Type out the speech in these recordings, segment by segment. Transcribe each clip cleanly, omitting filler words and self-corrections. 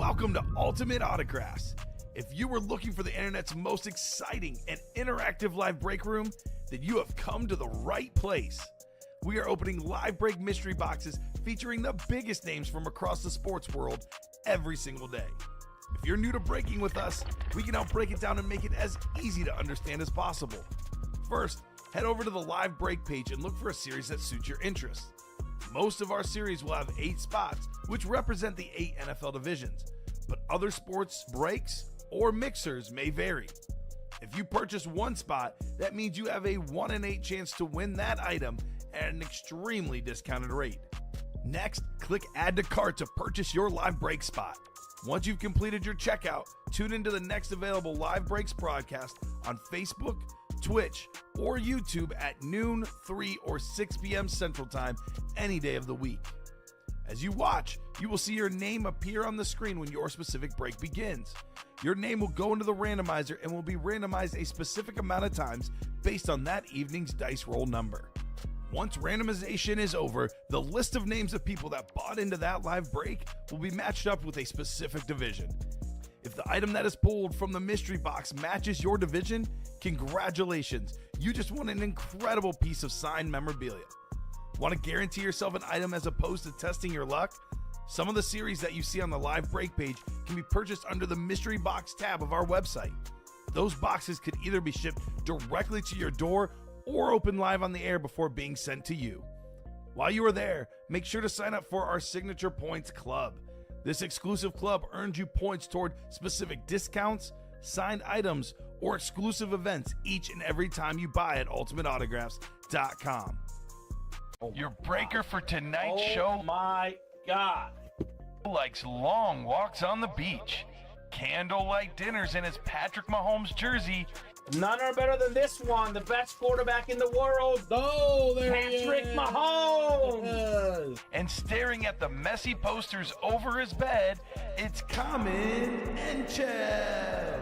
Welcome to Ultimate Autographs. If you were looking for the internet's most exciting and interactive live break room, then you have come to the right place. We are opening live break mystery boxes featuring the biggest names from across the sports world every single day. If you're new to breaking with us, we can help break it down and make it as easy to understand as possible. First, head over to the live break page and look for a series that suits your interests. Most of our series will have 8 spots, which represent the 8 NFL divisions, but other sports breaks or mixers may vary. If you purchase one spot, that means you have a 1 in 8 chance to win that item at an extremely discounted rate. Next, click Add to Cart to purchase your live break spot. Once you've completed your checkout, tune into the next available live breaks broadcast on Facebook, Twitch, or YouTube at noon, 3, or 6 p.m. Central Time any day of the week. As you watch, you will see your name appear on the screen when your specific break begins. Your name will go into the randomizer and will be randomized a specific amount of times based on that evening's dice roll number. Once randomization is over, the list of names of people that bought into that live break will be matched up with a specific division. If the item that is pulled from the mystery box matches your division, congratulations, you just won an incredible piece of signed memorabilia. Want to guarantee yourself an item as opposed to testing your luck? Some of the series that you see on the live break page can be purchased under the mystery box tab of our website. Those boxes could either be shipped directly to your door or open live on the air before being sent to you. While you are there, make sure to sign up for our Signature Points Club. This exclusive club earns you points toward specific discounts, signed items, or exclusive events each and every time you buy at ultimateautographs.com. Your breaker for tonight's show. Oh my God. Likes long walks on the beach, candlelight dinners in his Patrick Mahomes jersey, None are better than this one. The best quarterback in the world. Oh, there Patrick he is. Mahomes. and staring at the messy posters over his bed, it's Kamen Entchev.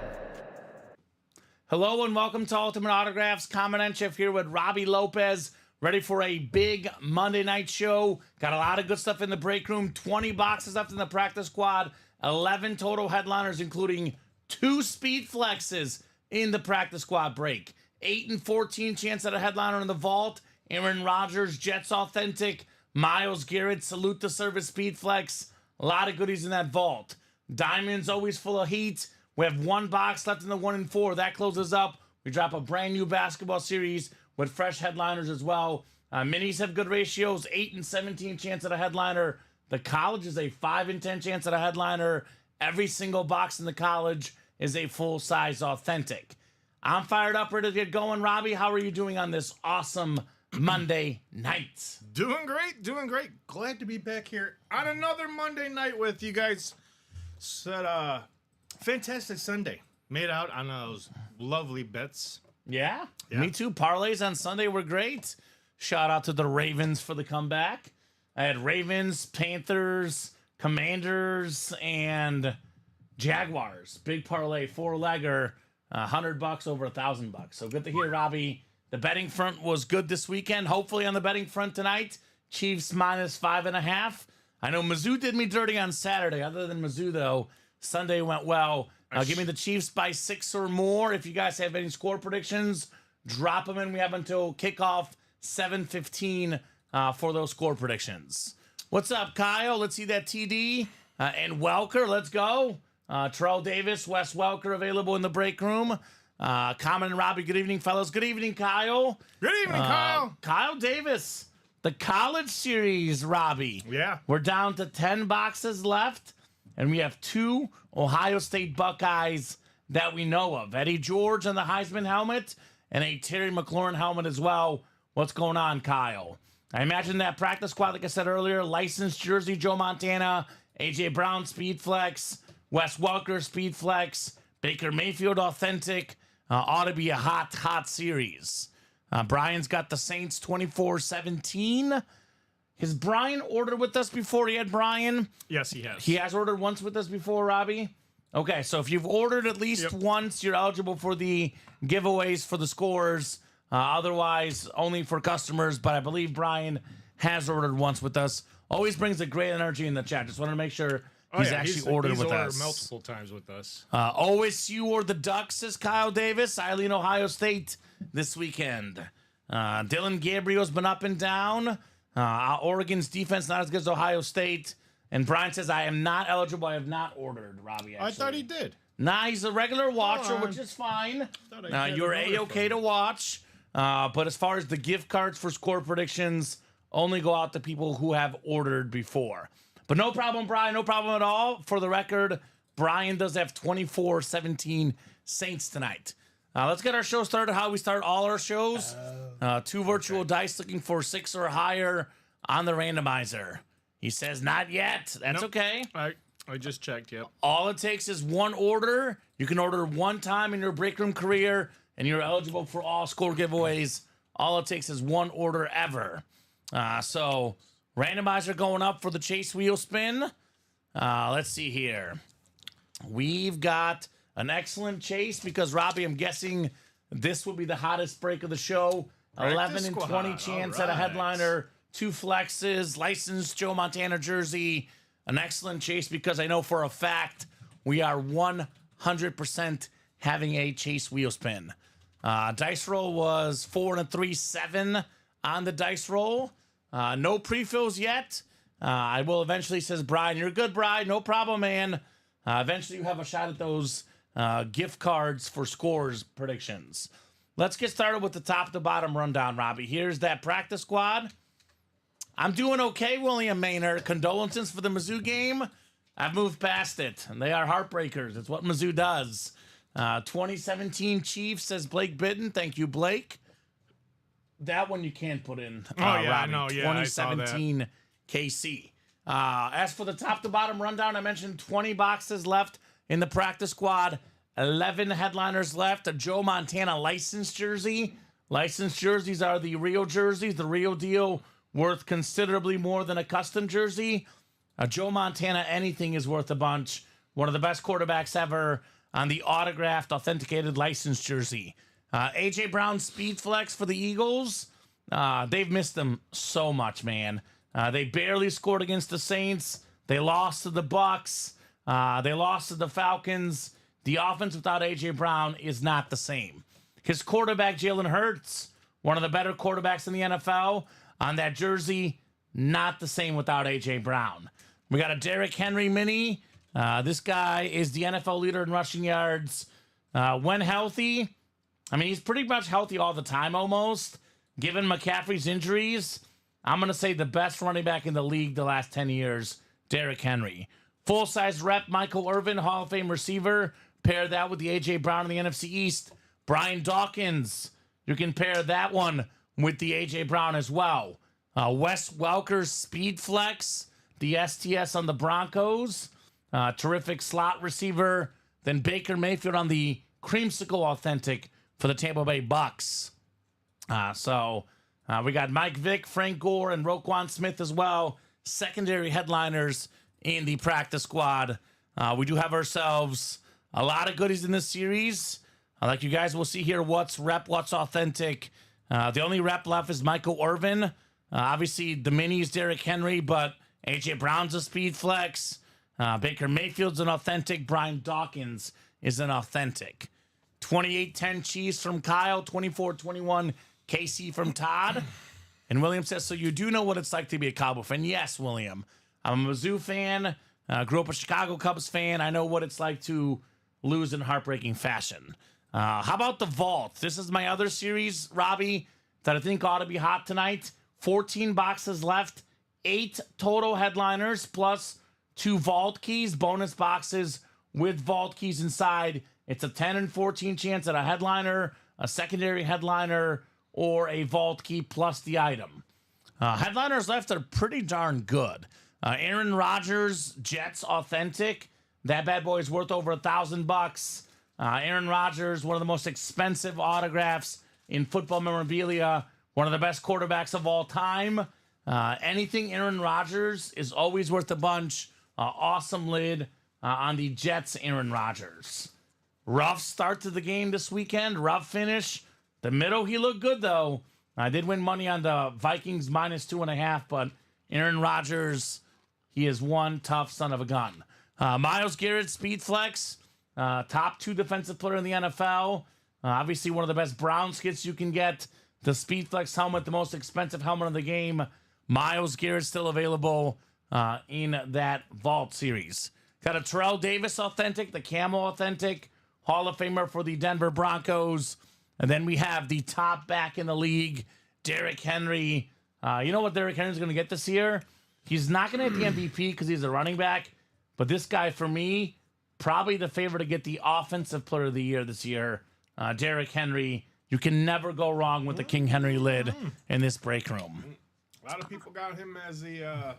Hello and welcome to Ultimate Autographs. Kamen Entchev here with Robbie Lopez. Ready for a big Monday night show. Got a lot of good stuff in the break room. 20 boxes left in the practice squad. 11 total headliners, including 2 speed flexes in the practice squad break. 8 and 14 chance at a headliner in the vault. Aaron Rodgers, Jets Authentic. Myles Garrett, Salute the Service Speed Flex. A lot of goodies in that vault. Diamond's always full of heat. We have 1 box left in the 1 and 4. That closes up. We drop a brand new basketball series with fresh headliners as well. Minis have good ratios. 8 and 17 chance at a headliner. The college is a 5 and 10 chance at a headliner. Every single box in the college is a full-size authentic. I'm fired up, ready to get going. Robbie, how are you doing on this awesome Monday night? Doing great. Glad to be back here on another Monday night with you guys. Said fantastic Sunday. Made out on those lovely bets. Yeah, Yeah. me too. Parlays on Sunday were great. Shout out to the Ravens for the comeback. I had Ravens, Panthers, Commanders, and Jaguars. Big parlay, 4-legger, $100 over $1,000. So good to hear, Robbie. The betting front was good this weekend. Hopefully on the betting front tonight, Chiefs minus 5.5. I know Mizzou did me dirty on Saturday. Other than Mizzou, though, Sunday went well. Give me the Chiefs by 6 or more. If you guys have any score predictions, drop them in. We have until kickoff 7:15 for those score predictions. What's up, Kyle? Let's see that TD. And Welker, let's go. Terrell Davis, Wes Welker available in the break room. Kamen and Robbie, good evening, fellas. Good evening, Kyle. Good evening, Kyle. Kyle Davis, the college series, Robbie. Yeah. We're down to 10 boxes left, and we have 2 Ohio State Buckeyes that we know of. Eddie George on the Heisman helmet and a Terry McLaurin helmet as well. What's going on, Kyle? I imagine that practice squad, like I said earlier, licensed jersey, Joe Montana, A.J. Brown, Speed Flex, Wes Welker, Speed Flex, Baker Mayfield, Authentic. Ought to be a hot series. Brian's got the Saints 24-17. Has Brian ordered with us before? He had Brian? Yes, he has. He has ordered once with us before, Robbie? Okay, so if you've ordered at least once, you're eligible for the giveaways for the scores. Otherwise, only for customers. But I believe Brian has ordered once with us. Always brings a great energy in the chat. Just wanted to make sure He's actually ordered with us. Multiple times with us. OSU or the Ducks, says Kyle Davis. Eileen, Ohio State this weekend. Dylan Gabriel's been up and down. Oregon's defense not as good as Ohio State. And Brian says, I am not eligible. I have not ordered, Robbie, actually. I thought he did. Nah, he's a regular watcher, which is fine. You're A-okay to watch. But as far as the gift cards for score predictions, only go out to people who have ordered before. But no problem, Brian. No problem at all. For the record, Brian does have 24-17 Saints tonight. Let's get our show started how we start all our shows. 2 virtual dice looking for 6 or higher on the randomizer. He says not yet. That's okay. I just checked, yep. All it takes is one order. You can order one time in your break room career, and you're eligible for all score giveaways. All it takes is one order ever. So randomizer going up for the chase wheel spin. Let's see here. We've got an excellent chase because, Robbie, I'm guessing this will be the hottest break of the show. 11 and 20 chance at a headliner, 2 flexes, licensed Joe Montana jersey. An excellent chase because I know for a fact we are 100% having a chase wheel spin. Dice roll was 4 and a 3, 7 on the dice roll. No pre-fills yet. I will eventually, says Brian. You're good, Brian. No problem, man. Eventually you have a shot at those gift cards for scores predictions. Let's get started with the top to bottom rundown, Robbie. Here's that practice squad. I'm doing okay, William Maynard. Condolences for the Mizzou game. I've moved past it, and they are heartbreakers. It's what Mizzou does. 2017 Chiefs, says Blake Bitten. Thank you, Blake. That one you can't put in. Robbie. 2017 KC. As for the top to bottom rundown, I mentioned 20 boxes left in the practice squad. 11 headliners left. A Joe Montana licensed jersey. Licensed jerseys are the real jerseys, the real deal, worth considerably more than a custom jersey. A Joe Montana anything is worth a bunch. One of the best quarterbacks ever on the autographed, authenticated licensed jersey. A.J. Brown speed flex for the Eagles. They've missed them so much, man. They barely scored against the Saints. They lost to the Bucks. They lost to the Falcons. The offense without A.J. Brown is not the same. His quarterback, Jalen Hurts, one of the better quarterbacks in the NFL, on that jersey, not the same without A.J. Brown. We got a Derrick Henry mini. This guy is the NFL leader in rushing yards. When healthy, I mean, he's pretty much healthy all the time almost. Given McCaffrey's injuries, I'm going to say the best running back in the league the last 10 years, Derrick Henry. Full-size rep, Michael Irvin, Hall of Fame receiver. Pair that with the A.J. Brown in the NFC East. Brian Dawkins, you can pair that one with the A.J. Brown as well. Wes Welker's speed flex, the STS on the Broncos. Terrific slot receiver. Then Baker Mayfield on the creamsicle authentic for the Tampa Bay Bucks. We got Mike Vick, Frank Gore, and Roquan Smith as well. Secondary headliners in the practice squad. We do have ourselves a lot of goodies in this series. Like you guys will see here, what's rep, what's authentic. The only rep left is Michael Irvin. Obviously, the mini is Derrick Henry, but A.J. Brown's a speed flex. Baker Mayfield's an authentic. Brian Dawkins is an authentic. 28-10 Chiefs from Kyle. 24-21 KC from Todd. And William says, so you do know what it's like to be a Cowboy fan? Yes, William. I'm a Mizzou fan. Grew up a Chicago Cubs fan. I know what it's like to lose in heartbreaking fashion. How about the Vault? This is my other series, Robbie, that I think ought to be hot tonight. 14 boxes left. 8 total headliners plus 2 Vault keys, bonus boxes with Vault keys inside. It's a 10 and 14 chance at a headliner, a secondary headliner, or a Vault key plus the item. Headliners left are pretty darn good. Aaron Rodgers, Jets authentic. That bad boy is worth over $1,000. Aaron Rodgers, one of the most expensive autographs in football memorabilia. One of the best quarterbacks of all time. Anything Aaron Rodgers is always worth a bunch. Awesome lid on the Jets, Aaron Rodgers. Rough start to the game this weekend. Rough finish. The middle, he looked good, though. I did win money on the Vikings -2.5, but Aaron Rodgers, he is one tough son of a gun. Myles Garrett, speed flex, top 2 defensive player in the NFL. Obviously, one of the best Browns kits you can get. The speed flex helmet, the most expensive helmet in the game. Myles Garrett still available in that Vault series. Got a Terrell Davis authentic, the Camo authentic, Hall of Famer for the Denver Broncos. And then we have the top back in the league, Derrick Henry. You know what Derrick Henry's going to get this year? He's not going to get the MVP because he's a running back. But this guy, for me, probably the favorite to get the Offensive Player of the Year this year. Derrick Henry. You can never go wrong with the King Henry lid in this break room. A lot of people got him as the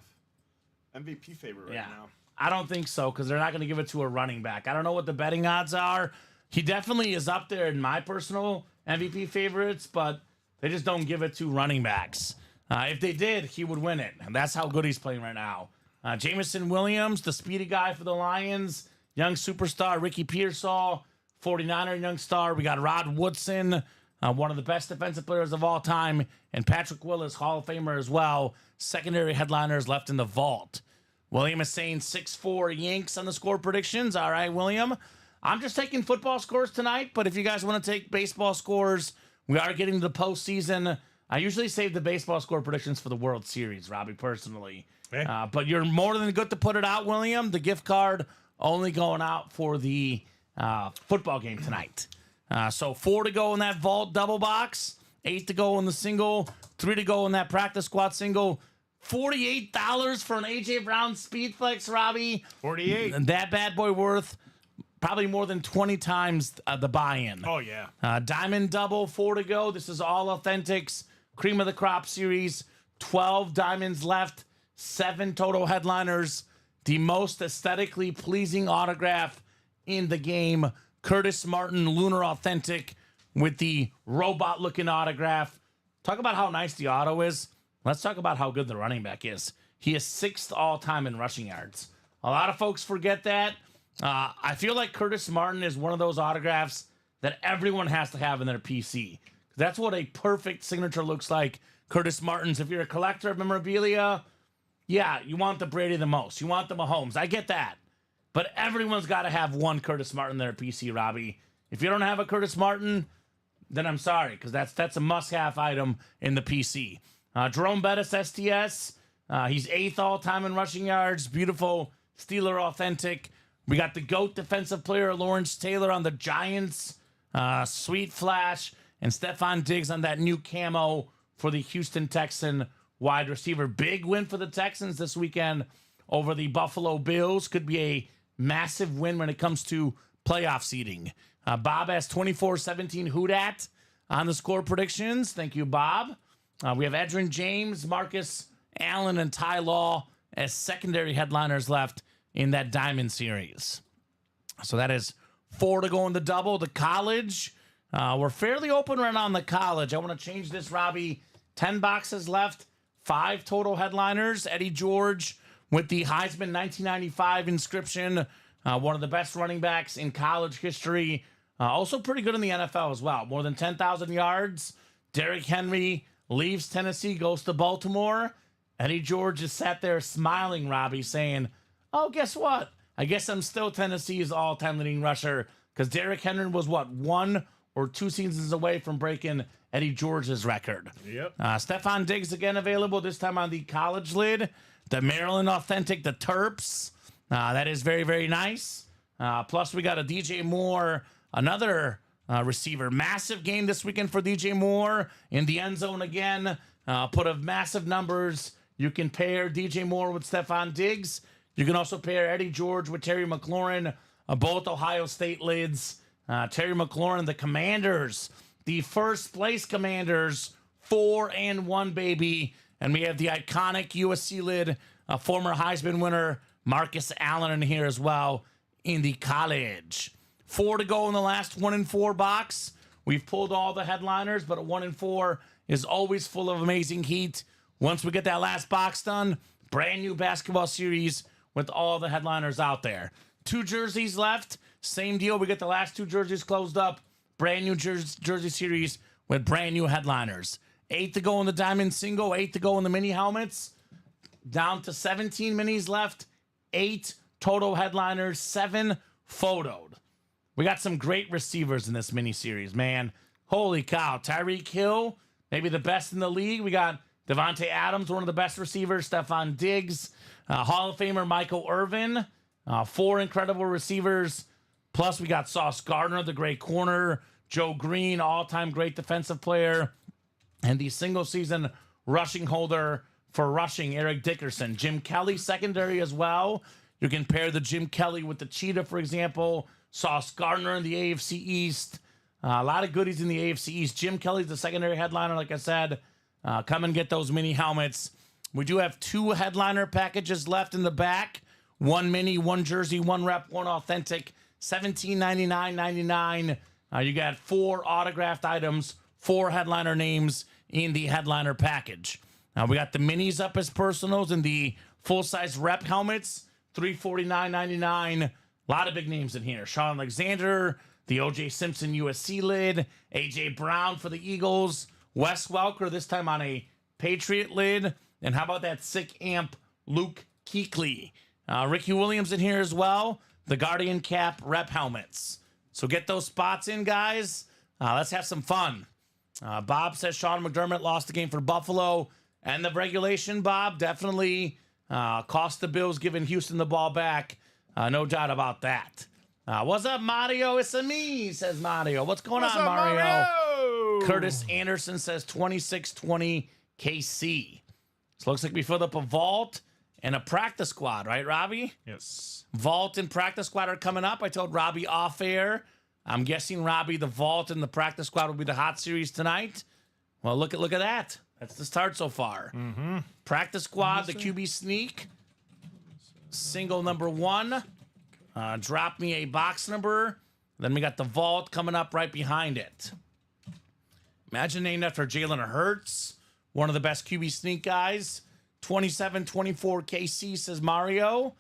MVP favorite right now. I don't think so because they're not going to give it to a running back. I don't know what the betting odds are. He definitely is up there in my personal MVP favorites, but they just don't give it to running backs. If they did, he would win it. And that's how good he's playing right now. Jameson Williams, the speedy guy for the Lions. Young superstar, Ricky Pearsall, 49er young star. We got Rod Woodson, one of the best defensive players of all time. And Patrick Willis, Hall of Famer as well. Secondary headliners left in the vault. William is saying 6-4 Yanks on the score predictions. All right, William. I'm just taking football scores tonight, but if you guys want to take baseball scores, we are getting to the postseason. I usually save the baseball score predictions for the World Series, Robbie, personally. Okay. But you're more than good to put it out, William. The gift card only going out for the football game tonight. So 4 to go in that vault double box, 8 to go in the single, 3 to go in that practice squad single. $48 for an A.J. Brown speed flex, Robbie. 48. And that bad boy worth probably more than 20 times the buy-in. Oh, yeah. Diamond double, 4 to go. This is all authentics. Cream of the crop series. 12 diamonds left. 7 total headliners. The most aesthetically pleasing autograph in the game. Curtis Martin, Lunar Authentic with the robot-looking autograph. Talk about how nice the auto is. Let's talk about how good the running back is. He is 6th all-time in rushing yards. A lot of folks forget that. I feel like Curtis Martin is one of those autographs that everyone has to have in their PC. That's what a perfect signature looks like. Curtis Martin's. If you're a collector of memorabilia, yeah, you want the Brady the most. You want the Mahomes. I get that. But everyone's got to have one Curtis Martin in their PC, Robbie. If you don't have a Curtis Martin, then I'm sorry, because that's a must-have item in the PC. Jerome Bettis, STS. He's 8th all-time in rushing yards. Beautiful Steeler authentic. We got the GOAT defensive player, Lawrence Taylor, on the Giants. Sweet Flash. And Stephon Diggs on that new camo for the Houston Texan wide receiver. Big win for the Texans this weekend over the Buffalo Bills. Could be a massive win when it comes to playoff seeding. Bob has 24-17 Houdat on the score predictions. Thank you, Bob. We have Edgerrin James, Marcus Allen, and Ty Law as secondary headliners left in that Diamond series. So that is 4 to go in the double. The college, we're fairly open right now on the college. I want to change this, Robbie. 10 boxes left, 5 total headliners. Eddie George with the Heisman 1995 inscription, one of the best running backs in college history. Also pretty good in the NFL as well. More than 10,000 yards. Derrick Henry leaves Tennessee, goes to Baltimore. Eddie George just sat there smiling, Robbie, saying, oh, guess what? I guess I'm still Tennessee's all-time leading rusher because Derrick Henry was, 1 or 2 seasons away from breaking Eddie George's record. Yep. Stephon Diggs again available, this time on the college lid. The Maryland Authentic, the Terps. That is very, very nice. Plus, we got a DJ Moore, another receiver. Massive game this weekend for DJ Moore in the end zone again. Put of massive numbers. You can pair DJ Moore with Stephon Diggs. You can also pair Eddie George with Terry McLaurin, both Ohio State lids. Terry McLaurin, the Commanders, the first place Commanders, 4-1, baby. And we have the iconic USC lid, former Heisman winner Marcus Allen in here as well in the college. 4 to go in the last 1 and 4 box. We've pulled all the headliners, but a 1 and 4 is always full of amazing heat. Once we get that last box done, brand new basketball series with all the headliners out there. 2 jerseys left. Same deal. We get the last 2 jerseys closed up. Brand new jersey series with brand new headliners. 8 to go in the diamond single. 8 to go in the mini helmets. Down to 17 minis left. 8 total headliners, 7 photoed. We got some great receivers in this mini-series, man. Holy cow. Tyreek Hill, maybe the best in the league. We got Devontae Adams, one of the best receivers. Stephon Diggs, Hall of Famer Michael Irvin. 4 incredible receivers. Plus, we got Sauce Gardner, the great corner. Joe Green, all-time great defensive player. And the single-season rushing holder for rushing, Eric Dickerson. Jim Kelly, secondary as well. You can pair the Jim Kelly with the Cheetah, for example. Sauce Gardner in the AFC East. A lot of goodies in the AFC East. Jim Kelly's the secondary headliner, like I said. Come and get those mini helmets. We do have 2 headliner packages left in the back. 1 mini, 1 jersey, 1 rep, 1 authentic. $17.99.99. You got 4 autographed items, 4 headliner names in the headliner package. We got the minis up as personals and the full-size rep helmets, $349.99. A lot of big names in here. Sean Alexander, the O.J. Simpson USC lid, A.J. Brown for the Eagles, Wes Welker, this time on a Patriot lid, and how about that sick amp Luke Kuechly? Ricky Williams in here as well, the Guardian Cap rep helmets. So get those spots in, guys. Let's have some fun. Bob says Sean McDermott lost the game for Buffalo. And the regulation, Bob, definitely cost the Bills giving Houston the ball back. No doubt about that. What's up, Mario? It's a me, says Mario. What's going on, Mario? Curtis Anderson says 26-20 KC. So looks like we filled up a vault and a practice squad, right, Robbie? Yes. Vault and practice squad are coming up. I told Robbie off air. I'm guessing, Robbie, the vault and the practice squad will be the hot series tonight. Well, look at that. That's the start so far. Practice squad, the QB sneak. Single number 1. Drop me a box number. Then we got the vault coming up right behind it. Imagine named after Jalen Hurts, one of the best QB sneak guys. 27-24 KC, says Mario.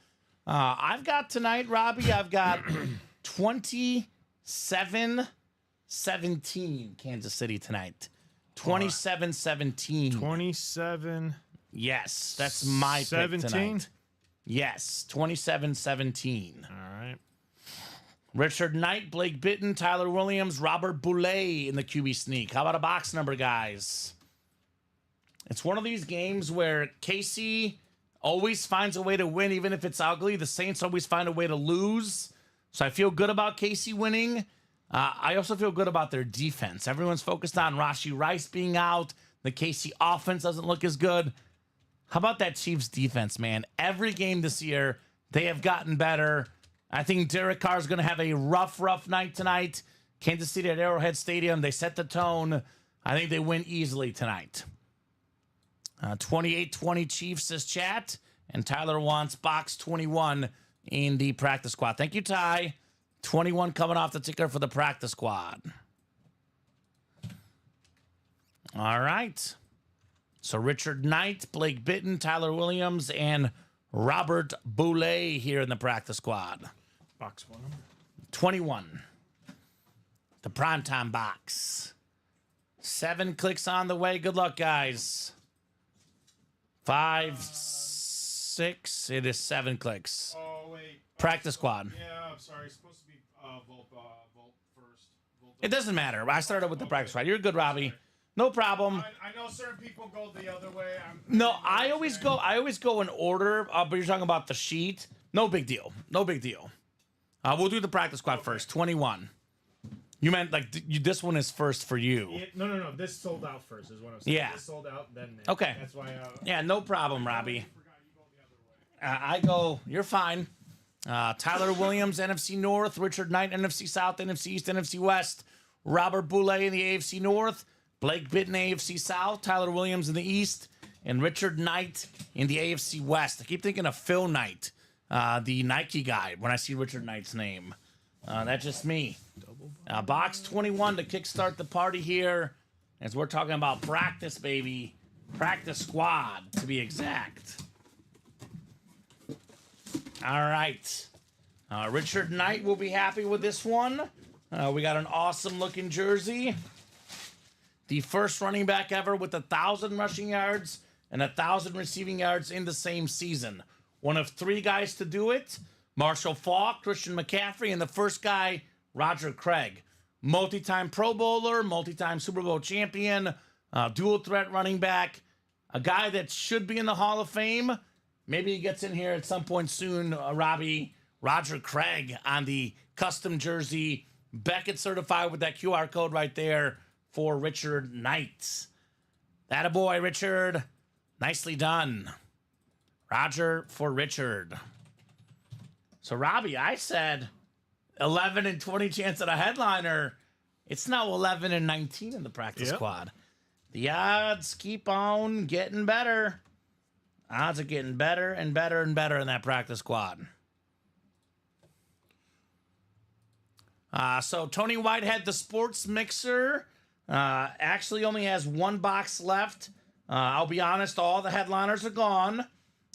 I've got tonight, Robbie, I've got 27-17 Kansas City tonight. 27-17. 27. Yes, that's my 17? pick tonight. Yes, 27-17. All right. Richard Knight, Blake Bitton, Tyler Williams, Robert Boulay in the QB sneak. How about a box number, guys? It's one of these games where KC always finds a way to win, even if it's ugly. The Saints always find a way to lose. So I feel good about KC winning. I also feel good about their defense. Everyone's focused on Rashee Rice being out. The KC offense doesn't look as good. How about that Chiefs defense, man? Every game this year, they have gotten better. I think Derek Carr is going to have a rough night tonight. Kansas City at Arrowhead Stadium, they set the tone. I think they win easily tonight. 28-20 Chiefs, says chat. And Tyler wants box 21 in the practice squad. Thank you, Ty. 21 coming off the ticker for the practice squad. All right. So Richard Knight, Blake Bitton, Tyler Williams, and Robert Boulay here in the practice squad. Box 1 number. 21. The primetime box. 7 clicks on the way. Good luck, guys. 5, 6. It is 7 clicks. Oh, wait. Practice squad. Yeah, I'm sorry. It's supposed to be Volt first. It doesn't matter. I started with the practice squad. You're good, Robbie. No problem. I know certain people go the other way. I always go in order, but you're talking about the sheet. No big deal. We'll do the practice squad first. 21. You meant like this one is first for you. Yeah, no. This sold out first is what I'm saying. Yeah. This sold out, then next. Okay. That's why. Yeah, no problem, Robbie. I forgot you go the other way. You're fine. Tyler Williams, NFC North. Richard Knight, NFC South, NFC East, NFC West. Robert Boulay in the AFC North. Blake Bitton, AFC South. Tyler Williams in the East. And Richard Knight in the AFC West. I keep thinking of Phil Knight, the Nike guy, when I see Richard Knight's name. That's just me. Box 21 to kickstart the party here, as we're talking about practice, baby. Practice squad, to be exact. All right. Richard Knight will be happy with this one. We got an awesome-looking jersey. The first running back ever with 1,000 rushing yards and 1,000 receiving yards in the same season. One of 3 guys to do it. Marshall Faulk, Christian McCaffrey, and the first guy, Roger Craig. Multi-time Pro Bowler, multi-time Super Bowl champion, dual threat running back, a guy that should be in the Hall of Fame. Maybe he gets in here at some point soon, Robbie. Roger Craig on the custom jersey. Beckett certified with that QR code right there for Richard Knight. Attaboy, Richard. Nicely done. Roger for Richard. So, Robbie, I said 11 and 20 chance at a headliner. It's now 11 and 19 in the practice squad. The odds keep on getting better. Odds are getting better and better and better in that practice squad. So Tony Whitehead, the sports mixer, actually only has one box left. I'll be honest, all the headliners are gone.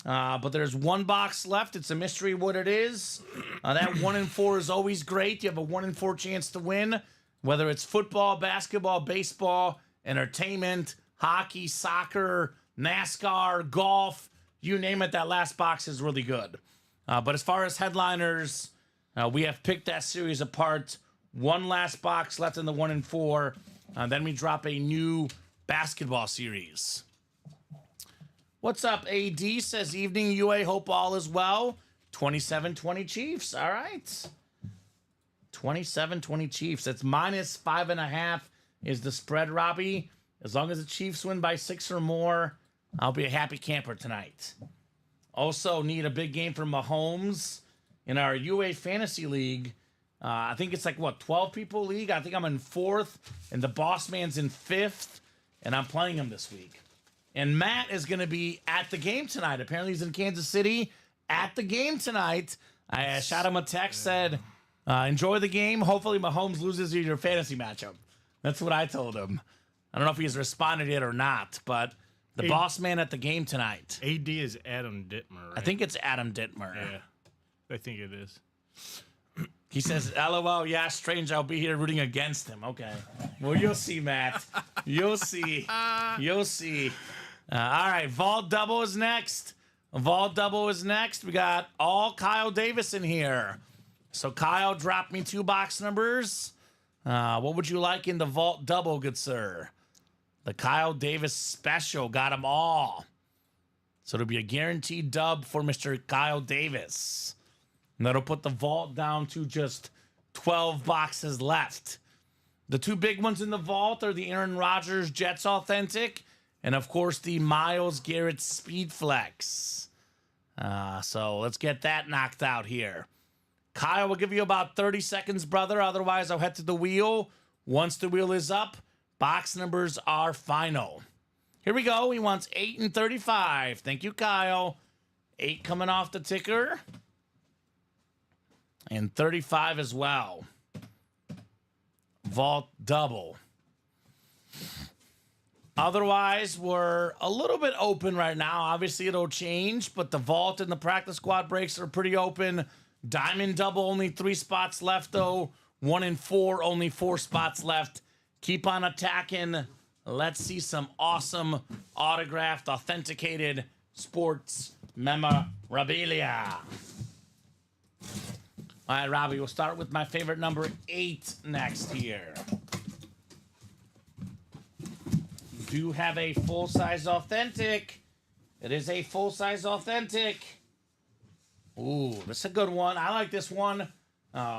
But there's one box left. It's a mystery what it is. That 1 in 4 is always great. You have a 1 in 4 chance to win, whether it's football, basketball, baseball, entertainment, hockey, soccer, NASCAR, golf, you name it. That last box is really good. But as far as headliners, we have picked that series apart. One last box left in the 1 in 4. Then we drop a new basketball series. What's up, AD? Says evening, UA. Hope all is well. 27-20 Chiefs. All right. 27-20 Chiefs. That's -5.5 is the spread, Robbie. As long as the Chiefs win by 6 or more, I'll be a happy camper tonight. Also need a big game from Mahomes in our UA Fantasy League. I think it's like, 12 people league? I think I'm in 4th, and the boss man's in 5th, and I'm playing him this week. And Matt is going to be at the game tonight. Apparently he's in Kansas City at the game tonight. I shot him a text, said, enjoy the game. Hopefully Mahomes loses your fantasy matchup. That's what I told him. I don't know if he's responded yet or not, but the boss man at the game tonight. AD is Adam Dittmer, right? I think it's Adam Dittmer. Yeah, I think it is. He says, LOL, yeah, strange, I'll be here rooting against him. Okay. Well, you'll see, Matt. You'll see. You'll see. All right, Vault Double is next. Vault Double is next. We got all Kyle Davis in here. So, Kyle, drop me 2 box numbers. What would you like in the Vault Double, good sir? The Kyle Davis special. Got them all. So, it'll be a guaranteed dub for Mr. Kyle Davis. And that'll put the vault down to just 12 boxes left. The 2 big ones in the vault are the Aaron Rodgers Jets Authentic and, of course, the Myles Garrett Speed Flex. So let's get that knocked out here. Kyle will give you about 30 seconds, brother. Otherwise, I'll head to the wheel. Once the wheel is up, box numbers are final. Here we go. He wants 8 and 35. Thank you, Kyle. 8 coming off the ticker. And 35 as well. Vault double. Otherwise, we're a little bit open right now. Obviously, it'll change, but the vault and the practice squad breaks are pretty open. Diamond double, only 3 spots left, though. 1 in 4, only 4 spots left. Keep on attacking. Let's see some awesome autographed, authenticated sports memorabilia. All right, Robbie, we'll start with my favorite number 8 next here. Do have a full-size authentic. It is a full-size authentic. Ooh, this is a good one. I like this one.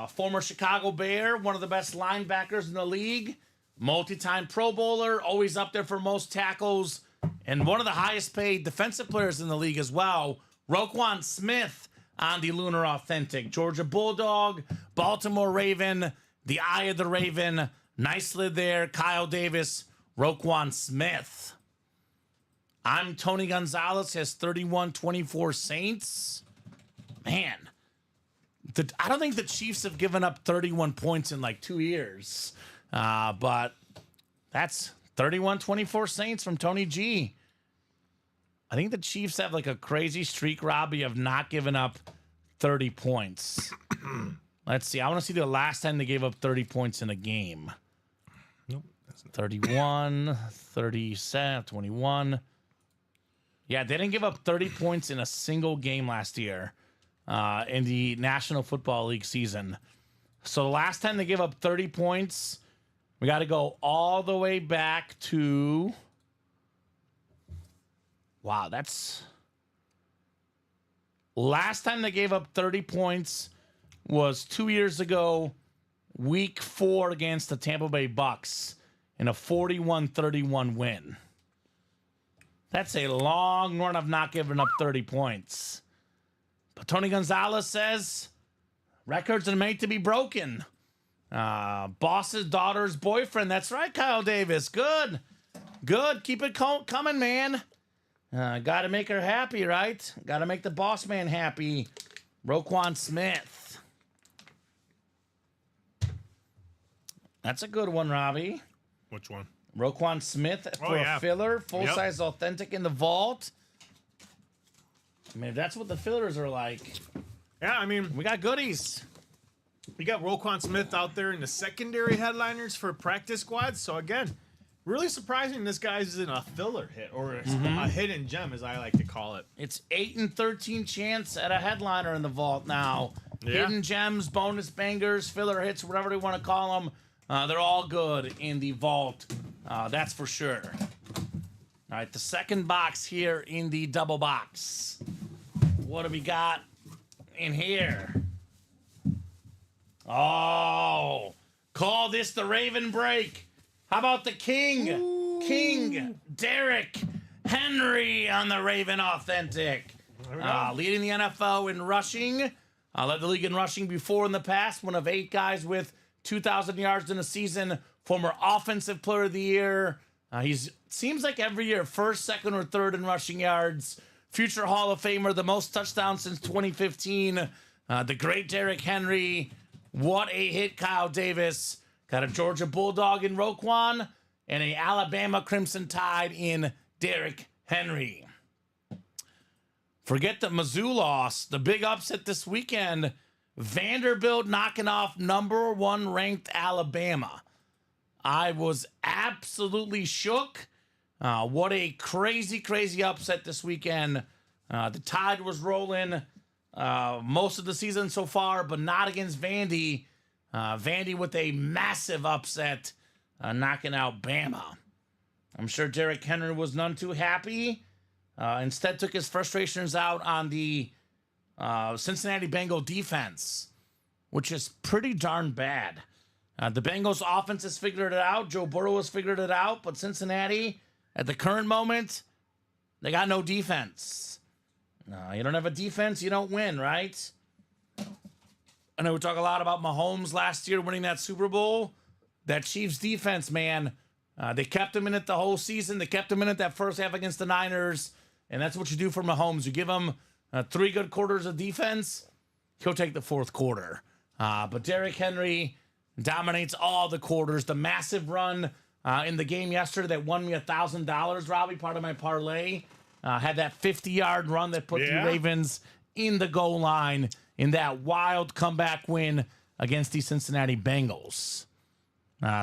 Former Chicago Bear, one of the best linebackers in the league. Multi-time Pro Bowler, always up there for most tackles. And one of the highest paid defensive players in the league as well. Roquan Smith on the Lunar Authentic. Georgia Bulldog, Baltimore Raven, the Eye of the Raven. Nice lid there. Kyle Davis, Roquan Smith. I'm Tony Gonzalez, has 31-24 Saints. Man, I don't think the Chiefs have given up 31 points in like 2 years. But that's 31-24 Saints from Tony G. I think the Chiefs have like a crazy streak, Robbie, of not giving up 30 points. Let's see. I want to see the last time they gave up 30 points in a game. Nope. That's not 31, 37, 21. Yeah, they didn't give up 30 points in a single game last year. in the National Football League season. So the last time they gave up 30 points, we got to go all the way back to... Wow, that's... Last time they gave up 30 points was 2 years ago, week 4 against the Tampa Bay Bucks in a 41-31 win. That's a long run of not giving up 30 points. But Tony Gonzalez says records are made to be broken. Boss's daughter's boyfriend. That's right, Kyle Davis. Good. Good. Keep it coming, man. Got to make her happy, right? Got to make the boss man happy. Roquan Smith. That's a good one, Robbie. Which one? Roquan Smith for a filler. Full-size authentic in the vault. I mean, that's what the fillers are like. Yeah, I mean, We got goodies. we got Roquan Smith out there in the secondary headliners for practice squads. So, again, really surprising this guy's in a filler hit, or a hidden gem, as I like to call it. It's 8 and 13 chance at a headliner in the vault now. Yeah. Hidden gems, bonus bangers, filler hits, whatever you want to call them. They're all good in the vault. That's for sure. All right, the second box here in the double box. What do we got in here? Oh, call this the Raven break. How about the King? Ooh. King Derrick Henry on the Raven Authentic. Leading the NFL in rushing. Led the league in rushing before in the past. One of 8 guys with 2,000 yards in a season. Former Offensive Player of the Year. He's seems like every year, first, second, or third in rushing yards. Future Hall of Famer, the most touchdowns since 2015. The great Derrick Henry. What a hit, Kyle Davis. Got a Georgia Bulldog in Roquan and a Alabama Crimson Tide in Derrick Henry. Forget the Mizzou loss. The big upset this weekend. Vanderbilt knocking off number 1 ranked Alabama. I was absolutely shook. What a crazy, crazy upset this weekend. The Tide was rolling most of the season so far, but not against Vandy. Vandy with a massive upset, knocking out Bama. I'm sure Derrick Henry was none too happy. Instead took his frustrations out on the Cincinnati Bengal defense, which is pretty darn bad. The Bengals offense has figured it out. Joe Burrow has figured it out. But Cincinnati, at the current moment, they got no defense. You don't have a defense, you don't win, right? I know we talk a lot about Mahomes last year winning that Super Bowl. That Chiefs defense, man, they kept him in it the whole season. They kept him in it that first half against the Niners. And that's what you do for Mahomes. You give him 3 good quarters of defense, he'll take the 4th quarter. But Derrick Henry dominates all the quarters. The massive run in the game yesterday that won me $1,000, Robbie, part of my parlay. Had that 50-yard run that put the Ravens in the goal line in that wild comeback win against the Cincinnati Bengals.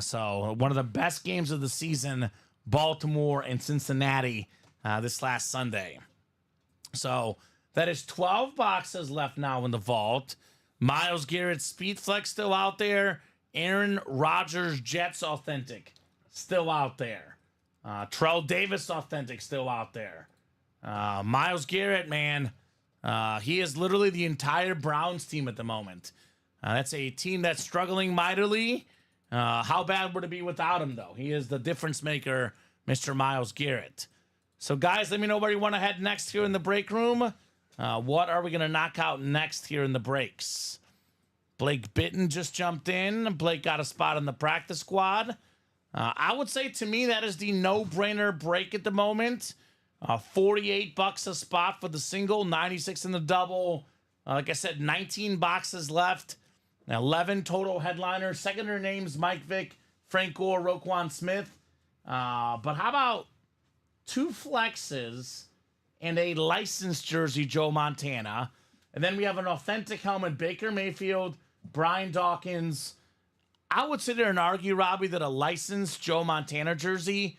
So one of the best games of the season, Baltimore and Cincinnati this last Sunday. So that is 12 boxes left now in the vault. Myles Garrett Speed Flex still out there. Aaron Rodgers Jets Authentic still out there. Terrell Davis Authentic still out there. Myles Garrett, man, he is literally the entire Browns team at the moment. That's a team that's struggling mightily. How bad would it be without him, though? He is the difference maker, Mr. Myles Garrett. So, guys, let me know where you want to head next here in the break room. What are we going to knock out next here in the breaks? Blake Bitten just jumped in. Blake got a spot in the practice squad. I would say, to me, that is the no-brainer break at the moment. $48 a spot for the single, 96 in the double. Like I said, 19 boxes left. 11 total headliners. Secondary names, Mike Vick, Frank Gore, Roquan Smith. But how about 2 flexes and a licensed jersey, Joe Montana? And then we have an authentic helmet, Baker Mayfield, Brian Dawkins. I would sit there and argue, Robbie, that a licensed Joe Montana jersey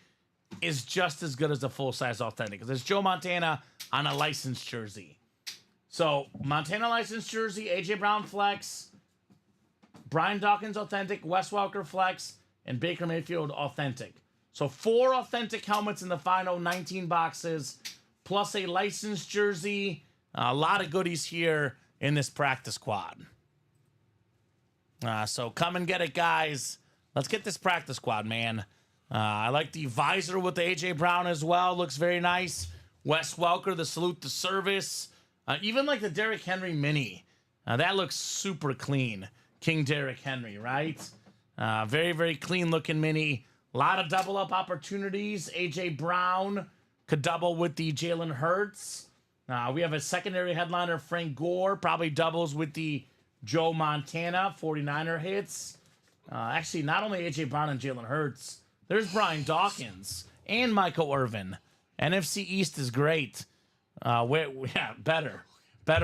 is just as good as a full-size authentic, because it's Joe Montana on a licensed jersey. So Montana licensed jersey, AJ Brown flex, Brian Dawkins authentic, Wes Welker flex, and Baker Mayfield authentic. So 4 authentic helmets in the final 19 boxes, plus a licensed jersey. A lot of goodies here in this practice squad. So come and get it, guys. Let's get this practice squad, man. I like the visor with the AJ Brown as well. Looks very nice. Wes Welker, the salute to service. Even like the Derrick Henry mini. That looks super clean. King Derrick Henry, right? Very, very clean looking mini. A lot of double up opportunities. AJ Brown could double with the Jalen Hurts. We have a secondary headliner, Frank Gore, probably doubles with the Joe Montana 49er hits. Actually, not only AJ Brown and Jalen Hurts, there's Brian Dawkins and Michael Irvin. NFC East is great. Better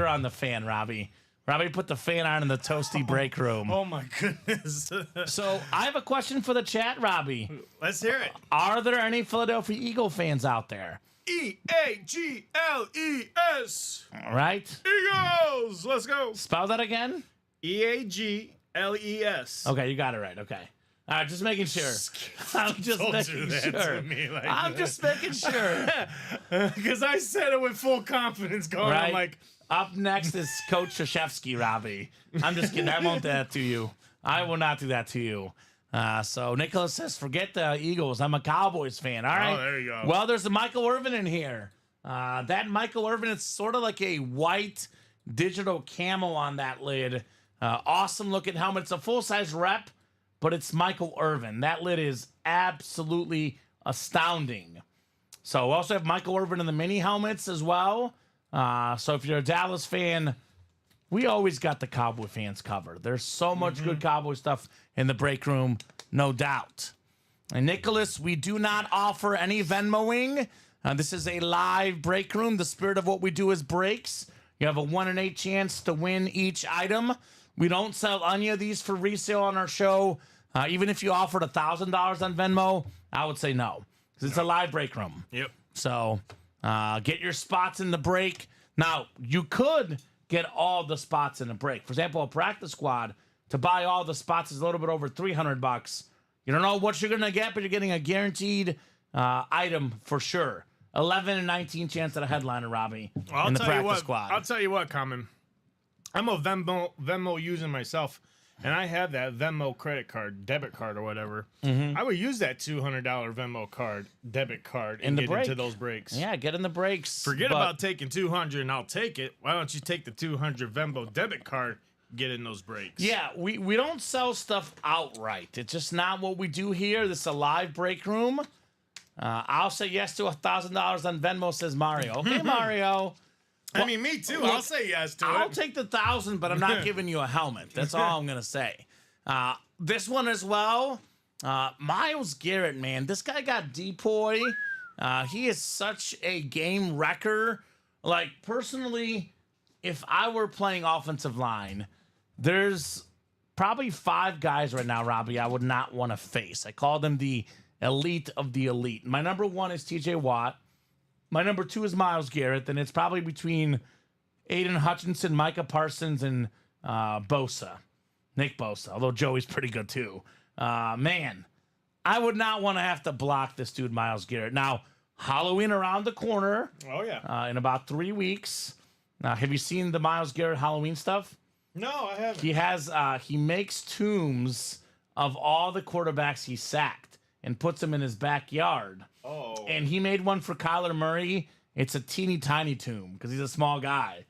on the fan, Robbie. Robbie put the fan on in the toasty break room. Oh my goodness. So I have a question for the chat, Robbie. Let's hear it. Are there any Philadelphia Eagle fans out there? E-A-G-L-E-S. All right. Eagles. Let's go. Spell that again. E-A-G-L-E-S. Okay, you got it right. Okay. All right, just making sure. I'm just Don't making do that sure. to me like I'm that. just making sure. Because I said it with full confidence going. Right. I'm like, Up next is Coach Krzyzewski, Robbie. I'm just kidding. I won't do that to you. I will not do that to you. So Nicholas says, forget the Eagles. I'm a Cowboys fan. All right. Oh, there you go. Well, there's a Michael Irvin in here. That Michael Irvin, it's sort of like a white digital camo on that lid. Awesome looking helmet. It's a full-size rep, but it's Michael Irvin. That lid is absolutely astounding. So we also have Michael Irvin in the mini helmets as well. So if you're a Dallas fan, we always got the Cowboy fans covered. There's so much good Cowboy stuff in the break room, no doubt. And Nicholas, we do not offer any Venmoing. This is a live break room. The spirit of what we do is breaks. You have a 1 in 8 chance to win each item. We don't sell any of these for resale on our show. Even if you offered $1,000 on Venmo, I would say no, because it's a live break room. yep. So get your spots in the break. Now, you could get all the spots in the break. For example, a practice squad, to buy all the spots is a little bit over $300. You don't know what you're going to get, but you're getting a guaranteed item for sure. 11 and 19 chance at a headliner, Robbie, in the practice squad. I'll tell you what, Kamen. I'm a Venmo user myself, and I have that Venmo credit card, debit card, or whatever. I would use that $200 Venmo card, debit card, and get into those breaks. Yeah, get in the breaks. Forget about taking $200 and I'll take it. Why don't you take the $200 Venmo debit card, get in those breaks? Yeah, we don't sell stuff outright. It's just not what we do here. This is a live break room. I'll say yes to $1,000 on Venmo, says Mario. Okay, Mario. I mean, me too. I'll say yes to I'll it. take the 1,000, but I'm not giving you a helmet. That's all I'm gonna say. This one as well. Myles Garrett, man, this guy got depoy. He is such a game wrecker. Like, personally, if I were playing offensive line, there's probably 5 guys right now, Robbie, I would not want to face. I call them the elite of the elite. My number 1 is TJ Watt. My number 2 is Myles Garrett. Then it's probably between Aiden Hutchinson, Micah Parsons, and Bosa. Nick Bosa, although Joey's pretty good too. Man, I would not want to have to block this dude, Myles Garrett. Now, Halloween around the corner. Oh, yeah. In about 3 weeks. Have you seen the Myles Garrett Halloween stuff? No, I haven't. He has he makes tombs of all the quarterbacks he sacked and puts them in his backyard. Oh. And he made one for Kyler Murray. It's a teeny tiny tomb because he's a small guy.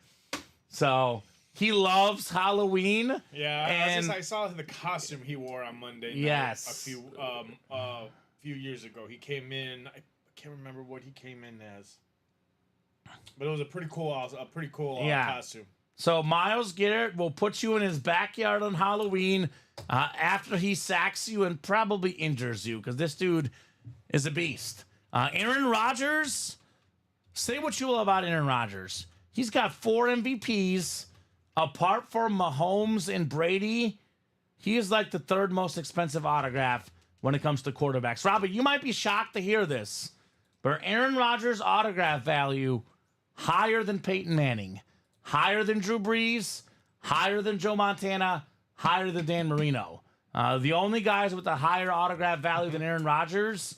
So he loves Halloween. Yeah, and I saw the costume he wore on Monday night Yes. a few years ago. He came in. I can't remember what he came in as, but it was a pretty cool costume. So Myles Garrett will put you in his backyard on Halloween after he sacks you and probably injures you because this dude is a beast. Aaron Rodgers, say what you will about Aaron Rodgers. He's got 4 MVPs. Apart from Mahomes and Brady, he is like the 3rd most expensive autograph when it comes to quarterbacks. Robbie, you might be shocked to hear this, but Aaron Rodgers' autograph value higher than Peyton Manning. higher than Drew Brees, higher than Joe Montana, higher than Dan Marino. The only guys with a higher autograph value than Aaron Rodgers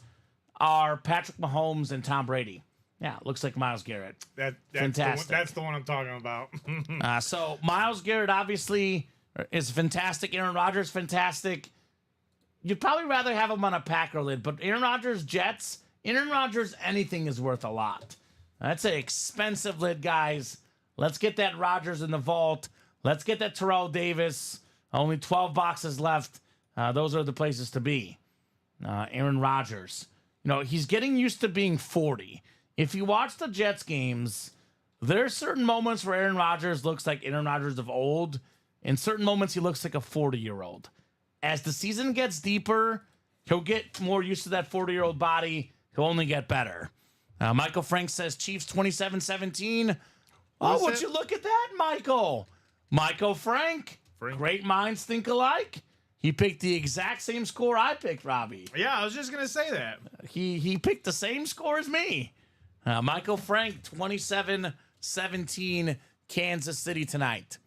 are Patrick Mahomes and Tom Brady. Yeah, looks like Myles Garrett. That's Fantastic. That's the one I'm talking about. So Myles Garrett obviously is fantastic. Aaron Rodgers, fantastic. You'd probably rather have him on a Packer lid, but Aaron Rodgers, Jets, Aaron Rodgers, anything is worth a lot. That's an expensive lid, guys. Let's get that Rodgers in the vault. Let's get that Terrell Davis. Only 12 boxes left. Those are the places to be. Aaron Rodgers. He's getting used to being 40. If you watch the Jets games, there are certain moments where Aaron Rodgers looks like Aaron Rodgers of old. In certain moments, he looks like a 40-year-old. As the season gets deeper, he'll get more used to that 40-year-old body. He'll only get better. Michael Frank says Chiefs 27-17. Oh, would you look at that, Michael? Michael Frank. Great minds think alike. He picked the exact same score I picked, Robbie. Yeah, I was just going to say that. He picked the same score as me. Michael Frank, 27-17, Kansas City tonight.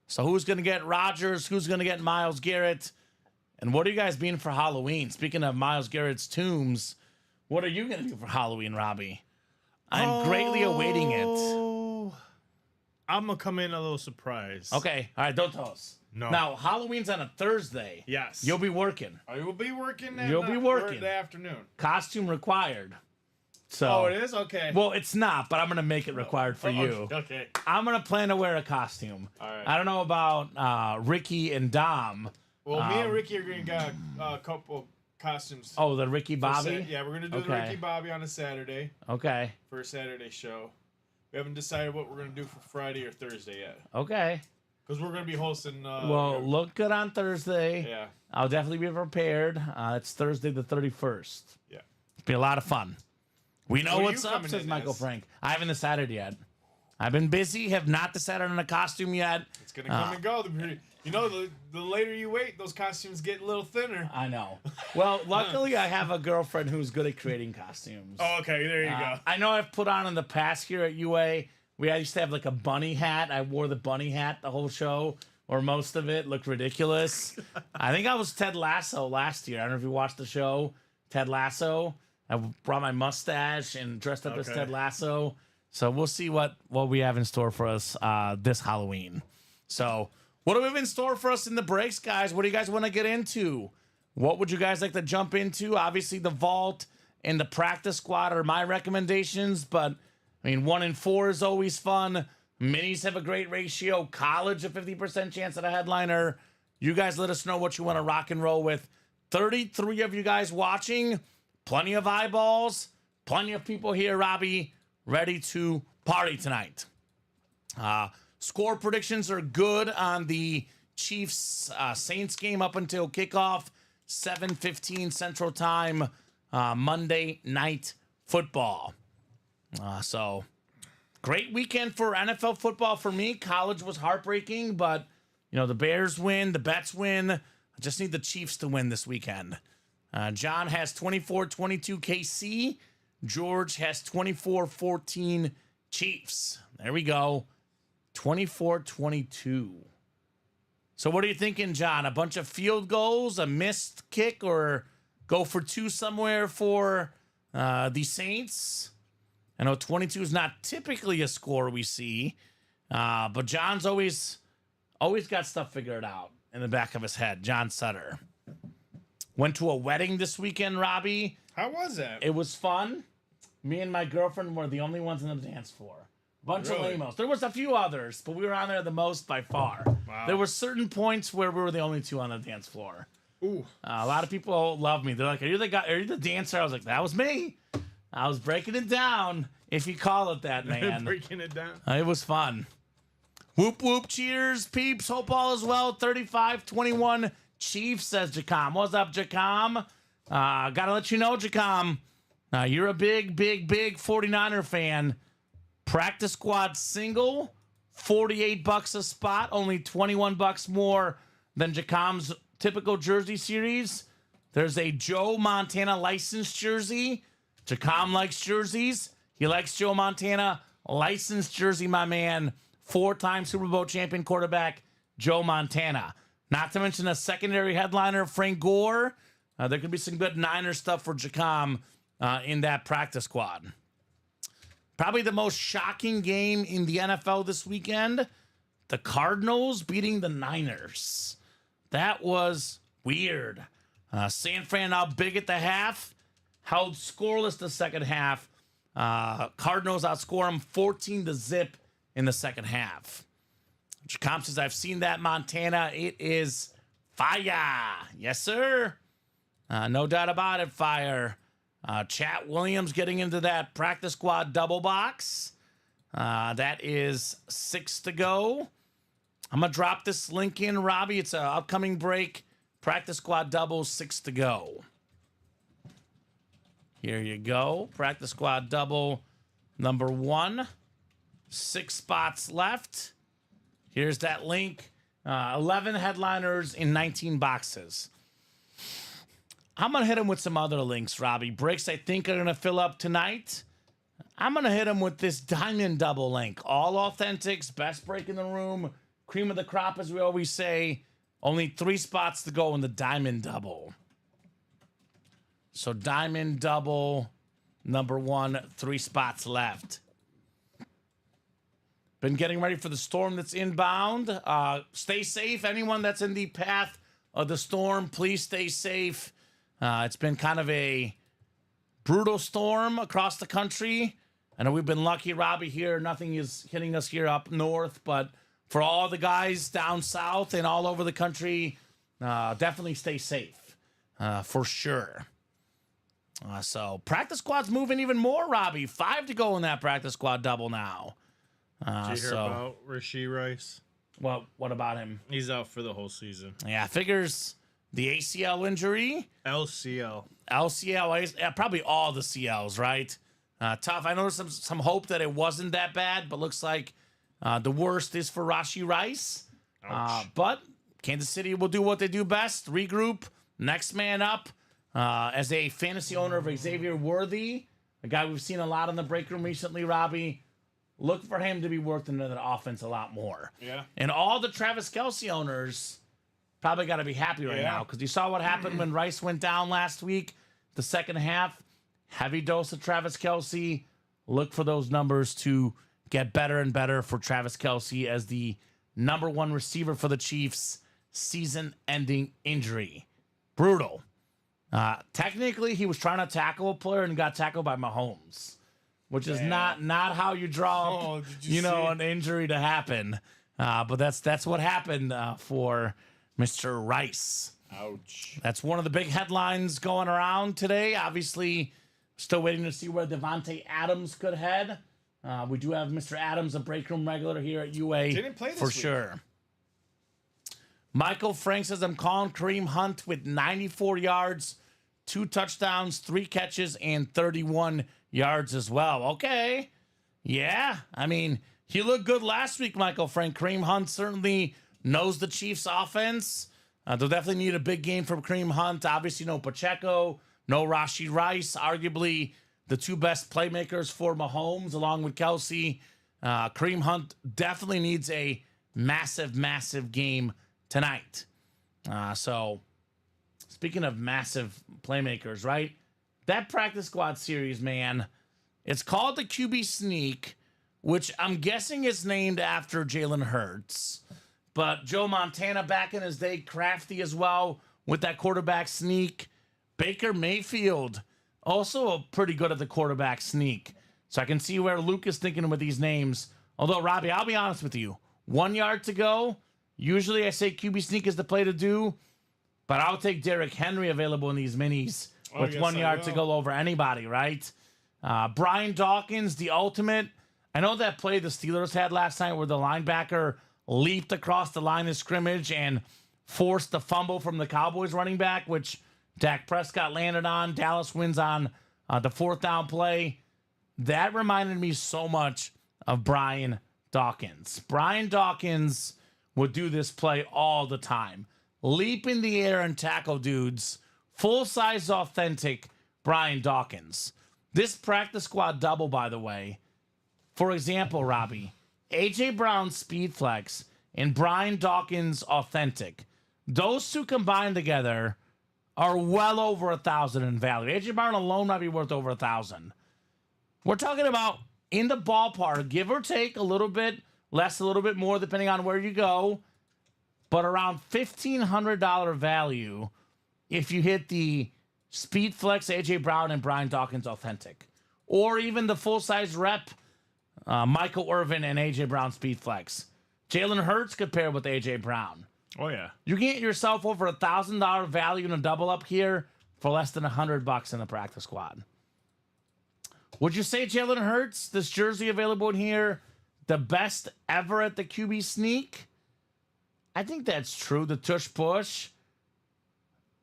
So who's going to get Rodgers? Who's going to get Myles Garrett? And what are you guys being for Halloween? Speaking of Myles Garrett's tombs, what are you going to do for Halloween, Robbie? I'm greatly awaiting it. I'm going to come in a little surprised. Okay. All right. Don't tell us. No. Now, Halloween's on a Thursday. Yes. You'll be working. I will be working. You'll be working. In the afternoon. Costume required. So, oh, it is? Okay. Well, it's not, but I'm going to make it required for you. Okay. I'm going to plan to wear a costume. All right. I don't know about Ricky and Dom. Well, me and Ricky are going to get a couple costumes. Oh, the Ricky Bobby? Yeah, we're going to do the Ricky Bobby on a Saturday. Okay. For a Saturday show. We haven't decided what we're going to do for Friday or Thursday yet. Okay. Because we're going to be hosting. Well, look good on Thursday. Yeah. I'll definitely be prepared. It's Thursday the 31st. Yeah. It'll be a lot of fun. We know what's up, says Michael as? Frank. I haven't decided yet. I've been busy, have not decided on a costume yet. It's going to come and go. The later you wait, those costumes get a little thinner. I know. Well, luckily, I have a girlfriend who's good at creating costumes. Oh, okay. There you go. I know I've put on in the past here at UA. I used to have like a bunny hat. I wore the bunny hat the whole show, or most of it. Looked ridiculous. I think I was Ted Lasso last year. I don't know if you watched the show, Ted Lasso. I brought my mustache and dressed up as Ted Lasso. So we'll see what we have in store for us this Halloween. So what do we have in store for us in the breaks, guys? What do you guys want to get into? What would you guys like to jump into? Obviously, the vault and the practice squad are my recommendations, but 1 in 4 is always fun. Minis have a great ratio. College, a 50% chance at a headliner. You guys let us know what you want to rock and roll with. 33 of you guys watching. Plenty of eyeballs. Plenty of people here, Robbie, ready to party tonight. Score predictions are good on the Chiefs Saints game up until kickoff. 7:15 Central Time, Monday Night Football. So, great weekend for NFL football for me. College was heartbreaking, but, the Bears win, the Bets win. I just need the Chiefs to win this weekend. John has 24-22 KC. George has 24-14 Chiefs. There we go. 24-22. So what are you thinking, John? A bunch of field goals, a missed kick, or go for 2 somewhere for the Saints? I know 22 is not typically a score we see, but John's always got stuff figured out in the back of his head. John Sutter. Went to a wedding this weekend, Robbie. How was that? It was fun. Me and my girlfriend were the only ones on the dance floor. Bunch of lamos. There was a few others, but we were on there the most by far. Wow. There were certain points where we were the only 2 on the dance floor. Ooh. A lot of people love me. They're like, "Are you the guy? Are you the dancer?" I was like, "That was me. I was breaking it down, if you call it that, man." Breaking it down. It was fun. Whoop whoop! Cheers, peeps. Hope all is well. 35-21 Chiefs, says Jacom. What's up, Jacom? Gotta let you know, Jacom. You're a big 49er fan. Practice squad single, $48 a spot, only $21 more than Jacom's typical jersey series. There's a Joe Montana licensed jersey. Jacom likes jerseys. He likes Joe Montana. licensed jersey, my man, 4-time Super Bowl champion quarterback Joe Montana. Not to mention a secondary headliner, Frank Gore. There could be some good Niner stuff for Jacom in that practice squad. Probably the most shocking game in the NFL this weekend, the Cardinals beating the Niners. That was weird. San Fran out big at the half, held scoreless the second half. Cardinals outscore them 14-0 in the second half. Jacom says, I've seen that, Montana. It is fire. Yes, sir. No doubt about it, fire. Chat Williams getting into that practice squad double box. That is 6 to go. I'm going to drop this link in, Robbie. It's an upcoming break. Practice squad double, 6 to go. Here you go. Practice squad double number 1. 6 spots left. Here's that link. 11 headliners in 19 boxes. I'm going to hit him with some other links, Robbie. Breaks I think are going to fill up tonight. I'm going to hit him with this diamond double link. All authentics, best break in the room, cream of the crop, as we always say. Only 3 spots to go in the diamond double. So diamond double, number 1, 3 spots left. Been getting ready for the storm that's inbound. Stay safe. Anyone that's in the path of the storm, please stay safe. It's been kind of a brutal storm across the country. I know we've been lucky, Robbie, here. Nothing is hitting us here up north. But for all the guys down south and all over the country, definitely stay safe for sure. So practice squad's moving even more, Robbie. 5 to go in that practice squad double now. Did you hear about Rashee Rice? What about him? He's out for the whole season. Yeah, figures the ACL injury. LCL. Probably all the CLs, right? Tough. I know there's some hope that it wasn't that bad, but looks like the worst is for Rashee Rice. But Kansas City will do what they do best, regroup, next man up. As a fantasy owner of Xavier Worthy, a guy we've seen a lot in the break room recently, Robbie, look for him to be worked into the offense a lot more. Yeah. And all the Travis Kelce owners probably got to be happy right now because you saw what happened when Rice went down last week, the second half. Heavy dose of Travis Kelce. Look for those numbers to get better and better for Travis Kelce as the number 1 receiver for the Chiefs. Season-ending injury. Brutal. Technically, he was trying to tackle a player and got tackled by Mahomes, which is not how you draw up, an injury to happen. But that's what happened for Mr. Rice. Ouch. That's one of the big headlines going around today. Obviously, still waiting to see where Devontae Adams could head. We do have Mr. Adams, a break room regular here at UA. Didn't play this for week. sure. Michael Frank says, I'm calling Kareem Hunt with 94 yards, 2 touchdowns, 3 catches, and 31 yards as well. Okay. Yeah. I mean, he looked good last week, Michael Frank. Kareem Hunt certainly knows the Chiefs' offense. They'll definitely need a big game from Kareem Hunt. Obviously, no Pacheco, no Rashee Rice, arguably the 2 best playmakers for Mahomes, along with Kelce. Kareem Hunt definitely needs a massive, massive game tonight. So, speaking of massive playmakers, right? That practice squad series, man, it's called the QB Sneak, which I'm guessing is named after Jalen Hurts. But Joe Montana back in his day, crafty as well with that quarterback sneak. Baker Mayfield, also pretty good at the quarterback sneak. So I can see where Luke is thinking with these names. Although, Robbie, I'll be honest with you. 1 yard to go. Usually I say QB sneak is the play to do. But I'll take Derrick Henry available in these minis with 1 yard to go over anybody, right? Brian Dawkins, the ultimate. I know that play the Steelers had last night where the linebacker leaped across the line of scrimmage and forced the fumble from the Cowboys running back, which Dak Prescott landed on. Dallas wins on the 4th down play. That reminded me so much of Brian Dawkins. Brian Dawkins would do this play all the time. Leap in the air and tackle dudes. Full-size, authentic Brian Dawkins. This practice squad double, by the way, For example, Robbie, A.J. Brown Speed Flex and Brian Dawkins Authentic. Those two combined together are well over $1,000 in value. A.J. Brown alone might be worth over $1,000. We're talking about in the ballpark, give or take a little bit less, a little bit more, depending on where you go, but around $1,500 value if you hit the Speed Flex, A.J. Brown, and Brian Dawkins Authentic. Or even the full-size rep, Michael Irvin and A.J. Brown Speed Flex. Jalen Hurts compared with A.J. Brown. Oh, yeah. You can get yourself over $1,000 value in a double up here for less than $100 in the practice squad. Would you say Jalen Hurts, this jersey available in here, the best ever at the QB sneak? I think that's true. The tush push.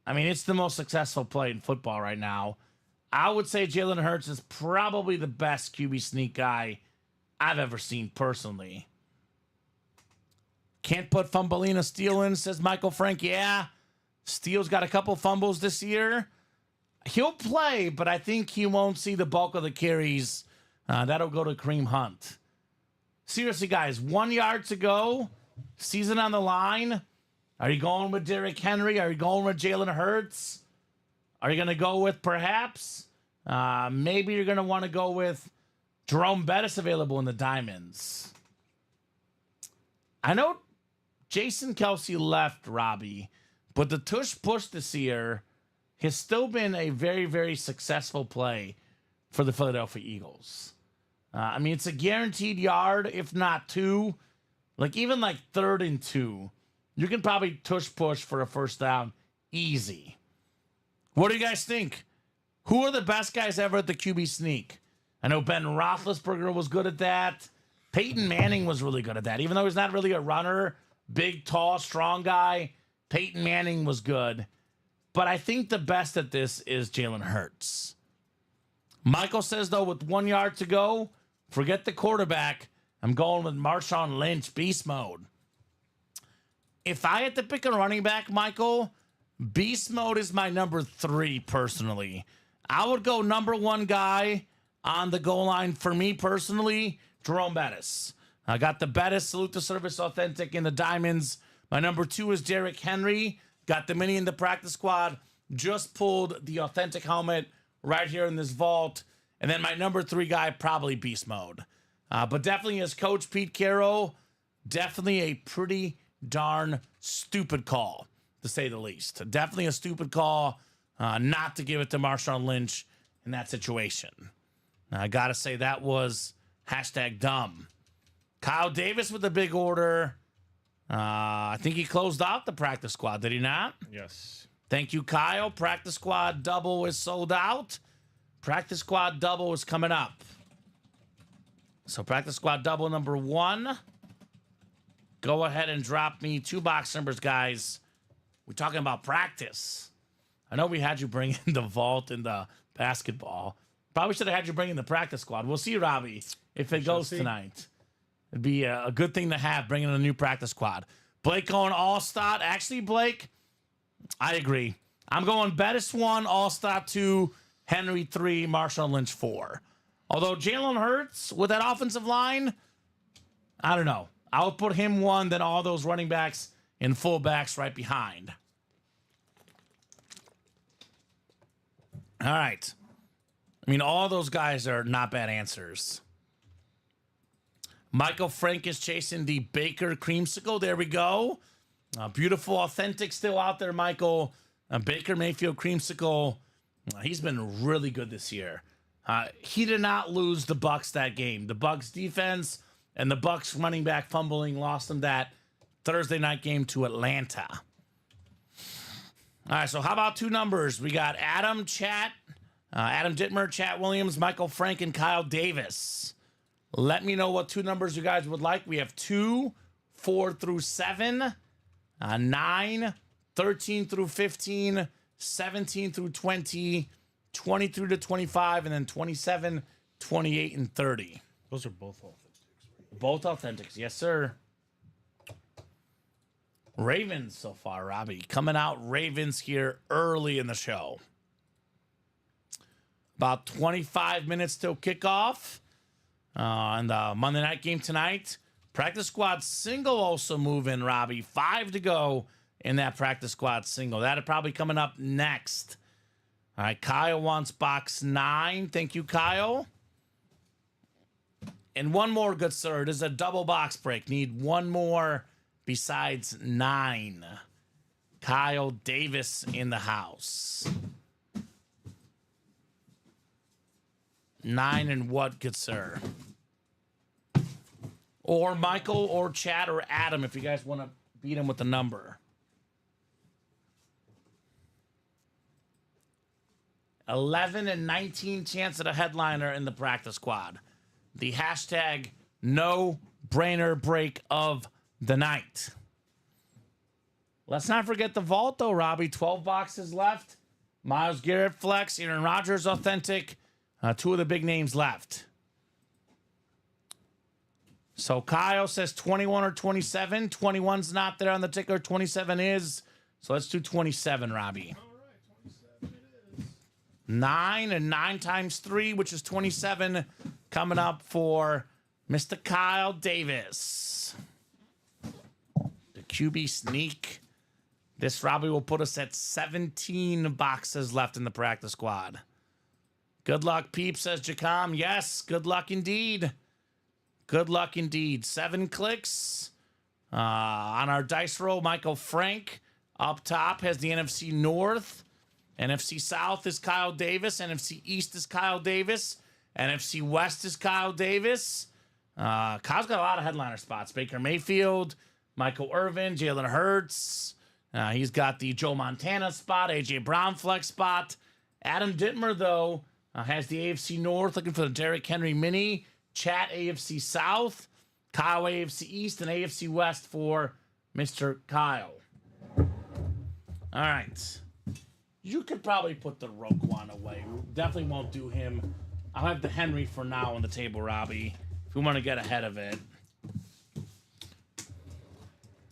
I mean, it's the most successful play in football right now. I would say Jalen Hurts is probably the best QB sneak guy I've ever seen personally. Can't put Fumbleina Steele in, says Michael Frank. Yeah, Steele's got a couple fumbles this year. He'll play, but I think he won't see the bulk of the carries. That'll go to Kareem Hunt. Seriously, guys, 1 yard to go. Season on the line. Are you going with Derrick Henry? Are you going with Jalen Hurts? Are you going to go with perhaps? Maybe you're going to want to go with Jerome Bettis available in the Diamonds. I know Jason Kelsey left, Robbie, but the tush push this year has still been a very, very successful play for the Philadelphia Eagles. I mean, it's a guaranteed yard, if not two. Like, even like 3rd and 2. You can probably tush push for a first down easy. What do you guys think? Who are the best guys ever at the QB sneak? I know Ben Roethlisberger was good at that. Peyton Manning was really good at that. Even though he's not really a runner, big, tall, strong guy, Peyton Manning was good. But I think the best at this is Jalen Hurts. Michael says, though, with 1 yard to go, forget the quarterback. I'm going with Marshawn Lynch, beast mode. If I had to pick a running back, Michael, beast mode is my number 3 personally. I would go number 1 guy on the goal line for me personally, Jerome Bettis. I got the Bettis Salute to Service Authentic in the Diamonds. My number 2 is Derrick Henry. Got the mini in the practice squad. Just pulled the authentic helmet right here in this vault. And then my number 3 guy, probably beast mode. But definitely as Coach Pete Carroll, definitely a pretty darn stupid call, to say the least. Definitely a stupid call not to give it to Marshawn Lynch in that situation. I got to say that was #dumb. Kyle Davis with the big order. I think he closed out the practice squad, did he not? Yes. Thank you, Kyle. Practice squad double is sold out. Practice squad double is coming up. So practice squad double number 1. Go ahead and drop me 2 box numbers, guys. We're talking about practice. I know we had you bring in the vault and the basketball. Probably should have had you bring in the practice squad. We'll see, Robbie, if it goes tonight. It'd be a good thing to have, bringing in a new practice squad. Blake going all-star. Actually, Blake, I agree. I'm going Bettis 1, all-star 2, Henry 3, Marshawn Lynch 4. Although Jalen Hurts with that offensive line, I don't know. I would put him 1, then all those running backs and fullbacks right behind. All right. I mean, all those guys are not bad answers. Michael Frank is chasing the Baker Creamsicle. There we go. Beautiful, authentic still out there, Michael. Baker Mayfield Creamsicle. He's been really good this year. He did not lose the Bucs that game. The Bucs defense and the Bucs running back fumbling lost them that Thursday night game to Atlanta. All right, so how about 2 numbers? We got Adam Dittmer, Chat Williams, Michael Frank, and Kyle Davis. Let me know what 2 numbers you guys would like. We have 2, 4 through 7, 9, 13 through 15, 17 through 20, 20 through to 25, and then 27, 28, and 30. Those are both authentics. Both authentics, yes, sir. Ravens so far, Robbie. Coming out Ravens here early in the show. About 25 minutes till kickoff. And the Monday night game tonight, practice squad single also moving, Robbie. 5 to go in that practice squad single. That'll probably coming up next. All right, Kyle wants box 9. Thank you, Kyle. And one more, good sir. It is a double box break. Need one more besides 9. Kyle Davis in the house. 9 and what, good sir? Or Michael or Chad or Adam if you guys want to beat him with the number. 11 and 19 chance at a headliner in the practice squad. The hashtag no-brainer break of the night. Let's not forget the vault, though, Robbie. 12 boxes left. Myles Garrett flex, Aaron Rodgers authentic. 2 of the big names left. So Kyle says 21 or 27. 21's not there on the ticker. 27 is. So let's do 27, Robbie. 9 and 9 times 3, which is 27, coming up for Mr. Kyle Davis. The QB sneak. This, Robbie, will put us at 17 boxes left in the practice squad. Good luck, Peep, says Jacom. Yes, good luck indeed. Good luck indeed. 7 clicks. On our dice roll, Michael Frank up top has the NFC North. NFC South is Kyle Davis. NFC East is Kyle Davis. NFC West is Kyle Davis. Kyle's got a lot of headliner spots. Baker Mayfield, Michael Irvin, Jalen Hurts. He's got the Joe Montana spot, A.J. Brown flex spot. Adam Dittmer, though, has the AFC North, looking for the Derrick Henry mini. Chat AFC South. Kyle AFC East and AFC West for Mr. Kyle. All right. You could probably put the Roquan away. We definitely won't do him. I'll have the Henry for now on the table, Robbie, if we want to get ahead of it.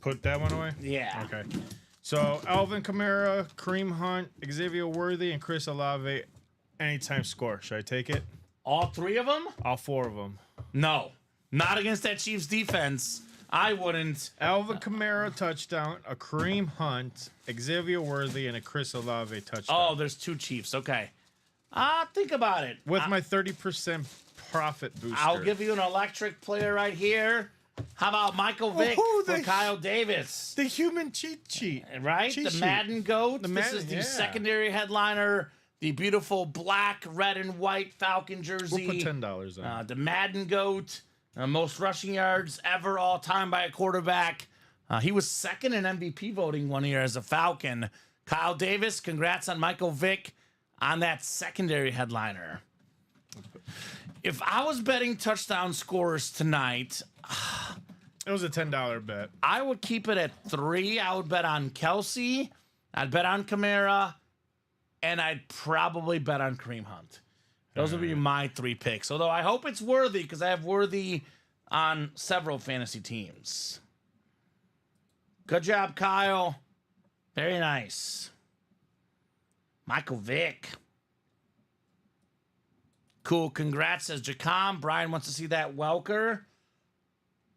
Put that one away? Yeah. Okay. So, Alvin Kamara, Kareem Hunt, Xavier Worthy, and Chris Olave, anytime score. Should I take it? All 3 of them? All 4 of them. No. Not against that Chiefs defense. I wouldn't. Alvin Kamara touchdown, a Kareem Hunt, Xavier Worthy, and a Chris Olave touchdown. Oh, there's 2 Chiefs. Okay. Think about it. With my 30% profit booster. I'll give you an electric player right here. How about Michael Vick for Kyle Davis? The human cheat sheet. Right? Cheat the sheet. Madden GOAT. The This is the secondary headliner. The beautiful black, red, and white Falcon jersey. We'll put $10 on. The Madden GOAT. Most rushing yards ever all time by a quarterback. He was second in MVP voting one year as a Falcon. Kyle Davis, congrats on Michael Vick on that secondary headliner. If I was betting touchdown scorers tonight, It was a $10 bet. I would keep it at 3. I would bet on Kelsey. I'd bet on Kamara. And I'd probably bet on Kareem Hunt. Those would be my 3 picks. Although I hope it's Worthy because I have Worthy on several fantasy teams. Good job, Kyle. Very nice. Michael Vick. Cool. Congrats, says Jacom. Brian wants to see that Welker.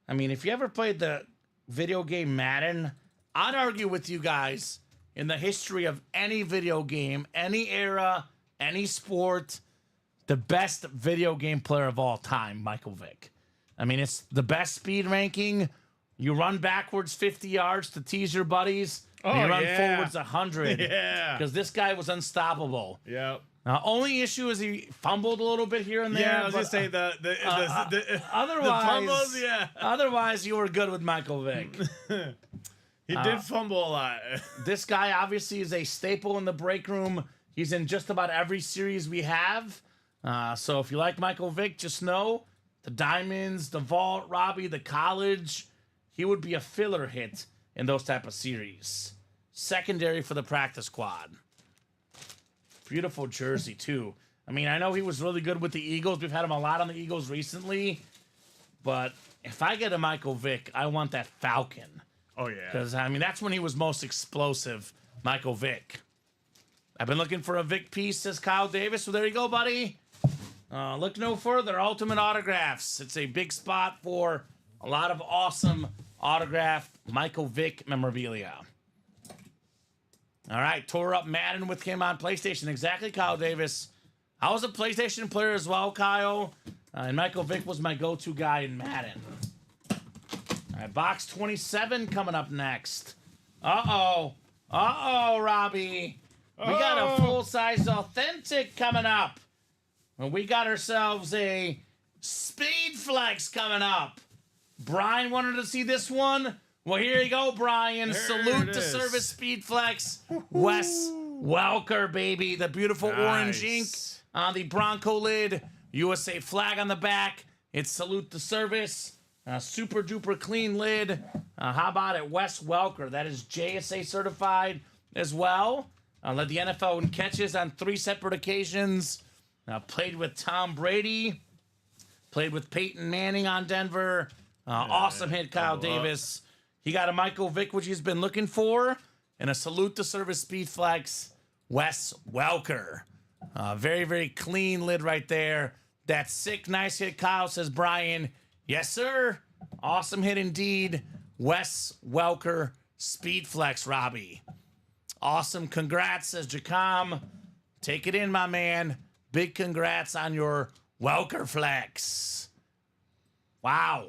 I mean, if you ever played the video game Madden, I'd argue with you guys in the history of any video game, any era, any sport, the best video game player of all time, Michael Vick. I mean, it's the best speed ranking. You run backwards 50 yards to tease your buddies. And you run forwards 100. Yeah. Because this guy was unstoppable. Yep. Only issue is he fumbled a little bit here and there. Yeah, I was going to say otherwise, the fumbles, yeah. Otherwise, you were good with Michael Vick. He did fumble a lot. This guy obviously is a staple in the break room. He's in just about every series we have. So if you like Michael Vick, just know the Diamonds, the Vault, Robbie, the College, he would be a filler hit in those type of series. Secondary for the practice squad. Beautiful jersey, too. I mean, I know he was really good with the Eagles. We've had him a lot on the Eagles recently. But if I get a Michael Vick, I want that Falcon. Oh, yeah. Because, I mean, that's when he was most explosive, Michael Vick. I've been looking for a Vick piece, says Kyle Davis. So there you go, buddy. Look no further. Ultimate Autographs. It's a big spot for a lot of awesome autographed Michael Vick memorabilia. All right, tore up Madden with him on PlayStation. Exactly, Kyle Davis. I was a PlayStation player as well, Kyle. And Michael Vick was my go-to guy in Madden. All right, box 27 coming up next. Uh-oh. Uh-oh, Robbie. We got a full-size authentic coming up. And we got ourselves a Speed Flex coming up. Brian wanted to see this one. Well, here you go, Brian. Salute to Service Speed Flex. Wes Welker, baby. The beautiful orange ink on the Bronco lid. USA flag on the back. It's Salute to Service. Super duper clean lid. How about it? Wes Welker. That is JSA certified as well. Led the NFL in catches on 3 separate occasions. Played with Tom Brady. Played with Peyton Manning on Denver. Awesome hit, Kyle Davis. He got a Michael Vick, which he's been looking for. And a Salute to Service Speed Flex, Wes Welker. Very, very clean lid right there. That's sick. Nice hit, Kyle, says Brian. Yes, sir. Awesome hit indeed. Wes Welker, Speed Flex, Robbie. Awesome. Congrats, says Jacom. Take it in, my man. Big congrats on your Welker Flex. Wow.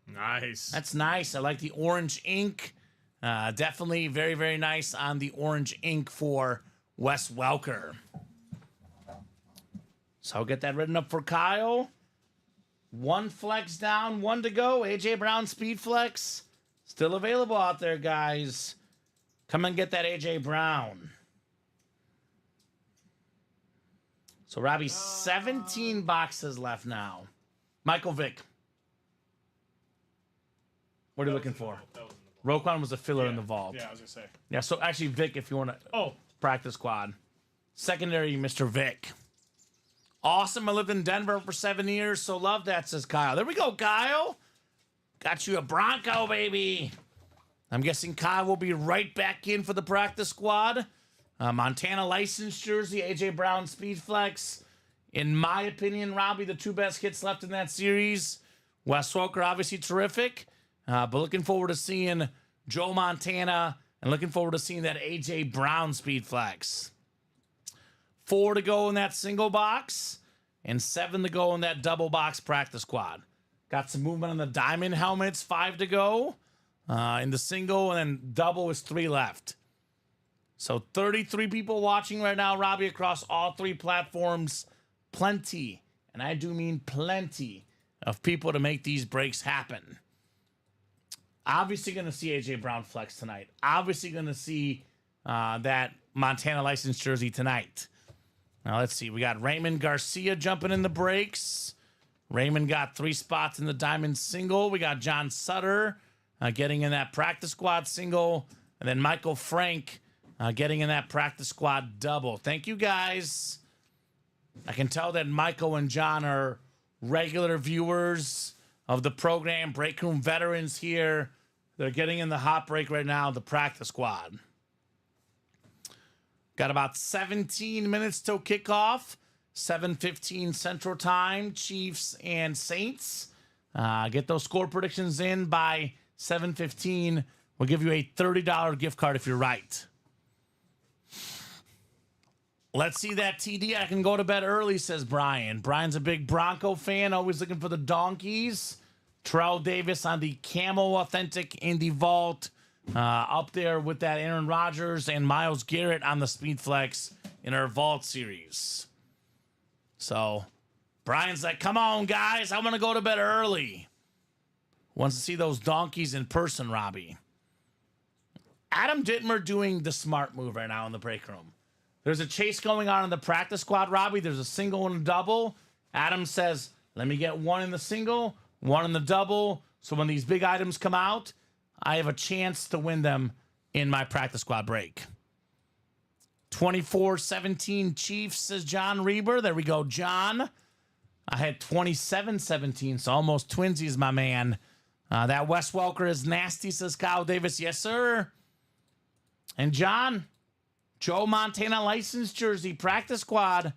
Nice. That's nice. I like the orange ink. Definitely very, very nice on the orange ink for Wes Welker. So I'll get that written up for Kyle. 1 flex down, 1 to go. AJ Brown Speed Flex. Still available out there, guys. Come and get that AJ Brown. So, Robbie, 17 boxes left now. Michael Vick. What are you looking for? Roquan was a filler in the vault. Yeah, I was going to say. Yeah, so actually, Vic, if you want to practice squad. Secondary, Mr. Vic. Awesome. I lived in Denver for 7 years, so love that, says Kyle. There we go, Kyle. Got you a Bronco, baby. I'm guessing Kyle will be right back in for the practice squad. Montana licensed jersey, AJ Brown Speed Flex. In my opinion, Robbie, the 2 best hits left in that series. Wes Welker, obviously terrific. But looking forward to seeing Joe Montana and looking forward to seeing that AJ Brown Speed Flex. 4 to go in that single box and 7 to go in that double box practice squad. Got some movement on the diamond helmets, 5 to go in the single, and then double is 3 left. So 33 people watching right now, Robbie, across all 3 platforms. Plenty, and I do mean plenty, of people to make these breaks happen. Obviously going to see AJ Brown Flex tonight. Obviously going to see that Montana licensed jersey tonight. Now, let's see. We got Raymond Garcia jumping in the breaks. Raymond got 3 spots in the diamond single. We got John Sutter getting in that practice squad single. And then Michael Frank getting in that practice squad double. Thank you, guys. I can tell that Michael and John are regular viewers of the program. Break room veterans here. They're getting in the hot break right now, the practice squad. Got about 17 minutes till kickoff. 7:15 Central Time, Chiefs and Saints. Get those score predictions in by 7:15. We'll give you a $30 gift card if you're right. Let's see that TD. I can go to bed early, says Brian. Brian's a big Bronco fan, always looking for the donkeys. Terrell Davis on the Camel Authentic in the vault. Up there with that Aaron Rodgers and Myles Garrett on the Speed Flex in our vault series. So Brian's like, come on, guys. I want to go to bed early. Wants to see those donkeys in person, Robbie. Adam Dittmer doing the smart move right now in the break room. There's a chase going on in the practice squad, Robbie. There's a single and a double. Adam says, let me get 1 in the single, 1 in the double. So when these big items come out, I have a chance to win them in my practice squad break. 24-17 Chiefs, says John Reber. There we go, John. I had 27-17, so almost twinsies, my man. That Wes Welker is nasty, says Kyle Davis. Yes, sir. And John, Joe Montana licensed jersey, practice squad,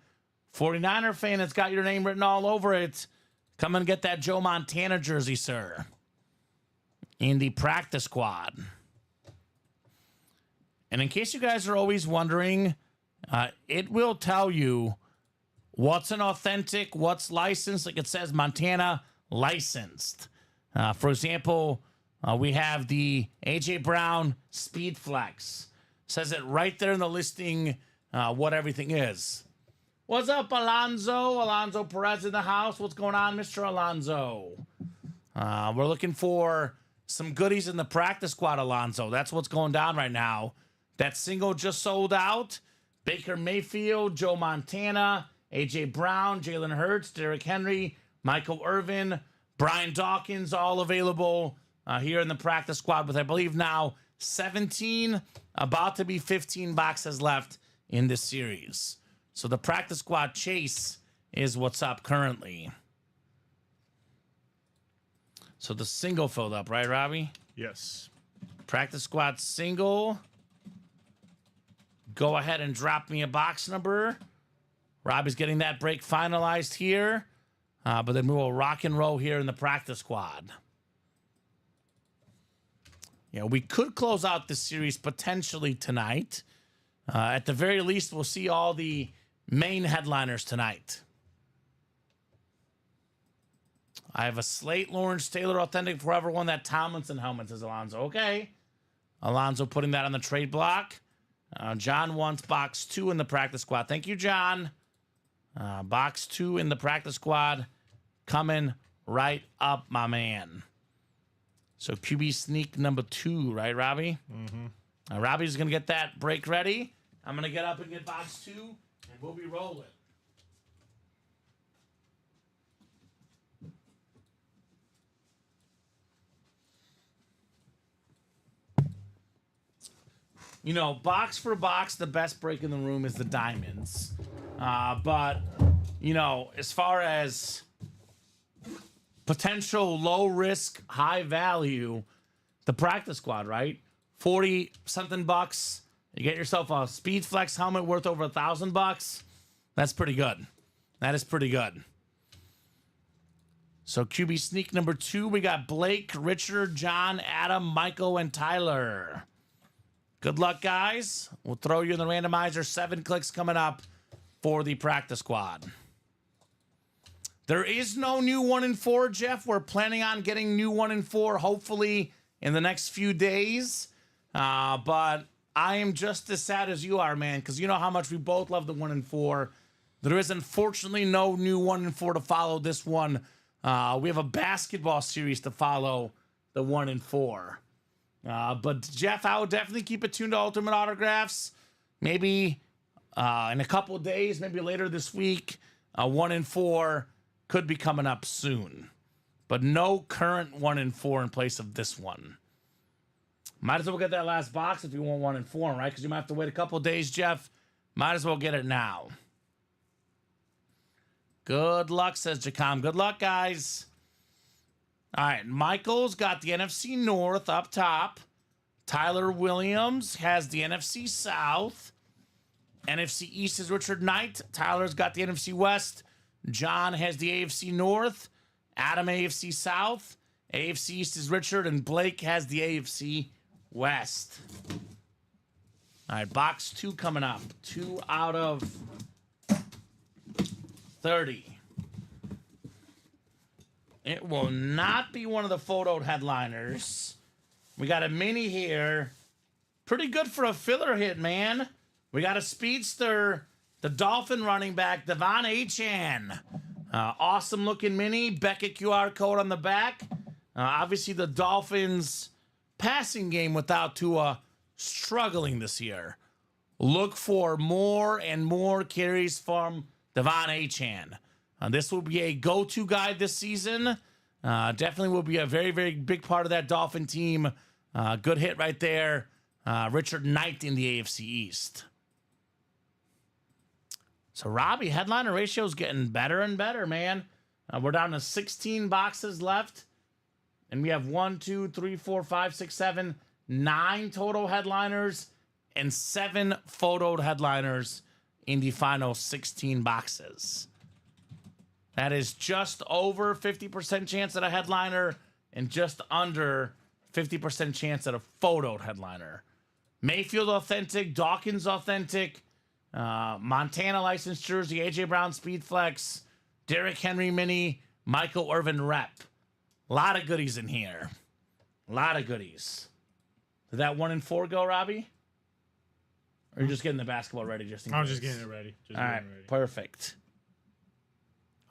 49er fan that's got your name written all over it, come and get that Joe Montana jersey, sir. In the practice squad. And in case you guys are always wondering, it will tell you what's an authentic, what's licensed. Like it says Montana licensed. For example, we have the AJ Brown Speed Flex. Says it right there in the listing what everything is. What's up, Alonzo? Alonzo Perez in the house. What's going on, Mr. Alonzo? We're looking for some goodies in the practice squad, Alonzo. That's what's going down right now. That single just sold out. Baker Mayfield, Joe Montana, AJ Brown, Jalen Hurts, Derrick Henry, Michael Irvin, Brian Dawkins, all available here in the practice squad with, I believe now, 17, about to be 15 boxes left in this series. So the practice squad chase is what's up currently. So the single filled up, right, Robbie? Yes. Practice squad single. Go ahead and drop me a box number. Robbie's getting that break finalized here. But then we will rock and roll here in the practice squad. You know, we could close out this series potentially tonight. At the very least, we'll see all the main headliners tonight. I have a Slate Lawrence Taylor Authentic Forever One, that Tomlinson helmet, says Alonzo. Okay. Alonzo putting that on the trade block. John wants box 2 in the practice squad. Thank you, John. Box 2 in the practice squad coming right up, my man. So QB sneak number 2, right, Robbie? Mm-hmm. Robbie's going to get that break ready. I'm going to get up and get box 2, and we'll be rolling. You know, box for box, the best break in the room is the diamonds. But, you know, as far as potential low risk, high value, the practice squad, right? 40 something bucks. You get yourself a Speed Flex helmet worth over $1,000. That's pretty good. That is pretty good. So QB sneak number 2, we got Blake, Richard, John, Adam, Michael, and Tyler. Good luck, guys. We'll throw you in the randomizer. 7 clicks coming up for the practice squad. There is no new 1 in 4, Jeff. We're planning on getting new 1 in 4, hopefully in the next few days. But I am just as sad as you are, man, because you know how much we both love the 1 in 4. There is unfortunately no new 1 in 4 to follow this one. We have a basketball series to follow the 1 in 4. But Jeff, I will definitely keep it tuned to Ultimate Autographs. Maybe in a couple of days, maybe later this week, 1 in 4 could be coming up soon. But no current 1 in 4 in place of this one. Might as well get that last box if you want 1 in 4, right? Because you might have to wait a couple of days, Jeff. Might as well get it now. Good luck, says Jacom. Good luck, guys. All right, Michael's got the NFC North up top. Tyler Williams has the NFC South. NFC East is Richard Knight. Tyler's got the NFC West. John has the AFC North. Adam, AFC South. AFC East is Richard. And Blake has the AFC West. All right, box 2 coming up. 2 out of 30. It will not be one of the photoed headliners. We got a mini here. Pretty good for a filler hit, man. We got a speedster, the Dolphin running back, Devon Achane. Awesome looking mini. Beckett QR code on the back. Obviously, the Dolphins' passing game without Tua struggling this year. Look for more and more carries from Devon Achane. This will be a go-to guy this season. Definitely will be a very, very big part of that Dolphin team. Good hit right there. Richard Knight in the AFC East. So, Robbie, headliner ratio is getting better and better, man. We're down to 16 boxes left. And we have 1, 2, 3, 4, 5, 6, 7, 9 total headliners and 7 photoed headliners in the final 16 boxes. That is just over 50% chance at a headliner and just under 50% chance at a photoed headliner. Mayfield authentic, Dawkins authentic, Montana licensed jersey, AJ Brown speed flex, Derrick Henry mini, Michael Irvin rep. A lot of goodies in here. A lot of goodies. Did that 1 and 4 go, Robbie? Or are you just getting the basketball ready just in case? I'm just getting it ready. All right, perfect.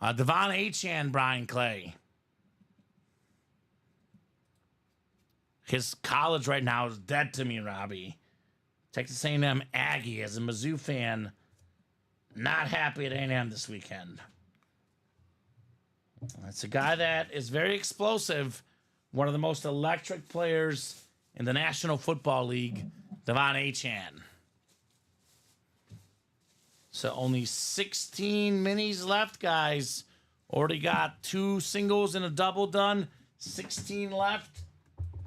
Devon Achane, Brian Clay. His college right now is dead to me, Robbie. Texas A&M Aggie, as a Mizzou fan, not happy at A&M this weekend. It's a guy that is very explosive, one of the most electric players in the National Football League, Devon Achane. So only 16 minis left, guys. Already got 2 singles and a double done. 16 left.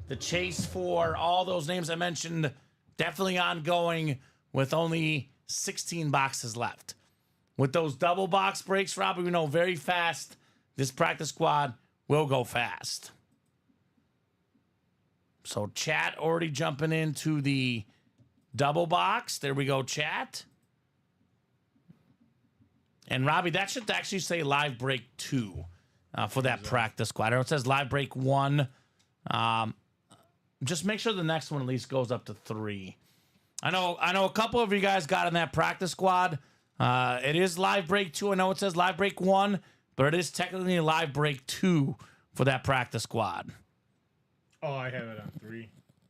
The chase for all those names I mentioned definitely ongoing with only 16 boxes left. With those double box breaks, Robbie, we know very fast this practice squad will go fast. So chat already jumping into the double box. There we go, chat. And Robbie, that should actually say live break 2 for that practice squad. I know it says live break 1. Just make sure the next one at least goes up to 3. I know a couple of you guys got in that practice squad. It is live break 2. I know it says live break 1, but it is technically live break 2 for that practice squad. Oh, I have it on 3.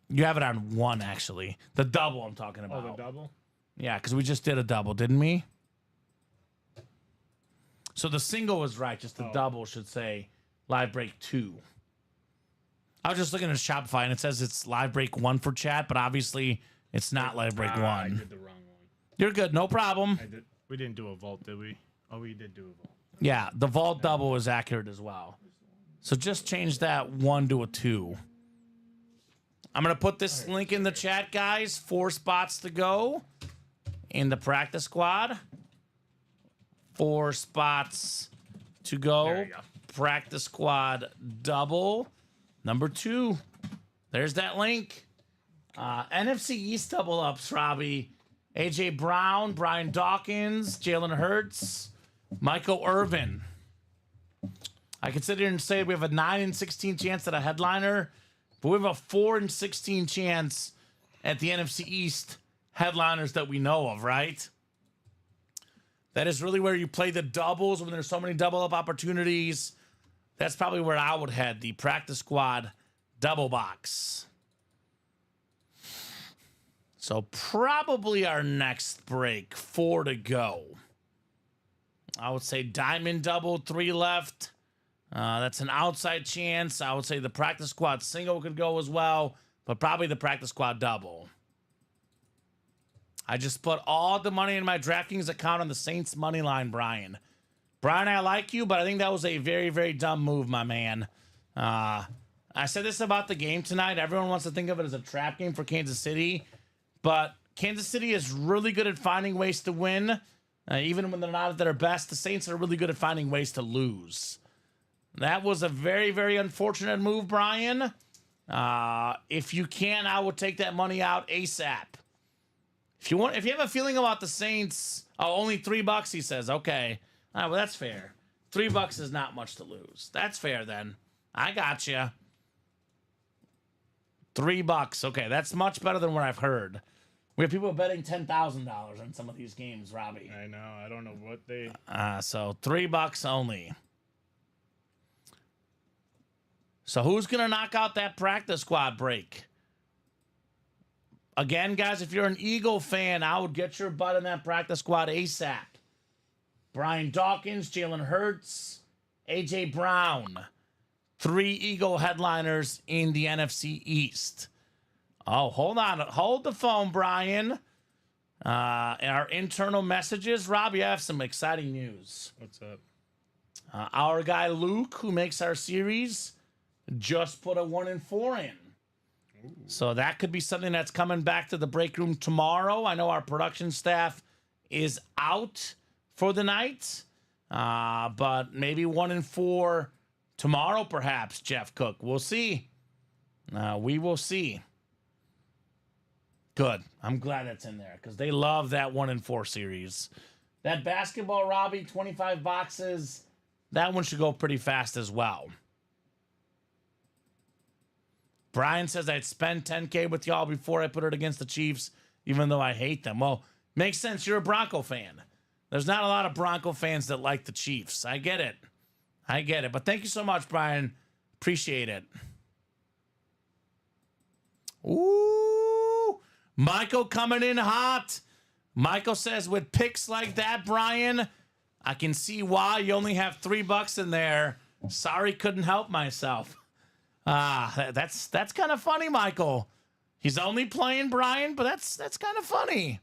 You have it on 1, actually. The double I'm talking about. Oh, the double? Yeah, because we just did a double, didn't we? So the single was right. Just the double should say live break 2. I was just looking at Shopify, and it says it's live break 1 for chat, but obviously it's not live break 1. I did the wrong one. You're good. No problem. We didn't do a vault, did we? Oh, we did do a vault. Yeah, the vault double is accurate as well. So just change that 1 to a 2. I'm going to put this link in the chat, guys. 4 spots to go in the practice squad. 4 spots to go. There you go. Practice squad double. Number 2. There's that link. NFC East double ups, Robbie. AJ Brown, Brian Dawkins, Jalen Hurts, Michael Irvin. I can sit here and say we have a 9 and 16 chance at a headliner, but we have a 4 and 16 chance at the NFC East headliners that we know of, right? That is really where you play the doubles when there's so many double up opportunities. That's probably where I would head, the practice squad double box. So probably our next break, 4 to go. I would say diamond double, 3 left. That's an outside chance. I would say the practice squad single could go as well, but probably the practice squad double. I just put all the money in my DraftKings account on the Saints money line, Brian. Brian, I like you, but I think that was a very, very dumb move, my man. I said this about the game tonight. Everyone wants to think of it as a trap game for Kansas City, but Kansas City is really good at finding ways to win. Even when they're not at their best, the Saints are really good at finding ways to lose. That was a very, very unfortunate move, Brian. If you can, I would take that money out ASAP. If you have a feeling about the Saints, only $3, he says. Okay. All right, well, that's fair. $3 is not much to lose. That's fair then. I got you. $3. Okay, that's much better than what I've heard. We have people betting $10,000 on some of these games, Robbie. I know. I don't know what they... So $3 only. So who's going to knock out that practice squad break? Again, guys, if you're an Eagle fan, I would get your butt in that practice squad ASAP. Brian Dawkins, Jalen Hurts, AJ Brown. 3 Eagle headliners in the NFC East. Oh, hold on. Hold the phone, Brian. Our internal messages. Rob, you have some exciting news. What's up? Our guy Luke, who makes our series, just put a 1 and 4 in. Ooh. So that could be something that's coming back to the break room tomorrow. I know our production staff is out for the night. But maybe 1-4 tomorrow, perhaps, Jeff Cook. We'll see. We will see. Good. I'm glad that's in there because they love that 1-4 series. That basketball, Robbie, 25 boxes. That one should go pretty fast as well. Brian says I'd spend $10K with y'all before I put it against the Chiefs, even though I hate them. Well, makes sense. You're a Bronco fan. There's not a lot of Bronco fans that like the Chiefs. I get it. But thank you so much, Brian. Appreciate it. Ooh, Michael coming in hot. Michael says, with picks like that, Brian, I can see why you only have $3 in there. Sorry, couldn't help myself. That's kind of funny, Michael. He's only playing Brian, but that's kind of funny.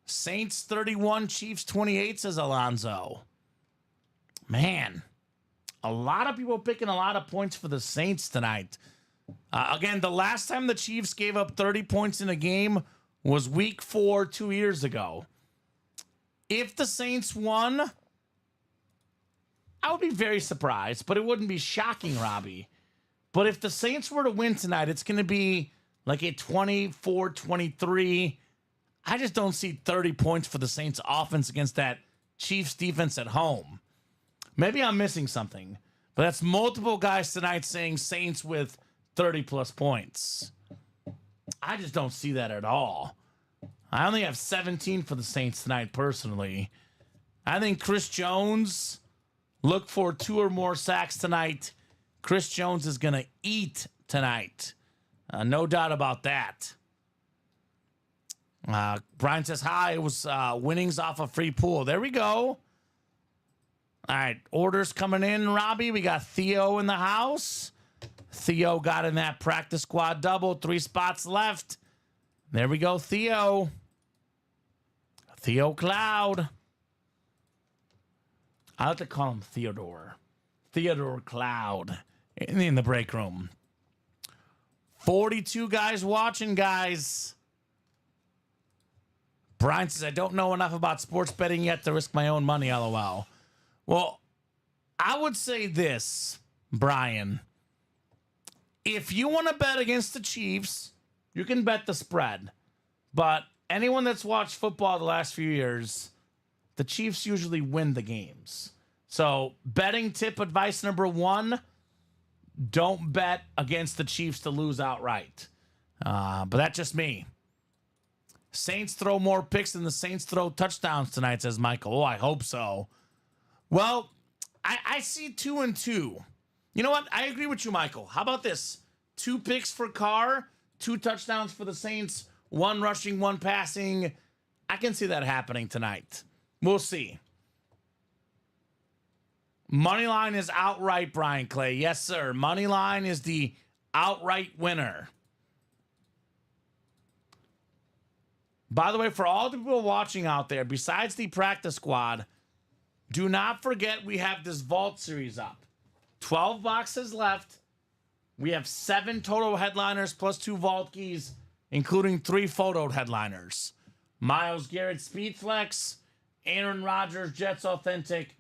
Saints 31, Chiefs 28, says Alonzo. Man, a lot of people picking a lot of points for the Saints tonight. Again, the last time the Chiefs gave up 30 points in a game was week 4 2 years ago. If the Saints won, I would be very surprised, but it wouldn't be shocking, Robbie. But if the Saints were to win tonight, it's going to be like a 24-23. I just don't see 30 points for the Saints offense against that Chiefs defense at home. Maybe I'm missing something, but that's multiple guys tonight saying Saints with 30-plus points. I just don't see that at all. I only have 17 for the Saints tonight, personally. I think Chris Jones, look for 2 or more sacks tonight. Chris Jones is going to eat tonight. No doubt about that. Brian says, hi, it was winnings off a free pool. There we go. All right, orders coming in, Robbie. We got Theo in the house. Theo got in that practice squad double. 3 spots left. There we go, Theo. Theo Cloud. I like to call him Theodore. Theodore Cloud in the break room. 42 guys watching, guys. Brian says, I don't know enough about sports betting yet to risk my own money, LOL. Well, I would say this, Brian. If you want to bet against the Chiefs, you can bet the spread. But anyone that's watched football the last few years, the Chiefs usually win the games. So betting tip advice number 1, don't bet against the Chiefs to lose outright. But that's just me. Saints throw more picks than the Saints throw touchdowns tonight, says Michael. Oh, I hope so. Well, I see 2 and 2. You know what? I agree with you, Michael. How about this? 2 picks for Carr, 2 touchdowns for the Saints, 1 rushing, 1 passing. I can see that happening tonight. We'll see. Moneyline is outright, Brian Clay. Yes, sir. Moneyline is the outright winner. By the way, for all the people watching out there, besides the practice squad, do not forget we have this vault series up. 12 boxes left. We have 7 total headliners plus 2 vault keys, including 3 photoed headliners. Myles Garrett Speedflex, Aaron Rodgers Jets Authentic,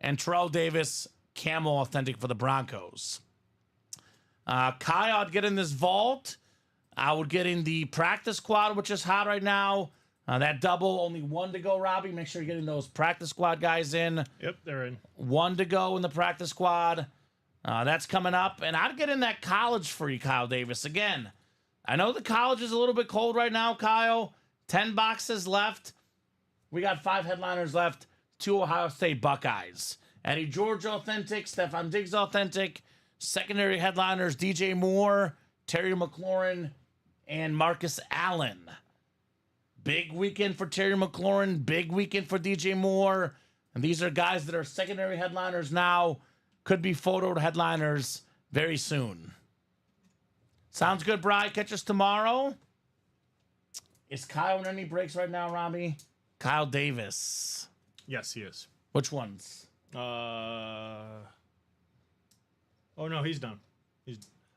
and Terrell Davis Camel Authentic for the Broncos. Kai, I'd get in this vault. I would get in the practice squad, which is hot right now. That double, only 1 to go, Robbie. Make sure you're getting those practice squad guys in. Yep, they're in. 1 to go in the practice squad. That's coming up. And I'd get in that college for you, Kyle Davis. Again, I know the college is a little bit cold right now, Kyle. 10 boxes left. We got 5 headliners left. 2 Ohio State Buckeyes. Eddie George Authentic, Stephon Diggs Authentic. Secondary headliners, DJ Moore, Terry McLaurin, and Marcus Allen. Big weekend for Terry McLaurin. Big weekend for DJ Moore. And these are guys that are secondary headliners now. Could be photoed headliners very soon. Sounds good, Bri. Catch us tomorrow. Is Kyle in any breaks right now, Robbie? Kyle Davis. Yes, he is. Which ones? Oh, no, he's done.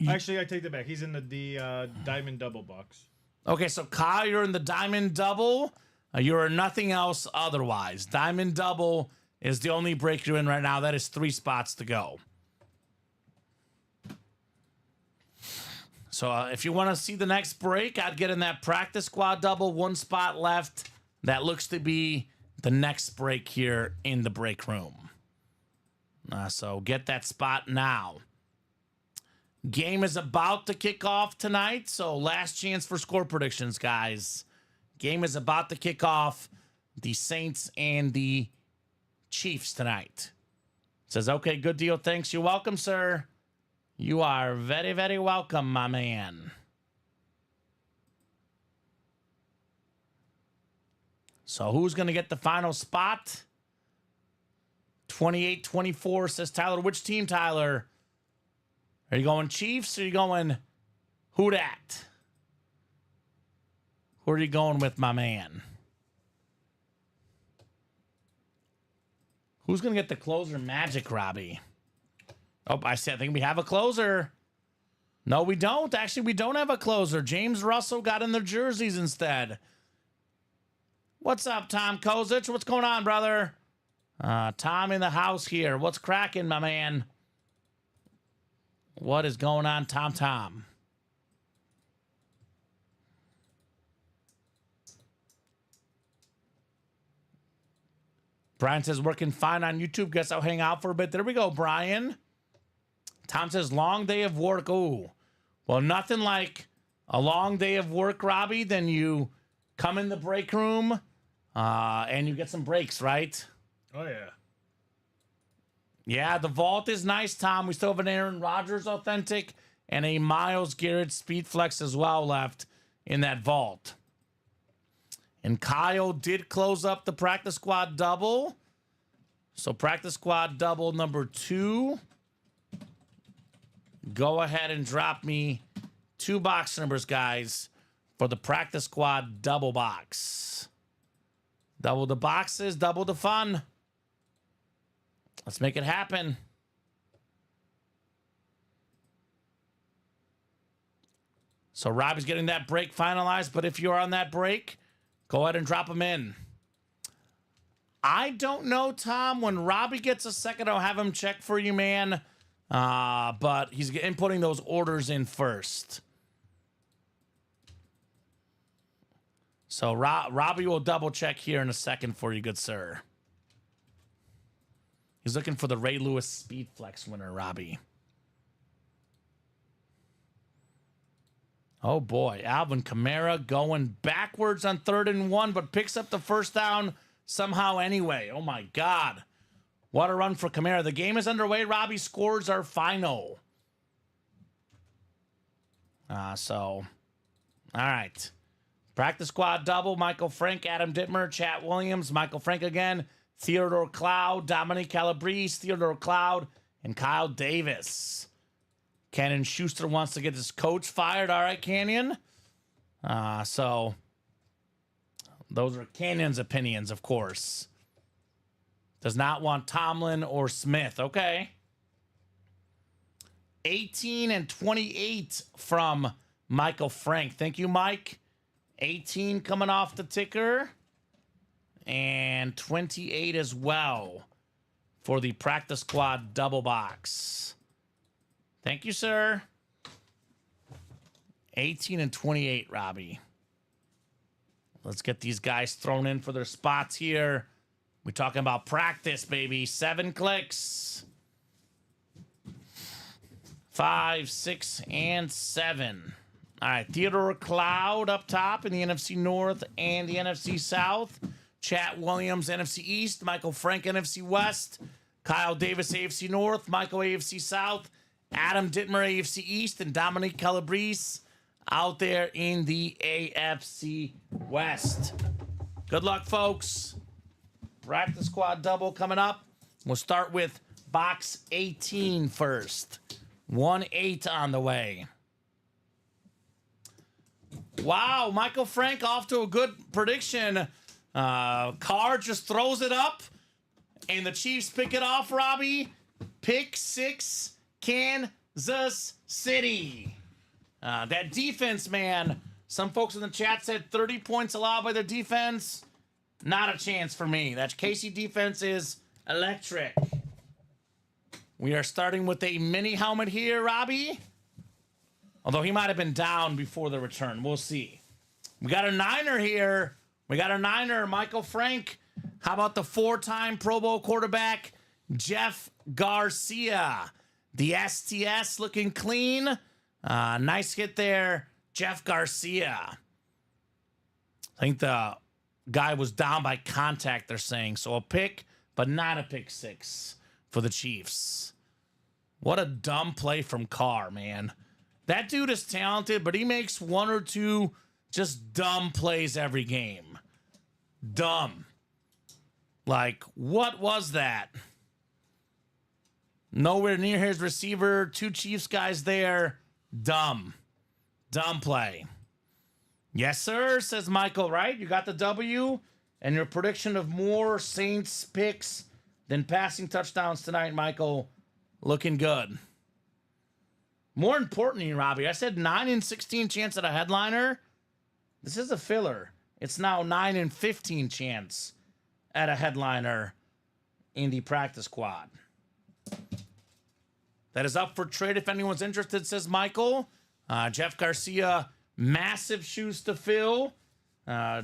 Actually, I take that back. He's in the Diamond Double box. Okay, so Kyle, you're in the diamond double. You're nothing else otherwise. Diamond double is the only break you're in right now. That is 3 spots to go. So if you want to see the next break, I'd get in that practice squad double. 1 spot left. That looks to be the next break here in the break room. So get that spot now. Game is about to kick off tonight, so last chance for score predictions, guys. Game is about to kick off. The Saints and the Chiefs tonight. Says, okay, good deal. Thanks. You're welcome, sir. You are very, very welcome, my man. So who's going to get the final spot? 28-24, says Tyler. Which team, Tyler? Are you going Chiefs or are you going who dat? Who are you going with, my man? Who's going to get the closer magic, Robbie? Oh, I think we have a closer. No, we don't. Actually, we don't have a closer. James Russell got in their jerseys instead. What's up, Tom Kozich? What's going on, brother? Tom in the house here. What's cracking, my man? What is going on, Tom? Brian says, working fine on YouTube. Guess I'll hang out for a bit. There we go, Brian. Tom says, long day of work. Oh, well, nothing like a long day of work, Robbie. Then you come in the break room and you get some breaks, right? Oh, yeah. Yeah, the vault is nice, Tom. We still have an Aaron Rodgers authentic and a Myles Garrett Speed Flex as well left in that vault. And Kyle did close up the practice squad double. So practice squad double number 2. Go ahead and drop me 2 box numbers, guys, for the practice squad double box. Double the boxes, double the fun. Let's make it happen. So Robbie's getting that break finalized, but if you're on that break, go ahead and drop them in. I don't know, Tom. When Robbie gets a second, I'll have him check for you, man. But he's inputting those orders in first. So Robbie will double check here in a second for you, good sir. He's looking for the Ray Lewis Speed Flex winner, Robbie. Oh, boy. Alvin Kamara going backwards on 3rd and 1, but picks up the first down somehow anyway. Oh, my God. What a run for Kamara. The game is underway. Robbie, scores are final. All right. Practice squad double. Michael Frank, Adam Dittmer, Chat Williams, Michael Frank again. Theodore Cloud, Dominique Calabrese, Theodore Cloud, and Kyle Davis. Cannon Schuster wants to get his coach fired. All right, Canyon. So those are Canyon's opinions, of course. Does not want Tomlin or Smith. Okay. 18 and 28 from Michael Frank. Thank you, Mike. 18 coming off the ticker. And 28 as well for the practice squad double box. Thank you, sir. 18 and 28, Robbie. Let's get these guys thrown in for their spots here. We're talking about practice, baby. 7 clicks. 5, 6, and 7. All right, Theodore Cloud up top in the NFC North and the NFC South. Chat Williams, NFC East. Michael Frank, NFC West. Kyle Davis, AFC North. Michael, AFC South. Adam Dittmer, AFC East. And Dominique Calabrese out there in the AFC West. Good luck, folks. Practice squad double coming up. We'll start with box 18 first. 1-8 on the way. Wow, Michael Frank off to a good prediction. Carr just throws it up, and the Chiefs pick it off, Robbie. Pick 6, Kansas City. That defense, man, Some folks in the chat said 30 points allowed by the defense. Not a chance for me. That KC defense is electric. We are starting with a mini helmet here, Robbie. Although he might have been down before the return. We'll see. We got a Niner here. We got a Niner, Michael Frank. How about the 4-time Pro Bowl quarterback, Jeff Garcia? The STS looking clean. Nice hit there, Jeff Garcia. I think the guy was down by contact, they're saying. So a pick, but not a pick six for the Chiefs. What a dumb play from Carr, man. That dude is talented, but he makes one or two just dumb plays every game. Dumb. Like, what was that? Nowhere near his receiver. 2 Chiefs guys there. Dumb. Dumb play. Yes, sir, says Michael, right? You got the W, and your prediction of more Saints picks than passing touchdowns tonight, Michael. Looking good. More importantly, Robbie, I said 9 and 16 chance at a headliner. This is a filler. It's now 9 and 15 chance at a headliner in the practice squad. That is up for trade if anyone's interested, says Michael. Jeff Garcia, massive shoes to fill.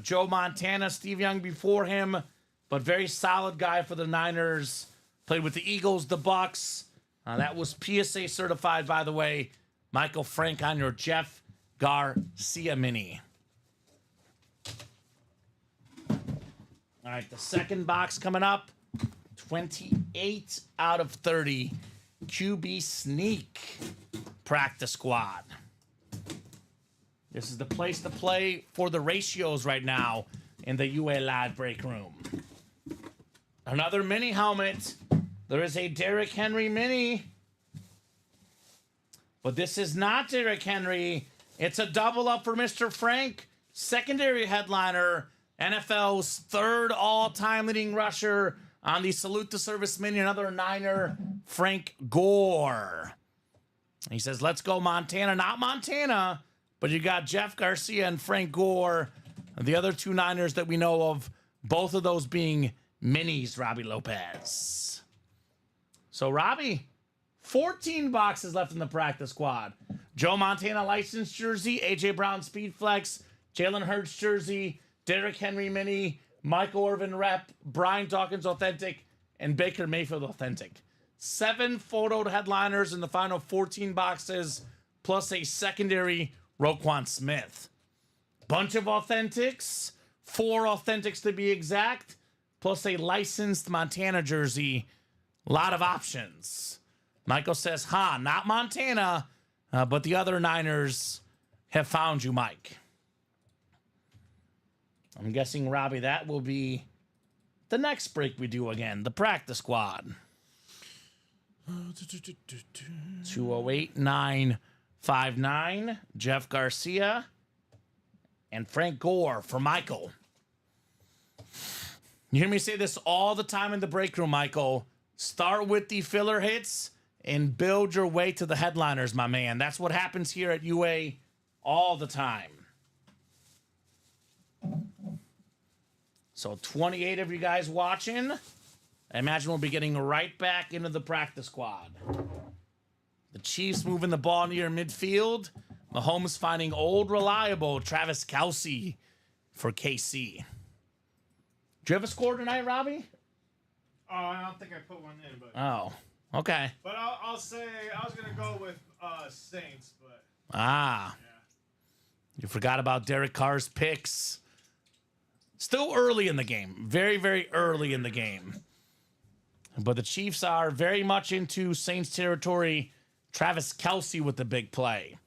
Joe Montana, Steve Young before him, but very solid guy for the Niners. Played with the Eagles, the Bucks. That was PSA certified, by the way. Michael Frank on your Jeff Garcia mini. All right, the second box coming up. 28 out of 30. QB sneak practice squad. This is the place to play for the ratios right now in the UA Live break room. Another mini helmet. There is a Derrick Henry mini. But this is not Derrick Henry. It's a double up for Mr. Frank. Secondary headliner. NFL's 3rd all-time leading rusher on the Salute to Service mini. Another Niner, Frank Gore. He says, let's go Montana. Not Montana, but you got Jeff Garcia and Frank Gore. The other 2 Niners that we know of, both of those being minis, Robbie Lopez. So, Robbie, 14 boxes left in the practice squad. Joe Montana licensed jersey, A.J. Brown speed flex, Jalen Hurts jersey, Derrick Henry mini, Michael Irvin rep, Brian Dawkins authentic, and Baker Mayfield authentic. 7 photoed headliners in the final 14 boxes, plus a secondary Roquan Smith. Bunch of authentics, 4 authentics to be exact, plus a licensed Montana jersey. A lot of options. Michael says, not Montana, but the other Niners have found you, Mike. I'm guessing, Robbie, that will be the next break we do again, the practice squad. 208-959, Jeff Garcia, and Frank Gore for Michael. You hear me say this all the time in the break room, Michael. Start with the filler hits and build your way to the headliners, my man. That's what happens here at UA all the time. So 28 of you guys watching. I imagine we'll be getting right back into the practice squad. The Chiefs moving the ball near midfield. Mahomes finding old, reliable Travis Kelce for KC. Do you have a score tonight, Robbie? Oh, I don't think I put one in, but. Oh, okay. But I'll say I was gonna go with Saints, but. Yeah. You forgot about Derek Carr's picks. Still early in the game. Very, very early in the game. But the Chiefs are very much into Saints territory. Travis Kelce with the big play.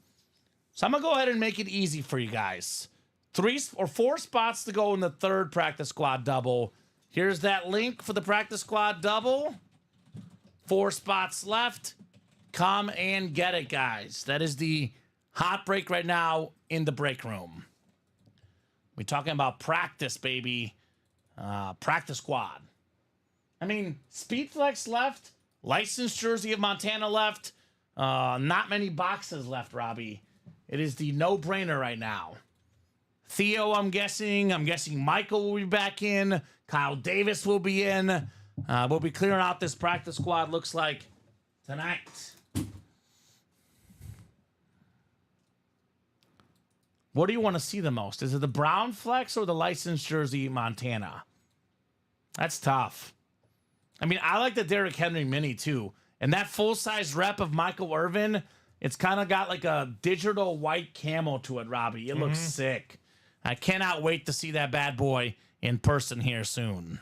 So I'm going to go ahead and make it easy for you guys. 3 or 4 spots to go in the 3rd practice squad double. Here's that link for the practice squad double. 4 spots left. Come and get it, guys. That is the hot break right now in the break room. We're talking about practice, baby. Practice squad. I mean, speed flex left. Licensed jersey of Montana left. Not many boxes left, Robbie. It is the no-brainer right now. Theo, I'm guessing. I'm guessing Michael will be back in. Kyle Davis will be in. We'll be clearing out this practice squad, looks like, tonight. What do you want to see the most? Is it the brown flex or the licensed jersey Montana? That's tough. I mean, I like the Derrick Henry mini too. And that full-size rep of Michael Irvin, it's kind of got like a digital white camo to it, Robbie. It looks sick. I cannot wait to see that bad boy in person here soon.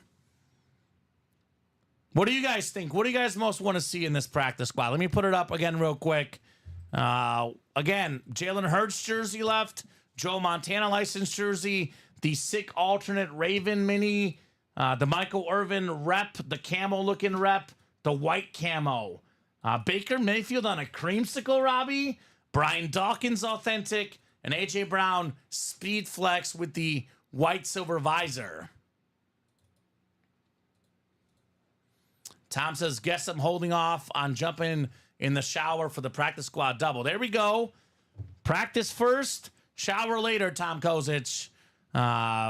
What do you guys think? What do you guys most want to see in this practice squad? Let me put it up again real quick. Again, Jalen Hurts jersey left. Joe Montana licensed jersey. The sick alternate Raven mini. The Michael Irvin rep. The camo looking rep. The white camo. Baker Mayfield on a creamsicle, Robbie. Brian Dawkins authentic. And A.J. Brown speed flex with the white silver visor. Tom says, guess I'm holding off on jumping in the shower for the practice squad double. There we go. Practice first, shower later, Tom Kozich.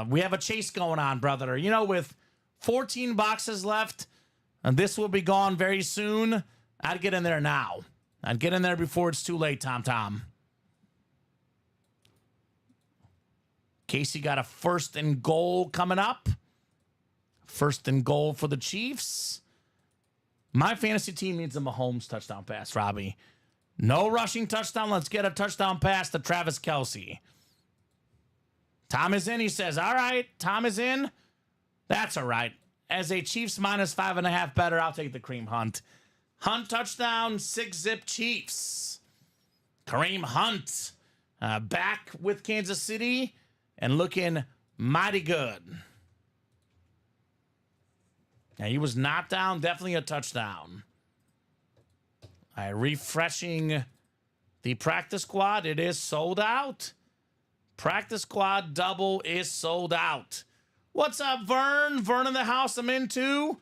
We have a chase going on, brother. You know, with 14 boxes left, and this will be gone very soon, I'd get in there now. I'd get in there before it's too late, Tom. Casey got a 1st and goal coming up. 1st and goal for the Chiefs. My fantasy team needs a Mahomes touchdown pass, Robbie. No rushing touchdown. Let's get a touchdown pass to Travis Kelce. Tom is in, he says. All right, Tom is in. That's all right. As a Chiefs minus 5.5 better, I'll take the Kareem Hunt. Hunt touchdown, 6-zip Chiefs. Kareem Hunt back with Kansas City and looking mighty good. Now, he was knocked down, definitely a touchdown. All right, refreshing the practice squad. It is sold out. Practice squad double is sold out. What's up, Vern? Vern in the house I'm into.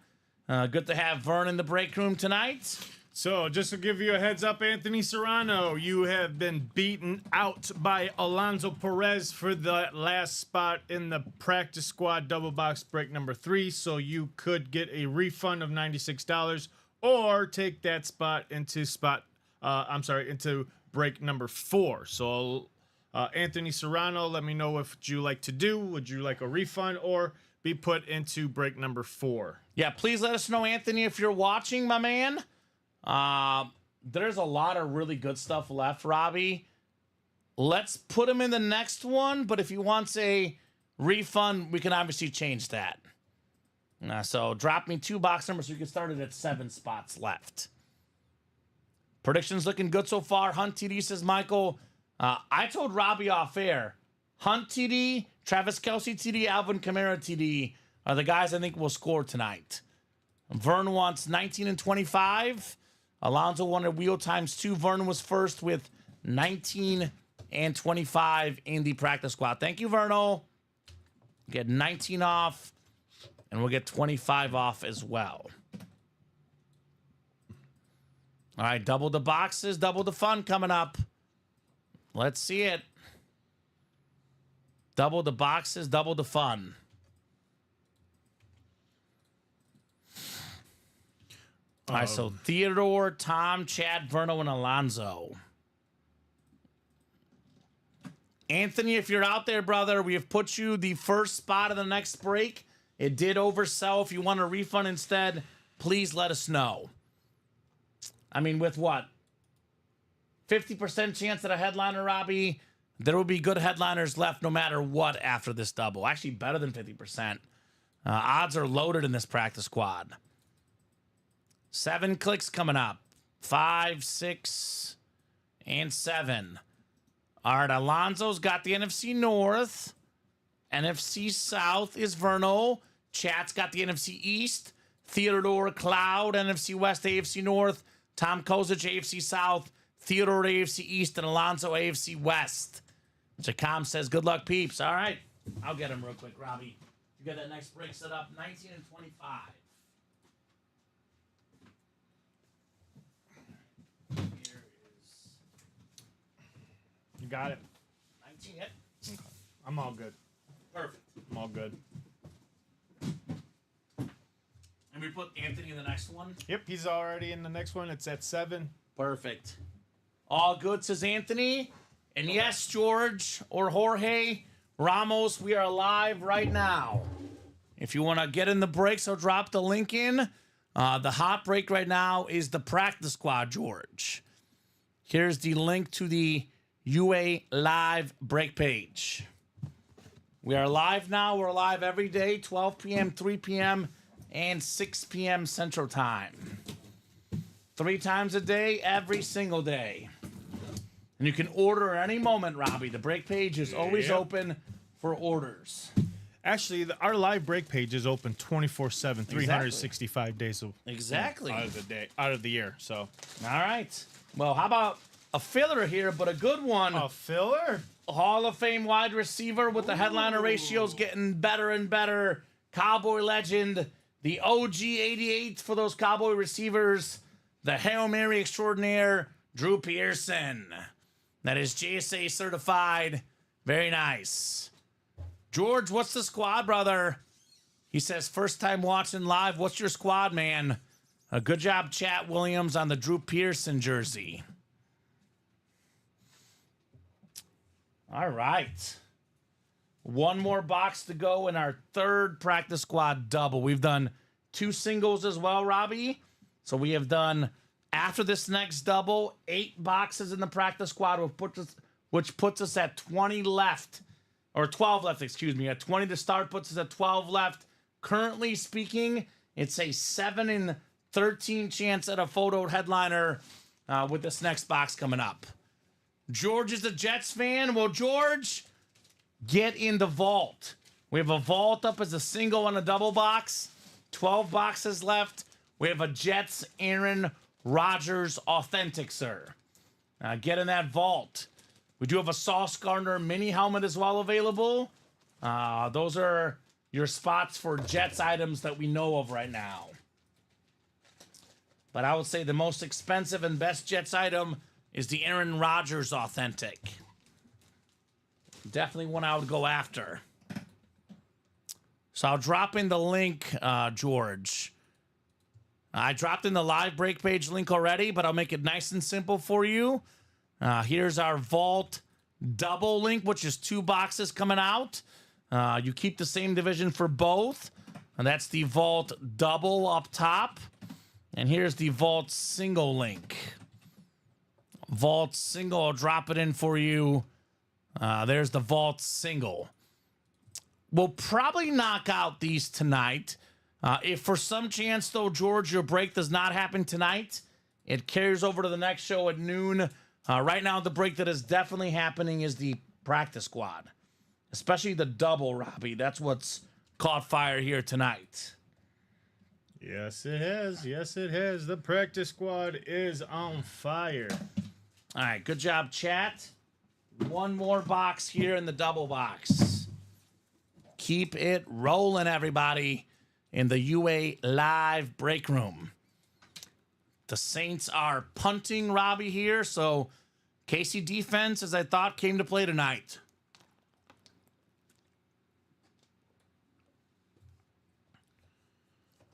Good to have Vern in the break room tonight. So, just to give you a heads up, Anthony Serrano, you have been beaten out by Alonzo Perez for the last spot in the practice squad double box break number 3. So you could get a refund of $96 or take that spot into into break number 4. So, Anthony Serrano, let me know what you like to do. Would you like a refund or be put into break number 4? Yeah, please let us know, Anthony, if you're watching, my man. There's a lot of really good stuff left, Robbie. Let's put him in the next one, but if he wants a refund, we can obviously change that. So drop me 2 box numbers so you can start it at 7 spots left. Predictions looking good so far. Hunt TD, says Michael. I told Robbie off air, Hunt TD, Travis Kelce TD, Alvin Kamara TD are the guys I think will score tonight. Vern wants 19 and 25. Alonzo wanted wheel times 2. Vern was first with 19 and 25 in the practice squad. Thank you, Verno. Get 19 off, and we'll get 25 off as well. All right, double the boxes, double the fun coming up. Let's see it. Double the boxes, double the fun. All right, so Theodore, Tom, Chad, Verno, and Alonzo. Anthony, if you're out there, brother, we have put you the first spot of the next break. It did oversell. If you want a refund instead, please let us know. I mean, with what? 50% chance at a headliner, Robbie? There will be good headliners left no matter what after this double. Actually, better than 50%. Odds are loaded in this practice squad. 7 clicks coming up. 5, 6, and 7. All right, Alonzo's got the NFC North. NFC South is Verno. Chat's got the NFC East. Theodore Cloud, NFC West, AFC North. Tom Kozich, AFC South. Theodore, AFC East. And Alonzo, AFC West. Jacom says, good luck, peeps. All right, I'll get him real quick, Robbie. You get that next break set up. 19 and 25. You got it. 19 hit. Okay. I'm all good. Perfect. I'm all good. And we put Anthony in the next one? Yep, he's already in the next one. It's at 7. Perfect. All good, says Anthony. And yes, George or Jorge Ramos, we are live right now. If you want to get in the breaks, I'll drop the link in. The hot break right now is the practice squad, George. Here's the link to the UA live break page. We are live now. We're live every day, 12 p.m., 3 p.m., and 6 p.m. Central Time. 3 times a day, every single day. And you can order at any moment, Robbie. The break page is always open for orders. Actually, our live break page is open 24/7, 365 days Exactly. out of the year. So, All right. Well, how about a filler here, but a good one? a filler. Hall of Fame wide receiver with the headliner ratios getting better and better. Cowboy legend, the OG 88 for those Cowboy receivers, the Hail Mary extraordinaire, Drew Pearson. That is GSA certified. Very nice. George, what's the squad, brother? He says, first time watching live. What's your squad, man? A good job, Chat Williams, on the Drew Pearson jersey. All right. One more box to go in our third practice squad double. We've done 2 singles as well, Robbie. So we have done, after this next double, 8 boxes in the practice squad, which puts us at 20 left. Or 12 left, excuse me. At 20 to start puts us at 12 left. Currently speaking, it's a 7 in 13 chance at a photo headliner with this next box coming up. George is a Jets fan. Well, George, get in the vault. We have a vault up as a single and a double box. 12 boxes left. We have a Jets Aaron Rodgers authentic, sir. Get in that vault. We do have a Sauce Gardner mini helmet as well available. Those are your spots for Jets items that we know of right now. But I would say the most expensive and best Jets item is the Aaron Rodgers authentic. Definitely one I would go after. So I'll drop in the link, George. I dropped in the live break page link already, but I'll make it nice and simple for you. Here's our Vault double link, which is 2 boxes coming out. You keep the same division for both. And that's the Vault double up top. And here's the Vault single link. Vault single, I'll drop it in for you. There's the Vault single. We'll probably knock out these tonight. If for some chance, though, George, your break does not happen tonight, it carries over to the next show at noon. Right now, the break that is definitely happening is the practice squad, especially the double, Robbie. That's what's caught fire here tonight. Yes, it has. Yes, it has. The practice squad is on fire. All right, good job, chat. One more box here in the double box. Keep it rolling, everybody, in the UA live break room. The Saints are punting Robbie here, so KC defense, as I thought, came to play tonight.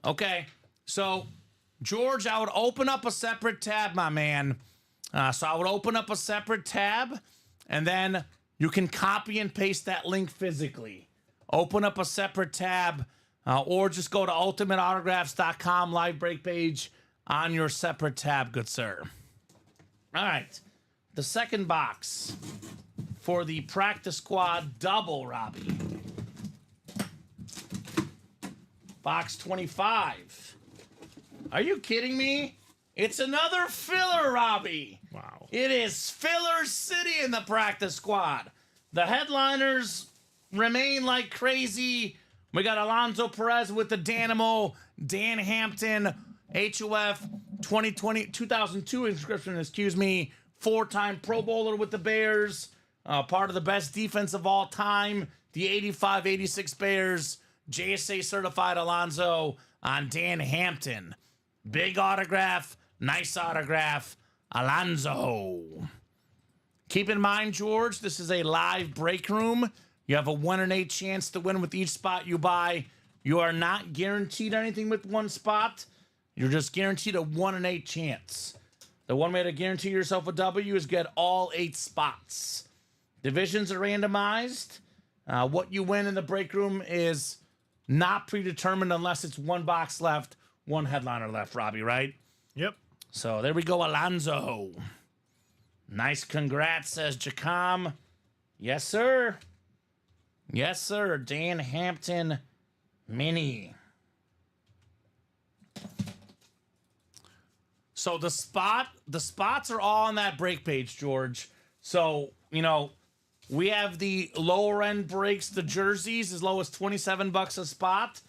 Okay, so George, I would open up a separate tab, my man. So I would open up a separate tab, and then you can copy and paste that link physically. Open up a separate tab, or just go to ultimateautographs.com live break page on your separate tab, good sir. All right, the second box for the practice squad double, Robbie. Box 25. Are you kidding me? It's another filler, Robbie. Wow. It is Filler City in the practice squad. The headliners remain like crazy. We got Alonzo Perez with the Danimo, Dan Hampton, HOF 2002 inscription, 4-time Pro Bowler with the Bears, part of the best defense of all time, the 85-86 Bears, JSA certified Alonzo on Dan Hampton. Big autograph, nice autograph, Alonzo. Keep in mind, George, this is a live break room. You have a 1 in 8 chance to win with each spot you buy. You are not guaranteed anything with one spot. You're just guaranteed a 1 in 8 chance. The one way to guarantee yourself a W is get all 8 spots. Divisions are randomized. What you win in the break room is not predetermined unless it's one box left, one headliner left, Robbie, right? Yep. So there we go, Alonzo. Nice congrats, says Jacom. Yes, sir. Yes, sir. Dan Hampton Mini. So the spots are all on that break page, George. So, you know, we have the lower end breaks, the jerseys, as low as $27 a spot.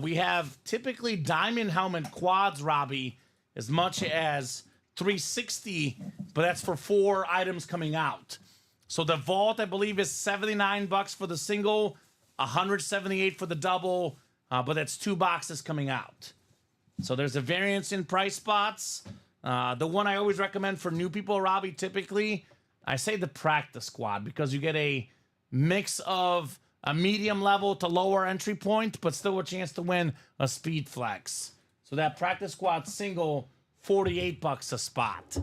We have typically diamond helmet quads, Robbie, as much as $360, but that's for 4 items coming out. So the vault, I believe, is $79 for the single, $178 for the double, but that's 2 boxes coming out. So there's a variance in price spots. The one I always recommend for new people, Robbie, typically, I say the practice squad, because you get a mix of a medium level to lower entry point, but still a chance to win a speed flex. So that practice squad single, $48 a spot.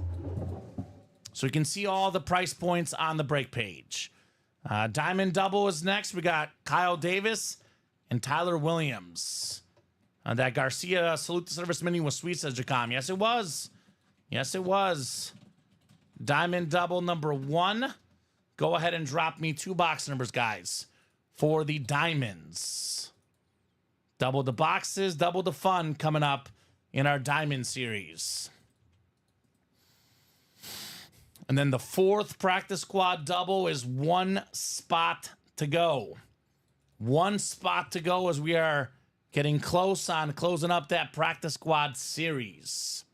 So you can see all the price points on the break page. Diamond double is next. We got Kyle Davis and Tyler Williams. That Garcia Salute the Service Mini was sweet, says Jacom. Yes, it was. Yes, it was. Diamond double number 1. Go ahead and drop me 2 box numbers, guys, for the diamonds. Double the boxes, double the fun coming up in our diamond series. And then the 4th practice squad double is 1 spot to go. 1 spot to go as we are getting close on closing up that practice squad series.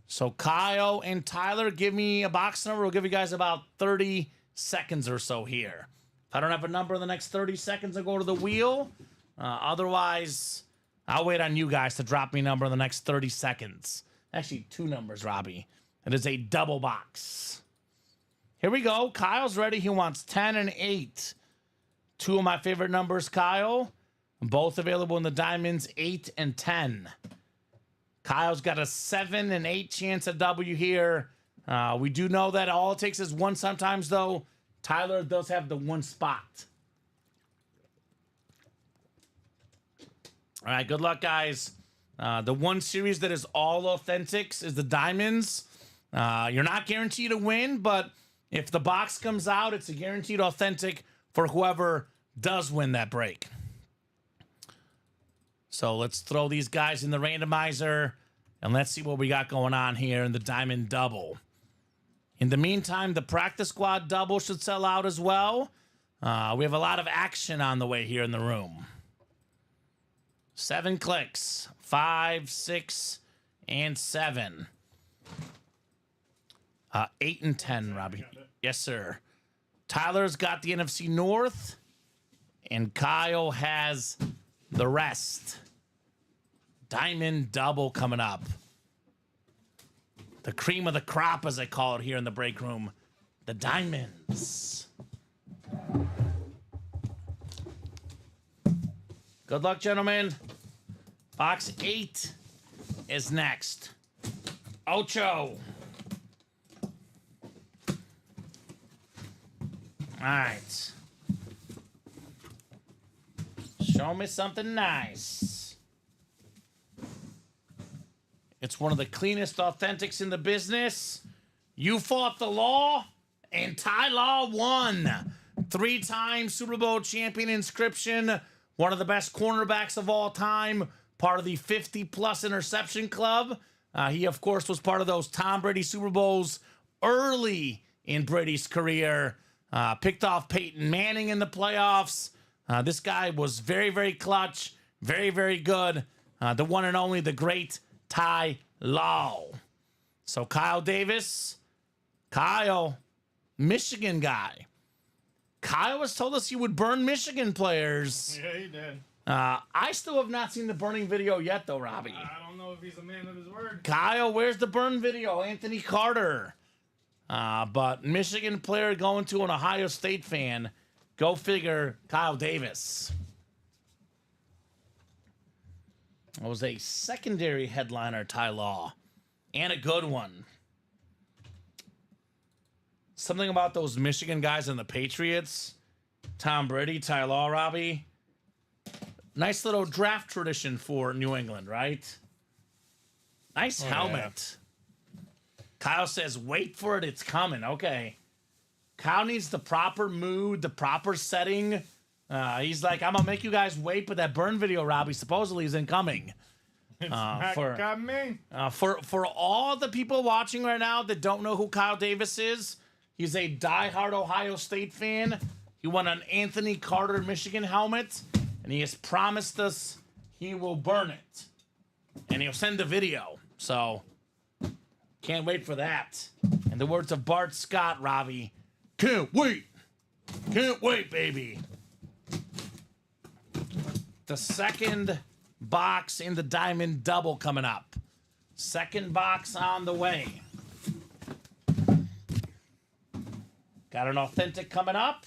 So Kyle and Tyler, give me a box number. We'll give you guys about 30 seconds or so here. If I don't have a number in the next 30 seconds, I'll go to the wheel. Otherwise, I'll wait on you guys to drop me a number in the next 30 seconds. Actually, 2 numbers, Robbie. It is a double box. Here we go. Kyle's ready. He wants 10 and 8. 2 of my favorite numbers, Kyle. Both available in the diamonds, 8 and 10. Kyle's got a 7 and 8 chance at W here. We do know that all it takes is 1 sometimes, though. Tyler does have the 1 spot. All right, good luck, guys. The 1 series that is all authentics is the diamonds. You're not guaranteed to win, but if the box comes out, it's a guaranteed authentic for whoever does win that break. So let's throw these guys in the randomizer, and let's see what we got going on here in the diamond double. In the meantime, the practice squad double should sell out as well. We have a lot of action on the way here in the room. 7 clicks, 5, 6, and 7. 8 and 10, Robbie. Yes, sir. Tyler's got the NFC North, and Kyle has the rest. Diamond double coming up. The cream of the crop, as I call it here in the break room. The diamonds. Good luck, gentlemen. Box 8 is next. Ocho. All right. Show me something nice. It's one of the cleanest authentics in the business. You fought the law, and Ty Law won. 3-time Super Bowl champion inscription. One of the best cornerbacks of all time. Part of the 50-plus interception club. He, of course, was part of those Tom Brady Super Bowls early in Brady's career. Picked off Peyton Manning in the playoffs. This guy was very, very clutch. Very, very good. The one and only, the great Ty Law. So Kyle Davis. Kyle, Michigan guy. Kyle has told us he would burn Michigan players. Yeah, he did. I still have not seen the burning video yet, though, Robbie. I don't know if he's a man of his word. Kyle, where's the burn video? Anthony Carter. But Michigan player going to an Ohio State fan. Go figure, Kyle Davis. It was a secondary headliner, Ty Law. And a good one. Something about those Michigan guys and the Patriots. Tom Brady, Ty Law, Robbie. Nice little draft tradition for New England, right? Nice helmet. Yeah. Kyle says, wait for it, it's coming. Okay. Kyle needs the proper mood, the proper setting. He's like, I'm going to make you guys wait, but that burn video, Robbie, supposedly isn't coming. It's not coming. For all the people watching right now that don't know who Kyle Davis is, he's a diehard Ohio State fan. He won an Anthony Carter Michigan helmet, and he has promised us he will burn it. And he'll send the video. So, can't wait for that. In the words of Bart Scott, Robbie, can't wait. Can't wait, baby. The second box in the Diamond Double coming up. Second box on the way. Got an authentic coming up.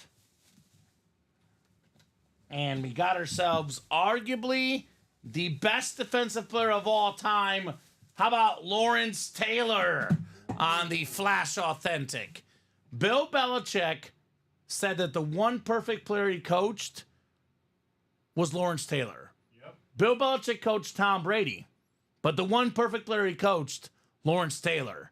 And we got ourselves arguably the best defensive player of all time. How about Lawrence Taylor on the Flash Authentic? Bill Belichick said that the one perfect player he coached was Lawrence Taylor. Yep. Bill Belichick coached Tom Brady, but the one perfect player he coached, Lawrence Taylor.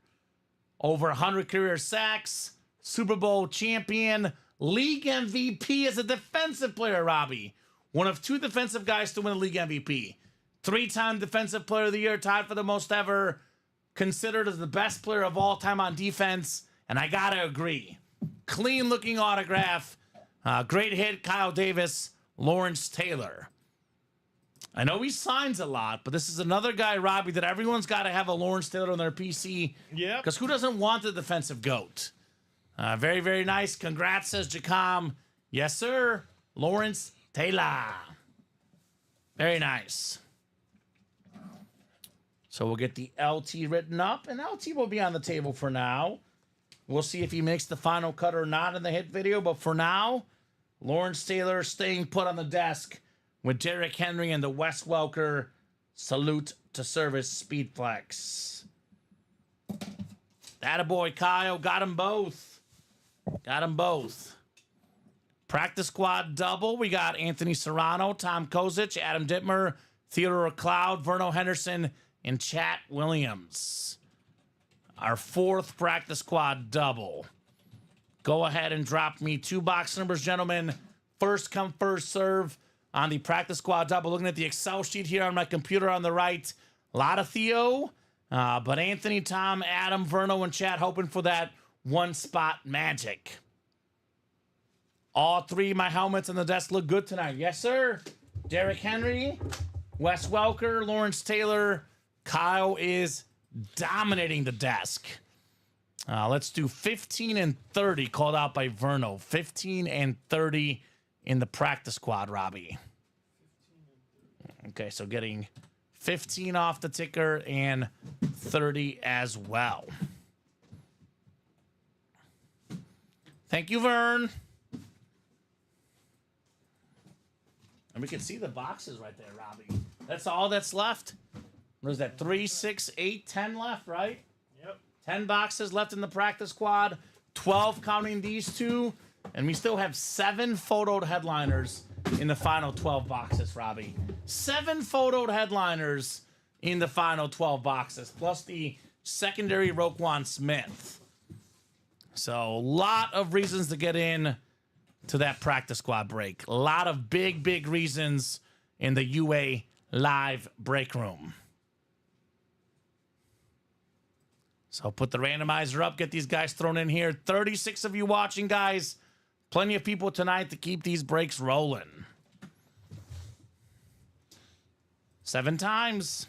Over 100 career sacks, Super Bowl champion, league MVP as a defensive player, Robbie. One of two defensive guys to win a league MVP. 3-time defensive player of the year, tied for the most ever. Considered as the best player of all time on defense. And I gotta agree. Clean looking autograph. Great hit, Kyle Davis, Lawrence Taylor. I know he signs a lot, but this is another guy, Robbie, that everyone's got to have a Lawrence Taylor on their PC. Yeah. Because who doesn't want the defensive GOAT? Very, very nice. Congrats, says Jacom. Yes, sir. Lawrence Taylor. Very nice. So we'll get the LT written up, and LT will be on the table for now. We'll see if he makes the final cut or not in the hit video, but for now, Lawrence Taylor staying put on the desk with Derrick Henry and the Wes Welker salute to service speed flex. Attaboy, Kyle. Got them both. Got them both. Practice squad double. We got Anthony Serrano, Tom Kozic, Adam Dittmer, Theodore Cloud, Verno Henderson, and Chat Williams. Our fourth practice squad double. Go ahead and drop me 2 box numbers, gentlemen. First come, first serve on the practice squad double. Looking at the Excel sheet here on my computer on the right. A lot of Theo, but Anthony, Tom, Adam, Verno, and Chat hoping for that one spot magic. All 3 of my helmets on the desk look good tonight. Yes, sir. Derrick Henry, Wes Welker, Lawrence Taylor. Kyle is dominating the desk. Let's do 15 and 30 called out by Verno. 15 and 30 in the practice squad, Robbie. Okay, so getting 15 off the ticker and 30 as well. Thank you, Vern. And we can see the boxes right there, Robbie. That's all that's left. What is that? 3, 6, 8, 10 left, right? Yep. 10 boxes left in the practice squad. 12 counting these 2. And we still have 7 photoed headliners in the final 12 boxes, Robbie. 7 photoed headliners in the final 12 boxes, plus the secondary Roquan Smith. So a lot of reasons to get in to that practice squad break. A lot of big, big reasons in the UA live break room. So put the randomizer up, get these guys thrown in here. 36 of you watching, guys. Plenty of people tonight to keep these breaks rolling. 7 times.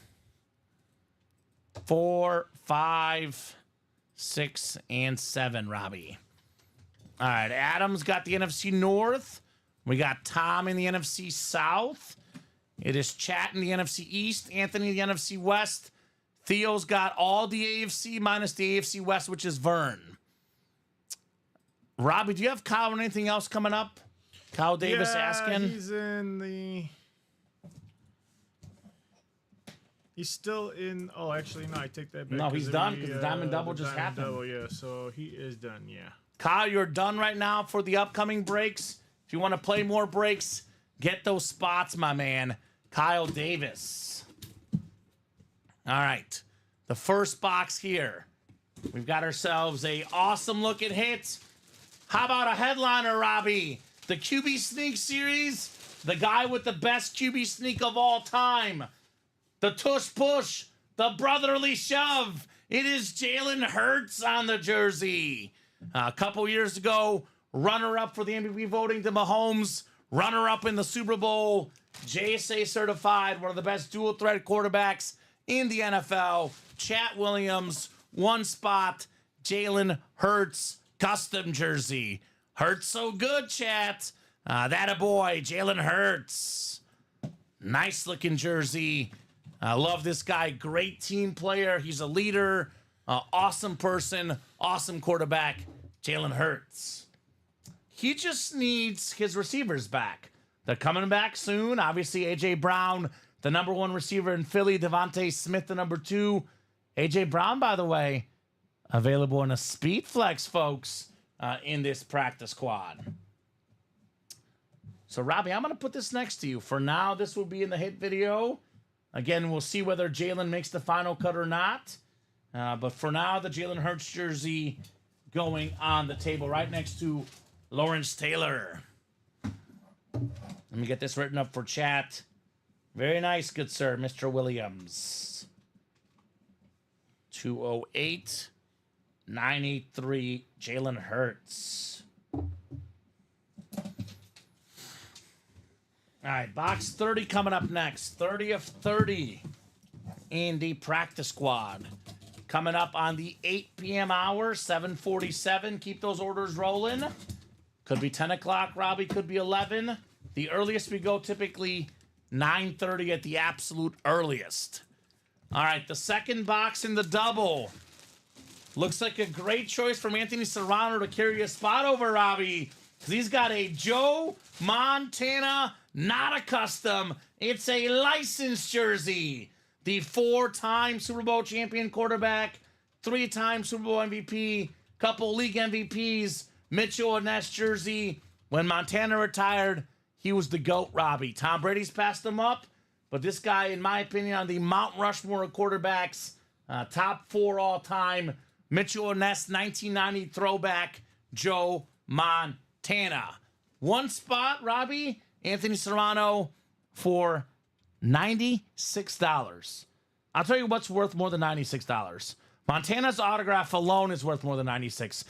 4, 5, 6, and 7, Robbie. All right, Adam's got the NFC North. We got Tom in the NFC South. It is Chat in the NFC East. Anthony in the NFC West. Theo's got all the AFC minus the AFC West, which is Vern. Robbie, do you have Kyle or anything else coming up? Kyle Davis asking. He's still in. Oh, actually, no. I take that back. No, he's done because the Diamond Double just happened. Double, yeah. So he is done. Yeah. Kyle, you're done right now for the upcoming breaks. If you want to play more breaks, get those spots, my man. Kyle Davis. All right. The first box here. We've got ourselves a awesome looking hit. How about a headliner, Robbie? The QB Sneak Series. The guy with the best QB sneak of all time. The tush push. The brotherly shove. It is Jalen Hurts on the jersey. A couple years ago, runner-up for the MVP voting to Mahomes. Runner-up in the Super Bowl. JSA certified. One of the best dual-threat quarterbacks in the NFL. Chat Williams. One spot. Jalen Hurts. Custom jersey. Hurts so good, chat. That a boy, Jalen Hurts. Nice looking jersey. I love this guy. Great team player. He's a leader. Awesome person. Awesome quarterback. Jalen Hurts. He just needs his receivers back. They're coming back soon. Obviously, A.J. Brown, the number 1 receiver in Philly. Devontae Smith, the number 2. A.J. Brown, by the way, available in a speed flex, folks, in this practice squad. So, Robbie, I'm going to put this next to you. For now, this will be in the hit video. Again, we'll see whether Jalen makes the final cut or not. But for now, the Jalen Hurts jersey going on the table right next to Lawrence Taylor. Let me get this written up for chat. Very nice, good sir, Mr. Williams. 208. 983, Jalen Hurts. All right, box 30 coming up next. 30 of 30 in the practice squad. Coming up on the 8 p.m. hour, 7:47. Keep those orders rolling. Could be 10 o'clock, Robbie. Could be 11. The earliest we go, typically 9:30 at the absolute earliest. All right, the second box in the double. Looks like a great choice from Anthony Serrano to carry a spot over Robbie. Because he's got a Joe Montana, not a custom. It's a licensed jersey. The 4-time Super Bowl champion quarterback, 3-time Super Bowl MVP, couple league MVPs, Mitchell and Ness jersey. When Montana retired, he was the GOAT, Robbie. Tom Brady's passed him up. But this guy, in my opinion, on the Mount Rushmore of quarterbacks, top 4 all-time, Mitchell and Ness 1990 throwback, Joe Montana. One spot, Robbie, Anthony Serrano for $96. I'll tell you what's worth more than $96. Montana's autograph alone is worth more than $96.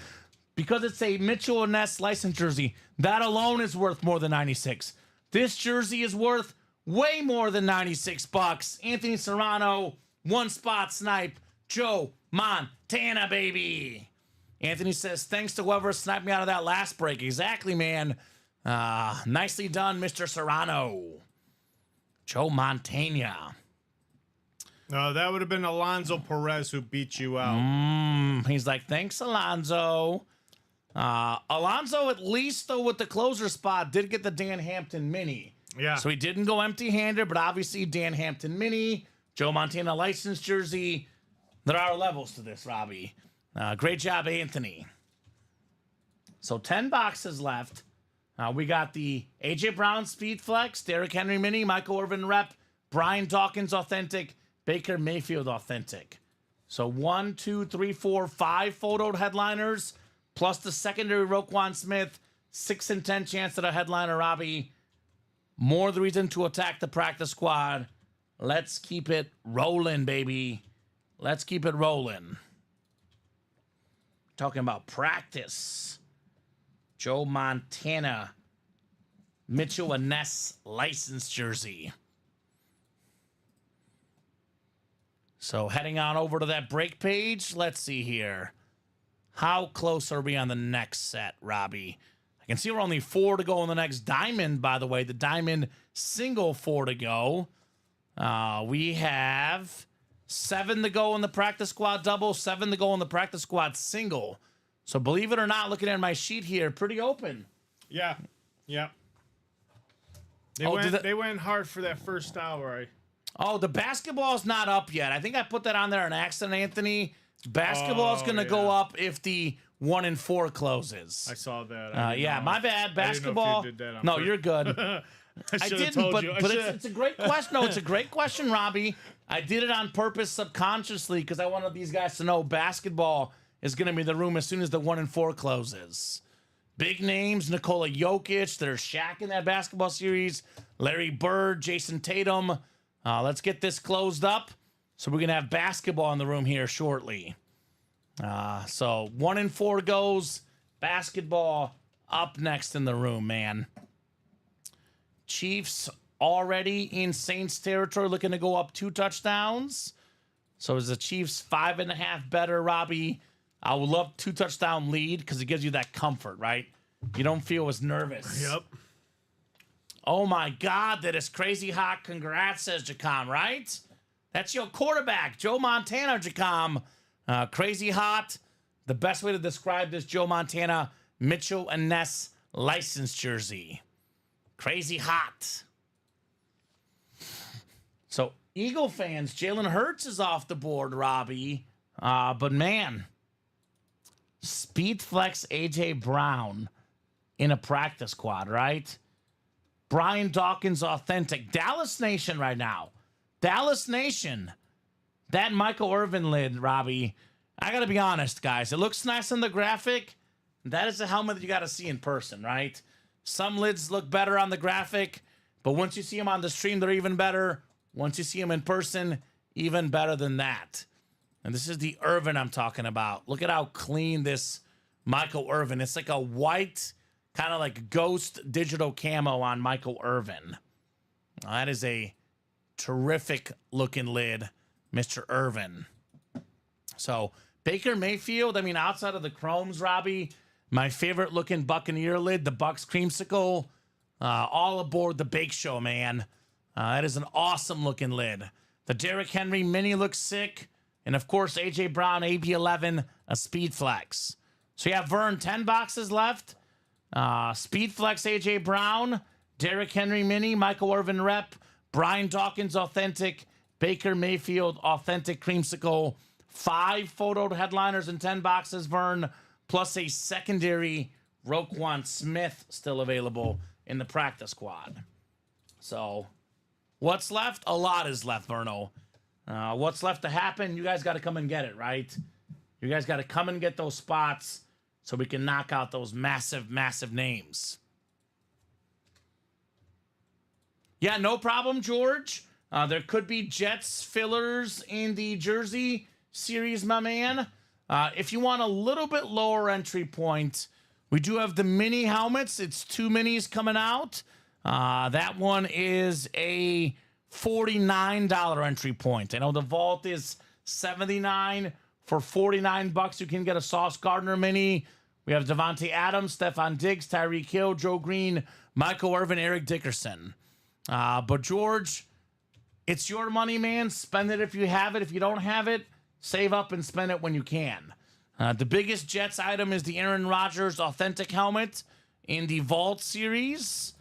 Because it's a Mitchell and Ness license jersey, that alone is worth more than $96. This jersey is worth way more than $96. Anthony Serrano, one spot snipe, Joe Montana, baby. Anthony says, thanks to whoever sniped me out of that last break. Exactly, man. Nicely done, Mr. Serrano. Joe Montana. No, that would have been Alonzo Perez who beat you out. He's like, thanks, Alonzo. Alonzo, at least, though, with the closer spot, did get the Dan Hampton mini. Yeah. So he didn't go empty-handed, but obviously Dan Hampton mini, Joe Montana licensed jersey. There are levels to this, Robbie. Great job, Anthony. So 10 boxes left. We got the A.J. Brown Speed Flex, Derrick Henry Mini, Michael Irvin Rep, Brian Dawkins Authentic, Baker Mayfield Authentic. So 1, 2, 3, 4, 5 photoed headliners, plus the secondary Roquan Smith, 6 in 10 chance at a headliner, Robbie. More the reason to attack the practice squad. Let's keep it rolling, baby. Let's keep it rolling. Talking about practice. Joe Montana, Mitchell and Ness license jersey. So heading on over to that break page. Let's see here. How close are we on the next set, Robbie? I can see we're only 4 to go in the next diamond, by the way. The diamond single 4 to go. We have 7 to go in the practice squad double, 7 to go in the practice squad single. So believe it or not, looking at my sheet here, pretty open. Yeah. They went hard for that first hour. Oh, the basketball's not up yet. I think I put that on there on accident, Anthony. Basketball's going to go up if the 1 and 4 closes. I saw that. Yeah, my bad. Basketball. No, you're good. I didn't, but it's a great question. No, it's a great question, Robbie. I did it on purpose subconsciously because I wanted these guys to know basketball is going to be in the room as soon as the 1 and 4 closes. Big names, Nikola Jokic, they're Shaq in that basketball series, Larry Bird, Jason Tatum. Let's get this closed up. So we're going to have basketball in the room here shortly. So 1 and 4 goes, basketball up next in the room, man. Chiefs already in Saints territory, looking to go up 2 touchdowns. So is the Chiefs 5.5 better, Robbie? I would love 2 touchdown lead because it gives you that comfort, right? You don't feel as nervous. Yep. Oh my God, that is crazy hot. Congrats, says Jacom, right? That's your quarterback, Joe Montana, Jacom. Crazy hot. The best way to describe this Joe Montana Mitchell and Ness license jersey. Crazy hot. So, Eagle fans, Jalen Hurts is off the board, Robbie. But man, Speed Flex A.J. Brown in a practice squad, right? Brian Dawkins authentic. Dallas Nation right now. Dallas Nation. That Michael Irvin lid, Robbie. I got to be honest, guys. It looks nice on the graphic. That is a helmet that you got to see in person, right? Some lids look better on the graphic, but once you see them on the stream, they're even better. Once you see them in person, even better than that. And this is the Irvin I'm talking about. Look at how clean this Michael Irvin. It's like a white, kind of like ghost digital camo on Michael Irvin. That is a terrific looking lid, Mr. Irvin. So Baker Mayfield, I mean, outside of the chromes, Robbie, my favorite looking Buccaneer lid, the Bucks creamsicle, all aboard the Bake Show, man. That is an awesome looking lid. The Derrick Henry mini looks sick. And of course, A.J. Brown, AB11, a Speed Flex. So you have Vern, 10 boxes left. Speed Flex, A.J. Brown, Derrick Henry mini, Michael Irvin rep, Brian Dawkins authentic, Baker Mayfield authentic creamsicle, 5 photoed headliners in 10 boxes, Vern, plus a secondary Roquan Smith still available in the practice squad. So what's left? A lot is left, Verno. What's left to happen? You guys got to come and get it, right? You guys got to come and get those spots so we can knock out those massive, massive names. Yeah, no problem, George. There could be Jets fillers in the jersey series, my man. If you want a little bit lower entry point, we do have the mini helmets. It's 2 minis coming out. That one is a $49 entry point. I know the vault is $79. For $49, you can get a Sauce Gardner mini. We have Devontae Adams, Stephon Diggs, Tyreek Hill, Joe Green, Michael Irvin, Eric Dickerson. But George, it's your money, man. Spend it if you have it. If you don't have it, save up and spend it when you can. The biggest Jets item is the Aaron Rodgers authentic helmet in the Vault series.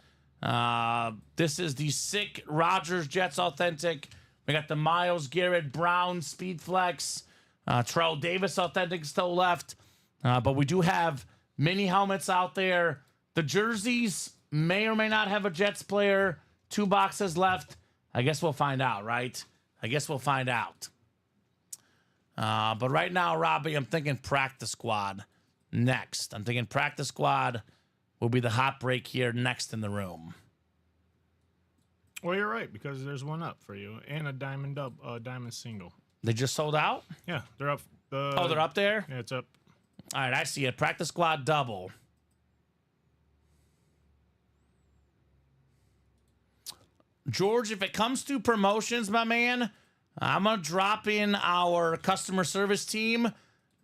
This is the sick Rodgers Jets authentic. We got the Myles Garrett Brown Speed Flex. Terrell Davis authentic still left. But we do have mini helmets out there. The jerseys may or may not have a Jets player. 2 boxes left. I guess we'll find out, right? I guess we'll find out. But right now, Robbie, I'm thinking practice squad next. I'm thinking practice squad will be the hot break here next in the room. Well, you're right, because there's one up for you and a diamond single. They just sold out? Yeah, they're up. Oh, they're up there? Yeah, it's up. All right, I see it. Practice squad double. George, if it comes to promotions, my man, I'm going to drop in our customer service team.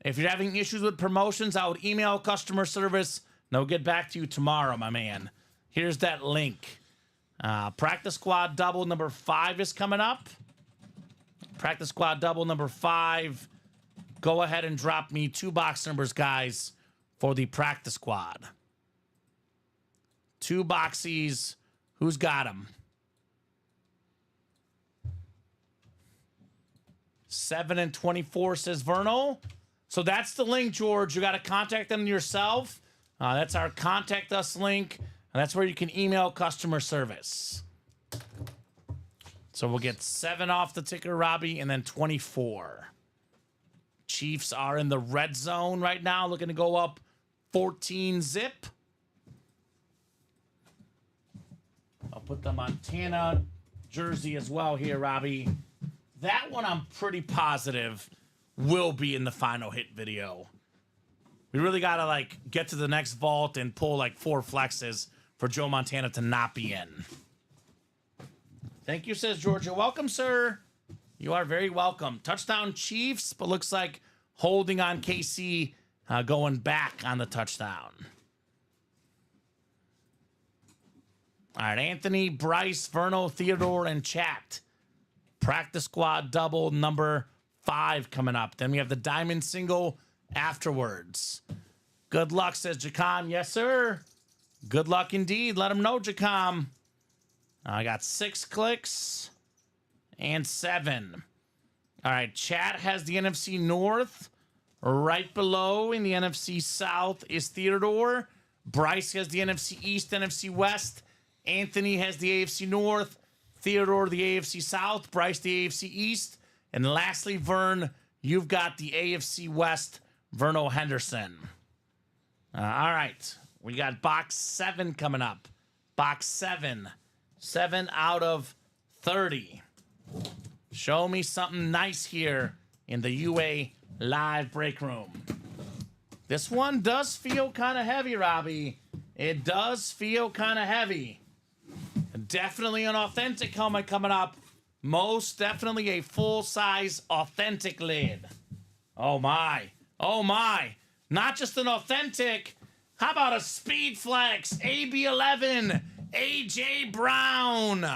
If you're having issues with promotions, I would email customer service, and they'll get back to you tomorrow, my man. Here's that link. Practice squad double number 5 is coming up. Practice squad double number 5. Go ahead and drop me 2 box numbers, guys, for the practice squad. 2 boxies. Who's got them? 7 and 24 says Vernal. So that's the link, George. You got to contact them yourself. That's our contact us link. And that's where you can email customer service. So we'll get 7 off the ticker, Robbie, and then 24. Chiefs are in the red zone right now, looking to go up 14 zip. I'll put the Montana jersey as well here, Robbie. That one I'm pretty positive will be in the final hit video. We really got to like get to the next vault and pull like 4 flexes for Joe Montana to not be in. Thank you, says George. You're welcome, sir. You are very welcome. Touchdown Chiefs, but looks like holding on KC going back on the touchdown. All right, Anthony, Bryce, Vernal, Theodore, and Chat. Practice squad double number 5 coming up. Then we have the diamond single afterwards. Good luck, says Jacom. Yes, sir. Good luck indeed. Let him know, Jacom. I got 6 clicks and 7. All right, Chat has the NFC North. Right below in the NFC South is Theodore. Bryce has the NFC East, NFC West. Anthony has the AFC North. Theodore, the AFC South. Bryce, the AFC East. And lastly, Vern, you've got the AFC West, Verno Henderson. All right, we got box 7 coming up. Box 7. 7 out of 30. Show me something nice here in the UA live break room. This one does feel kind of heavy, Robbie. It does feel kind of heavy. Definitely an authentic helmet coming up. Most definitely a full-size authentic lid. Oh, my. Oh, my. Not just an authentic. How about a Speed Flex AB11 AJ Brown?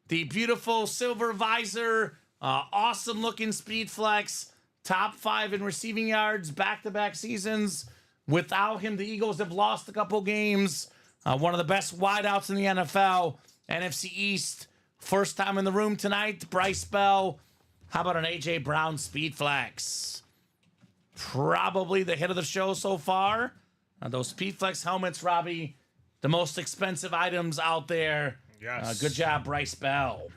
The beautiful silver visor. Awesome-looking Speed Flex. Top 5 in receiving yards, back-to-back seasons. Without him, the Eagles have lost a couple games. One of the best wideouts in the NFL. NFC East, first time in the room tonight. Bryce Bell. How about an A.J. Brown Speed Flex? Probably the hit of the show so far. Those Speed Flex helmets, Robbie, the most expensive items out there. Yes. Good job, Bryce Bell.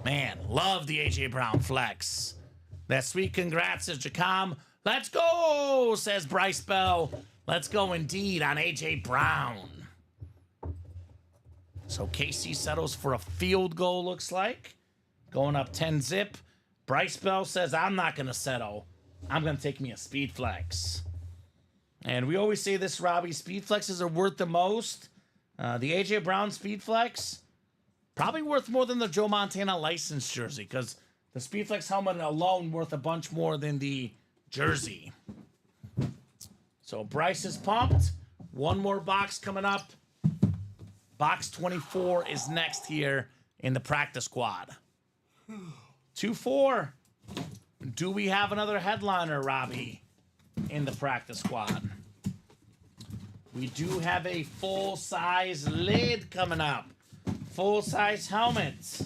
Man, love the A.J. Brown Flex. That sweet congrats, says Jacom. Let's go, says Bryce Bell. Let's go indeed on A.J. Brown. So KC settles for a field goal, looks like. Going up 10 zip. Bryce Bell says, I'm not going to settle. I'm going to take me a Speed Flex. And we always say this, Robbie. Speed Flexes are worth the most. The A.J. Brown Speed Flex, probably worth more than the Joe Montana license jersey, because the Speed Flex helmet alone worth a bunch more than the jersey. So Bryce is pumped. One more box coming up. Box 24 is next here in the practice squad. 2-4. Do we have another headliner, Robbie, in the practice squad? We do have a full-size lid coming up. Full-size helmet.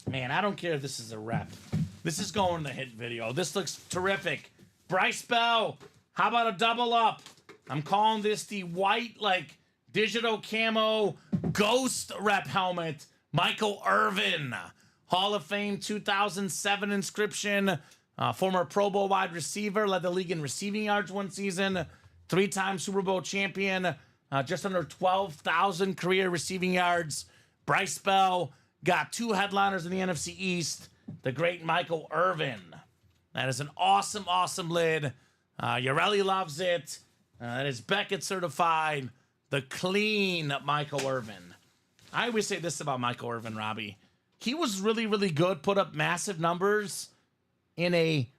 Man, I don't care if this is a rep. This is going in the hit video. This looks terrific. Bryce Bell, how about a double up? I'm calling this the white, like, digital camo ghost rep helmet. Michael Irvin, Hall of Fame 2007 inscription. Former Pro Bowl wide receiver, led the league in receiving yards one season. 3-time Super Bowl champion. Just under 12,000 career receiving yards. Bryce Bell got 2 headliners in the NFC East. The great Michael Irvin. That is an awesome, awesome lid. Yareli loves it. That is Beckett certified. The clean Michael Irvin. I always say this about Michael Irvin, Robbie. He was really, really good, put up massive numbers in a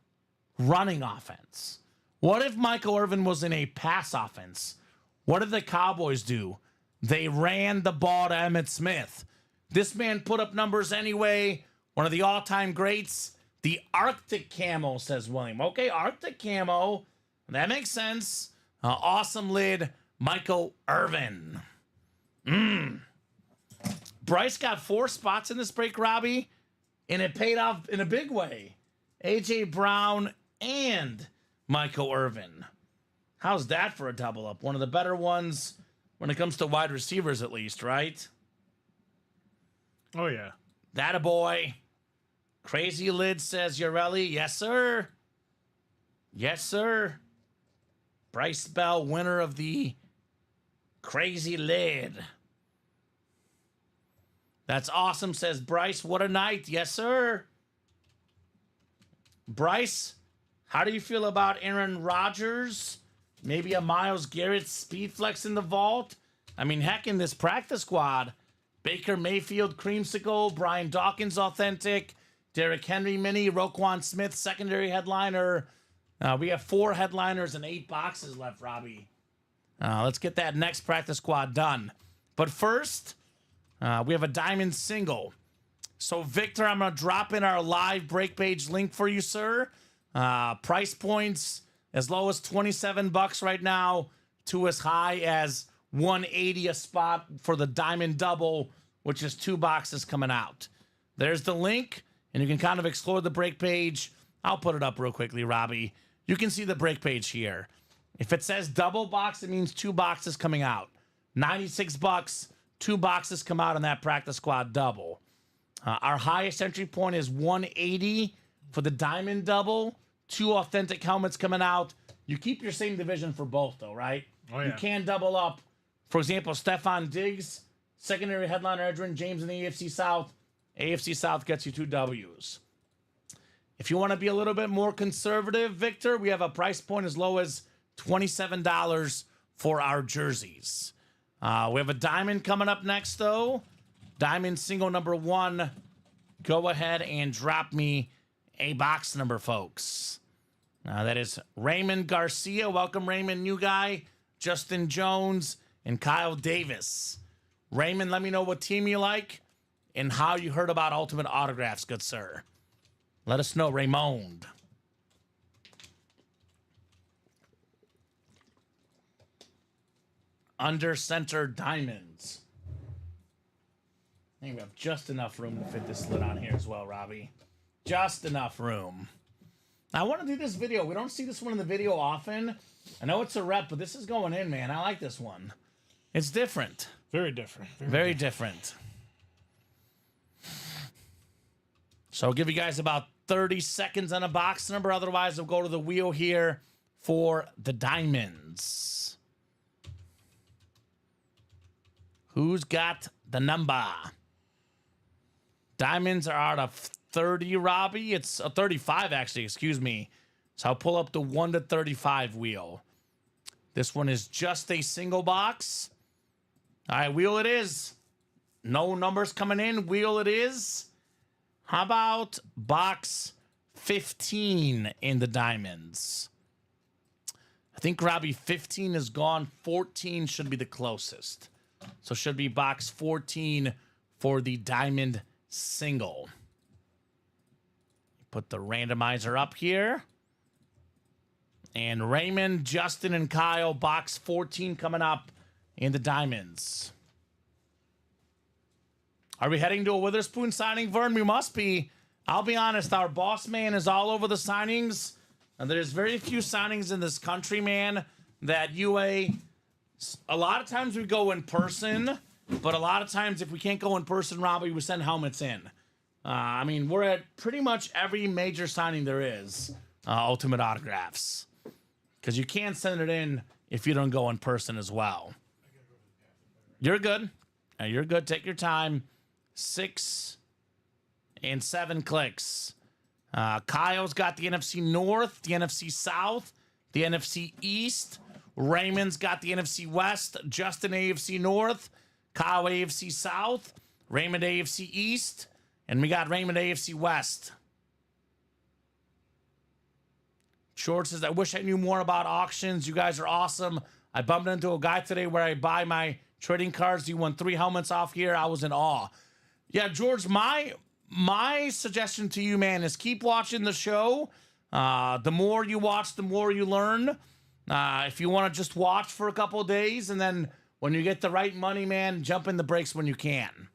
running offense. What if Michael Irvin was in a pass offense? What did the Cowboys do? They ran the ball to Emmitt Smith. This man put up numbers anyway. One of the all-time greats. The Arctic Camo, says William. Okay, Arctic Camo. That makes sense. Awesome lid, Michael Irvin. Bryce got 4 spots in this break, Robbie, and it paid off in a big way. A.J. Brown and Michael Irvin. How's that for a double up? One of the better ones when it comes to wide receivers, at least, right? Oh, yeah. That a boy. Crazy Lid says, Urelli. Yes, sir. Yes, sir. Bryce Bell, winner of the Crazy Lid. That's awesome, says Bryce. What a night. Yes, sir. Bryce, how do you feel about Aaron Rodgers? Maybe a Myles Garrett speed flex in the vault? I mean, heck, in this practice squad, Baker Mayfield, Creamsicle, Brian Dawkins, Authentic, Derrick Henry, Mini, Roquan Smith, secondary headliner. We have 4 headliners and 8 boxes left, Robbie. Let's get that next practice squad done. But first, we have a diamond single. So, Victor, I'm going to drop in our live break page link for you, sir. Price points as low as $27 right now to as high as $180 a spot for the diamond double, which is 2 boxes coming out. There's the link, and you can kind of explore the break page. I'll put it up real quickly, Robbie. You can see the break page here. If it says double box, it means 2 boxes coming out. $96, 2 boxes come out in that practice squad double. Our highest entry point is 180 for the diamond double. 2 authentic helmets coming out. You keep your same division for both, though, right? Oh, yeah. You can double up. For example, Stephon Diggs, secondary headliner Edgerrin James in the AFC South. AFC South gets you 2 W's. If you want to be a little bit more conservative, Victor, we have a price point as low as $27 for our jerseys. We have a diamond coming up next, though. Diamond single number 1. Go ahead and drop me a box number, folks. That is Raymond Garcia. Welcome, Raymond, new guy. Justin Jones and Kyle Davis. Raymond, let me know what team you like and how you heard about Ultimate Autographs, good sir. Let us know, Raymond. Under center diamonds. I think we have just enough room to fit this lid on here as well, Robbie. Just enough room. I want to do this video. We don't see this one in the video often. I know it's a rep, but this is going in, man. I like this one. It's different. Very different. Very different. So I'll give you guys about 30 seconds on a box number. Otherwise, we'll go to the wheel here for the diamonds. Who's got the number? Diamonds are out of 30, Robbie. It's a 35, actually. Excuse me. So I'll pull up the 1 to 35 wheel. This one is just a single box. All right, wheel it is. No numbers coming in. Wheel it is. How about box 15 in the diamonds? I think, Robbie, 15 is gone. 14 should be the closest. So should be box 14 for the diamond single. Put the randomizer up here. And Raymond, Justin, and Kyle, box 14 coming up in the diamonds. Are we heading to a Witherspoon signing, Vern? We must be. I'll be honest, our boss man is all over the signings. And there's very few signings in this country, man, that UA... A lot of times we go in person, but a lot of times if we can't go in person, Robbie, we send helmets in. I mean, we're at pretty much every major signing there is, Ultimate Autographs. Because you can't send it in if you don't go in person as well. You're good. You're good. Take your time. 6 and 7 clicks. Kyle's got the NFC North, the NFC South, the NFC East. Raymond's got the NFC West, Justin AFC North, Kyle AFC South, Raymond AFC East, and we got Raymond AFC West. George says, I wish I knew more about auctions. You guys are awesome. I bumped into a guy today where I buy my trading cards. He won 3 helmets off here. I was in awe. Yeah, George, my suggestion to you, man, is keep watching the show. The more you watch, the more you learn. If you want to just watch for a couple of days, and then when you get the right money, man, jump in the breaks when you can.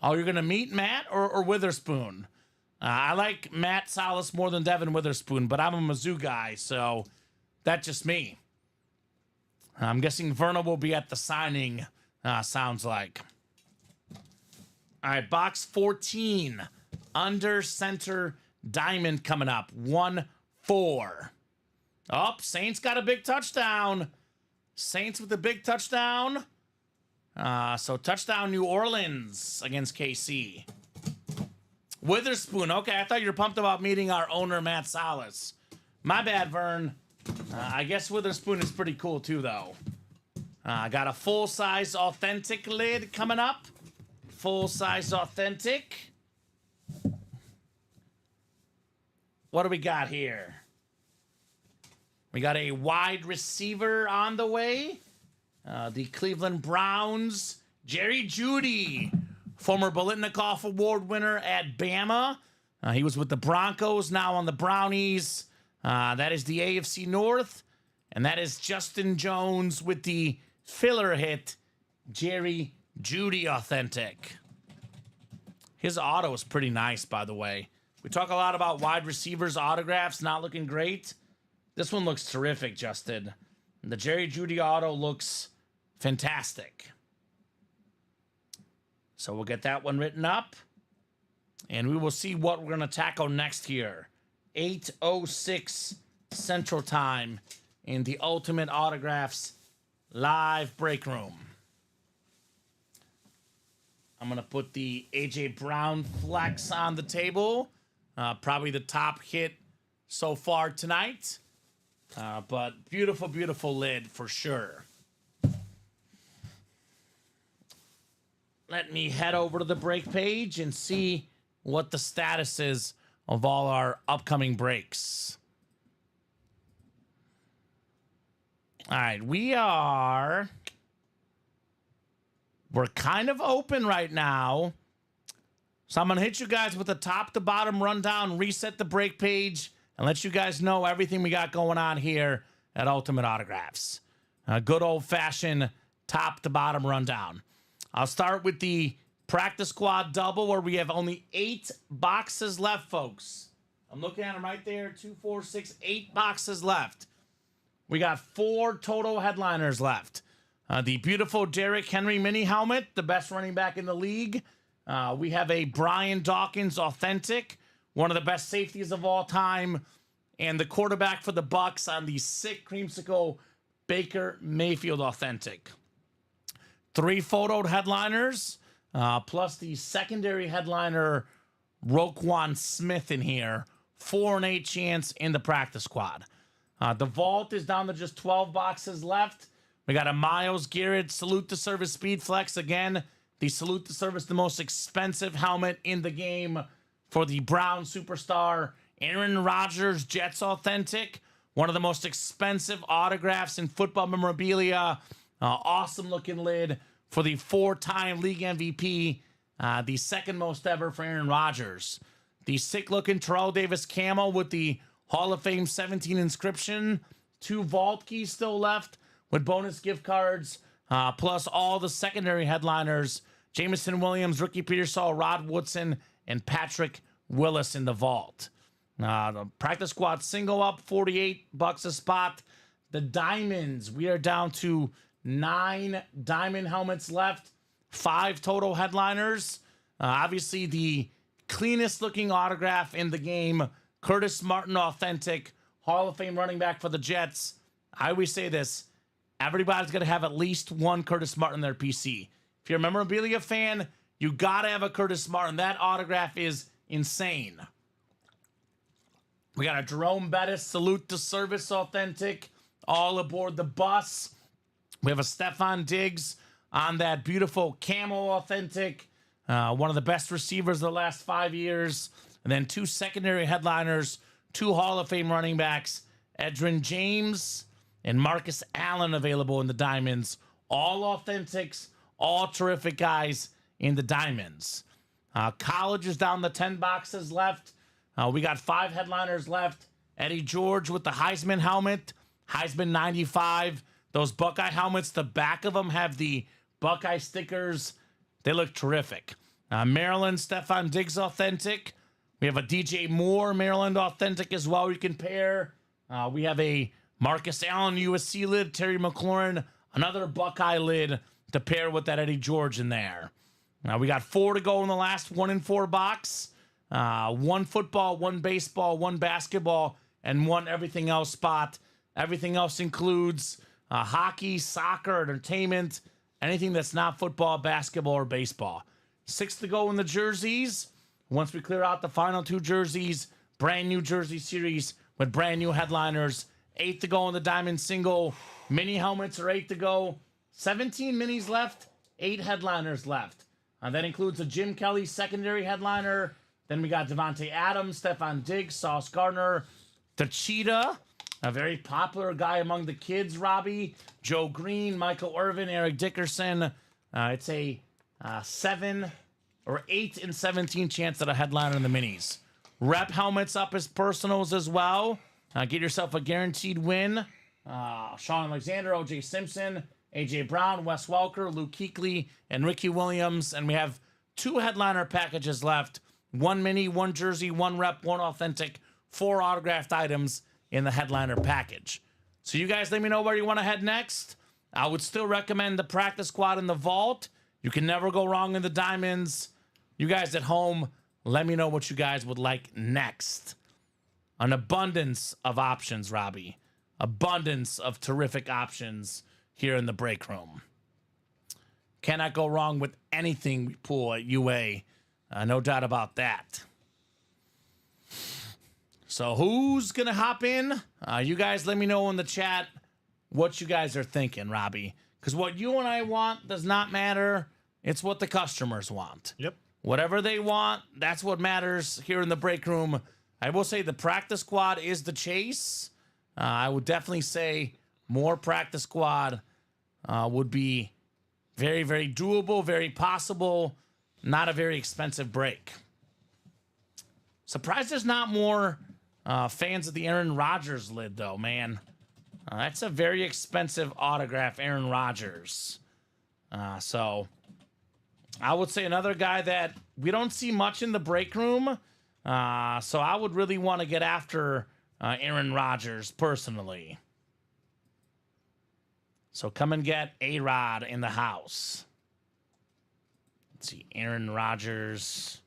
Oh, you're going to meet Matt or Witherspoon? I like Matt Salas more than Devin Witherspoon, but I'm a Mizzou guy, so that's just me. I'm guessing Verna will be at the signing, sounds like. All right, box 14. Under center diamond coming up. 1-4. Oh, Saints got a big touchdown. Saints with a big touchdown. So touchdown New Orleans against KC. Witherspoon. Okay, I thought you were pumped about meeting our owner, Matt Salas. My bad, Vern. I guess Witherspoon is pretty cool, too, though. Got a full-size authentic lid coming up. Full-size authentic. What do we got here? We got a wide receiver on the way. The Cleveland Browns. Jerry Jeudy, former Biletnikoff Award winner at Bama. He was with the Broncos, now on the Brownies. That is the AFC North. And that is Justin Jones with the filler hit, Jerry Jeudy authentic. His auto is pretty nice, by the way. We talk a lot about wide receivers' autographs not looking great. This one looks terrific, Justin. The Jerry Jeudy auto looks fantastic. So we'll get that one written up. And we will see what we're going to tackle next here. 8:06 Central Time in the Ultimate Autographs live break room. I'm going to put the A.J. Brown flex on the table. Probably the top hit so far tonight. But beautiful, beautiful lid for sure. Let me head over to the break page and see what the status is of all our upcoming breaks. All right, we're kind of open right now. So I'm going to hit you guys with a top to bottom rundown, reset the break page, and let you guys know everything we got going on here at Ultimate Autographs. A good old-fashioned top to bottom rundown. I'll start with the practice squad double where we have only 8 boxes left, folks. I'm looking at them right there. 2, 4, 6, 8 boxes left. We got 4 total headliners left. The beautiful Derrick Henry mini helmet, the best running back in the league. We have a Brian Dawkins authentic, one of the best safeties of all time, and the quarterback for the Bucks on the sick creamsicle Baker Mayfield authentic. 3 photoed headliners, plus the secondary headliner Roquan Smith in here. 4 and 8 chance in the practice squad. The vault is down to just 12 boxes left. We got a Myles Garrett Salute to Service Speed Flex again. The Salute to Service, the most expensive helmet in the game for the Brown superstar. Aaron Rodgers Jets authentic. One of the most expensive autographs in football memorabilia. Awesome looking lid for the 4-time league MVP. The second most ever for Aaron Rodgers. The sick looking Terrell Davis camo with the Hall of Fame 17 inscription. 2 vault keys still left with bonus gift cards. Plus all the secondary headliners. Jameson Williams, Ricky Pearsall, Rod Woodson, and Patrick Willis in the vault. The practice squad single up, $48 a spot. The diamonds, we are down to 9 diamond helmets left, 5 total headliners. Obviously, the cleanest looking autograph in the game, Curtis Martin authentic, Hall of Fame running back for the Jets. I always say this, everybody's going to have at least one Curtis Martin in their PC. If you're a memorabilia fan, you got to have a Curtis Martin. That autograph is insane. We got a Jerome Bettis Salute to Service authentic, all aboard the bus. We have a Stephon Diggs on that beautiful camo authentic, one of the best receivers of the last 5 years. And then 2 secondary headliners, 2 Hall of Fame running backs, Edgerrin James and Marcus Allen available in the diamonds. All authentics, all terrific guys in the diamonds. College is down to 10 boxes left. We got 5 headliners left Eddie George with the Heisman helmet, Heisman 95. Those Buckeye helmets, the back of them have the Buckeye stickers. They look terrific. Maryland, Stefan Diggs Authentic. We have a DJ Moore Maryland Authentic as well you can pair. We have a Marcus Allen USC lid, Terry McLaurin, another Buckeye lid to pair with that Eddie George in there. Now we got 4 to go in the last 1 in 4 box. 1 football, 1 baseball, 1 basketball, and 1 everything else spot. Everything else includes hockey, soccer, entertainment, anything that's not football, basketball, or baseball. 6 to go in the jerseys. Once we clear out the final 2 jerseys, brand new jersey series with brand new headliners. 8 to go in the diamond single. Mini helmets are 8 to go. 17 minis left, 8 headliners left. That includes a Jim Kelly secondary headliner. Then we got Devontae Adams, Stefan Diggs, Sauce Gardner, the Cheetah, a very popular guy among the kids, Robbie, Joe Green, Michael Irvin, Eric Dickerson. It's a 7 or 8 in 17 chance at a headliner in the minis. Rep helmets up as personals as well. Get yourself a guaranteed win. Sean Alexander, OJ Simpson, AJ Brown, Wes Welker, Luke Kuechly, and Ricky Williams. And we have 2 headliner packages left. 1 mini, 1 jersey, 1 rep, 1 authentic, 4 autographed items in the headliner package. So you guys let me know where you want to head next. I would still recommend the practice squad in the vault. You can never go wrong in the diamonds. You guys at home, let me know what you guys would like next. An abundance of options, Robbie. Abundance of terrific options here in the break room. Cannot go wrong with anything we pull at UA. No doubt about that. So who's going to hop in? You guys let me know in the chat what you guys are thinking, Robbie. Because what you and I want does not matter. It's what the customers want. Yep. Whatever they want, that's what matters here in the break room. I will say the practice squad is the chase. I would definitely say more practice squad would be very, very doable, very possible. Not a very expensive break. Surprised there's not more fans of the Aaron Rodgers lid, though, man. That's a very expensive autograph, Aaron Rodgers. So I would say another guy that we don't see much in the break room. So I would really want to get after Aaron Rodgers personally. So come and get A-Rod in the house. Let's see, Aaron Rodgers.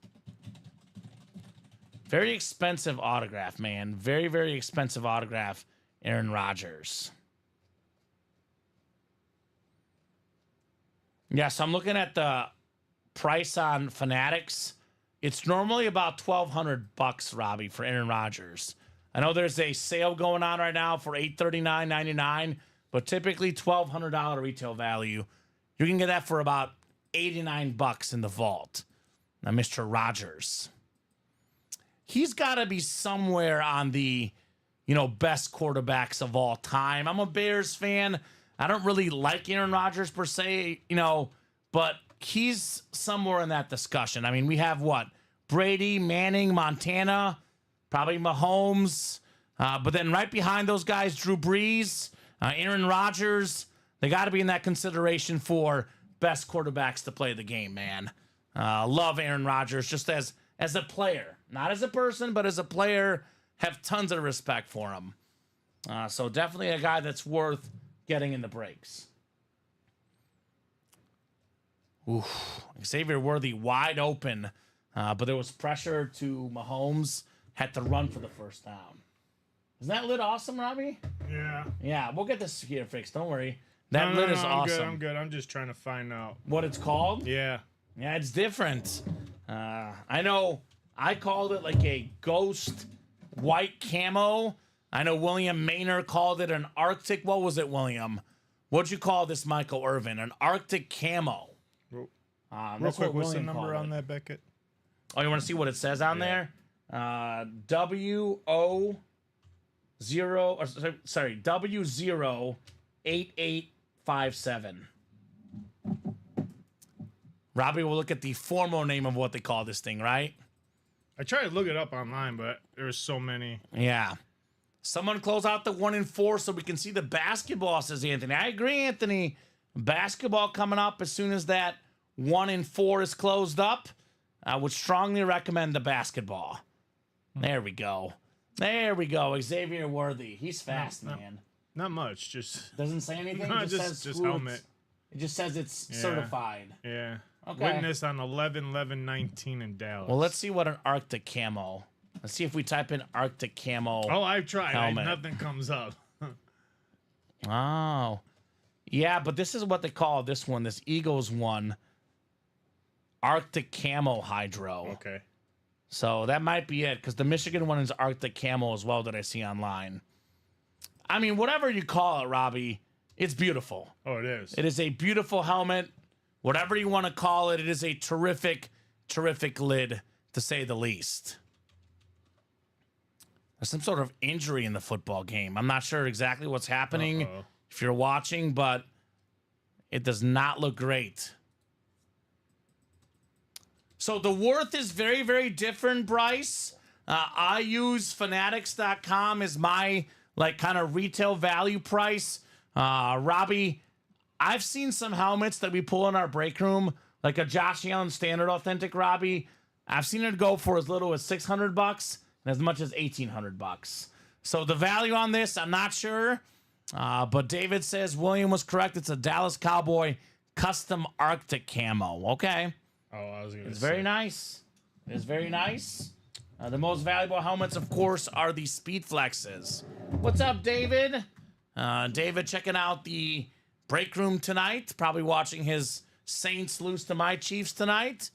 Very expensive autograph, man. Very, very expensive autograph, Aaron Rodgers. Yeah, so I'm looking at the price on Fanatics. It's normally about $1,200, Robbie, for Aaron Rodgers. I know there's a sale going on right now for $839.99, but typically $1,200 retail value. You can get that for about $89 in the vault. Now, Mr. Rodgers. He's got to be somewhere on the, best quarterbacks of all time. I'm a Bears fan. I don't really like Aaron Rodgers per se, but he's somewhere in that discussion. I mean, we have what? Brady, Manning, Montana, probably Mahomes. But then right behind those guys, Drew Brees, Aaron Rodgers. They got to be in that consideration for best quarterbacks to play the game, man. Love Aaron Rodgers just as a player. Not as a person, but as a player. Have tons of respect for him. So definitely a guy that's worth getting in the breaks. Oof. Xavier Worthy wide open. But there was pressure to Mahomes. Had to run for the first down. Isn't that lid awesome, Robbie? Yeah. Yeah, we'll get this here fixed. Don't worry. That lid is awesome. I'm good. I'm just trying to find out what it's called? Yeah. Yeah, it's different. I know I called it like a ghost white camo. I know William Maynard called it an Arctic. What was it, William? What'd you call this, Michael Irvin? An Arctic camo. Real quick, what's the number on that, Beckett? Oh, you want to see what it says on there? W08857. Robbie will look at the formal name of what they call this thing, right? I tried to look it up online, but there's so many. Yeah. Someone close out the 1 and 4 so we can see the basketball, says Anthony. I agree, Anthony. Basketball coming up as soon as that 1 and 4 is closed up. I would strongly recommend the basketball. There we go. There we go. Xavier Worthy. He's fast, man. Not much. Just doesn't say anything. no, It just says helmet. It just says it's certified. Yeah. Okay. Witness on 11/11/19 in Dallas. Well, let's see what an Arctic camo. Let's see if we type in Arctic camo. Oh, I've tried. Helmet. Nothing comes up. Oh. Yeah, but this is what they call this one, this Eagles one. Arctic camo hydro. Okay. So that might be it, because the Michigan one is Arctic camo as well that I see online. I mean, whatever you call it, Robbie, it's beautiful. Oh, it is. It is a beautiful helmet. Whatever you want to call it, it is a terrific, terrific lid, to say the least. There's some sort of injury in the football game. I'm not sure exactly what's happening if you're watching, but it does not look great. So the worth is very, very different, Bryce. I use fanatics.com as my kind of retail value price. Robbie, I've seen some helmets that we pull in our break room, like a Josh Allen Standard Authentic, Robbie. I've seen it go for as little as $600 and as much as $1,800. So the value on this, I'm not sure. But David says William was correct. It's a Dallas Cowboy custom Arctic camo. Okay. Oh, I was going to say. It's very nice. It's very nice. The most valuable helmets, of course, are the Speed Flexes. What's up, David? David checking out the break room tonight. Probably watching his Saints lose to my Chiefs tonight.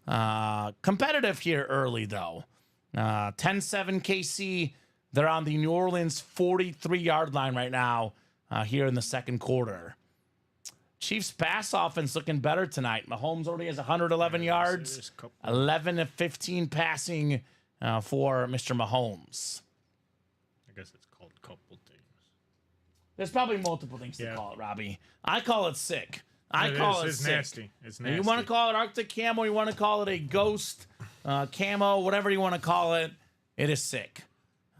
Competitive here early, though. 10-7 KC. They're on the New Orleans 43-yard line right now here in the second quarter. Chiefs pass offense looking better tonight. Mahomes already has 111 yards, 11 of 15 passing for Mr. Mahomes. I guess it's called couple things. There's probably multiple things to call it, Robbie. I call it sick. It's sick. Nasty. It's nasty. You want to call it Arctic camo, you want to call it a ghost camo, whatever you want to call it, it is sick.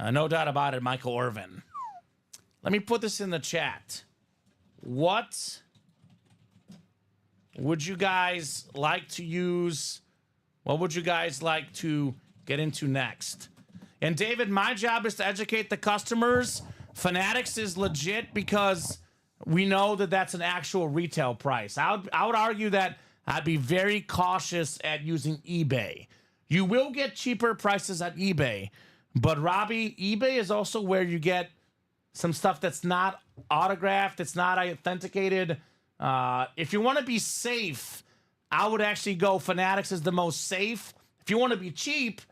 No doubt about it, Michael Irvin. Let me put this in the chat. What would you guys like to use? What would you guys like to get into next? And David, my job is to educate the customers. Fanatics is legit because we know that that's an actual retail price. I would argue that I'd be very cautious at using eBay. You will get cheaper prices at eBay, but Robbie, eBay is also where you get some stuff that's not autographed, it's not authenticated. If you want to be safe, I would actually go Fanatics is the most safe. If you want to be cheap,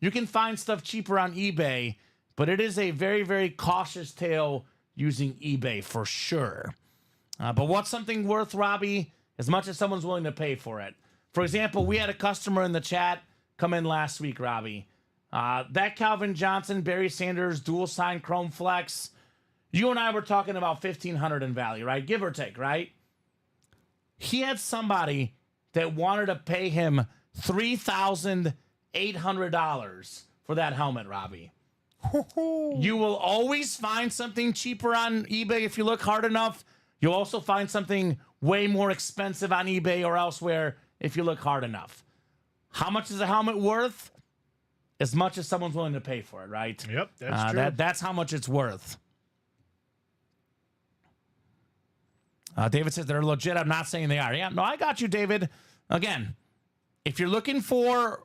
you can find stuff cheaper on eBay, but it is a very, very cautious tale using eBay for sure. But what's something worth, Robbie, as much as someone's willing to pay for it? For example, we had a customer in the chat come in last week, Robbie. That Calvin Johnson, Barry Sanders, dual sign Chrome Flex, you and I were talking about $1,500 in value, right? Give or take, right? He had somebody that wanted to pay him $3,800 for that helmet, Robbie. You will always find something cheaper on eBay if you look hard enough. You'll also find something way more expensive on eBay or elsewhere if you look hard enough. How much is a helmet worth? As much as someone's willing to pay for it, right? Yep, that's true. That's how much it's worth. David says they're legit. I'm not saying they are. Yeah, no, I got you, David. Again, if you're looking for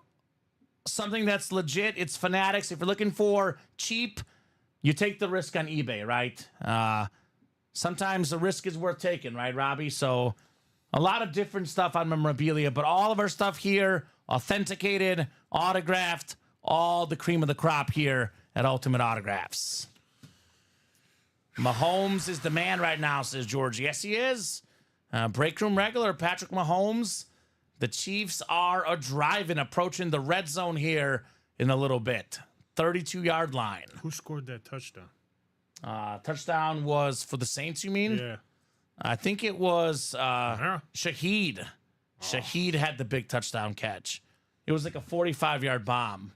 something that's legit, it's Fanatics. If you're looking for cheap, you take the risk on eBay, right? Sometimes the risk is worth taking, right, Robbie? So a lot of different stuff on memorabilia, but all of our stuff here, authenticated, autographed, all the cream of the crop here at Ultimate Autographs. Mahomes is the man right now, says George. Yes, he is. Break room regular, Patrick Mahomes. The Chiefs are driving, approaching the red zone here in a little bit. 32-yard line. Who scored that touchdown? Touchdown was for the Saints, you mean? Yeah. I think it was Shaheed. Shaheed had the big touchdown catch. It was like a 45-yard bomb.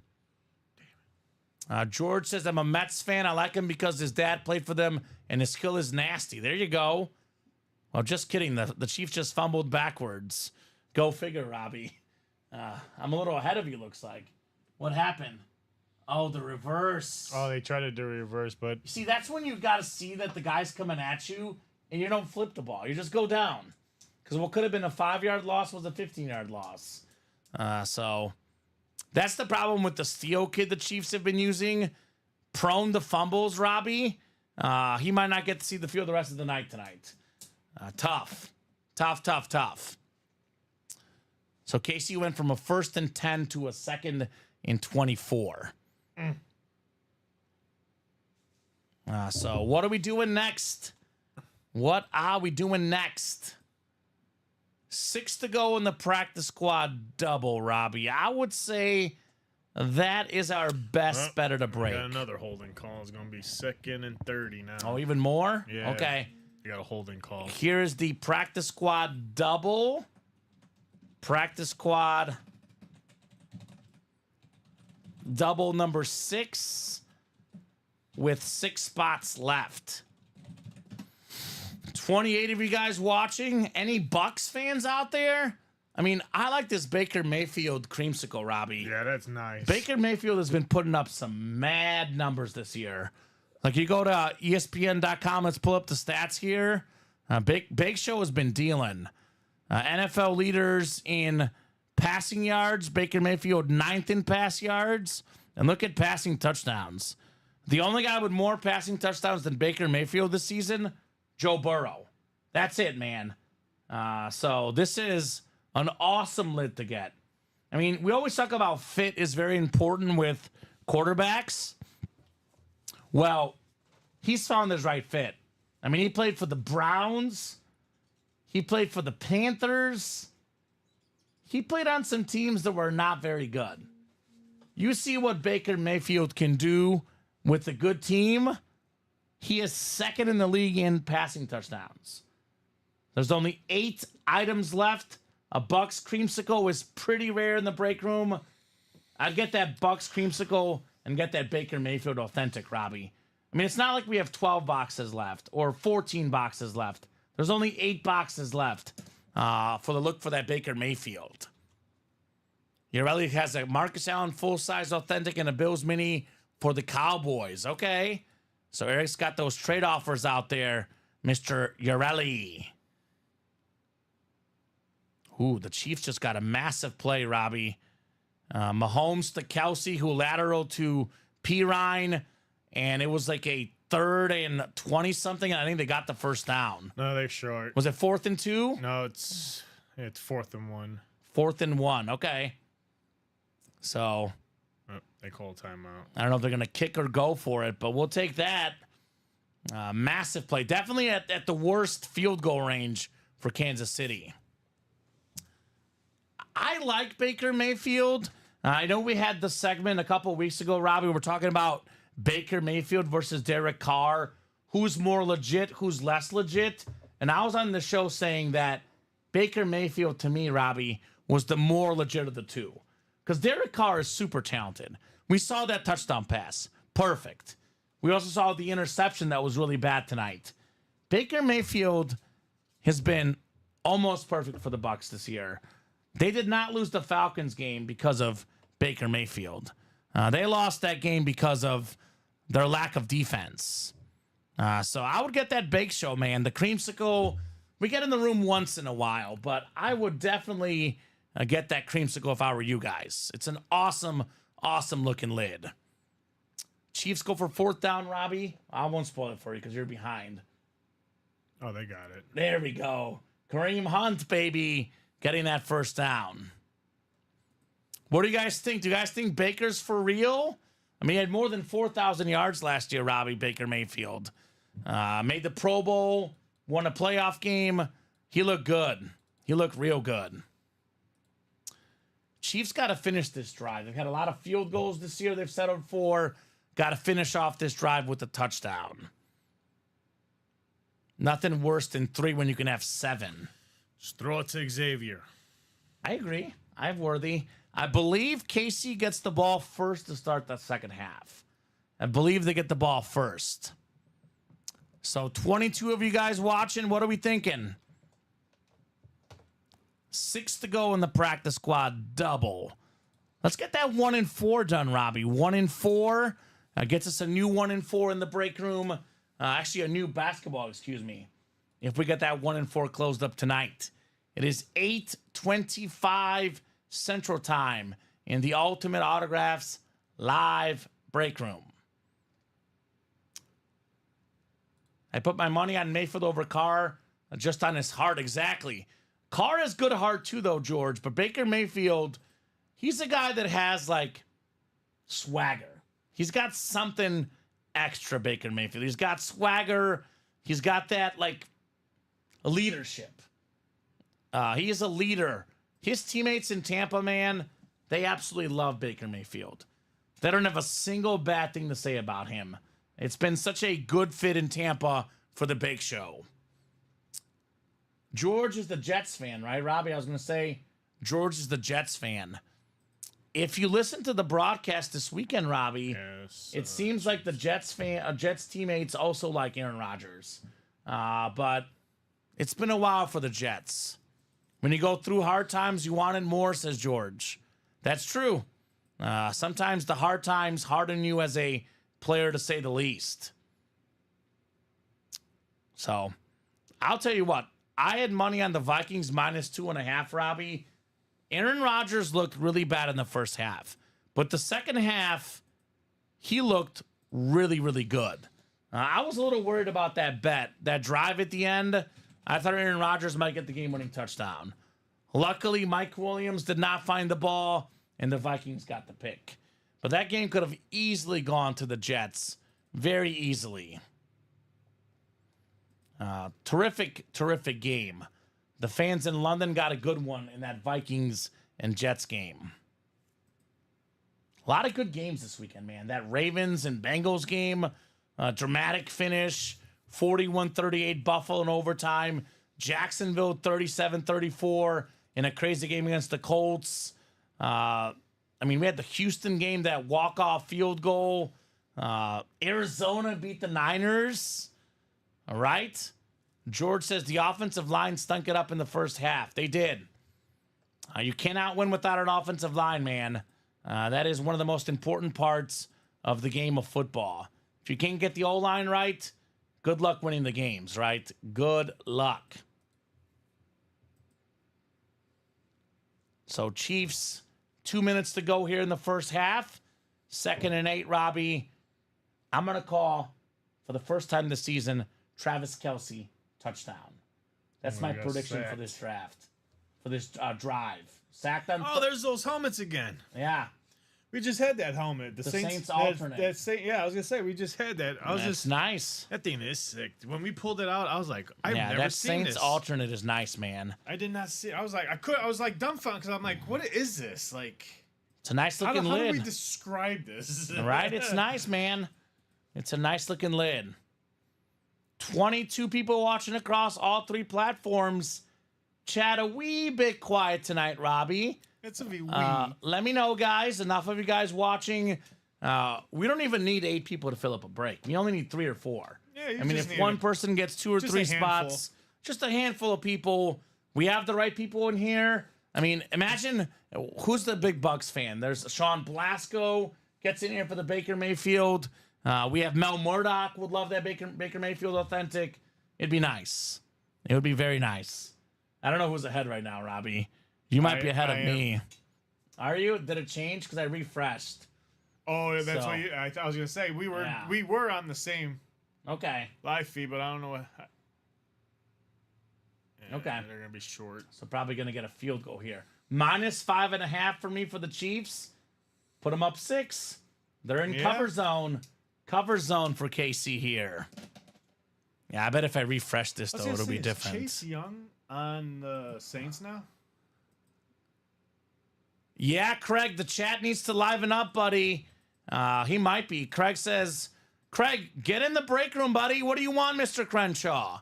George says, I'm a Mets fan. I like him because his dad played for them and his skill is nasty. There you go. Well, just kidding. The Chiefs just fumbled backwards. Go figure, Robbie. I'm a little ahead of you, looks like. What happened? Oh, the reverse. Oh, they tried to do reverse, but... See, that's when you got to see that the guy's coming at you and you don't flip the ball. You just go down. Because what could have been a 5-yard loss was a 15-yard loss. So that's the problem with the Steele kid the Chiefs have been using. Prone to fumbles, Robbie. He might not get to see the field the rest of the night tonight. Tough. So Casey went from a 1st and 10 to a 2nd and 24. So what are we doing next? 6 to go in the practice squad double, Robbie. I would say that is our best bet of the break. Got another holding call. It's going to be 2nd and 30 now. Oh, even more? Yeah. Okay. You got a holding call. Here's the practice squad double. Practice squad double number 6 with 6 spots left. 28 of you guys watching. Any Bucks fans out there? I mean, I like this Baker Mayfield creamsicle, Robbie. Yeah, that's nice. Baker Mayfield has been putting up some mad numbers this year. Like, you go to ESPN.com, let's pull up the stats here. Big Show has been dealing. NFL leaders in passing yards. Baker Mayfield 9th in pass yards. And look at passing touchdowns. The only guy with more passing touchdowns than Baker Mayfield this season, Joe Burrow. That's it, man. So this is an awesome lid to get. I mean, we always talk about fit is very important with quarterbacks. Well, he's found his right fit. I mean, he played for the Browns. He played for the Panthers. He played on some teams that were not very good. You see what Baker Mayfield can do with a good team. He is 2nd in the league in passing touchdowns. There's only 8 items left. A Bucks creamsicle is pretty rare in the break room. I'd get that Bucks creamsicle and get that Baker Mayfield authentic, Robbie. I mean, it's not like we have 12 boxes left or 14 boxes left. There's only 8 boxes left for the look for that Baker Mayfield. Urelli has a Marcus Allen full-size authentic and a Bills mini for the Cowboys. Okay. So Eric's got those trade offers out there, Mr. Urelli. Ooh, the Chiefs just got a massive play, Robbie. Mahomes to Kelsey, who lateral to Pirine, and it was like a 3rd and 20-something, and I think they got the first down. No, they're short. Was it 4th and 2? No, it's 4th and 1. 4th and 1, okay. So they call timeout. I don't know if they're going to kick or go for it, but we'll take that. Massive play. Definitely at the worst field goal range for Kansas City. I like Baker Mayfield. I know we had the segment a couple of weeks ago, Robbie. We're talking about Baker Mayfield versus Derek Carr. Who's more legit, who's less legit? And I was on the show saying that Baker Mayfield, to me, Robbie, was the more legit of the two. Because Derek Carr is super talented. We saw that touchdown pass. Perfect. We also saw the interception that was really bad tonight. Baker Mayfield has been almost perfect for the Bucs this year. They did not lose the Falcons game because of Baker Mayfield. They lost that game because of their lack of defense. So I would get that bake show, man. The creamsicle, we get in the room once in a while, but I would definitely get that creamsicle if I were you guys. It's an awesome, awesome looking lid. Chiefs go for 4th down, Robbie. I won't spoil it for you because you're behind. Oh, they got it. There we go. Kareem Hunt, baby, getting that first down. What do you guys think? Do you guys think Baker's for real? I mean, he had more than 4,000 yards last year, Robbie, Baker Mayfield. Made the Pro Bowl, won a playoff game. He looked good. He looked real good. Chiefs got to finish this drive. They've had a lot of field goals this year they've settled for. Got to finish off this drive with a touchdown. Nothing worse than 3 when you can have 7. Just throw it to Xavier. I agree. I have Worthy. I believe Casey gets the ball first to start the second half. I believe they get the ball first. So 22 of you guys watching, what are we thinking? 6 to go in the practice squad double. Let's get that 1 and 4 done, Robbie. 1 and 4 gets us a new 1 and 4 in the break room. Actually, a new basketball, excuse me. If we get that 1 and 4 closed up tonight. It is 8:25 Central Time in the Ultimate Autographs live break room. I put my money on Mayfield over Carr, just on his heart, exactly. Carr has good heart too, though, George. But Baker Mayfield, he's a guy that has, like, swagger. He's got something extra, Baker Mayfield. He's got swagger. He's got that, like, leadership. He is a leader. His teammates in Tampa, man, they absolutely love Baker Mayfield. They don't have a single bad thing to say about him. It's been such a good fit in Tampa for the Bake Show. George is the Jets fan, right, Robbie? I was going to say George is the Jets fan. If you listen to the broadcast this weekend, Robbie, yes, it seems like the Jets teammates also like Aaron Rodgers. But it's been a while for the Jets. When you go through hard times, you wanted more, says George. That's true. Sometimes the hard times harden you as a player, to say the least. So, I'll tell you what. I had money on the Vikings -2.5, Robbie. Aaron Rodgers looked really bad in the first half. But the second half, he looked really, really good. I was a little worried about that bet. That drive at the end, I thought Aaron Rodgers might get the game-winning touchdown. Luckily, Mike Williams did not find the ball, and the Vikings got the pick. But that game could have easily gone to the Jets. Very easily. Terrific, terrific game. The fans in London got a good one in that Vikings and Jets game. A lot of good games this weekend, man. That Ravens and Bengals game, dramatic finish, 41-38 Buffalo in overtime. Jacksonville 37-34 in a crazy game against the Colts. We had the Houston game, that walk-off field goal. Arizona beat the Niners. All right. George says the offensive line stunk it up in the first half. They did. You cannot win without an offensive line, man. That is one of the most important parts of the game of football. If you can't get the O-line right, good luck winning the games, right? Good luck. So Chiefs, 2 minutes to go here in the first half. 2nd and 8, Robbie. I'm going to call, for the first time this season, Travis Kelce touchdown. That's my prediction for this draft, for this drive. Sacked on. Oh, there's those helmets again. Yeah. We just had that helmet. The Saints alternate. Yeah, I was going to say, we just had that. That's nice. That thing is sick. When we pulled it out, I was like, I've never that seen Saints this. alternate is nice, man. I did not see it. I was like dumbfounded because I'm like, what is this? Like, it's a nice looking lid. How do we describe this? Right? It's nice, man. It's a nice looking lid. 22 people watching across all 3 platforms. Chat a wee bit quiet tonight, Robbie. It's a wee. Let me know, guys. Enough of you guys watching. We don't even need 8 people to fill up a break. We only need 3 or 4. Yeah, if one person gets 2 or 3 spots, just a handful of people. We have the right people in here. Imagine who's the big Bucks fan. There's Sean Blasco gets in here for the Baker Mayfield. We have Mel Murdoch would love that Baker Mayfield authentic. It'd be nice. It would be very nice. I don't know who's ahead right now, Robbie. You might be ahead of me. Are you? Did it change? Because I refreshed. Oh, that's why I was gonna say we were on the same live feed, but I don't know what. Okay, they're gonna be short, so probably gonna get a field goal here. -5.5 for me for the Chiefs. Put them up 6. They're in cover zone. Cover zone for KC here. Yeah, I bet if I refresh this, though, it'll be different. Chase Young on the Saints now? Yeah, Craig, the chat needs to liven up, buddy. He might be. Craig says, Craig, get in the break room, buddy. What do you want, Mr. Crenshaw?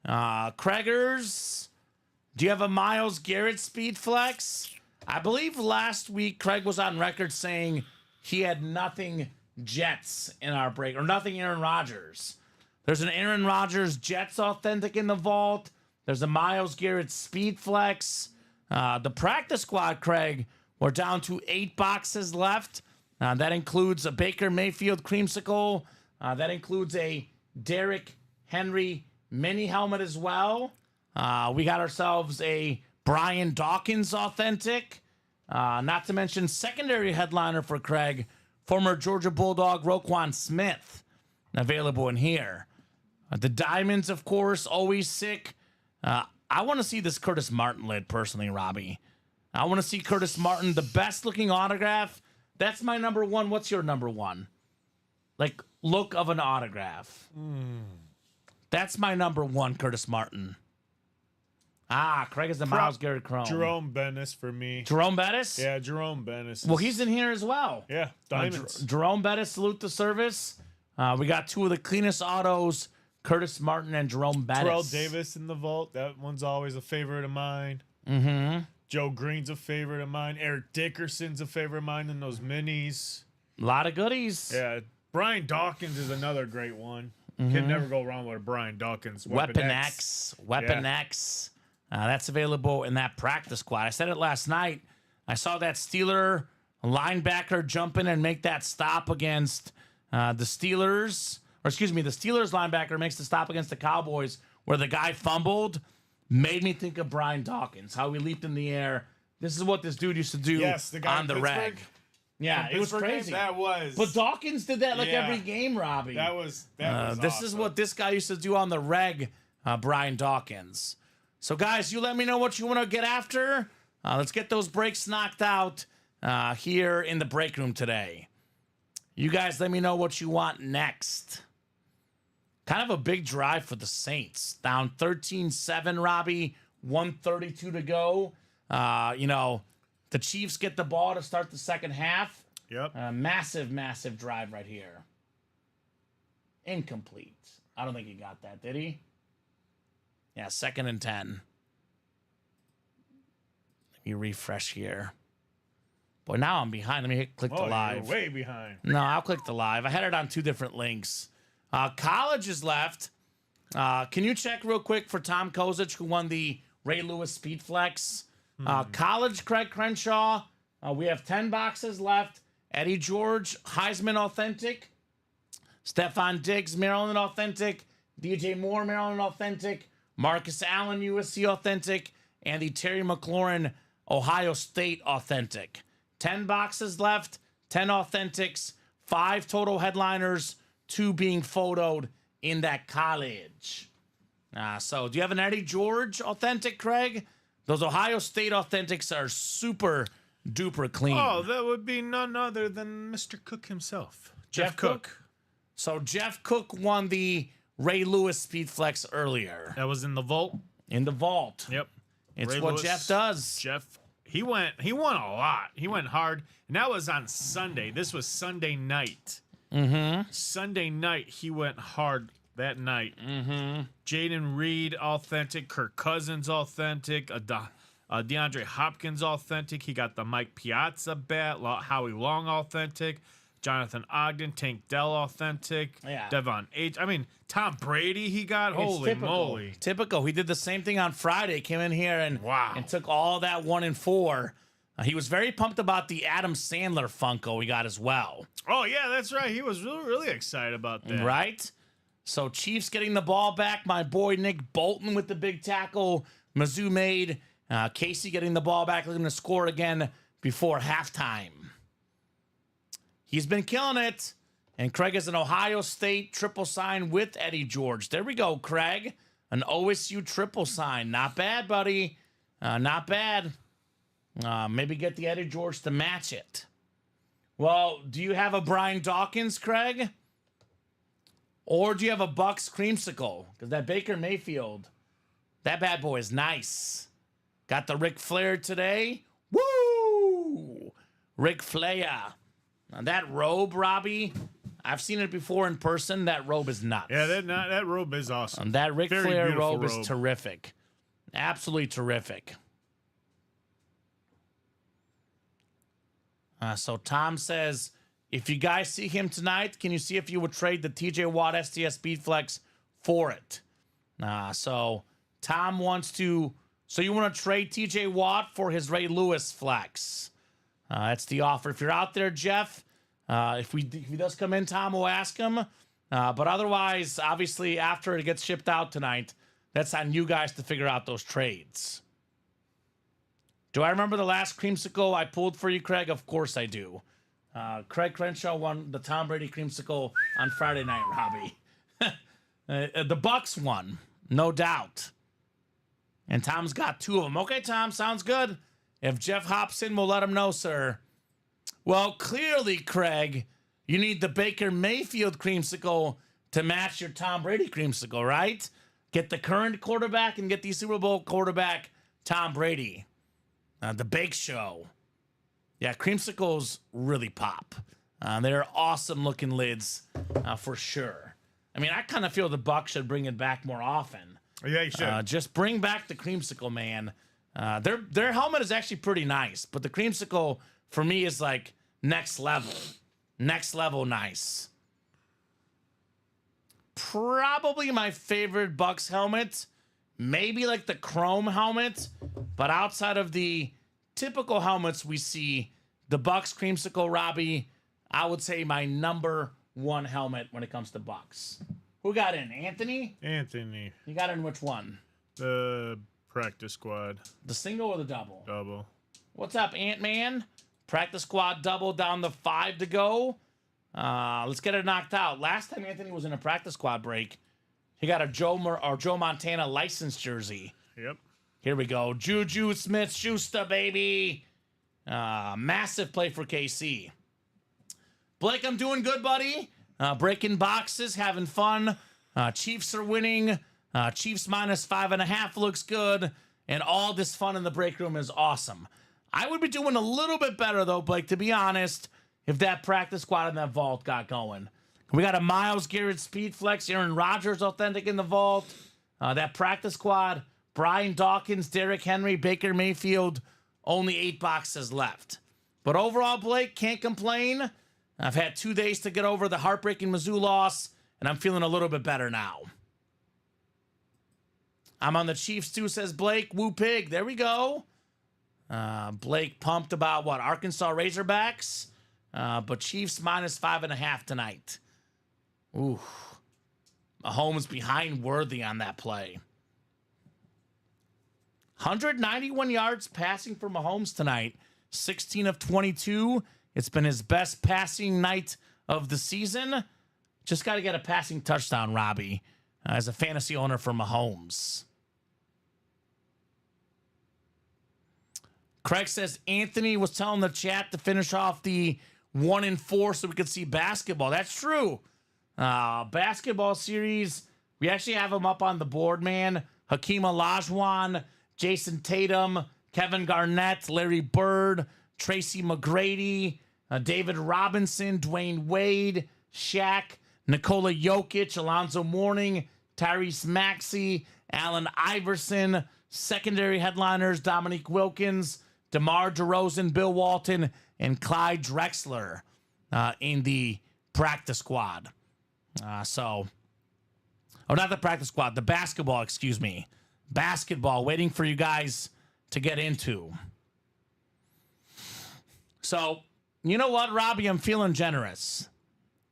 Craigers, do you have a Myles Garrett speed flex? I believe last week Craig was on record saying he had nothing Jets in our break, or nothing Aaron Rodgers. There's an Aaron Rodgers Jets authentic in the vault. There's a Myles Garrett Speed Flex. The practice squad, Craig, we're down to 8 boxes left. That includes a Baker Mayfield creamsicle. That includes a Derrick Henry mini helmet as well. We got ourselves a Brian Dawkins authentic. Not to mention secondary headliner for Craig, former Georgia Bulldog Roquan Smith, available in here. The diamonds, of course, always sick. I want to see this Curtis Martin lid personally, Robbie. I want to see Curtis Martin, the best looking autograph. That's my number one. What's your number one? Like, look of an autograph. That's my number one, Curtis Martin. Craig is the Myles Garrett Chrome. Jerome Bettis for me. Jerome Bettis? Yeah, Jerome Bettis. Well, he's in here as well. Yeah, diamonds. Jerome Bettis, salute the service. We got 2 of the cleanest autos, Curtis Martin and Jerome Bettis. Terrell Davis in the vault. That one's always a favorite of mine. Joe Green's a favorite of mine. Eric Dickerson's a favorite of mine in those minis. A lot of goodies. Yeah, Brian Dawkins is another great one. Can never go wrong with a Brian Dawkins. Weapon X. That's available in that practice squad. I said it last night. I saw that Steeler linebacker jump in and make that stop against the Steelers. Or excuse me, the Steelers linebacker makes the stop against the Cowboys where the guy fumbled. Made me think of Brian Dawkins, how he leaped in the air. This is what this dude used to do the guy on the reg. Yeah, it was crazy. That was. But Dawkins did that like every game, Robbie. That was This awesome. is what this guy used to do on the reg, Brian Dawkins. So, guys, you let me know what you want to get after. Let's get those breaks knocked out here in the break room today. You guys let me know what you want next. Kind of a big drive for the Saints. Down 13-7, Robbie. 1:32 to go. The Chiefs get the ball to start the second half. Yep. Massive, massive drive right here. Incomplete. I don't think he got that, did he? Yeah, 2nd and 10. Let me refresh here. Boy, now I'm behind. Let me click the live. You're way behind. No, I'll click the live. I had it on 2 different links. College is left. Can you check real quick for Tom Kozich, who won the Ray Lewis Speed Flex? College, Craig Crenshaw. We have 10 boxes left. Eddie George, Heisman Authentic. Stephon Diggs, Maryland Authentic. DJ Moore, Maryland Authentic. Marcus Allen, USC Authentic. And the Terry McLaurin, Ohio State Authentic. 10 boxes left, 10 Authentics, 5 total headliners, 2 being photoed in that college. So do you have an Eddie George Authentic, Craig? Those Ohio State Authentics are super duper clean. Oh, that would be none other than Mr. Cook himself. Jeff Cook. So Jeff Cook won the Ray Lewis Speed Flex earlier. That was in the vault. In the vault. Yep. It's Ray what Lewis, Jeff does. Jeff, he won a lot. He went hard. And that was on Sunday. This was Sunday night. Sunday night, he went hard that night. Jaden Reed, authentic. Kirk Cousins, authentic. DeAndre Hopkins, authentic. He got the Mike Piazza bat. Howie Long, authentic. Jonathan Ogden, Tank Dell, authentic. Yeah. Devon H. I mean, Tom Brady, he got. Holy moly. Typical. He did the same thing on Friday. Came in here and took all that 1 and 4. He was very pumped about the Adam Sandler Funko we got as well. Oh, yeah, that's right. He was really, really excited about that. Right? So Chiefs getting the ball back. My boy Nick Bolton with the big tackle. Mizzou made. Casey getting the ball back, looking to score again before halftime. He's been killing it. And Craig is an Ohio State triple sign with Eddie George. There we go, Craig. An OSU triple sign. Not bad, buddy. Not bad. Maybe get the Eddie George to match it. Well, do you have a Brian Dawkins, Craig? Or do you have a Bucks creamsicle? Because that Baker Mayfield, that bad boy is nice. Got the Ric Flair today. Woo! Ric Flair. Now that robe, Robbie, I've seen it before in person. That robe is nuts. Yeah, that robe is awesome. That Ric Flair robe robe is terrific. Absolutely terrific. So Tom says if you guys see him tonight, can you see if you would trade the TJ Watt STS Speed Flex for it? So Tom wants to. So you want to trade TJ Watt for his Ray Lewis Flex? That's the offer. If you're out there, Jeff, if he does come in, Tom will ask him. But otherwise, obviously, after it gets shipped out tonight, that's on you guys to figure out those trades. Do I remember the last creamsicle I pulled for you, Craig? Of course I do. Craig Crenshaw won the Tom Brady creamsicle on Friday night, Robbie. The Bucks won, no doubt. And Tom's got 2 of them. Okay, Tom, sounds good. If Jeff hops in, we'll let him know, sir. Well, clearly, Craig, you need the Baker Mayfield creamsicle to match your Tom Brady creamsicle, right? Get the current quarterback and get the Super Bowl quarterback, Tom Brady. The Bake Show. Yeah, creamsicles really pop. They're awesome looking lids for sure. I mean, I kind of feel the Bucs should bring it back more often. Yeah, you should. Just bring back the creamsicle, man. Their helmet is actually pretty nice, but the creamsicle for me is like next level. Next level nice. Probably my favorite Bucs helmet. Maybe like the chrome helmet, but outside of the typical helmets we see, the Bucs creamsicle, Robbie, I would say my number 1 helmet when it comes to Bucs. Who got in? Anthony? Anthony. You got in which one? The practice squad. The single or the double? Double. What's up, Ant-Man? Practice squad double down to 5 to go. Let's get it knocked out. Last time Anthony was in a practice squad break, he got a Joe Montana license jersey. Yep. Here we go. Juju Smith-Schuster, baby. Massive play for KC. Blake, I'm doing good, buddy. Breaking boxes, having fun. Chiefs are winning. Chiefs minus 5.5 looks good. And all this fun in the break room is awesome. I would be doing a little bit better, though, Blake, to be honest, if that practice squad in that vault got going. We got a Myles Garrett Speed Flex, Aaron Rodgers authentic in the vault. That practice squad, Brian Dawkins, Derrick Henry, Baker Mayfield, only 8 boxes left. But overall, Blake, can't complain. I've had 2 days to get over the heartbreaking Mizzou loss, and I'm feeling a little bit better now. I'm on the Chiefs too, says Blake. Woo pig. There we go. Blake pumped about what? Arkansas Razorbacks. But Chiefs minus 5.5 tonight. Ooh. Mahomes behind Worthy on that play. 191 yards passing for Mahomes tonight. 16 of 22. It's been his best passing night of the season. Just got to get a passing touchdown, Robbie, as a fantasy owner for Mahomes. Craig says Anthony was telling the chat to finish off the 1-4 so we could see basketball. That's true. Basketball series, we actually have them up on the board, man. Hakeem Olajuwon, Jason Tatum, Kevin Garnett, Larry Bird, Tracy McGrady, David Robinson, Dwayne Wade, Shaq, Nikola Jokic, Alonzo Mourning, Tyrese Maxey, Allen Iverson, secondary headliners, Dominique Wilkins, DeMar DeRozan, Bill Walton, and Clyde Drexler in the practice squad. Not the practice squad, the basketball, excuse me. Basketball, waiting for you guys to get into. So, you know what, Robbie? I'm feeling generous.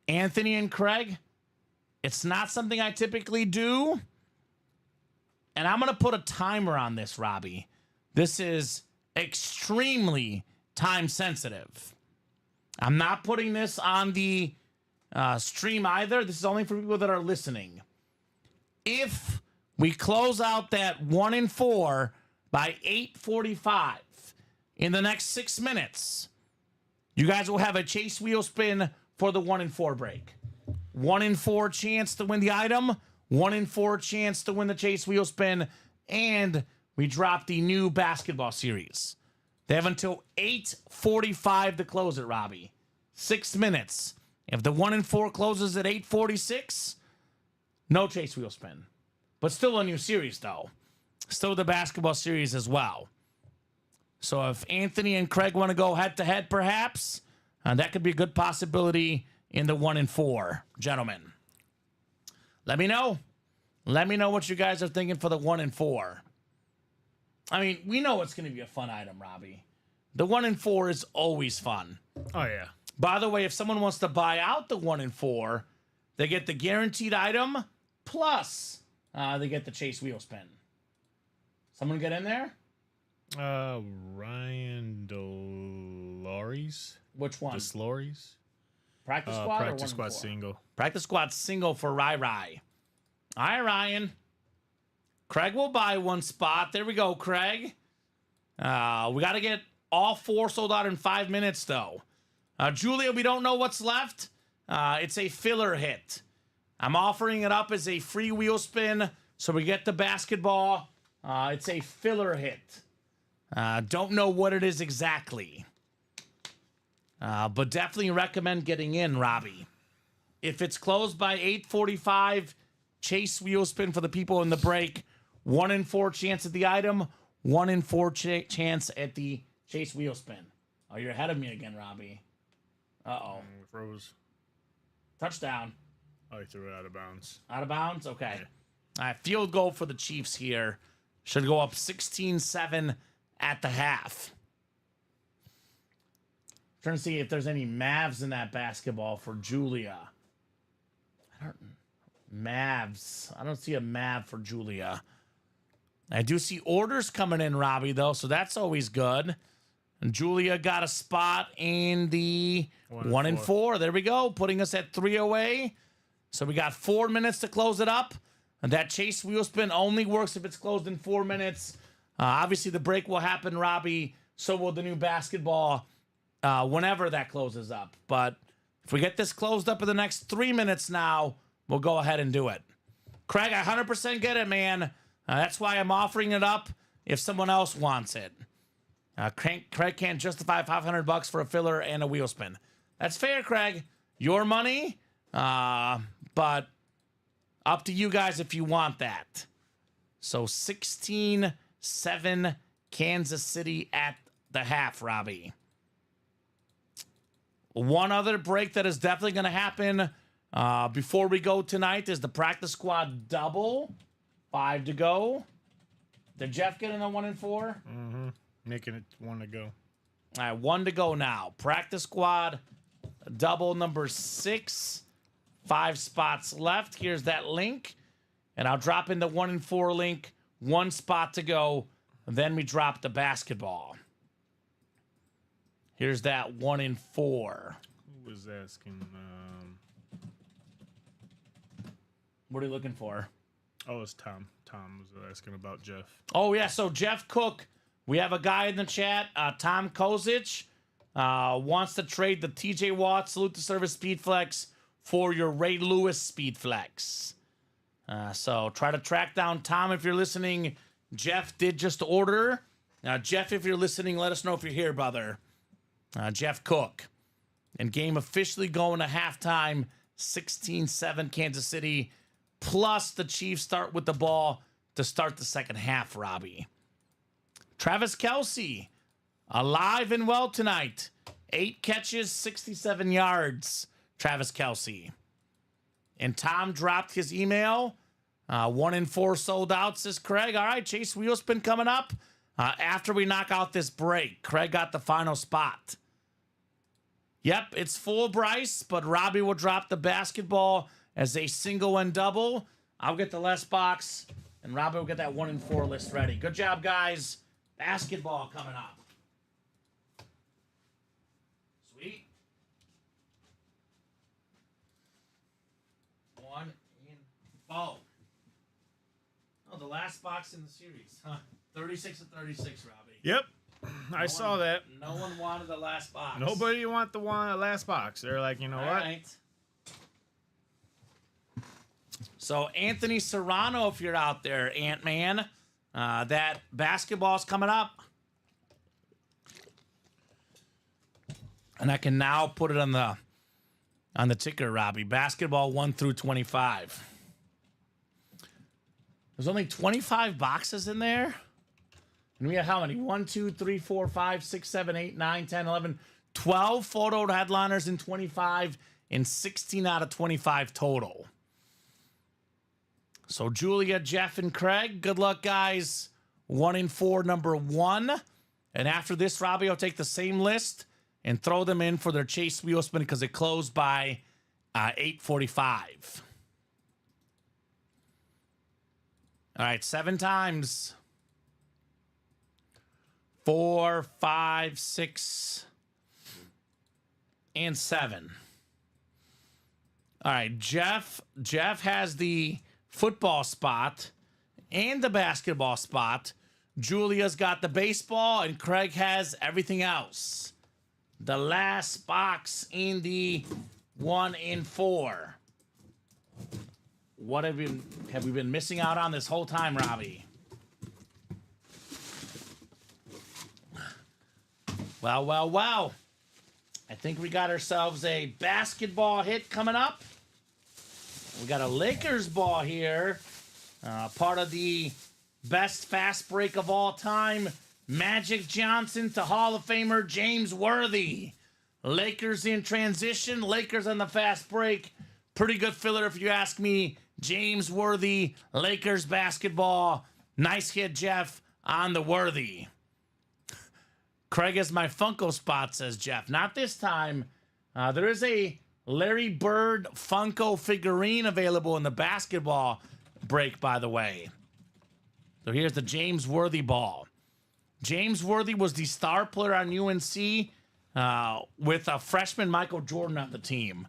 Anthony and Craig, it's not something I typically do. And I'm going to put a timer on this, Robbie. This is extremely time sensitive. I'm not putting this on the stream either. This is only for people that are listening. If we close out that 1-4 by 8:45 in the next 6 minutes, you guys will have a chase wheel spin for the 1-4 break. 1-4 chance to win the item, 1-4 chance to win the chase wheel spin, and we drop the new basketball series. They have until 8:45 to close it, Robbie. 6 minutes. If the 1-4 closes at 8:46, no chase wheel spin. But still a new series, though. Still the basketball series as well. So if Anthony and Craig want to go head-to-head, perhaps, That could be a good possibility in the 1 and 4, gentlemen. Let me know. Let me know what you guys are thinking for the 1 and 4. I mean, we know it's going to be a fun item, Robbie. The 1 and 4 is always fun. Oh, yeah. By the way, if someone wants to buy out the 1 and 4, they get the guaranteed item plus they get the chase wheel spin. Someone get in there? Ryan Delories. Which one? Delories. Practice squad Practice or 1 squad and 4? single. Practice squad single for Rai. All right, Ryan. Craig will buy 1 spot. There we go, Craig. We got to get all 4 sold out in 5 minutes, though. Julia, we don't know what's left. It's a filler hit. I'm offering it up as a free wheel spin, so we get the basketball. It's a filler hit. Don't know what it is exactly. But definitely recommend getting in, Robbie. If it's closed by 8:45, chase wheel spin for the people in the break. 1 in 4 chance at the item. 1 in 4 chance at the chase wheel spin. Oh, you're ahead of me again, Robbie. Uh-oh. Froze. Touchdown. Oh, he threw it out of bounds. Out of bounds? Okay. All right, field goal for the Chiefs here. Should go up 16-7 at the half. Trying to see if there's any Mavs in that basketball for Julia. Mavs. I don't see a Mav for Julia. I do see orders coming in, Robbie, though, so that's always good. And Julia got a spot in the 1 and 4. There we go, putting us at 3 away. So we got 4 minutes to close it up. And that chase wheel spin only works if it's closed in 4 minutes. Obviously, the break will happen, Robbie. So will the new basketball whenever that closes up. But if we get this closed up in the next 3 minutes now, we'll go ahead and do it. Craig, I 100% get it, man. That's why I'm offering it up if someone else wants it. Craig can't justify $500 for a filler and a wheel spin. That's fair, Craig. Your money, but up to you guys if you want that. So 16-7 Kansas City at the half, Robbie. One other break that is definitely going to happen before we go tonight is the practice squad double. 5 to go. Did Jeff get in the 1 and 4? Mm-hmm. Making it 1 to go. All right, 1 to go now. Practice squad double number 6. 5 spots left. Here's that link. And I'll drop in the 1 and 4 link. 1 spot to go. And then we drop the basketball. Here's that 1 and 4. Who was asking? What are you looking for? Oh, it's Tom. Tom was asking about Jeff. Oh, yeah. So Jeff Cook, we have a guy in the chat, Tom Kozich, wants to trade the TJ Watt Salute to Service Speed Flex for your Ray Lewis Speed Flex. So try to track down Tom if you're listening. Jeff did just order. Jeff, if you're listening, let us know if you're here, brother. Jeff Cook. And game officially going to halftime, 16-7 Kansas City. Plus the Chiefs start with the ball to start the second half, Robbie. Travis Kelce, alive and well tonight. 8 catches, 67 yards, Travis Kelce. And Tom dropped his email. 1 and 4 sold out, says Craig. All right, Chase Wheelspin coming up. After we knock out this break, Craig got the final spot. Yep, it's full Bryce, but Robbie will drop the basketball as a single and double. I'll get the last box, and Robbie will get that 1 and 4 list ready. Good job, guys. Basketball coming up. Sweet. 1 and 4. Oh, the last box in the series. 36 and 36, Robbie. Yep. I saw that. No one wanted the last box. Nobody want the last box. They're like, you know All what? right. So Anthony Serrano, if you're out there, Ant-Man, that basketball's coming up. And I can now put it on the ticker, Robbie. Basketball 1 through 25. There's only 25 boxes in there. And we have how many? 1, 2, 3, 4, 5, 6, 7, 8, 9, 10, 11, 12 photo headliners in 25 and 16 out of 25 total. So Julia, Jeff, and Craig, good luck, guys. 1 in 4, number 1. And after this, Robbie will take the same list and throw them in for their Chase wheel spin because it closed by 8:45. All right, 7 times. 4, 5, 6, and 7. All right, Jeff has the football spot and the basketball spot. Julia's got the baseball, and Craig has everything else. The last box in the 1 in 4. What have we been missing out on this whole time, Robbie? Well. I think we got ourselves a basketball hit coming up. We got a Lakers ball here. Part of the best fast break of all time. Magic Johnson to Hall of Famer James Worthy. Lakers in transition. Lakers on the fast break. Pretty good filler if you ask me. James Worthy, Lakers basketball. Nice hit, Jeff, on the Worthy. Craig is my Funko spot, says Jeff. Not this time. There is a Larry Bird Funko figurine available in the basketball break, by the way. So here's the James Worthy ball. James Worthy was the star player on UNC with a freshman Michael Jordan on the team.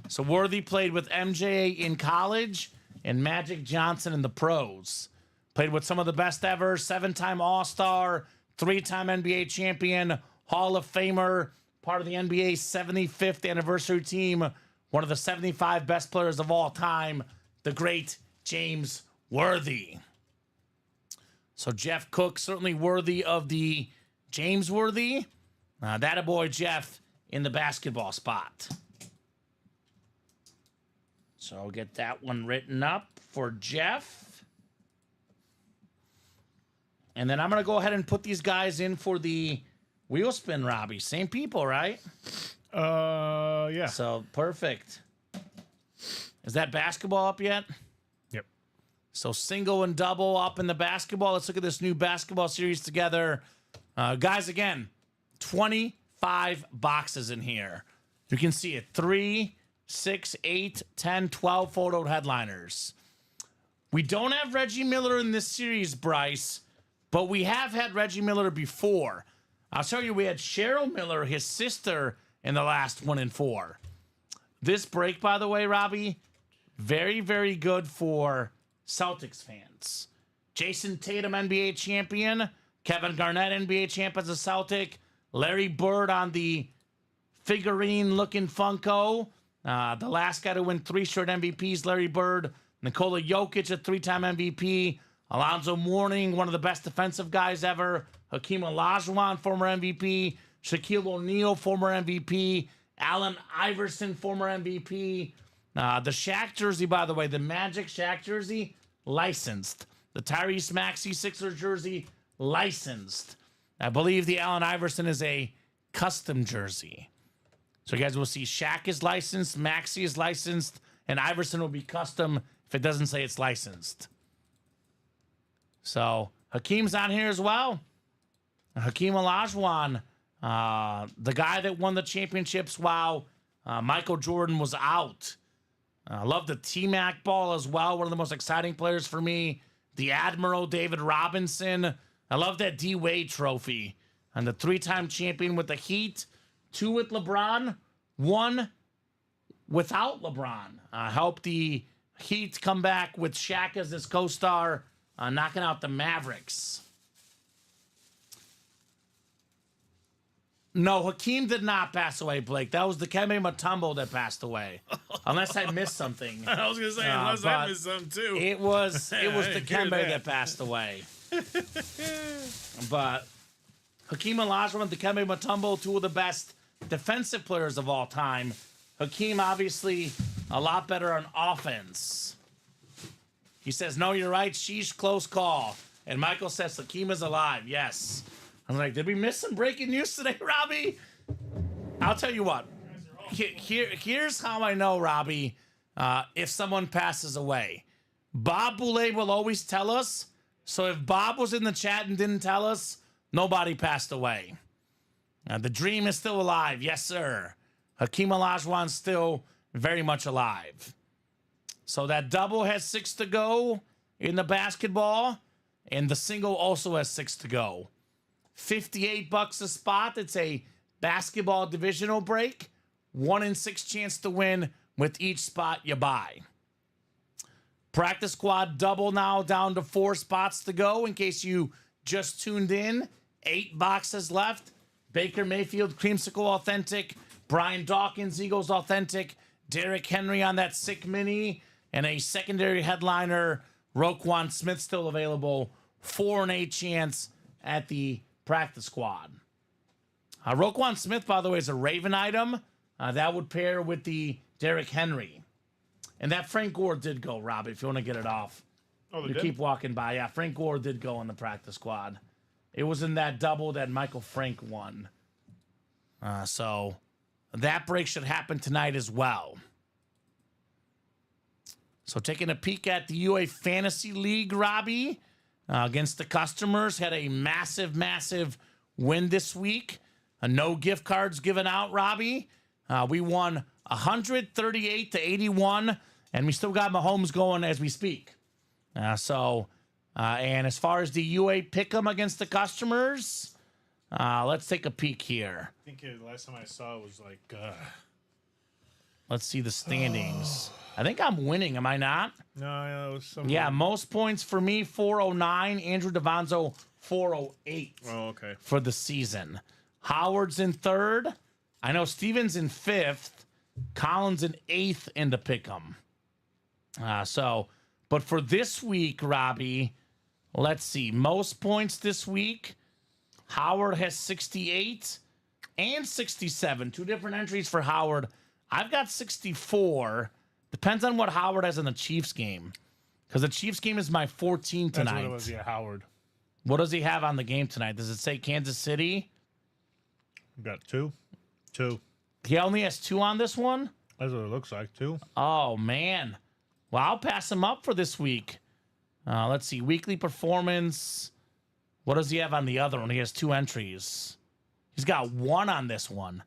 So Worthy played with MJ in college and Magic Johnson in the pros. Played with some of the best ever, 7-time All-Star, 3-time NBA champion, Hall of Famer, part of the NBA's 75th anniversary team, one of the 75 best players of all time, the great James Worthy. So Jeff Cook, certainly worthy of the James Worthy. That boy Jeff in the basketball spot. So I'll get that one written up for Jeff. And then I'm going to go ahead and put these guys in for the wheel spin, Robbie. Same people, right? Yeah. So, perfect. Is that basketball up yet? Yep. So, single and double up in the basketball. Let's look at this new basketball series together. Guys, again, 25 boxes in here. You can see it. 3, 6, 8, 10, 12 photo headliners. We don't have Reggie Miller in this series, Bryce, but we have had Reggie Miller before. I'll tell you, we had Cheryl Miller, his sister, in the last 1 in 4. This break, by the way, Robbie, very, very good for Celtics fans. Jason Tatum, NBA champion. Kevin Garnett, NBA champ as a Celtic. Larry Bird on the figurine-looking Funko. The last guy to win 3 straight MVPs, Larry Bird. Nikola Jokic, a 3-time MVP. Alonzo Mourning, one of the best defensive guys ever. Hakeem Olajuwon, former MVP. Shaquille O'Neal, former MVP. Allen Iverson, former MVP. The Shaq jersey, by the way, the Magic Shaq jersey, licensed. The Tyrese Maxey Sixers jersey, licensed. I believe the Allen Iverson is a custom jersey. So you guys will see Shaq is licensed, Maxey is licensed, and Iverson will be custom if it doesn't say it's licensed. So Hakeem's on here as well. Hakeem Olajuwon, the guy that won the championships while Michael Jordan was out. I love the T-Mac ball as well. One of the most exciting players for me. The Admiral David Robinson. I love that D-Wade trophy. And the 3-time champion with the Heat. 2 with LeBron. 1 without LeBron. Helped the Heat come back with Shaq as his co-star. Knocking out the Mavericks. No, Hakeem did not pass away, Blake. That was the Dikembe Mutombo that passed away. Unless I missed something. I was going to say, unless I missed something too. It was Dikembe that passed away. But Hakeem Olajuwon and Dikembe Mutombo, 2 of the best defensive players of all time. Hakeem, obviously, a lot better on offense. He says, no, you're right. Sheesh, close call. And Michael says, Hakeem is alive. Yes. I'm like, did we miss some breaking news today, Robbie? I'll tell you what. Here's how I know, Robbie, if someone passes away. Bob Boulay will always tell us. So if Bob was in the chat and didn't tell us, nobody passed away. The dream is still alive. Yes, sir. Hakeem Olajuwon's still very much alive. So that double has 6 to go in the basketball, and the single also has 6 to go. $58 a spot. It's a basketball divisional break. 1 in 6 chance to win with each spot you buy. Practice squad double now down to 4 spots to go in case you just tuned in. 8 boxes left. Baker Mayfield, Creamsicle Authentic. Brian Dawkins, Eagles Authentic. Derrick Henry on that sick mini. And a secondary headliner, Roquan Smith, still available. 4 and 8 chance at the practice squad. Roquan Smith, by the way, is a Raven item. That would pair with the Derrick Henry. And that Frank Gore did go, Rob, if you want to get it off. Oh, you keep walking by. Yeah, Frank Gore did go in the practice squad. It was in that double that Michael Frank won. So that break should happen tonight as well. So taking a peek at the UA Fantasy League, Robbie, against the customers, had a massive, massive win this week. No gift cards given out, Robbie. We won 138 to 81, and we still got Mahomes going as we speak. And as far as the UA pick'em against the customers, let's take a peek here. I think the last time I saw it was like... Let's see the standings. I think I'm winning, am I not? No, it was something. Yeah, most points for me, 409. Andrew DeVonzo, 408. Oh, okay. For the season. Howard's in 3rd. I know Steven's in 5th. Collins in 8th in the pick'em. But for this week, Robbie, let's see. Most points this week. Howard has 68 and 67. 2 different entries for Howard. I've got 64. Depends on what Howard has in the Chiefs game. Because the Chiefs game is my 14 tonight. That's what it was, yeah, Howard. What does he have on the game tonight? Does it say Kansas City? Got 2. He only has 2 on this one? That's what it looks like, 2. Oh, man. Well, I'll pass him up for this week. Let's see. Weekly performance. What does he have on the other one? He has 2 entries. He's got 1 on this one.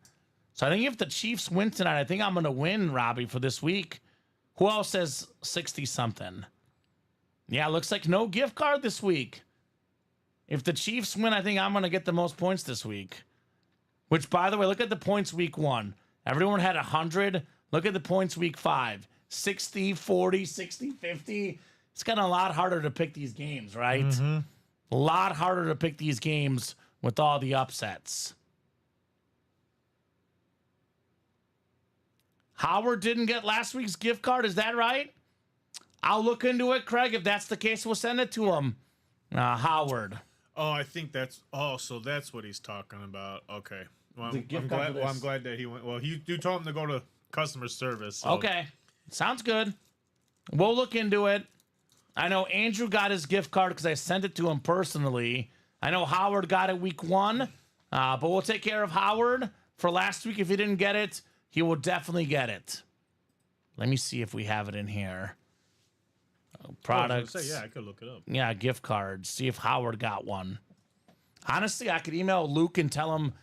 So I think if the Chiefs win tonight, I think I'm going to win, Robbie, for this week. Who else has 60-something? Yeah, looks like no gift card this week. If the Chiefs win, I think I'm going to get the most points this week. Which, by the way, look at the points week 1. Everyone had 100. Look at the points week 5. 60, 40, 60, 50. It's gotten a lot harder to pick these games, right? Mm-hmm. A lot harder to pick these games with all the upsets. Howard didn't get last week's gift card. Is that right? I'll look into it, Craig. If that's the case, we'll send it to him. Howard. Oh, I think that's... Oh, so that's what he's talking about. Okay. Well, I'm glad that he went... Well, you told him to go to customer service. So. Okay. Sounds good. We'll look into it. I know Andrew got his gift card because I sent it to him personally. I know Howard got it week 1. But we'll take care of Howard for last week. If he didn't get it, he will definitely get it. Let me see if we have it in here. Products. Yeah, I could look it up. Yeah, gift cards. See if Howard got one. Honestly, I could email Luke and tell him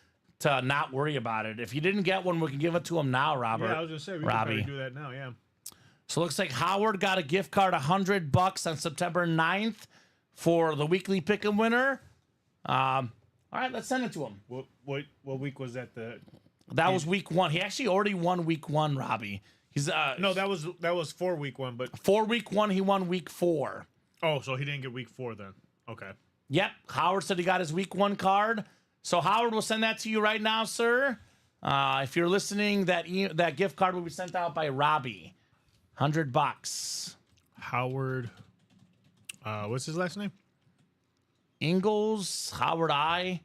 to not worry about it. If he didn't get one, we can give it to him now, Robert. Yeah, I was just saying we can probably do that now. Yeah. So it looks like Howard got a gift card, $100 on September 9th for the weekly pick and winner. All right, let's send it to him. What week was that? That was week 1. He actually already won week 1, Robbie. He's no, that was for week 1, but for week 1 he won week 4. Oh, so he didn't get week 4 then. Okay. Yep. Howard said he got his week 1 card. So Howard will send that to you right now, sir. If you're listening, that gift card will be sent out by Robbie. $100. Howard. What's his last name? Ingalls. Howard I.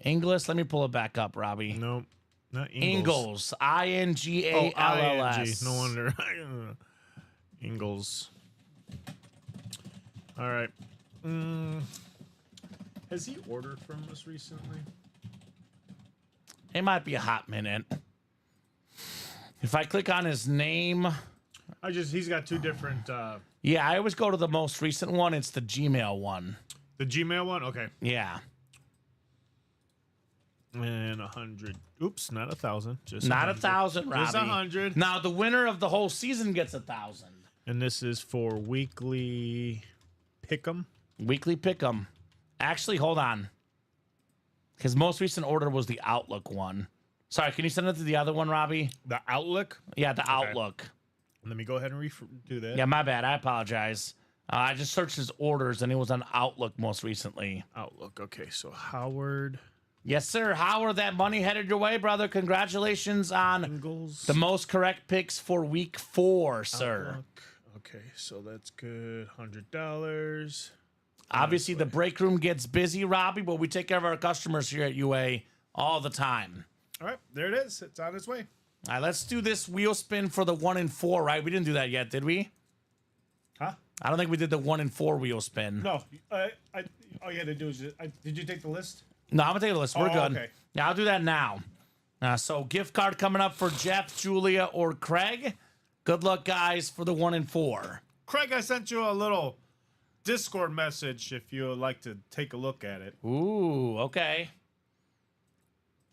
Inglis. Let me pull it back up, Robbie. No. Not Ingalls. Ingalls. No wonder. Ingalls. All right. Has he ordered from us recently? It might be a hot minute. If I click on his name, he's got two different. yeah, I always go to the most recent one. It's the Gmail one. The Gmail one, okay. Yeah. And 100. Oops, not 1,000. Just Not 100. 1,000, Robbie. Just 100. Now the winner of the whole season gets 1,000. And this is for weekly pick'em. Weekly pick'em. Actually, hold on. His most recent order was the Outlook one. Sorry, can you send it to the other one, Robbie? The Outlook. Yeah, the Outlook. Let me go ahead and do that. Yeah, my bad. I apologize. I just searched his orders, and it was on Outlook most recently. Outlook. Okay, so Howard. Yes, sir. Howard, that money headed your way, brother. Congratulations on Ingles. the most correct picks for week 4, sir. Outlook. Okay, so that's good. $100. Obviously, the break room gets busy, Robbie, but we take care of our customers here at UA all the time. All right, there it is. It's on its way. All right, let's do this wheel spin for the 1 and 4, right? We didn't do that yet, did we? Huh? I don't think we did the 1 and 4 wheel spin. No, all you had to do is did you take the list? No, I'm going to take the list. We're good. Okay. Yeah, I'll do that now. So gift card coming up for Jeff, Julia, or Craig. Good luck, guys, for the 1 and 4. Craig, I sent you a little Discord message if you would like to take a look at it. Ooh, okay.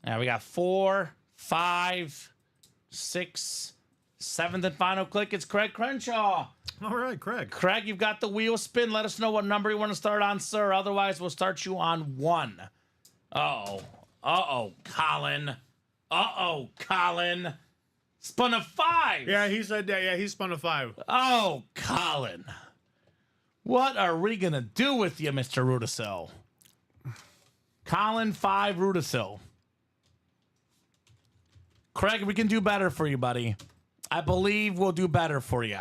Now we got 4, 5, 6, 7th and final click. It's Craig Crenshaw. All right, Craig. Craig, you've got the wheel spin. Let us know what number you want to start on, sir. Otherwise, we'll start you on 1. Uh-oh. Uh-oh, Colin. Uh-oh, Colin. Spun a 5. Yeah, he said that. Yeah, he spun a 5. Oh, Colin. What are we going to do with you, Mr. Rudisil? Colin 5 Rudisil. Craig, we can do better for you, buddy. I believe we'll do better for you.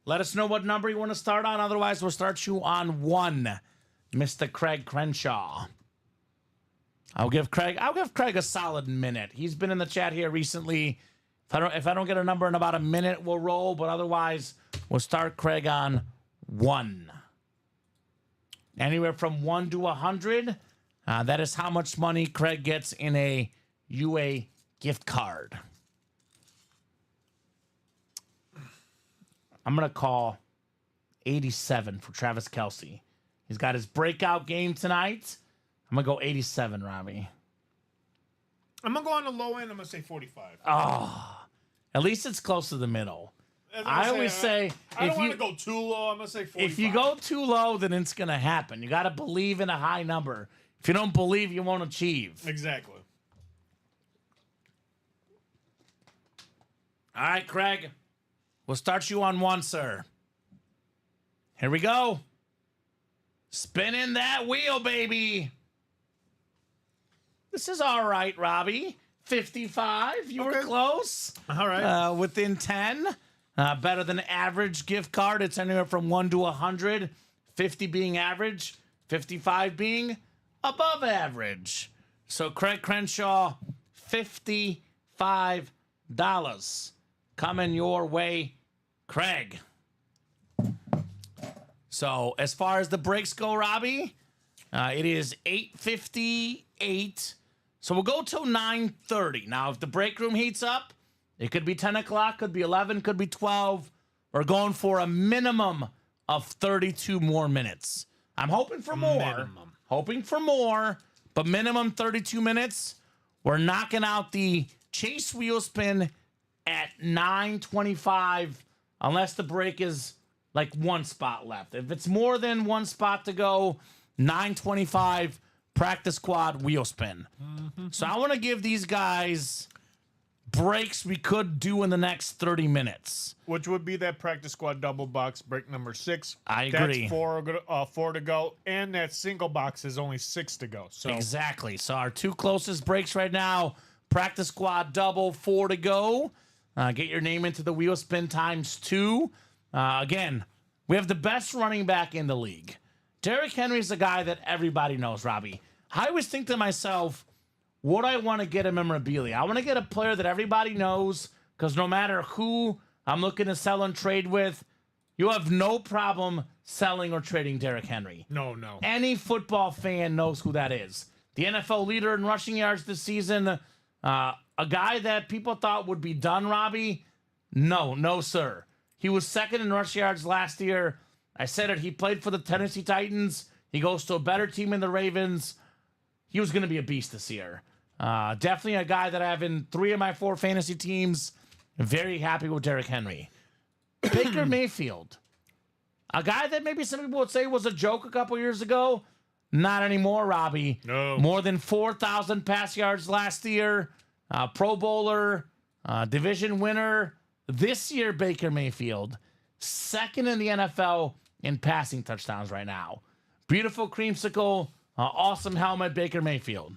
Let us know what number you want to start on. Otherwise, we'll start you on 1, Mr. Craig Crenshaw. I'll give Craig a solid minute. He's been in the chat here recently. If I don't get a number in about a minute, we'll roll. But otherwise, we'll start Craig on 1. Anywhere from 1 to 100. That is how much money Craig gets in a UA gift card. I'm going to call 87 for Travis Kelce. He's got his breakout game tonight. I'm going to go 87, Robbie. I'm going to go on the low end. I'm going to say 45. Oh, at least it's close to the middle. I always say, I don't want to go too low. I'm going to say 45. If you go too low, then it's going to happen. You got to believe in a high number. If you don't believe, you won't achieve. Exactly. All right, Craig. We'll start you on 1, sir. Here we go. Spinning that wheel, baby. This is all right, Robbie. 55. You were close. All right. Within 10. Better than average gift card. It's anywhere from 1 to 100. 50 being average. 55 being above average. So Craig Crenshaw, $55 coming your way, Craig. So as far as the breaks go, Robbie, it is 8:58. So we'll go till 9:30. Now, if the break room heats up, it could be 10 o'clock, could be 11, could be 12. We're going for a minimum of 32 more minutes. I'm hoping for more. Minimum. Hoping for more, but minimum 32 minutes. We're knocking out the chase wheel spin at 9:25, unless the break is like 1 spot left. If it's more than 1 spot to go, 9:25 practice squad wheel spin. So I want to give these guys breaks we could do in the next 30 minutes. Which would be that practice squad double box break number 6. I agree. That's 4 to go, and that single box is only 6 to go. So Exactly. So our 2 closest breaks right now, practice squad double, 4 to go. Get your name into the wheel spin times 2. Again, we have the best running back in the league. Derrick Henry's a guy that everybody knows, Robbie. I always think to myself, would I want to get a memorabilia? I want to get a player that everybody knows, because no matter who I'm looking to sell and trade with, you have no problem selling or trading Derrick Henry. No. Any football fan knows who that is. The NFL leader in rushing yards this season, A guy that people thought would be done, Robbie. No, sir. He was second in rush yards last year. I said it. He played for the Tennessee Titans. He goes to a better team in the Ravens. He was going to be a beast this year. Definitely a guy that I have in 3 of my 4 fantasy teams. Very happy with Derrick Henry. Baker Mayfield. A guy that maybe some people would say was a joke a couple years ago. Not anymore, Robbie. No. More than 4,000 pass yards last year. Pro Bowler. Division winner. This year, Baker Mayfield. Second in the NFL in passing touchdowns right now. Beautiful creamsicle. Awesome helmet, Baker Mayfield.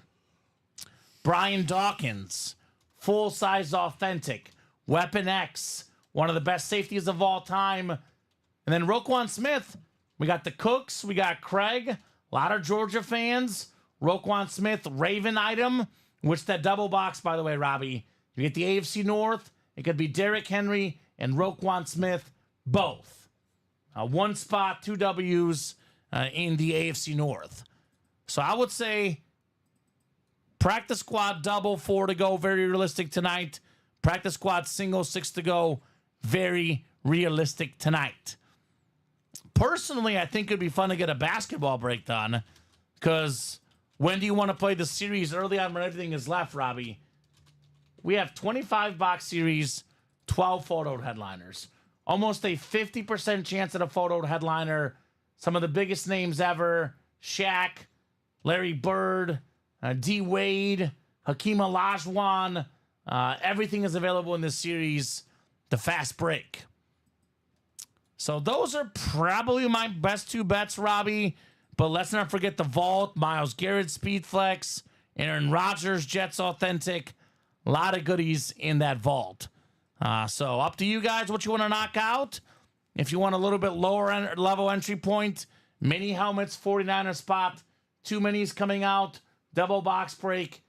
Brian Dawkins. Full-size authentic. Weapon X. One of the best safeties of all time. And then Roquan Smith. We got the Cooks. We got Craig. A lot of Georgia fans. Roquan Smith, Raven item. Which that double box, by the way, Robbie. You get the AFC North. It could be Derrick Henry and Roquan Smith. Both. 1 spot, 2 W's in the AFC North. So I would say practice squad double, 4 to go. Very realistic tonight. Practice squad single, 6 to go. Very realistic tonight. Personally, I think it'd be fun to get a basketball break done. Because when do you want to play the series early on when everything is left, Robbie? We have 25 box series, 12 photoed headliners. Almost a 50% chance at a photoed headliner. Some of the biggest names ever. Shaq, Larry Bird, D. Wade, Hakeem Olajuwon. Everything is available in this series. The fast break. So those are probably my best 2 bets, Robbie. But let's not forget the vault. Myles Garrett, Speed Flex. Aaron Rodgers, Jets Authentic. A lot of goodies in that vault. So up to you guys what you want to knock out. If you want a little bit lower level entry point, mini helmets, 49er spot. 2 minis coming out. Double box break.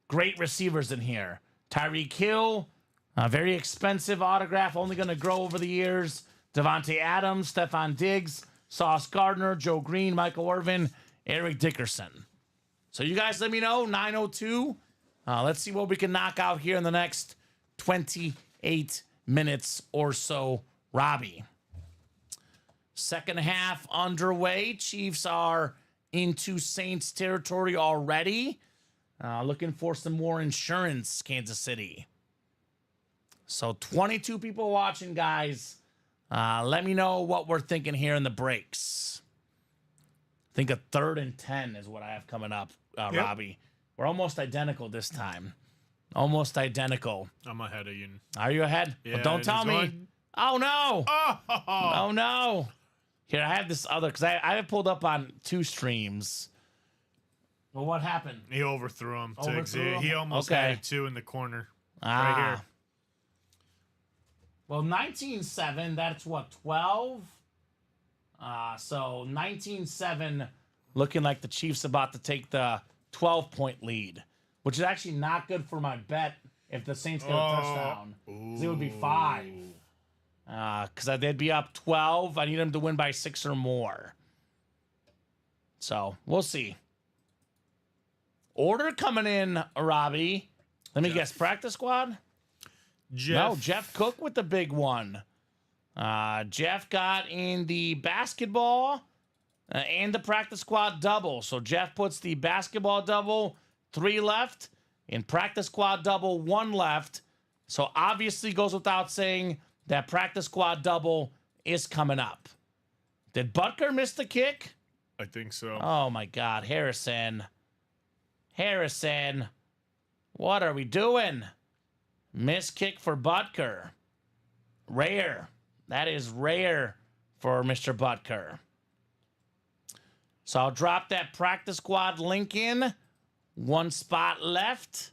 Great receivers in here. Tyreek Hill. Very expensive autograph. Only going to grow over the years. Devontae Adams. Stephon Diggs. Sauce Gardner. Joe Green. Michael Irvin. Eric Dickerson. So you guys let me know. 9:02. Let's see what we can knock out here in the next 28 minutes or so, Robbie. Second half underway. Chiefs are into Saints territory already. Looking for some more insurance, Kansas City. So 22 people watching, guys. Let me know what we're thinking here in the breaks. I think a 3rd and 10 is what I have coming up, Yep. Robbie. We're almost identical this time. Almost identical. I'm ahead of you. Are you ahead? Yeah, Well, don't tell me. going. Oh, no. Oh, Oh, no. Here, I have this other, because I have it pulled up on 2 streams. Well, what happened? he overthrew him. Overthrew him? He almost Okay. had it 2 in the corner. Ah. Right here. Well, 19-7, that's what, 12? So 19-7, looking like the Chiefs about to take the 12-point lead, which is actually not good for my bet if the Saints get a touchdown. 'Cause it would be 5. Because they'd be up 12. I need them to win by 6 or more. So we'll see. Order coming in, Robbie. Let me guess, practice squad? No, Jeff Cook with the big one. Jeff got in the basketball and the practice squad double. So Jeff puts the basketball double, 3 left. In practice squad double, 1 left. So obviously goes without saying that practice squad double is coming up. Did Butker miss the kick? I think so. Oh, my God. Harrison. What are we doing? Miss kick for Butker. Rare. That is rare for Mr. Butker. So I'll drop that practice squad link in. 1 spot left.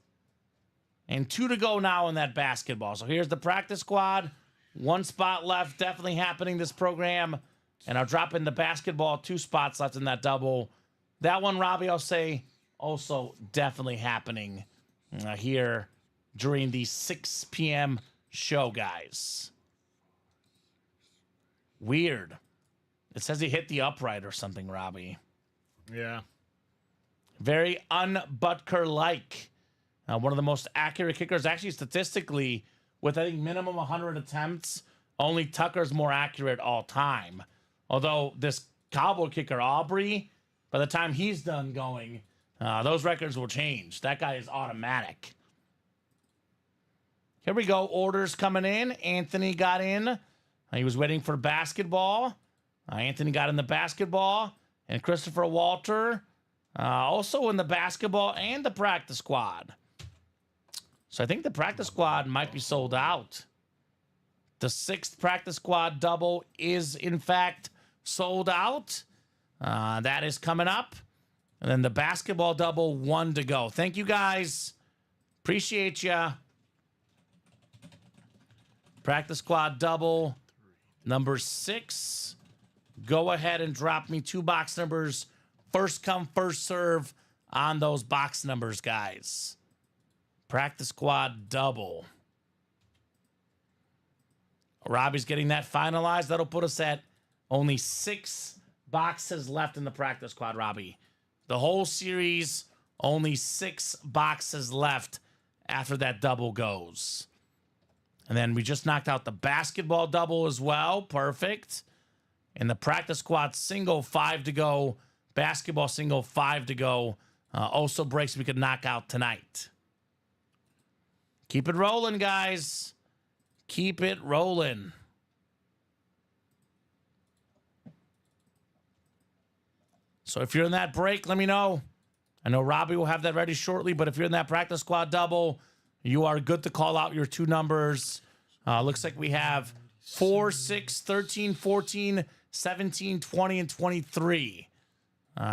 And 2 to go now in that basketball. So here's the practice squad. 1 spot left. Definitely happening this program. And I'll drop in the basketball. 2 spots left in that double. That one, Robbie, I'll say also definitely happening here during the 6 p.m. show, guys. Weird. It says he hit the upright or something, Robbie. Yeah. Very un-Butker-like. One of the most accurate kickers, actually statistically, with I think minimum 100 attempts. Only Tucker's more accurate all time. Although this Cowboy kicker, Aubrey, by the time he's done going, those records will change. That guy is automatic. Here we go. Orders coming in. Anthony got in. He was waiting for basketball. Anthony got in the basketball. And Christopher Walter also in the basketball and the practice squad. So I think the practice squad might be sold out. The 6th practice squad double is, in fact, sold out. That is coming up. And then the basketball double, 1 to go. Thank you, guys. Appreciate ya. Practice squad double, number 6. Go ahead and drop me 2 box numbers. First come, first serve on those box numbers, guys. Practice squad double. Robbie's getting that finalized. That'll put us at only 6 boxes left in the practice squad, Robbie. The whole series, only 6 boxes left after that double goes. And then we just knocked out the basketball double as well. Perfect. And the practice squad single, 5 to go. Basketball single, 5 to go. Also breaks we could knock out tonight. Keep it rolling, guys. Keep it rolling. So if you're in that break, let me know. I know Robbie will have that ready shortly, but if you're in that practice squad double, you are good to call out your 2 numbers. Looks like we have 4, 6, 13, 14, 17, 20, and 23.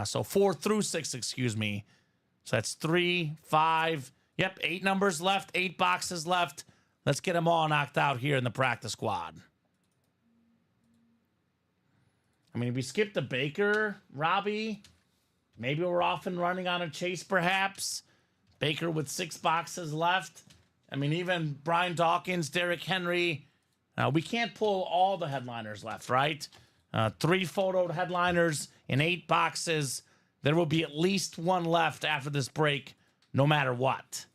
So 4 through 6, excuse me. So that's 3, 5. Yep, 8 numbers left, 8 boxes left. Let's get them all knocked out here in the practice squad. I mean, if we skip the Baker, Robbie, maybe we're off and running on a chase, perhaps. Baker with 6 boxes left. I mean, even Brian Dawkins, Derrick Henry. We can't pull all the headliners left, right? 3 photoed headliners in 8 boxes. There will be at least 1 left after this break, no matter what.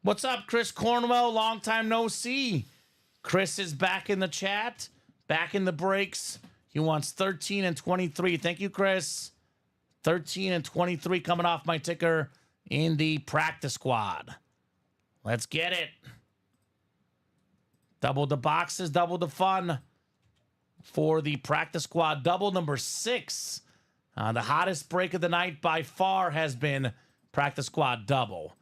What's up, Chris Cornwell? Long time no see. Chris is back in the chat, back in the breaks. He wants 13 and 23. Thank you, Chris. 13 and 23 coming off my ticker in the practice squad. Let's get it. Double the boxes, double the fun for the practice squad. Double number 6. The hottest break of the night by far has been practice squad double.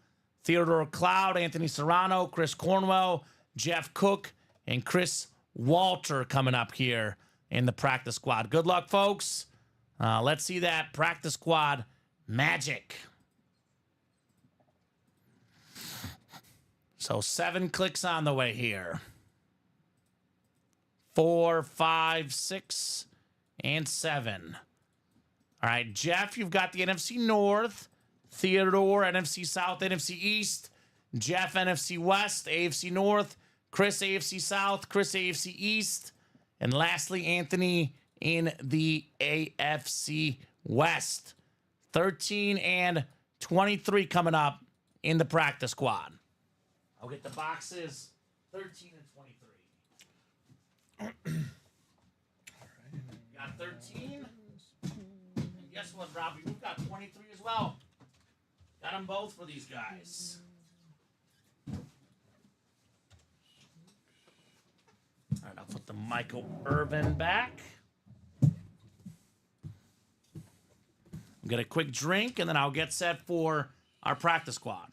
Theodore Cloud, Anthony Serrano, Chris Cornwell, Jeff Cook, and Chris Walter coming up here in the practice squad. Good luck, folks. Let's see that practice squad magic. So 7 clicks on the way here. 4, 5, 6, and 7. All right, Jeff, you've got the NFC North. Theodore, NFC South, NFC East. Jeff, NFC West, AFC North. Chris, AFC South. Chris, AFC East. And lastly, Anthony in the AFC West. 13 and 23 coming up in the practice squad. I'll get the boxes. 13 and 23. Got 13. And guess what, Robbie? We've got 23 as well. Got them both for these guys. All right, I'll put the Michael Irvin back. I'll get a quick drink, and then I'll get set for our practice squad.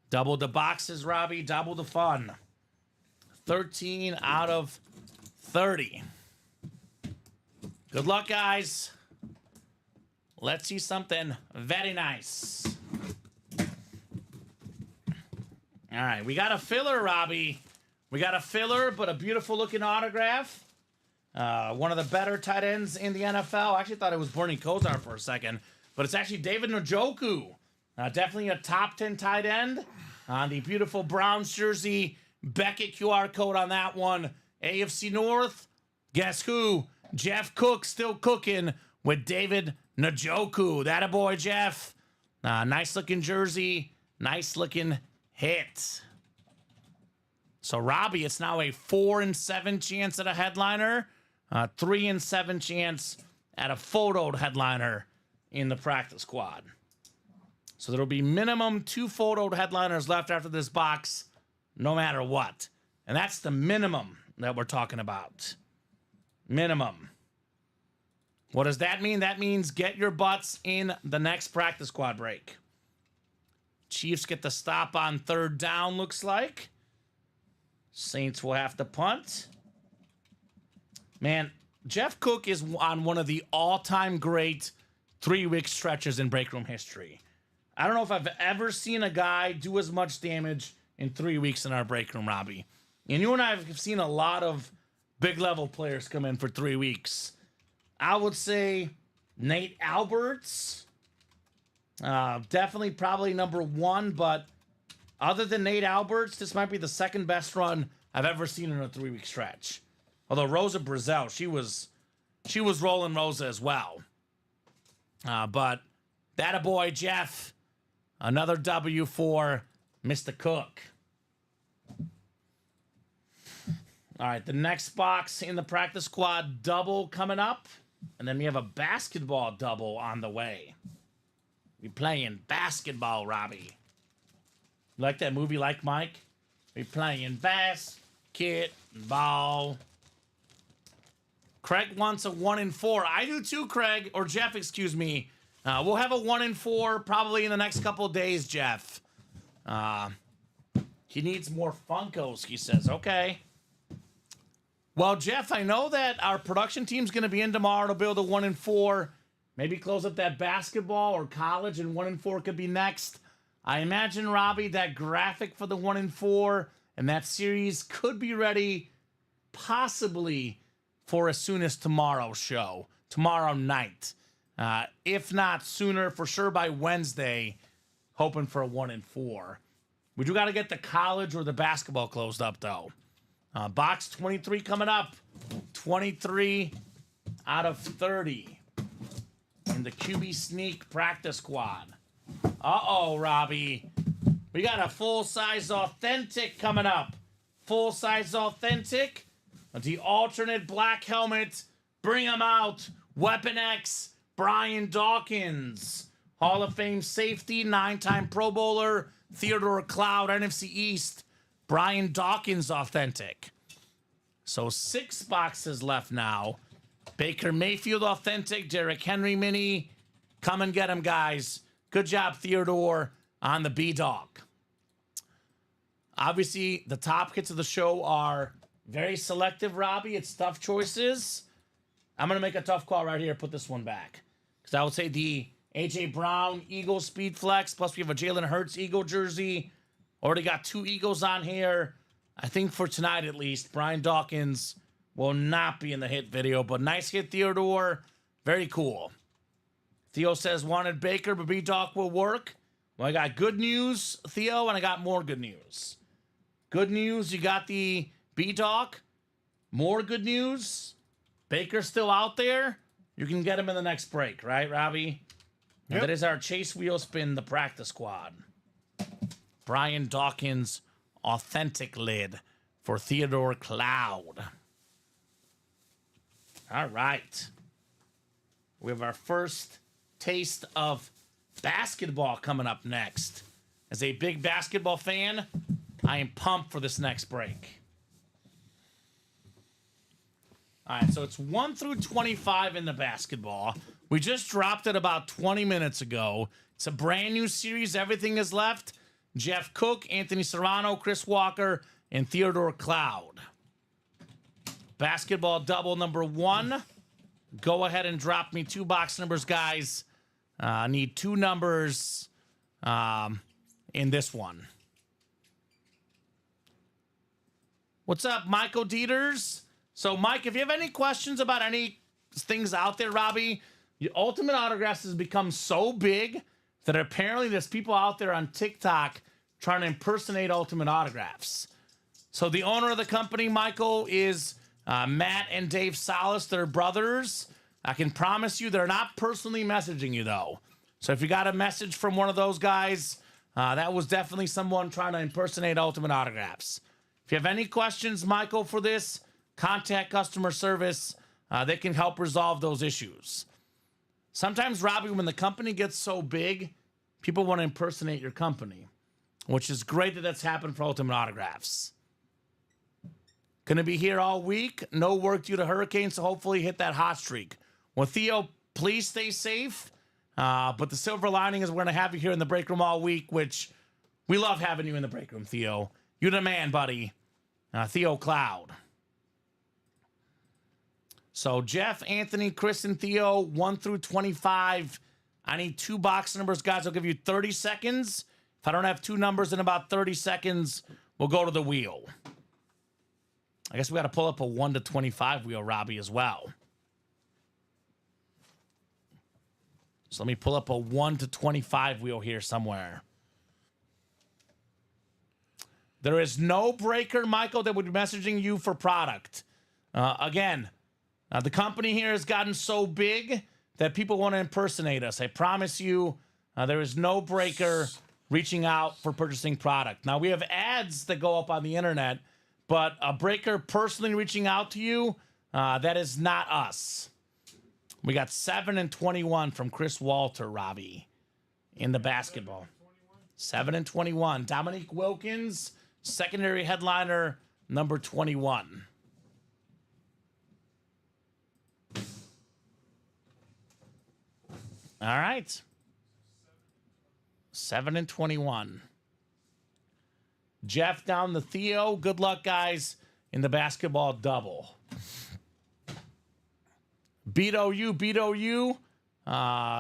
Double the boxes, Robbie. Double the fun. 13 out of 30. Good luck, guys. Let's see something very nice. All right, we got a filler, Robbie. We got a filler, but a beautiful looking autograph. One of the better tight ends in the NFL. I actually thought it was Bernie Kosar for a second, but it's actually David Njoku. Definitely a top 10 tight end. On the beautiful Browns jersey. Beckett QR code on that one. AFC North. Guess who? Jeff Cook still cooking with David Njoku. That a boy, Jeff. Nice looking jersey. Nice looking hit. So, Robbie, it's now a 4-7 chance at a headliner. 3-7 chance at a photoed headliner in the practice squad. So there'll be minimum 2 photoed headliners left after this box, no matter what. And that's the minimum that we're talking about. Minimum. What does that mean? That means get your butts in the next practice squad break. Chiefs get the stop on 3rd down, looks like. Saints will have to punt. Man, Jeff Cook is on one of the all-time great 3-week stretches in break room history. I don't know if I've ever seen a guy do as much damage in 3 weeks in our break room, Robbie. And you and I have seen a lot of big-level players come in for 3 weeks. I would say Nate Alberts, definitely probably number 1, but other than Nate Alberts, this might be the 2nd best run I've ever seen in a 3-week stretch. Although Rosa Brazel, she was rolling Rosa as well. But that a boy, Jeff. Another W for Mr. Cook. All right, the next box in the practice squad double coming up. And then we have a basketball double on the way. We playing basketball, Robbie. You like that movie, like Mike? We playing basketball. Craig wants a 1-4. I do too, Craig, or Jeff, excuse me. We'll have a 1-4 probably in the next couple of days, Jeff. He needs more Funkos, he says. Okay. Well, Jeff, I know that our production team's going to be in tomorrow to build a 1-4. Maybe close up that basketball or college, and 1-4 could be next. I imagine, Robbie, that graphic for the 1-4 and that series could be ready possibly for as soon as tomorrow's show, tomorrow night. If not sooner, for sure by Wednesday, hoping for a 1-4. We do got to get the college or the basketball closed up, though. Box 23 coming up. 23 out of 30 in the QB Sneak practice squad. Uh-oh, Robbie. We got a full-size authentic coming up. Full-size authentic. The alternate black helmet. Bring him out. Weapon X. Brian Dawkins. Hall of Fame safety. 9-time Pro Bowler. Theodore Cloud. NFC East. Brian Dawkins authentic. So 6 boxes left now. Baker Mayfield authentic. Derrick Henry mini. Come and get him, guys. Good job, Theodore, on the B-Dog. Obviously, the top hits of the show are very selective, Robbie. It's tough choices. I'm going to make a tough call right here. Put this one back. Because I would say the A.J. Brown Eagle Speed Flex, plus we have a Jalen Hurts Eagle jersey. Already got 2 Eagles on here. I think for tonight at least, Brian Dawkins will not be in the hit video. But nice hit, Theodore. Very cool. Theo says wanted Baker, but B-Dawk will work. Well, I got good news, Theo, and I got more good news. Good news, you got the B-Dawk. More good news, Baker's still out there. You can get him in the next break, right, Robbie? Yep. That is our Chase Wheel Spin, the practice squad. Brian Dawkins, authentic lid for Theodore Cloud. All right. We have our first taste of basketball coming up next. As a big basketball fan, I am pumped for this next break. All right, so it's 1 through 25 in the basketball. We just dropped it about 20 minutes ago. It's a brand new series. Everything is left. Jeff Cook, Anthony Serrano, Chris Walker, and Theodore Cloud. Basketball double number 1. Go ahead and drop me 2 box numbers, guys. I need 2 numbers in this one. What's up, Michael Dieters? So, Mike, if you have any questions about any things out there, Robbie, Ultimate Autographs has become so big that apparently there's people out there on TikTok trying to impersonate Ultimate Autographs. So the owner of the company, Michael, is Matt and Dave Salas. They're brothers. I can promise you they're not personally messaging you, though. So if you got a message from one of those guys, that was definitely someone trying to impersonate Ultimate Autographs. If you have any questions, Michael, for this, contact customer service. They can help resolve those issues. Sometimes, Robbie, when the company gets so big, people want to impersonate your company, which is great that that's happened for Ultimate Autographs. Going to be here all week. No work due to hurricanes, so hopefully hit that hot streak. Well, Theo, please stay safe. But the silver lining is we're going to have you here in the break room all week, which we love having you in the break room, Theo. You're the man, buddy. Theo Cloud. So Jeff, Anthony, Chris, and Theo, 1 through 25. I need 2 box numbers, guys. I'll give you 30 seconds. If I don't have 2 numbers in about 30 seconds, we'll go to the wheel. I guess we got to pull up a 1 to 25 wheel, Robbie, as well. So let me pull up a 1 to 25 wheel here somewhere. There is no breaker, Michael, that would be messaging you for product. Again, the company here has gotten so big that people want to impersonate us. I promise you, there is no breaker reaching out for purchasing product. Now, we have ads that go up on the internet, but a breaker personally reaching out to you, that is not us. We got 7 and 21 from Chris Walter, Robbie, in the basketball. 7 and 21. Dominique Wilkins, secondary headliner, number 21. All right. 7 and 21. Jeff down to Theo. Good luck, guys, in the basketball double. Beat OU.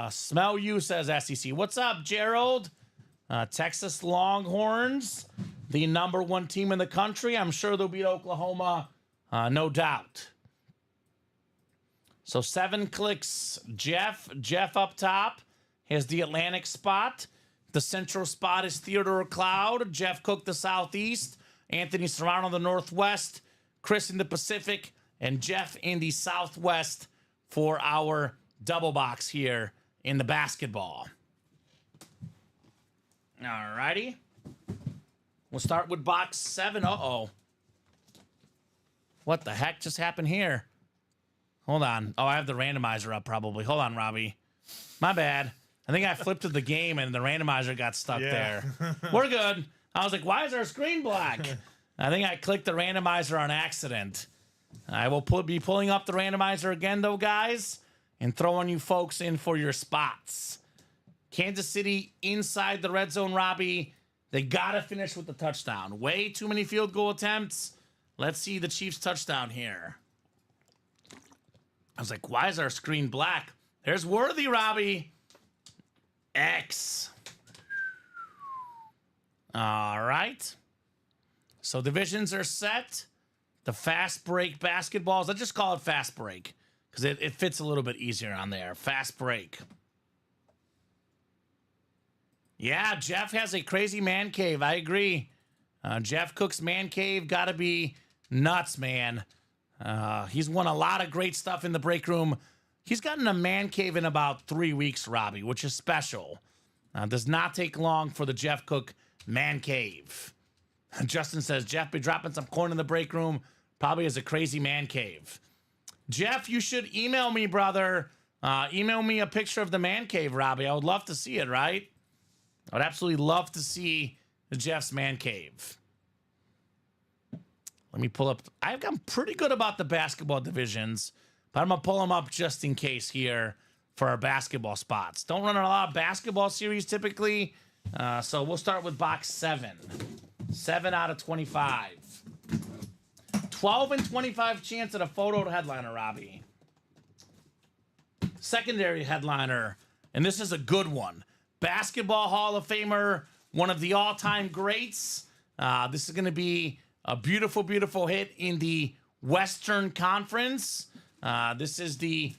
Smell you, says SEC. What's up, Gerald? Texas Longhorns, the #1 team in the country. I'm sure they'll beat Oklahoma, no doubt. So 7 clicks, Jeff. Jeff up top has the Atlantic spot. The central spot is Theodore Cloud. Jeff Cook, the southeast. Anthony Serrano, the northwest. Chris in the Pacific. And Jeff in the southwest for our double box here in the basketball. All righty. We'll start with box 7. Uh-oh. What the heck just happened here? Hold on. Oh, I have the randomizer up probably. Hold on, Robbie. My bad. I think I flipped to the game and the randomizer got stuck there. We're good. I was like, why is our screen black? I think I clicked the randomizer on accident. I will be pulling up the randomizer again, though, guys, and throwing you folks in for your spots. Kansas City inside the red zone, Robbie. They got to finish with the touchdown. Way too many field goal attempts. Let's see the Chiefs touchdown here. I was like, why is our screen black? There's Worthy, Robbie. X. All right. So divisions are set. The fast break basketballs. Let's just call it fast break because it fits a little bit easier on there. Fast break. Yeah, Jeff has a crazy man cave. I agree. Jeff Cook's man cave got to be nuts, man. He's won a lot of great stuff in the break room. He's gotten a man cave in about 3 weeks, Robbie, which is special. Does not take long for the Jeff Cook man cave. Justin says, Jeff be dropping some corn in the break room. Probably has a crazy man cave. Jeff, you should email me, brother. Email me a picture of the man cave, Robbie. I would love to see it, right? I would absolutely love to see Jeff's man cave. Let me pull up. I'm pretty good about the basketball divisions, but I'm going to pull them up just in case here for our basketball spots. Don't run a lot of basketball series typically, so we'll start with box 7. 7 out of 25. 12 and 25 chance at a photo headliner, Robbie. Secondary headliner, and this is a good one. Basketball Hall of Famer, one of the all-time greats. This is going to be a beautiful, beautiful hit in the Western Conference. This is the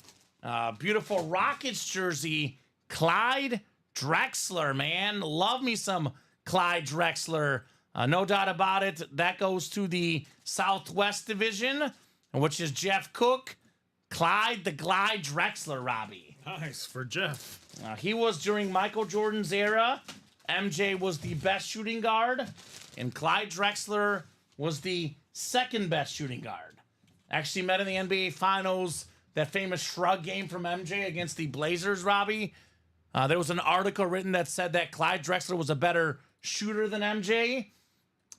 beautiful Rockets jersey, Clyde Drexler, man. Love me some Clyde Drexler. No doubt about it. That goes to the Southwest Division, which is Jeff Cook, Clyde the Glide Drexler, Robbie. Nice for Jeff. He was during Michael Jordan's era. MJ was the best shooting guard, and Clyde Drexler was the second best shooting guard. Actually met in the NBA Finals, that famous shrug game from MJ against the Blazers, Robbie. There was an article written that said that Clyde Drexler was a better shooter than MJ.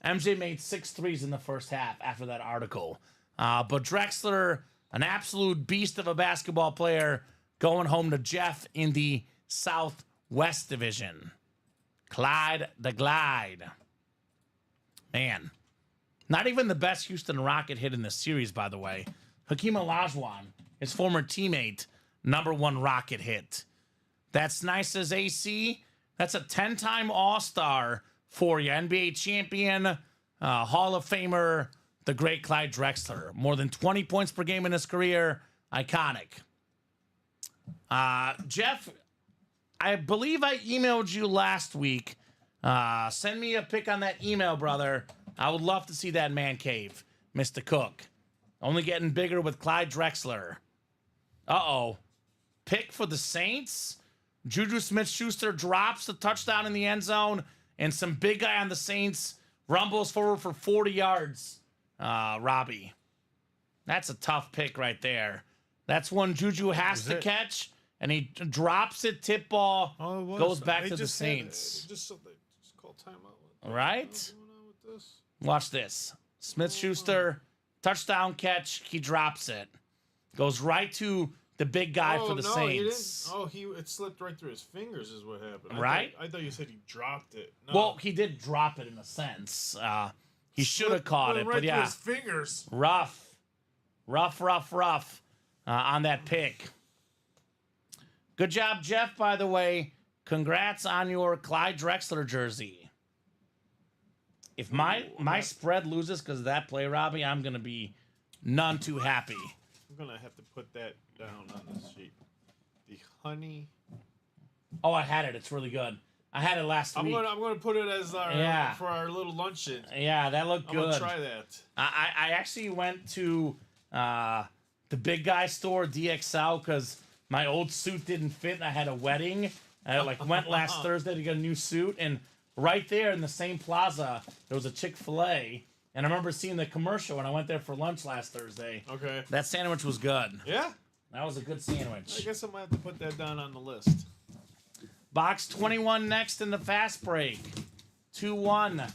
MJ made 6 threes in the first half after that article. But Drexler, an absolute beast of a basketball player, going home to Jeff in the Southwest Division. Clyde the Glide. Man. Not even the best Houston Rocket hit in the series, by the way. Hakeem Olajuwon, his former teammate, #1 Rocket hit. That's nice as AC. That's a 10-time All-Star for you. NBA champion, Hall of Famer, the great Clyde Drexler. More than 20 points per game in his career. Iconic. Jeff, I believe I emailed you last week. Send me a pic on that email, brother. I would love to see that man cave, Mr. Cook. Only getting bigger with Clyde Drexler. Uh-oh. Pick for the Saints? Juju Smith-Schuster drops the touchdown in the end zone, and some big guy on the Saints rumbles forward for 40 yards. Robbie. That's a tough pick right there. That's one Juju has to catch, and he drops it, tip ball, goes back to the Saints. Just call timeout. Right? What's going on with this? Watch this. Smith-Schuster, touchdown catch, he drops it. Goes right to the big guy for the Saints. It slipped right through his fingers is what happened. Right? I thought you said he dropped it. No. Well, he did drop it in a sense. He should have caught it, right but yeah. through his fingers. Rough on that pick. Good job, Jeff, by the way. Congrats on your Clyde Drexler jersey. If my spread loses because of that play, Robbie, I'm going to be none too happy. I'm going to have to put that down on this sheet. The honey. Oh, I had it. It's really good. I had it last week. I'm going to put it as for our little luncheon. Yeah, that looked good. I'm going to try that. I actually went to the big guy store, DXL, because my old suit didn't fit and I had a wedding. I went last Thursday to get a new suit, and right there in the same plaza, there was a Chick-fil-A, and I remember seeing the commercial when I went there for lunch last Thursday. Okay. That sandwich was good. Yeah? That was a good sandwich. I guess I might have to put that down on the list. Box 21 next in the fast break. 2-1.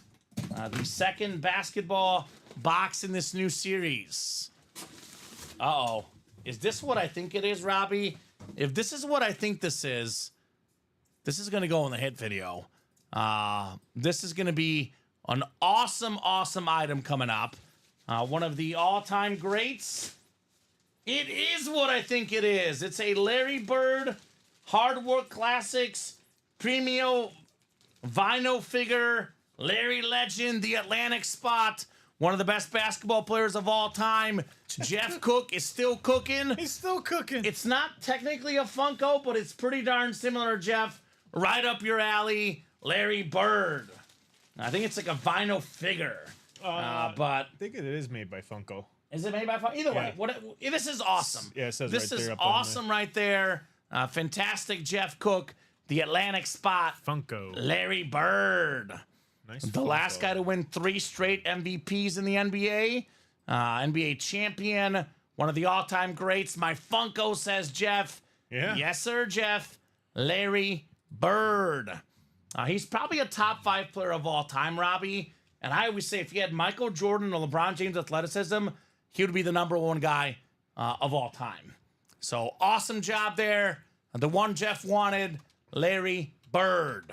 The second basketball box in this new series. Uh-oh. Is this what I think it is, Robbie? If this is what I think this is going to go in the hit video. This is going to be an awesome, awesome item coming up. One of the all-time greats. It is what I think it is. It's a Larry Bird Hard Work Classics Premium Vinyl figure. Larry Legend, the Atlantic spot. One of the best basketball players of all time. Jeff Cook is still cooking. He's still cooking. It's not technically a Funko, but it's pretty darn similar, Jeff. Right up your alley, Larry Bird. I think it's like a vinyl figure. But I think it is made by Funko. Is it made by Funko? Either way, this is awesome. Yeah, it says this right is there up awesome on there. right there. Fantastic Jeff Cook, the Atlantic spot. Funko. Larry Bird. Nice. The last guy to win 3 straight MVPs in the NBA. NBA champion. One of the all-time greats. My Funko, says Jeff. Yeah. Yes, sir, Jeff. Larry Bird. He's probably a top 5 player of all time, Robbie. And I always say if he had Michael Jordan or LeBron James athleticism, he would be the #1 guy of all time. So awesome job there. The one Jeff wanted, Larry Bird.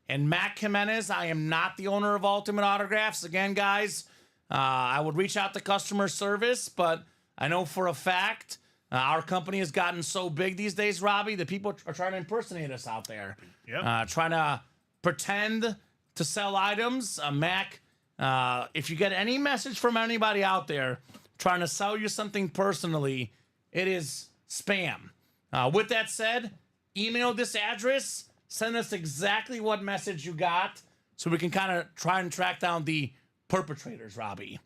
And Matt Jimenez, I am not the owner of Ultimate Autographs. Again, guys, I would reach out to customer service, but I know for a fact our company has gotten so big these days, Robbie, that people are trying to impersonate us out there. Yep. Trying to pretend to sell items. Mac, if you get any message from anybody out there trying to sell you something personally, it is spam. With that said, email this address. Send us exactly what message you got so we can kind of try and track down the perpetrators, Robbie.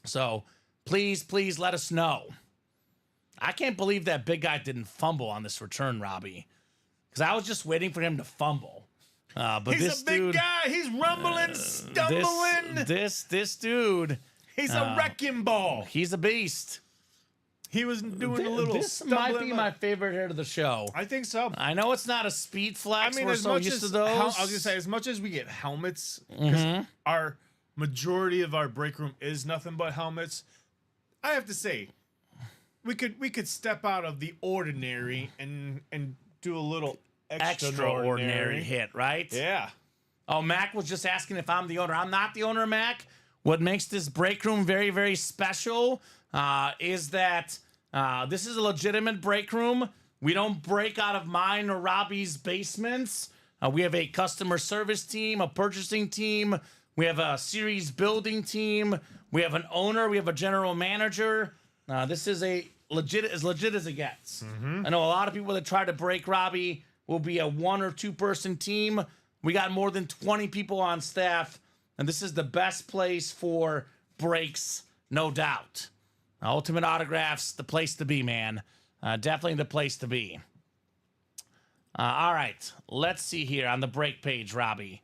So please let us know. I can't believe that big guy didn't fumble on this return, Robbie. Because I was just waiting for him to fumble. But He's this a big dude, guy. He's rumbling, stumbling. This dude, He's a wrecking ball. he's a beast. He was doing a little This might be my favorite hit of the show. I think so. I know it's not a speed flex. I mean, We're as so much used as to those. I was gonna say, as much as we get helmets, because our majority of our break room is nothing but helmets. I have to say, we could step out of the ordinary and do a little Extraordinary hit, right? Yeah. Oh, Mac was just asking if I'm the owner. I'm not the owner, Mac. What makes this break room very, very special is that this is a legitimate break room. We don't break out of mine or Robbie's basements. We have a customer service team, a purchasing team. We have a series building team. We have an owner. We have a general manager. This is as legit as it gets. I know a lot of people that try to break Robbie will be a 1 or 2 person team. We got more than 20 people on staff, and this is the best place for breaks, no doubt. Ultimate Autographs, the place to be, man. Definitely the place to be. All right, let's see here on the break page, Robbie.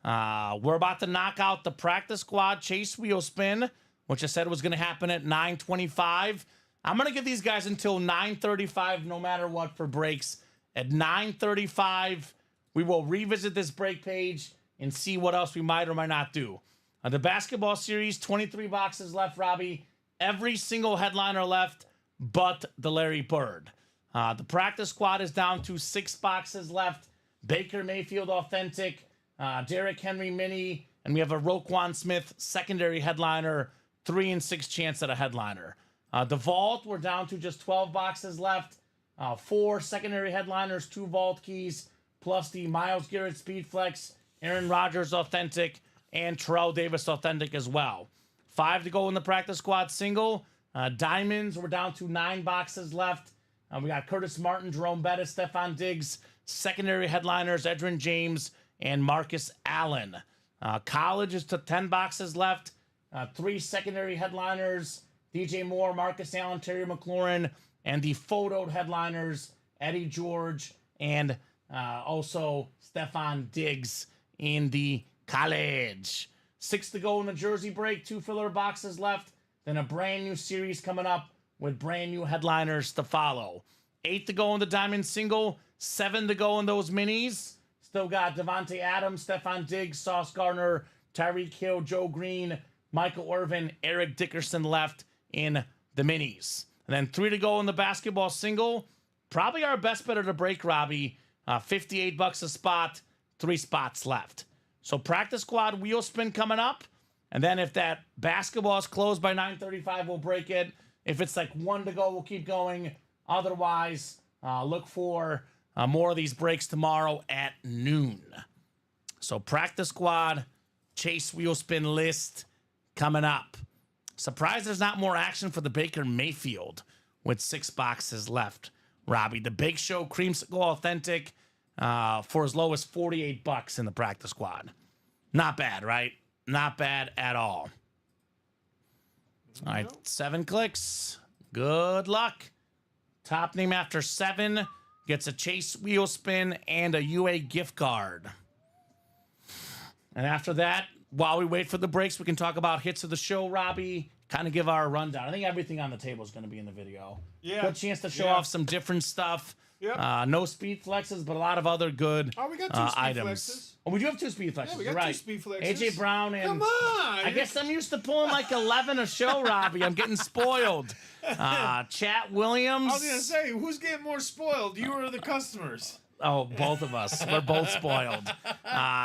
We're about to knock out the practice squad chase wheel spin, which I said was going to happen at 9:25. I'm going to give these guys until 9:35 no matter what for breaks. At 9:35, we will revisit this break page and see what else we might or might not do. The basketball series, 23 boxes left, Robbie. Every single headliner left but the Larry Bird. The practice squad is down to 6 boxes left. Baker Mayfield Authentic, Derrick Henry Mini, and we have a Roquan Smith secondary headliner, 3 and 6 chance at a headliner. The vault, we're down to just 12 boxes left. 4 secondary headliners, 2 vault keys, plus the Myles Garrett Speedflex, Aaron Rodgers Authentic, and Terrell Davis Authentic as well. 5 to go in the practice squad single. Diamonds, we're down to 9 boxes left. We got Curtis Martin, Jerome Bettis, Stephon Diggs, secondary headliners, Edgerrin James, and Marcus Allen. College is to 10 boxes left. 3 secondary headliners, DJ Moore, Marcus Allen, Terry McLaurin, and the photoed headliners, Eddie George, and also Stephon Diggs in the college. 6 to go in the jersey break, 2 filler boxes left. Then a brand new series coming up with brand new headliners to follow. 8 to go in the diamond single, 7 to go in those minis. Still got Devontae Adams, Stephon Diggs, Sauce Gardner, Tyreek Hill, Joe Green, Michael Irvin, Eric Dickerson left in the minis. And then 3 to go in the basketball single. Probably our best bet of the break, Robbie. $58 a spot, 3 spots left. So practice squad wheel spin coming up. And then if that basketball is closed by 9:35, we'll break it. If it's like 1 to go, we'll keep going. Otherwise, look for more of these breaks tomorrow at noon. So practice squad, chase wheel spin list coming up. Surprised there's not more action for the Baker Mayfield with 6 boxes left, Robbie. The Big Show Creamsicle Authentic for as low as $48 in the practice squad. Not bad, right? Not bad at all. All right, 7 clicks. Good luck. Top name after 7 gets a chase wheel spin and a UA gift card. And after that, while we wait for the breaks, we can talk about hits of the show, Robbie. Kind of give our rundown. I think everything on the table is going to be in the video. Yeah. Good chance to show off some different stuff. Yep. No speed flexes, but a lot of other good Oh, we got 2 speed items. flexes. Oh, we do have 2 speed flexes. Yeah, we You're got right. 2 speed flexes. AJ Brown and Come on. I guess I'm used to pulling like 11 a show, Robbie. I'm getting spoiled. Chat Williams. I was going to say, who's getting more spoiled, you or the customers? Oh, both of us. We're both spoiled.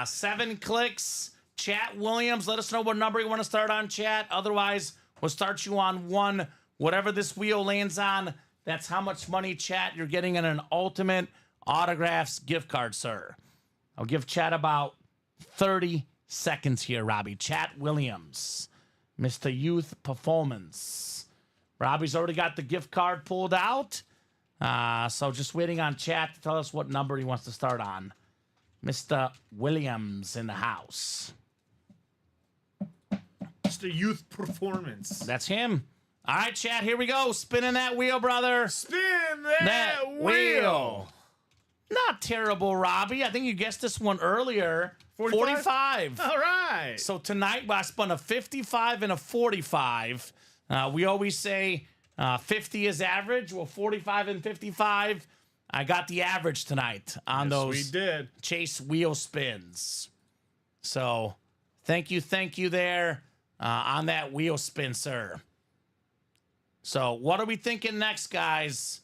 7 clicks. Chat Williams, let us know what number you want to start on, chat. Otherwise, we'll start you on 1. Whatever this wheel lands on, that's how much money, chat, you're getting in an Ultimate Autographs gift card, sir. I'll give chat about 30 seconds here, Robbie. Chat Williams, Mr. Youth Performance. Robbie's already got the gift card pulled out. So just waiting on chat to tell us what number he wants to start on. Mr. Williams in the house. Mr. Youth Performance. That's him. All right, chat, here we go. Spinning that wheel, brother. Spin that wheel. Not terrible, Robbie. I think you guessed this one earlier. 45. All right. So tonight, I spun a 55 and a 45. We always say 50 is average. Well, 45 and 55. I got the average tonight on those we did. Chase wheel spins. So thank you there on that wheel spin, sir. So what are we thinking next, guys?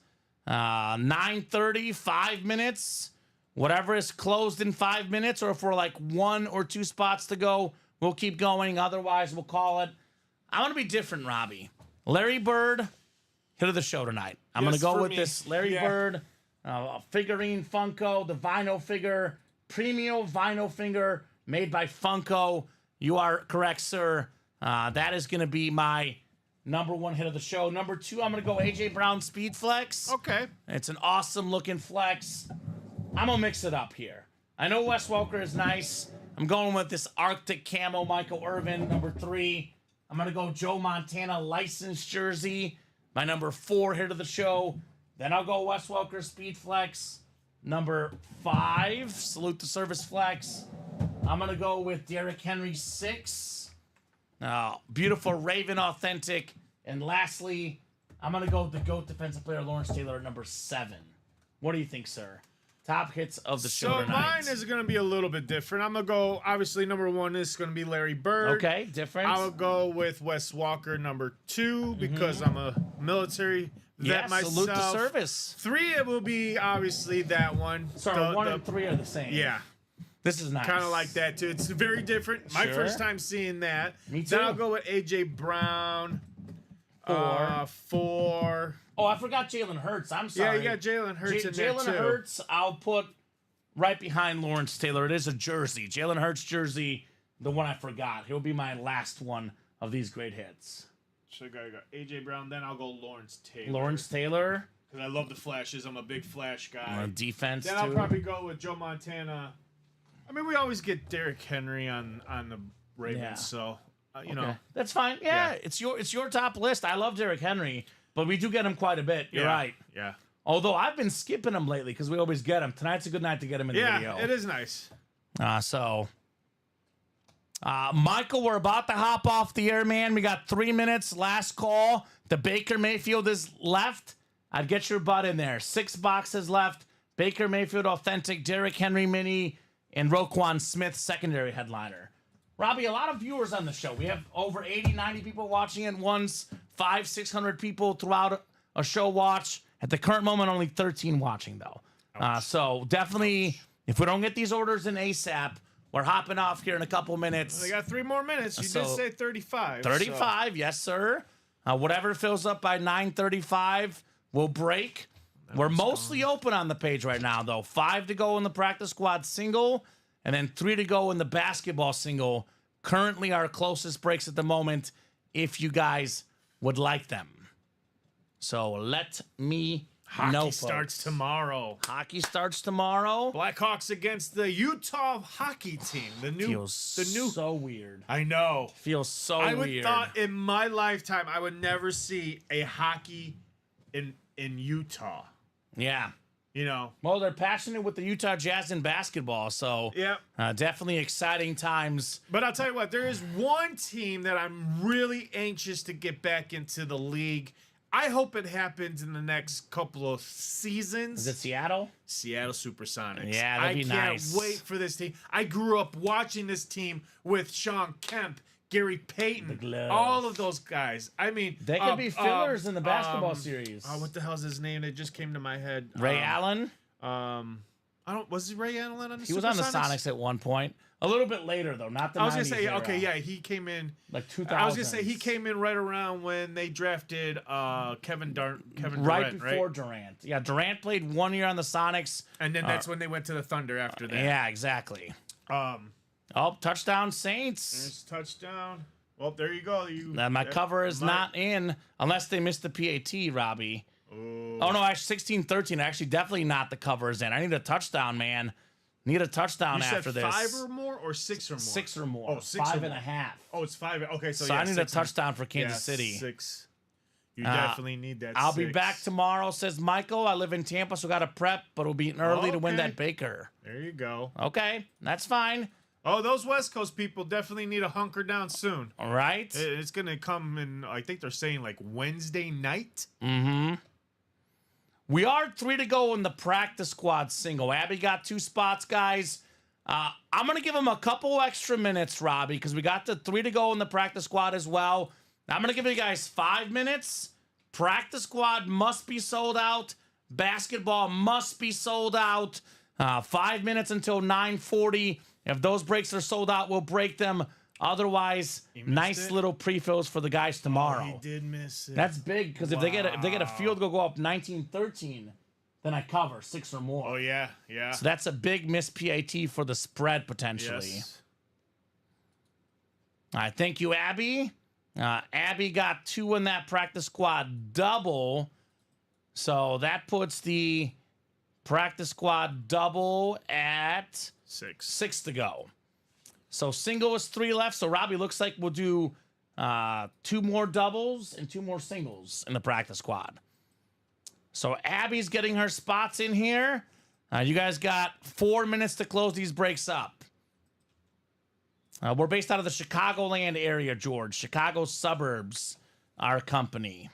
9:30, 5 minutes, whatever is closed in 5 minutes, or if we're like 1 or 2 spots to go, we'll keep going. Otherwise, we'll call it. I want to be different, Robbie. Larry Bird, hit of the show tonight. I'm going to go with this Larry Bird figurine Funko, the vinyl figure, premium vinyl figure made by Funko. You are correct, sir. That is going to be my number 1 hit of the show. Number 2, I'm going to go AJ Brown Speed Flex. Okay. It's an awesome looking flex. I'm going to mix it up here. I know Wes Welker is nice. I'm going with this Arctic Camo Michael Irvin, number 3. I'm going to go Joe Montana licensed jersey, my number 4 hit of the show. Then I'll go Wes Welker Speed Flex, number 5. Salute the Service Flex. I'm going to go with Derrick Henry 6. Beautiful Raven Authentic. And lastly, I'm going to go with the GOAT defensive player Lawrence Taylor at number 7. What do you think, sir? Top hits of the show tonight. Mine is going to be a little bit different. I'm going to go, obviously, number 1 is going to be Larry Bird. Okay, different. I'll go with Wes Walker, number 2, because I'm a military vet myself. Salute the service. 3, it will be, obviously, that one. Sorry, 1 and 3 are the same. Yeah. This is nice. Kind of like that, too. It's very different. My Sure. first time seeing that. Me too. Then I'll go with A.J. Brown. 4. 4. Oh, I forgot Jalen Hurts. I'm sorry. Yeah, you got Jalen Hurts in there, too. Jalen Hurts, I'll put right behind Lawrence Taylor. It is a jersey. Jalen Hurts jersey, the one I forgot. He'll be my last one of these great hits. So I go A.J. Brown, then I'll go Lawrence Taylor. Lawrence Taylor. Because I love the flashes. I'm a big flash guy. Defense, Then too. I'll probably go with Joe Montana. I mean, we always get Derrick Henry on the Ravens, Yeah. so you know That's fine. Yeah, it's your top list. I love Derrick Henry, but we do get him quite a bit. You're right. Yeah. Although I've been skipping him lately because we always get him. Tonight's a good night to get him in the video. Yeah, it is nice. Michael, we're about to hop off the air, man. We got 3 minutes. Last call. The Baker Mayfield is left. I'd get your butt in there. 6 boxes left. Baker Mayfield Authentic, Derrick Henry Mini, and Roquan Smith secondary headliner. Robbie, a lot of viewers on the show. We have over 80, 90 people watching at once. 500, 600 people throughout a show watch. At the current moment, only 13 watching, though. So definitely, if we don't get these orders in ASAP, we're hopping off here in a couple minutes. They got 3 more minutes. You did say 35. 35, yes, sir. Whatever fills up by 9:35, we'll break. We're mostly open on the page right now, though. 5 to go in the practice squad single, and then 3 to go in the basketball single. Currently, our closest breaks at the moment, if you guys would like them. So let me know. Hockey starts tomorrow. Hockey starts tomorrow. Blackhawks against the Utah hockey team. The new. So weird. I know. Feels so I would weird. thought in my lifetime I would never see a hockey in Utah. Yeah. You know. Well, they're passionate with the Utah Jazz in basketball, so Yep. Definitely exciting times. But I'll tell you what, there is one team that I'm really anxious to get back into the league. I hope it happens in the next couple of seasons. Is it Seattle? Seattle Supersonics. Yeah, that'd be nice. I can't wait for this team. I grew up watching this team with Sean Kemp, Gary Payton, all of those guys. I mean, they could be fillers in the basketball series. What the hell's his name? It just came to my head. Ray Allen? Was he Ray Allen on the Supersonics? He was on the Sonics at one point. A little bit later, though, not the 90s I was going to say, era. okay, yeah, he came in. Like 2000. I was going to say he came in right around when they drafted Kevin Durant, right before Durant. Yeah, Durant played 1 year on the Sonics. And then that's when they went to the Thunder after that. Yeah, exactly. Touchdown Saints. There's touchdown. Well, there you go. My cover is not in unless they missed the PAT, Robbie. Oh, no, actually 16-13. Actually, definitely not the cover is in. I need a touchdown, man. Need a touchdown after this. 5 or more or 6 or more? 6 or more. Oh, 6 5 or and a more. half. Oh, it's 5. Okay, so I need a touchdown for Kansas City. 6. You definitely need that. I'll be back tomorrow, says Michael. I live in Tampa, so got to prep, but we'll be early to win that Baker. There you go. Okay, that's fine. Oh, those West Coast people definitely need to hunker down soon. All right. It's going to come in, I think they're saying like Wednesday night. Mm-hmm. We are 3 to go in the practice squad single. Abby got 2 spots, guys. I'm going to give him a couple extra minutes, Robbie, because we got the 3 to go in the practice squad as well. I'm going to give you guys 5 minutes. Practice squad must be sold out. Basketball must be sold out. 5 minutes until 9:40. If those breaks are sold out, we'll break them. Otherwise, nice little pre-fills for the guys tomorrow. Oh, he did miss it. That's big because if they get a field goal go up 19-13, then I cover 6 or more. Oh yeah, yeah. So that's a big miss PAT for the spread potentially. Yes. All right, thank you, Abby. Abby got 2 in that practice squad double. So that puts the practice squad double at 6 to go. So single is 3 left. So Robbie, looks like we'll do 2 more doubles and 2 more singles in the practice squad. So Abby's getting her spots in here. You guys got 4 minutes to close these breaks up. We're based out of the Chicagoland area, George. Chicago suburbs, our company.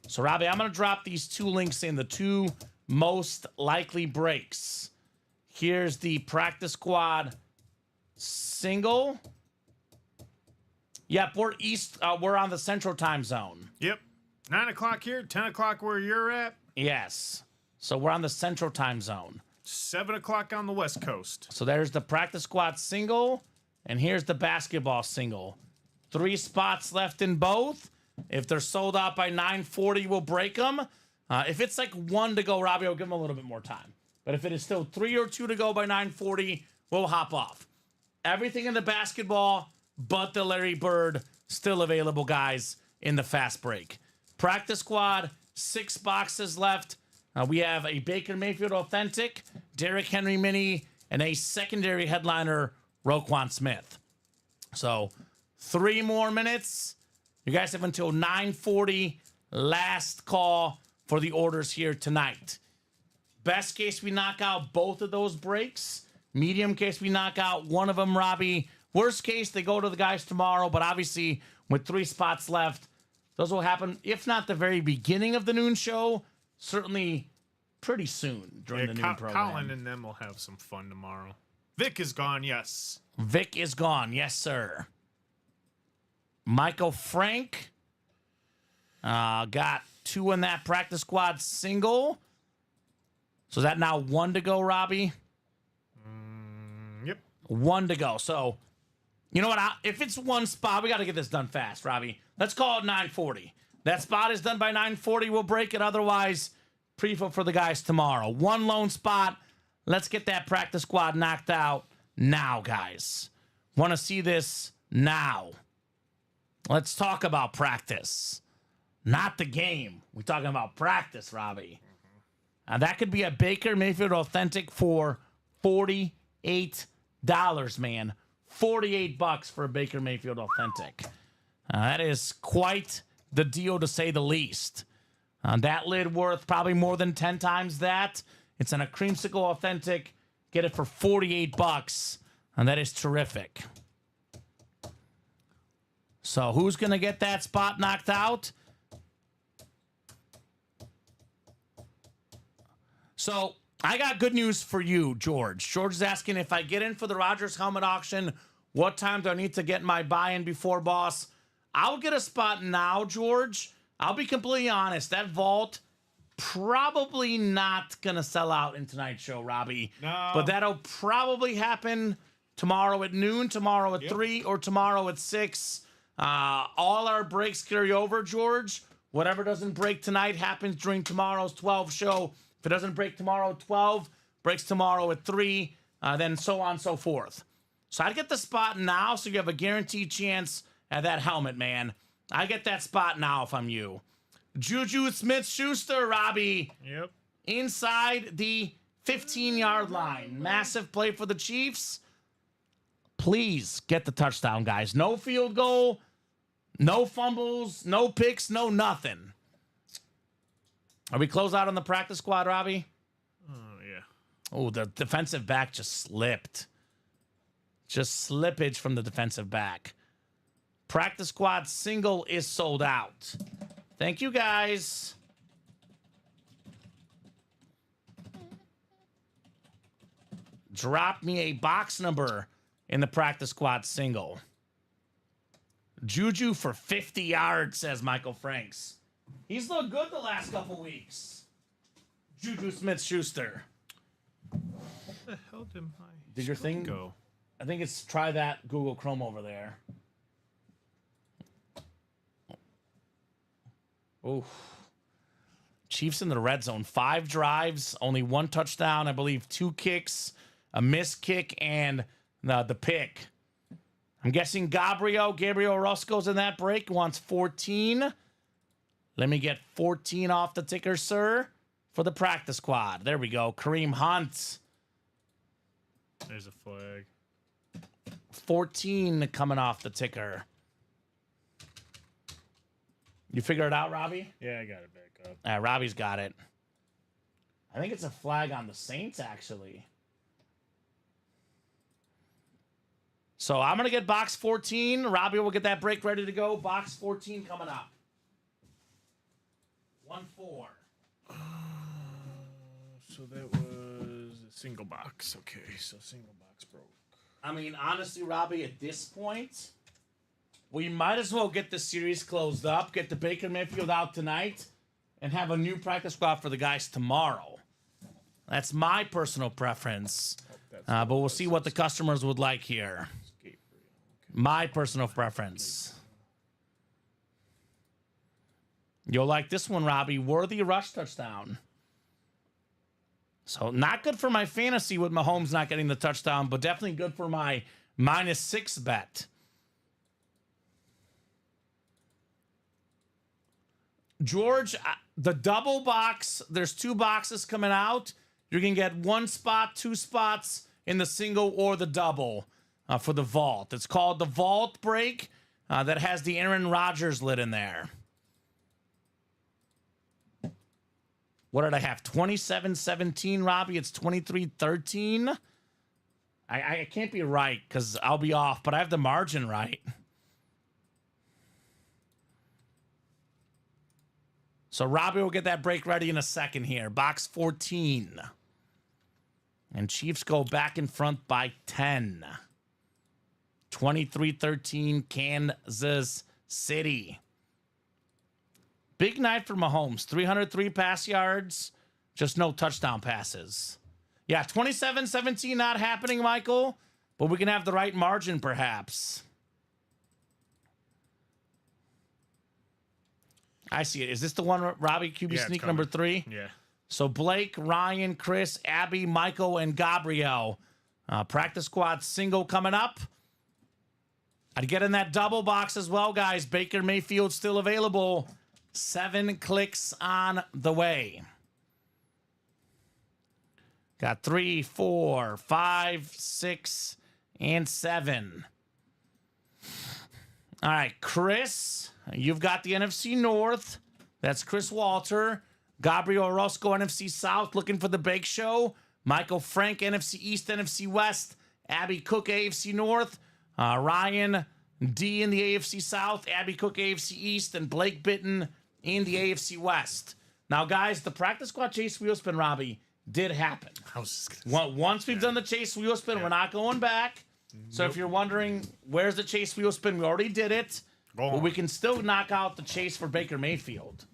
So, Robbie, I'm going to drop these 2 links in, the 2 most likely breaks. Here's the practice squad single. Yep, we're on the central time zone. Yep. 9 o'clock here, 10 o'clock where you're at. Yes. So we're on the central time zone. 7 o'clock on the West Coast. So there's the practice squad single, and here's the basketball single. 3 spots left in both. If they're sold out by 9:40, we'll break them. If it's like 1 to go, Robbie, I'll give them a little bit more time. But if it is still 3 or 2 to go by 9:40, we'll hop off. Everything in the basketball but the Larry Bird still available, guys, in the fast break. Practice squad, 6 boxes left. We have a Baker Mayfield Authentic, Derrick Henry Mini, and a secondary headliner, Roquan Smith. So 3 more minutes. You guys have until 9:40. Last call for the orders here tonight. Best case, we knock out both of those breaks. Medium case, we knock out one of them, Robbie. Worst case, they go to the guys tomorrow. But obviously, with 3 spots left, those will happen, if not the very beginning of the noon show, certainly pretty soon during the noon program. Colin and them will have some fun tomorrow. Vic is gone, yes. Vic is gone, yes, sir. Michael Frank got 2 in that practice squad single. So is that now 1 to go, Robbie? Yep. 1 to go. So, you know what? If it's 1 spot, we got to get this done fast, Robbie. Let's call it 9:40. That spot is done by 9:40. We'll break it. Otherwise, pre-fill for the guys tomorrow. 1 lone spot. Let's get that practice squad knocked out now, guys. Want to see this now. Let's talk about practice. Not the game. We're talking about practice, Robbie. That could be a Baker Mayfield Authentic for $48, man. $48 for a Baker Mayfield Authentic. That is quite the deal, to say the least. That lid worth probably more than 10 times that. It's in a creamsicle Authentic. Get it for $48, and that is terrific. So who's going to get that spot knocked out? So I got good news for you, George. George is asking, if I get in for the Rodgers helmet auction, what time do I need to get my buy-in before, boss? I'll get a spot now, George. I'll be completely honest. That vault probably not going to sell out in tonight's show, Robbie. No. But that'll probably happen tomorrow at noon, tomorrow at 3, or tomorrow at 6. All our breaks carry over, George. Whatever doesn't break tonight happens during tomorrow's 12 show. If it doesn't break tomorrow at 12, breaks tomorrow at 3, then so on and so forth. So I'd get the spot now so you have a guaranteed chance at that helmet, man. I get that spot now if I'm you. Juju Smith-Schuster, Robbie. Yep. Inside the 15-yard line. Massive play for the Chiefs. Please get the touchdown, guys. No field goal. No fumbles, no picks, no nothing. Are we close out on the practice squad, Robbie? Oh, yeah. Oh, the defensive back just slipped. Just slippage from the defensive back. Practice squad single is sold out. Thank you, guys. Drop me a box number in the practice squad single. Juju for 50 yards, says Michael Franks. He's looked good the last couple weeks. Juju Smith-Schuster. The hell did my Did your thing go? I think it's try that Google Chrome over there. Ooh. Chiefs in the red zone. 5 drives, only 1 touchdown, I believe 2 kicks, a missed kick, and the pick. I'm guessing Gabriel Roscoe's in that break. Wants 14. Let me get 14 off the ticker, sir, for the practice squad. There we go. Kareem Hunt. There's a flag. 14 coming off the ticker. You figure it out, Robbie? Yeah, I got it back up. Robbie's got it. I think it's a flag on the Saints, actually. So I'm going to get box 14. Robbie will get that break ready to go. Box 14 coming up. 1-4. So that was a single box. Okay, so single box broke. I mean, honestly, Robbie, at this point, we might as well get the series closed up, get the Baker Mayfield out tonight, and have a new practice squad for the guys tomorrow. That's my personal preference. But we'll see what the customers would like here. My personal preference. You'll like this one, Robbie. Worthy rush touchdown. So not good for my fantasy with Mahomes not getting the touchdown, but definitely good for my -6 bet. George, the double box, there's 2 boxes coming out. You can get 1 spot, 2 spots in the single or the double for the vault. It's called the vault break that has the Aaron Rodgers lid in there. What did I have? 27-17, Robbie. It's 23-13. I can't be right because I'll be off, but I have the margin right. So Robbie will get that break ready in a second here. Box 14. And Chiefs go back in front by 10. 23-13, Kansas City. Big night for Mahomes. 303 pass yards, just no touchdown passes. Yeah, 27-17 not happening, Michael, but we can have the right margin perhaps. I see it. Is this the one, Robbie, QB sneak number 3? Yeah. So Blake, Ryan, Chris, Abby, Michael, and Gabriel. Practice squad single coming up. I'd get in that double box as well, guys. Baker Mayfield still available. 7 clicks on the way. Got 3, 4, 5, 6, and 7. All right, Chris, you've got the NFC North. That's Chris Walter. Gabriel Roscoe, NFC South, looking for the Bake Show. Michael Frank, NFC East, NFC West. Abby Cook, AFC North. Ryan D in the AFC South. Abby Cook, AFC East. And Blake Bitten in the AFC West. Now, guys, the practice squad chase wheel spin, Robbie, did happen. Once we've done the chase wheel spin, we're not going back. So if you're wondering, where's the chase wheel spin? We already did it. But we can still knock out the chase for Baker Mayfield.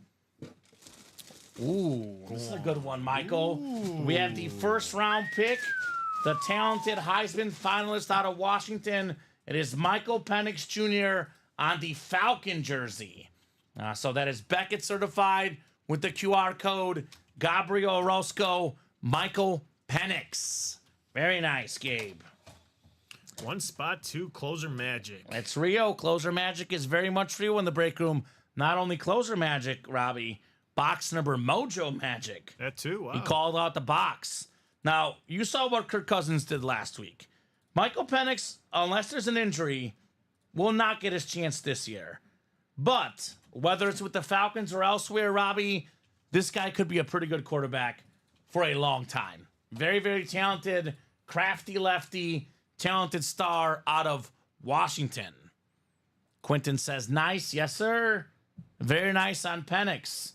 Ooh, this is a good one, Michael. Ooh. We have the first round pick, the talented Heisman finalist out of Washington. It is Michael Penix Jr. on the Falcon jersey. So that is Beckett certified with the QR code. Gabriel Roscoe, Michael Penix. Very nice, Gabe. 1 spot, 2 closer magic. It's Rio. Closer magic is very much Rio in the break room. Not only closer magic, Robbie, box number mojo magic. That too, wow. He called out the box. Now, you saw what Kirk Cousins did last week. Michael Penix, unless there's an injury, will not get his chance this year. But whether it's with the Falcons or elsewhere, Robbie, this guy could be a pretty good quarterback for a long time. Very, very talented, crafty lefty, talented star out of Washington. Quentin says, nice. Yes, sir. Very nice on Penix.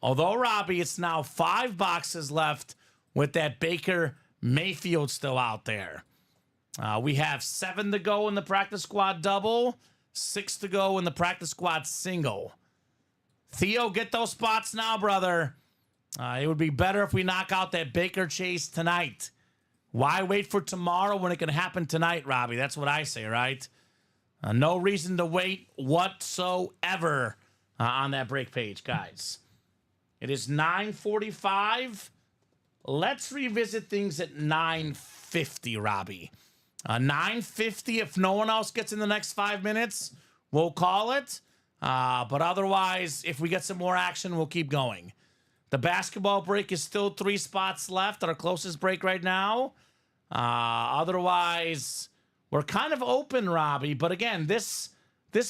Although, Robbie, it's now 5 boxes left with that Baker Mayfield still out there. We have 7 to go in the practice squad double, 6 to go in the practice squad single. Theo, get those spots now, brother. It would be better if we knock out that Baker chase tonight. Why wait for tomorrow when it can happen tonight, Robbie? That's what I say, right? No reason to wait whatsoever on that break page, guys. It is 9:45. Let's revisit things at 9:50, Robbie. 9:50, if no one else gets in the next 5 minutes, we'll call it. But otherwise, if we get some more action, we'll keep going. The basketball break is still 3 spots left, our closest break right now. Otherwise, we're kind of open, Robbie. But again, this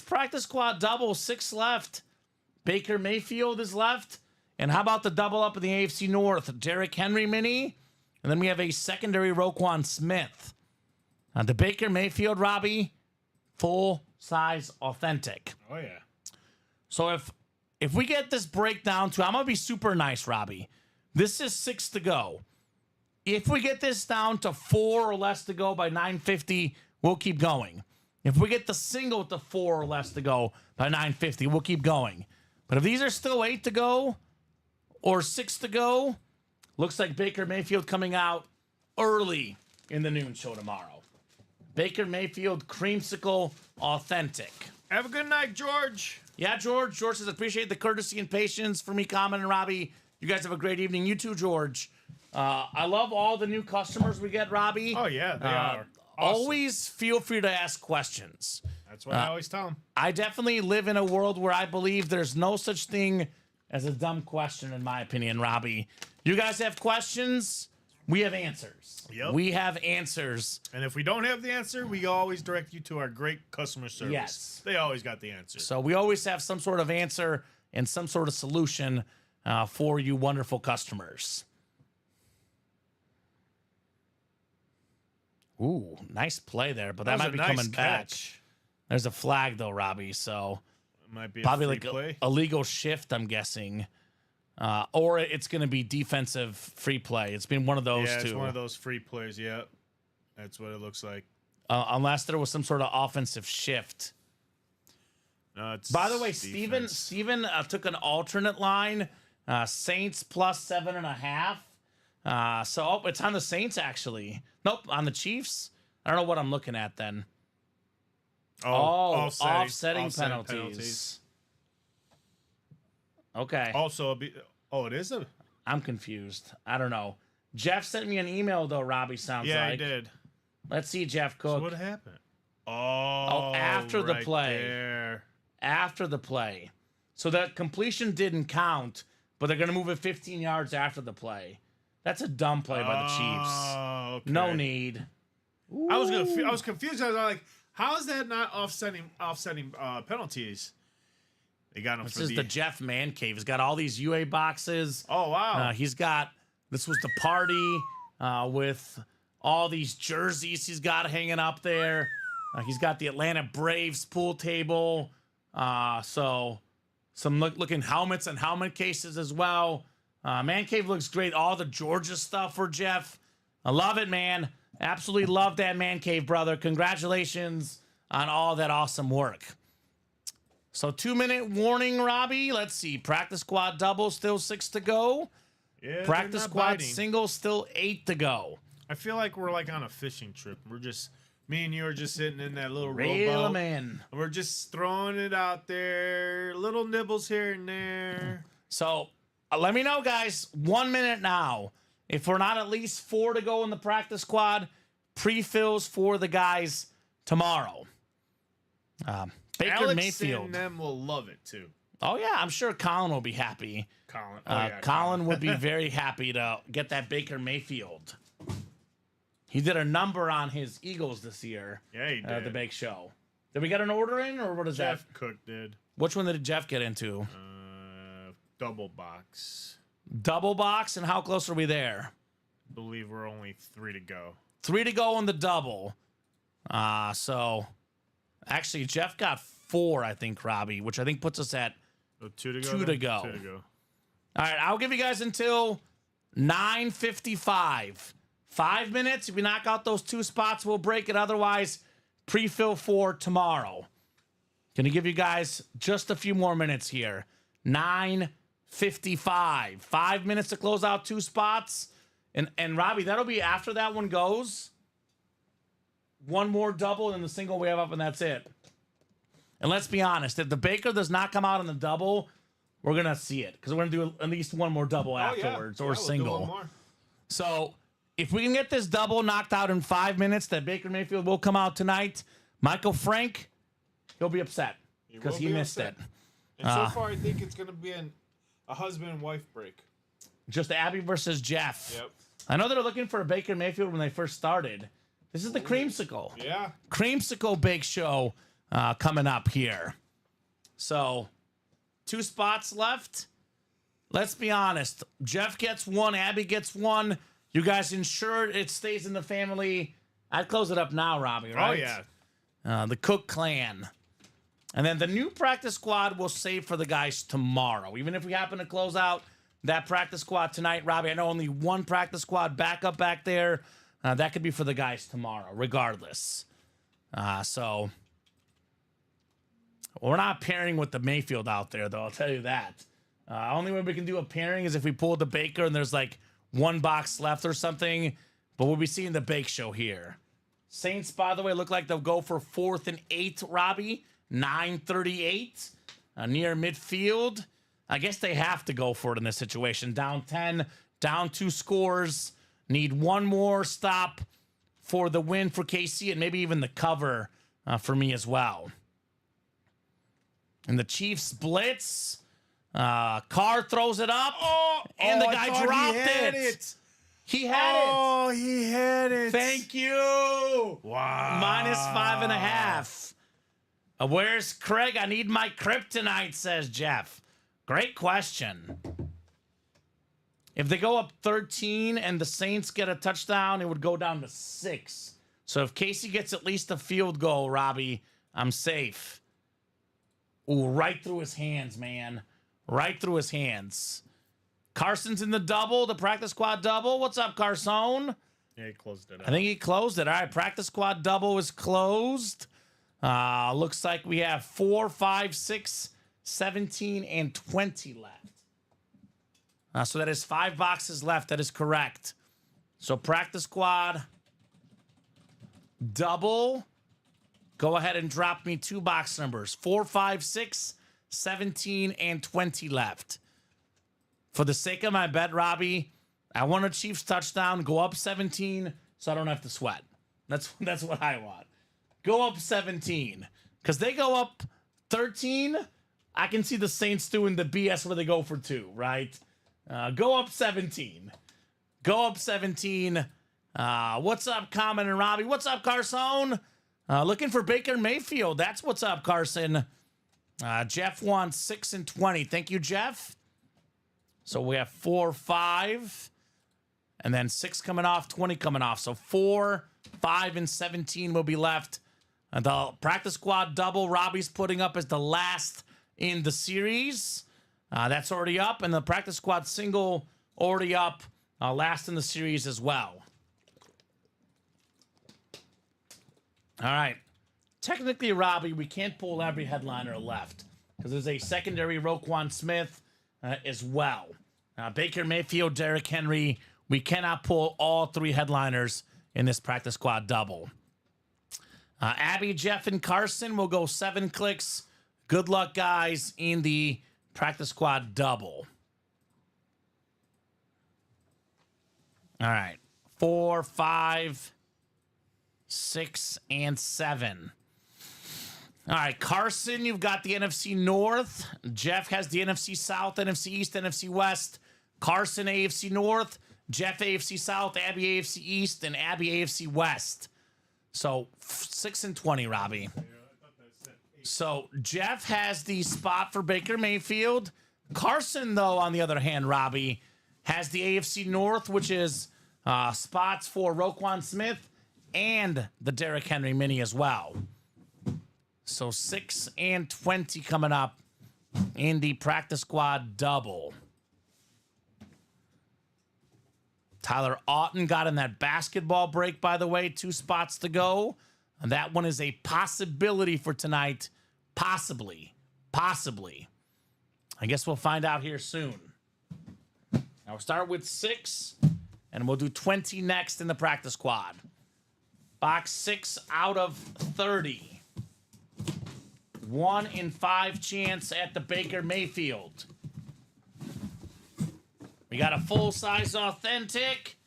practice squad double, 6 left. Baker Mayfield is left. And how about the double up in the AFC North? Derrick Henry mini. And then we have a secondary Roquan Smith. The Baker Mayfield, Robbie, full-size authentic. Oh, yeah. So if we get this breakdown to, I'm going to be super nice, Robbie. This is 6 to go. If we get this down to 4 or less to go by 9:50, we'll keep going. If we get the single to 4 or less to go by 9:50, we'll keep going. But if these are still 8 to go or 6 to go, looks like Baker Mayfield coming out early in the noon show tomorrow. Baker Mayfield creamsicle authentic. Have a good night, George. Yeah, George. George says, appreciate the courtesy and patience for me, Kamen and Robbie. You guys have a great evening. You too, George. I love all the new customers we get, Robbie. Oh, yeah, they are. Awesome. Always feel free to ask questions. That's what I always tell them. I definitely live in a world where I believe there's no such thing as a dumb question, in my opinion, Robbie. You guys have questions? We have answers. Yep. We have answers. And if we don't have the answer, we always direct you to our great customer service. Yes. They always got the answer. So we always have some sort of answer and some sort of solution for you wonderful customers. Ooh, nice play there, but that might be nice coming back. catch. There's a flag, though, Robbie, so It might be probably a free like play. a legal shift, I'm guessing. Or it's going to be defensive free play. It's been one of those Yeah, two. it's one of those free plays, yeah. That's what it looks like. Unless there was some sort of offensive shift. No, it's By the way, defense. Steven took an alternate line. Saints plus 7.5. So it's on the Saints, actually. Nope, on the Chiefs. I don't know what I'm looking at then. Offsetting penalties. Okay. Also, it is a... I'm confused. I don't know. Jeff sent me an email, though, Robbie, sounds Yeah, like. he did. Let's see, Jeff Cook. So what happened? Oh, after the right play. there. After the play. So that completion didn't count, but they're going to move it 15 yards after the play. That's a dumb play by the Chiefs. Okay. No need. I was confused. I was like, how is that not offsetting penalties? They got him This for is the Jeff Man Cave. He's got all these UA boxes. Oh, wow. This was the party with all these jerseys he's got hanging up there. He's got the Atlanta Braves pool table. So some looking helmets and helmet cases as well. Man Cave looks great. All the Georgia stuff for Jeff. I love it, man. Absolutely love that Man Cave, brother. Congratulations on all that awesome work. So 2-minute warning, Robbie. Let's see. Practice squad double, still 6 to go. Yeah, Practice they're not squad biting. single, still 8 to go. I feel like we're like on a fishing trip. Me and you are just sitting in that little Reel rowboat. 'em in. We're just throwing it out there. Little nibbles here and there. So let me know, guys. 1 minute now. If we're not at least 4 to go in the practice squad, pre-fills for the guys tomorrow. Baker Alex Mayfield. and them will love it too. Oh, yeah. I'm sure Colin will be happy. Colin. Oh, yeah, Colin would be very happy to get that Baker Mayfield. He did a number on his Eagles this year. Yeah, he did. At the Bake Show. Did we get an order in, or what is Jeff that? Cook did. Which one did Jeff get into? Double box. Double box, and how close are we there? I believe we're only 3 to go. 3 to go on the double. So actually, Jeff got 4, I think, Robbie, which I think puts us at 2 to go. 2 to go. 2 to go. All right, I'll give you guys until 9:55. 5 minutes. If we knock out those 2 spots, we'll break it. Otherwise, pre-fill for tomorrow. Gonna give you guys just a few more minutes here. 9:55. 5 minutes to close out 2 spots. And Robbie, that'll be after that one goes. 1 more double and the single we have up, and that's it. And let's be honest, if the Baker does not come out on the double, we're gonna see it because we're gonna do at least 1 more double afterwards or we'll do single. 1 more. So if we can get this double knocked out in 5 minutes, that Baker Mayfield will come out tonight. Michael Frank, he'll be upset because he missed it. And so far, I think it's going to be a husband and wife break. Just Abby versus Jeff. Yep. I know they're looking for a Baker Mayfield when they first started. This is the Creamsicle. Yeah. Creamsicle Bake Show coming up here. So 2 spots left. Let's be honest. Jeff gets 1. Abby gets 1. You guys ensure it stays in the family. I'd close it up now, Robbie, right? Oh, yeah. The Cook clan. And then the new practice squad will save for the guys tomorrow. Even if we happen to close out that practice squad tonight, Robbie, I know only 1 practice squad backup back there. That could be for the guys tomorrow, regardless. So we're not pairing with the Mayfield out there, though. I'll tell you that. Only way we can do a pairing is if we pull the Baker and there's like 1 box left or something. But we'll be seeing the Bake Show here. Saints, by the way, look like they'll go for 4th and 8, Robbie. 9:38 near midfield. I guess they have to go for it in this situation. Down 10, down 2 scores. Need 1 more stop for the win for KC and maybe even the cover for me as well. And the Chiefs blitz. Carr throws it up. And the guy dropped it. He had it. Oh, he had it. Thank you. Wow. Minus 5.5. Where's Craig? I need my kryptonite, says Jeff. Great question. If they go up 13 and the Saints get a touchdown, it would go down to 6. So if Casey gets at least a field goal, Robbie, I'm safe. Ooh, right through his hands, man. Right through his hands. Carson's in the double, the practice squad double. What's up, Carson? Yeah, he closed it up. I think he closed it. All right, practice squad double is closed. Looks like we have 4, 5, 6, 17, and 20 left. So that is 5 boxes left. That is correct. So practice squad double. Go ahead and drop me 2 box numbers. 4, 5, 6, 17, and 20 left. For the sake of my bet, Robbie, I want a Chiefs touchdown. Go up 17 so I don't have to sweat. That's what I want. Go up 17. Because they go up 13, I can see the Saints doing the BS where they go for 2, right? Go up 17. Go up 17. What's up, Kamen and Robbie? What's up, Carson? Looking for Baker Mayfield. That's what's up, Carson. Jeff wants 6 and 20. Thank you, Jeff. So we have 4, 5. And then 6 coming off, 20 coming off. So 4, 5, and 17 will be left. The practice squad double Robbie's putting up as the last in the series. That's already up. And the practice squad single already up. Last in the series as well. All right. Technically, Robbie, we can't pull every headliner left. Because there's a secondary Roquan Smith as well. Baker Mayfield, Derrick Henry. We cannot pull all 3 headliners in this practice squad double. Abby, Jeff, and Carson will go 7 clicks. Good luck, guys, in the practice squad double. All right. 4, 5, 6, and 7. All right, Carson, you've got the NFC North. Jeff has the NFC South, NFC East, NFC West. Carson, AFC North. Jeff, AFC South. Abby, AFC East. And Abby, AFC West. So 6 and 20, Robbie. Yeah, I thought that said So Jeff has the spot for Baker Mayfield. Carson, though, on the other hand, Robbie, has the AFC North, which is spots for Roquan Smith and the Derrick Henry mini as well. So 6 and 20 coming up in the practice squad double. Tyler Auten got in that basketball break, by the way, 2 spots to go. And that one is a possibility for tonight. Possibly. I guess we'll find out here soon. Now we'll start with 6, and we'll do 20 next in the practice squad. Box 6 out of 30. 1 in 5 chance at the Baker Mayfield. We got a full-size authentic.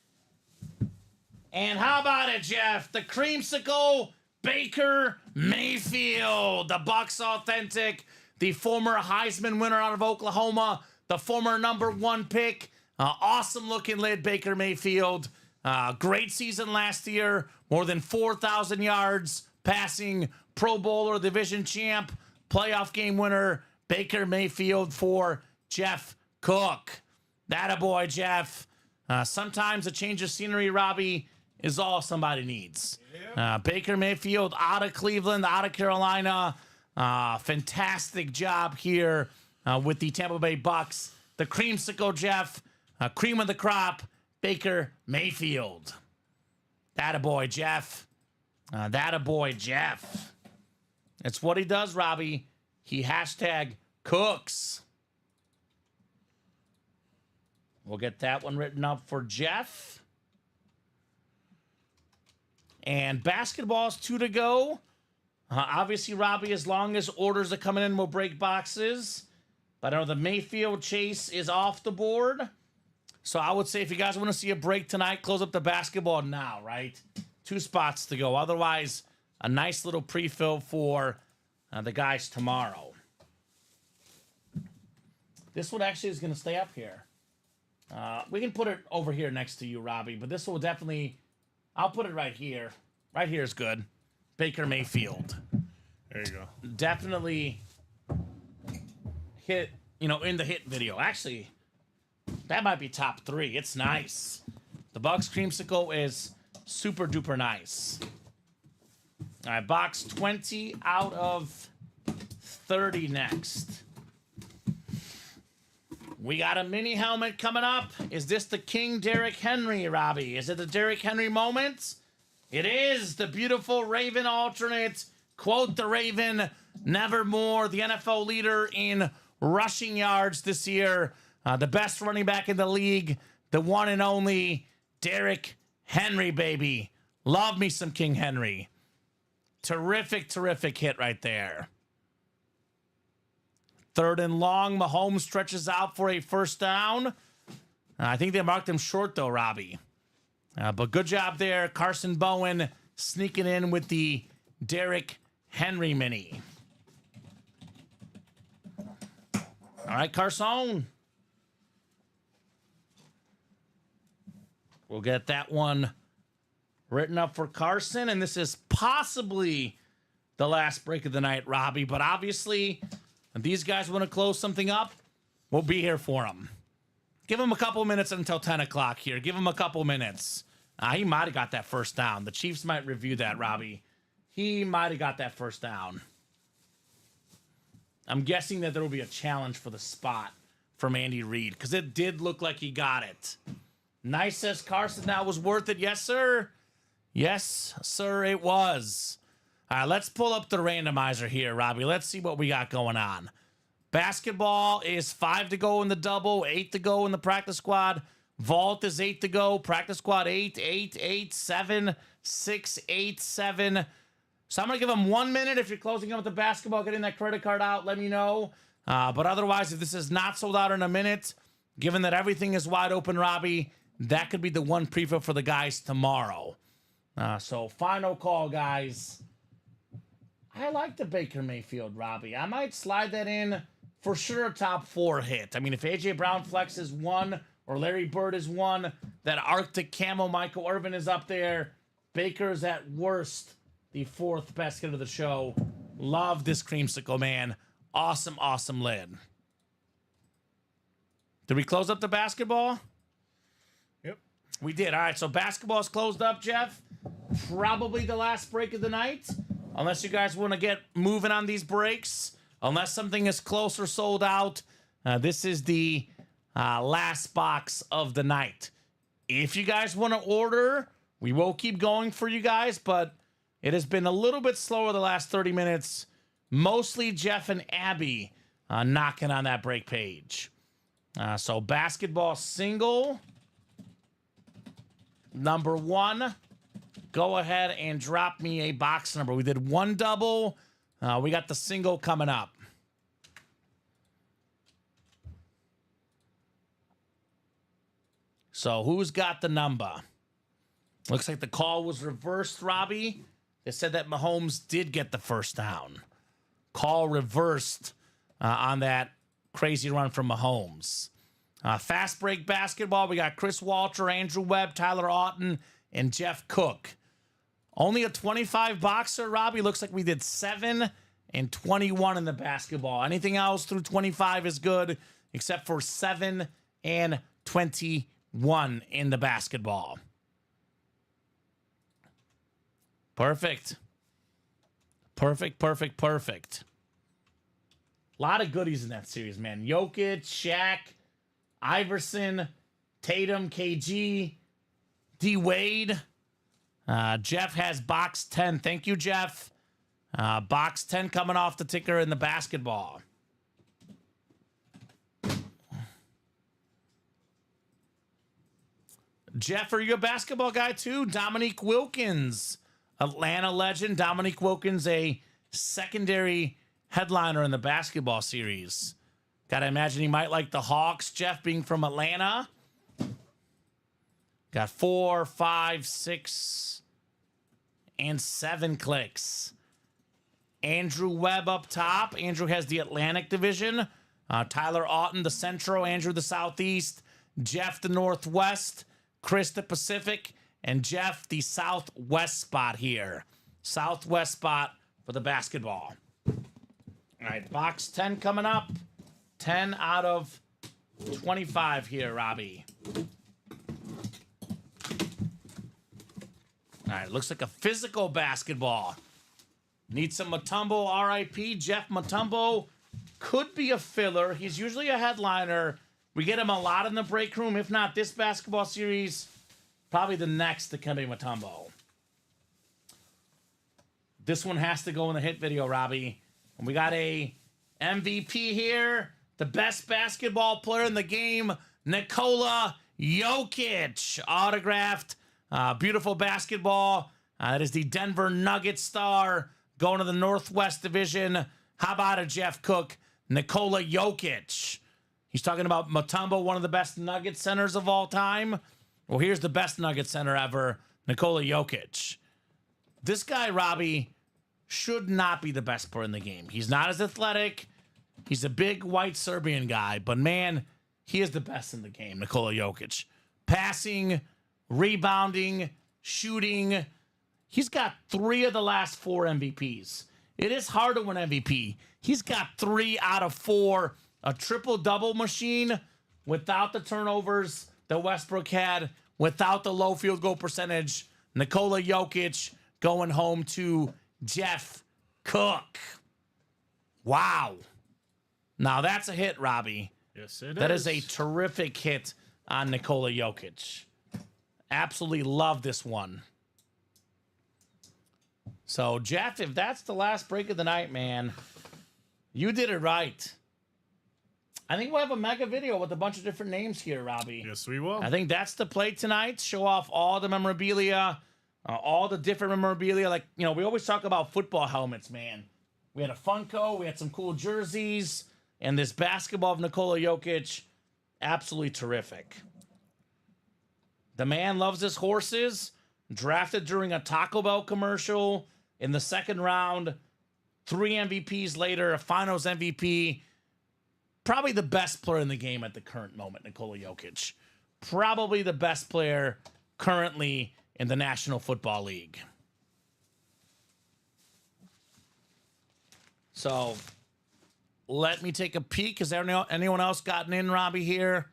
And how about it, Jeff? The creamsicle Baker Mayfield. The Bucks authentic. The former Heisman winner out of Oklahoma. The former #1 pick. Awesome-looking lid Baker Mayfield. Great season last year. More than 4,000 yards passing. Pro Bowler, division champ, playoff game winner. Baker Mayfield for Jeff Cook. Attaboy, Jeff. Sometimes a change of scenery, Robbie, is all somebody needs. Baker Mayfield out of Cleveland, out of Carolina. Fantastic job here with the Tampa Bay Bucks. The creamsicle, Jeff. Cream of the crop, Baker Mayfield. Attaboy, Jeff. Attaboy, Jeff. It's what he does, Robbie. He #cooks. We'll get that one written up for Jeff. And basketball's 2 to go. Obviously, Robbie, as long as orders are coming in, we'll break boxes. But I know the Mayfield chase is off the board. So I would say if you guys want to see a break tonight, close up the basketball now, right? 2 spots to go. Otherwise, a nice little pre-fill for the guys tomorrow. This one actually is going to stay up here. We can put it over here next to you, Robbie, but this will definitely... I'll put it right here. Right here is good. Baker Mayfield. There you go. Definitely hit, in the hit video. Actually, that might be top 3. It's nice. The Bucks creamsicle is super duper nice. All right, box 20 out of 30 next. We got a mini helmet coming up. Is this the King Derrick Henry, Robbie? Is it the Derrick Henry moment? It is the beautiful Raven alternate. Quote the Raven, nevermore. The NFL leader in rushing yards this year. The best running back in the league. The one and only Derrick Henry, baby. Love me some King Henry. Terrific, terrific hit right there. 3rd and long. Mahomes stretches out for a first down. I think they marked him short, though, Robbie. But good job there. Carson Bowen sneaking in with the Derrick Henry mini. All right, Carson. We'll get that one written up for Carson. And this is possibly the last break of the night, Robbie. But obviously... If these guys want to close something up, we'll be here for them. Give them a couple minutes until 10 o'clock here. Give them a couple minutes. He might have got that first down. The Chiefs might review that, Robbie. He might have got that first down. I'm guessing that there will be a challenge for the spot from Andy Reid because it did look like he got it. Nice, says Carson. That was worth it. Yes, sir. Yes, sir, it was. All right, let's pull up the randomizer here, Robbie. Let's see what we got going on. Basketball is 5 to go in the double, 8 to go in the practice squad. Vault is 8 to go. Practice squad 8, 8, 8, 7, 6, 8, 7. So I'm going to give them 1 minute. If you're closing up with the basketball, getting that credit card out, let me know. But otherwise, if this is not sold out in a minute, given that everything is wide open, Robbie, that could be the one preview for the guys tomorrow. So final call, guys. I like the Baker Mayfield, Robbie. I might slide that in for sure, top 4 hit. I mean, if A.J. Brown Flex is 1 or Larry Bird is 1, that Arctic Camo Michael Irvin is up there. Baker's at worst the 4th best hit of the show. Love this creamsicle, man. Awesome, awesome lid. Did we close up the basketball? Yep. We did. All right, so basketball's closed up, Jeff. Probably the last break of the night. Unless you guys want to get moving on these breaks. Unless something is close or sold out. This is the last box of the night. If you guys want to order, we will keep going for you guys, but it has been a little bit slower the last 30 minutes. Mostly Jeff and Abby knocking on that break page. So basketball single. Number 1. Go ahead and drop me a box number. We did 1 double. We got the single coming up. So who's got the number? Looks like the call was reversed, Robbie. They said that Mahomes did get the first down. Call reversed on that crazy run from Mahomes. Fast break basketball. We got Chris Walter, Andrew Webb, Tyler Auten, and Jeff Cook. Only a 25 boxer, Robbie. Looks like we did 7 and 21 in the basketball. Anything else through 25 is good, except for 7 and 21 in the basketball. Perfect. Perfect, perfect, perfect. A lot of goodies in that series, man. Jokic, Shaq, Iverson, Tatum, KG, D. Wade. Jeff has box 10. Thank you, Jeff. Box 10 coming off the ticker in the basketball. Jeff, are you a basketball guy too? Dominique Wilkins, Atlanta legend. Dominique Wilkins, a secondary headliner in the basketball series. Gotta imagine he might like the Hawks. Jeff being from Atlanta. Got 4, 5, 6, and 7 clicks. Andrew Webb up top. Andrew has the Atlantic division. Tyler Auten, the Central. Andrew, the Southeast. Jeff, the Northwest. Chris, the Pacific. And Jeff, the Southwest spot here. Southwest spot for the basketball. All right, box 10 coming up. 10 out of 25 here, Robbie. All right, looks like a physical basketball. Need some Mutombo, RIP. Jeff Mutombo could be a filler. He's usually a headliner. We get him a lot in the break room. If not this basketball series, probably the next to Dikembe Mutombo. This one has to go in the hit video, Robbie. And we got a MVP here. The best basketball player in the game, Nikola Jokic. Autographed. Beautiful basketball. That is the Denver Nuggets star going to the Northwest Division. How about a Jeff Cook? Nikola Jokic. He's talking about Mutombo, one of the best Nugget centers of all time. Well, here's the best Nugget center ever, Nikola Jokic. This guy, Robbie, should not be the best player in the game. He's not as athletic. He's a big white Serbian guy, but man, he is the best in the game, Nikola Jokic. Passing, rebounding, shooting. He's got 3 of the last 4 MVPs. It is hard to win MVP. He's got 3 out of 4. A triple-double machine without the turnovers that Westbrook had, without the low field goal percentage. Nikola Jokic going home to Jeff Cook. Wow. Now that's a hit, Robbie. Yes, it is. That is a terrific hit on Nikola Jokic. Absolutely love this one. So, Jeff, if that's the last break of the night, man, you did it right. I think we'll have a mega video with a bunch of different names here, Robbie. Yes, we will. I think that's the play tonight. Show off all the memorabilia, all the different memorabilia. Like, you know, we always talk about football helmets, man. We had a Funko. We had some cool jerseys. And this basketball of Nikola Jokic, absolutely terrific. The man loves his horses. Drafted during a Taco Bell commercial in the second round. 3 MVPs later, a finals MVP. Probably the best player in the game at the current moment, Nikola Jokic. Probably the best player currently in the National Football League. So let me take a peek. Is there anyone else gotten in, Robbie, here?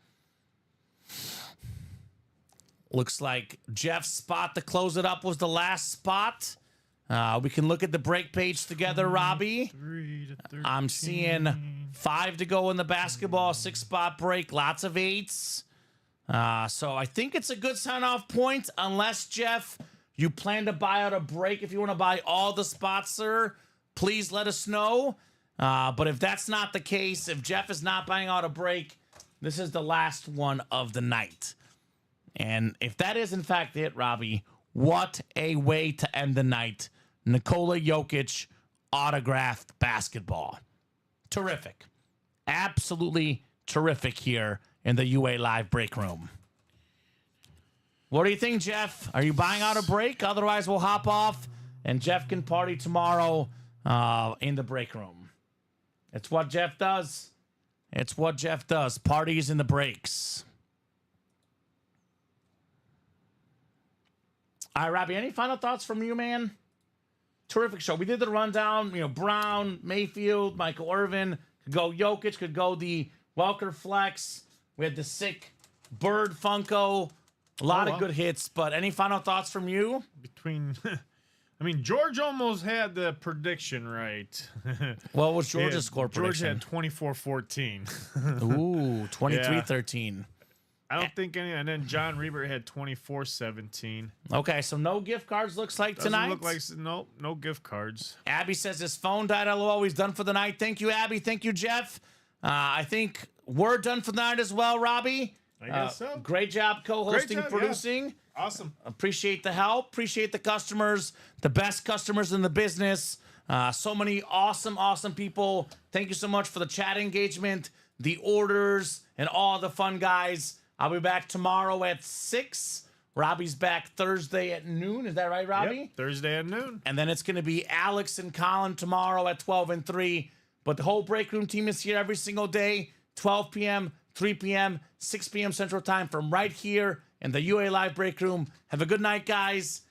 Looks like Jeff's spot to close it up was the last spot. We can look at the break page together, Robbie. I'm seeing 5 to go in the basketball, 6-spot break, lots of 8s. So I think it's a good sign-off point, unless, Jeff, you plan to buy out a break. If you want to buy all the spots, sir, please let us know. But if that's not the case, if Jeff is not buying out a break, this is the last one of the night. And if that is, in fact, it, Robbie, what a way to end the night. Nikola Jokic autographed basketball. Terrific. Absolutely terrific here in the UA Live break room. What do you think, Jeff? Are you buying out a break? Otherwise, we'll hop off and Jeff can party tomorrow in the break room. It's what Jeff does. It's what Jeff does. Parties in the breaks. All right, Robbie, any final thoughts from you, man? Terrific show. We did the rundown. Brown, Mayfield, Michael Irvin. Could go Jokic. Could go the Welker Flex. We had the sick Bird Funko. A lot of good hits. But any final thoughts from you? George almost had the prediction right. What was George's score prediction? George had 24-14. Ooh, 23-13. I don't think any. And then John Reber had 24-17. Okay, so no gift cards looks like Doesn't tonight. look like no gift cards. Abby says his phone died. LOL. He's done for the night. Thank you, Abby. Thank you, Jeff. I think we're done for the night as well, Robbie. I guess so. Great job co-hosting, Great job, producing. Yeah. Awesome. Appreciate the help. Appreciate the customers, the best customers in the business. So many awesome people. Thank you so much for the chat engagement, the orders, and all the fun, guys. I'll be back tomorrow at 6. Robbie's back Thursday at noon. Is that right, Robbie? Yep, Thursday at noon. And then it's going to be Alex and Colin tomorrow at 12 and 3. But the whole break room team is here every single day, 12 p.m., 3 p.m., 6 p.m. Central Time from right here in the UA Live break room. Have a good night, guys.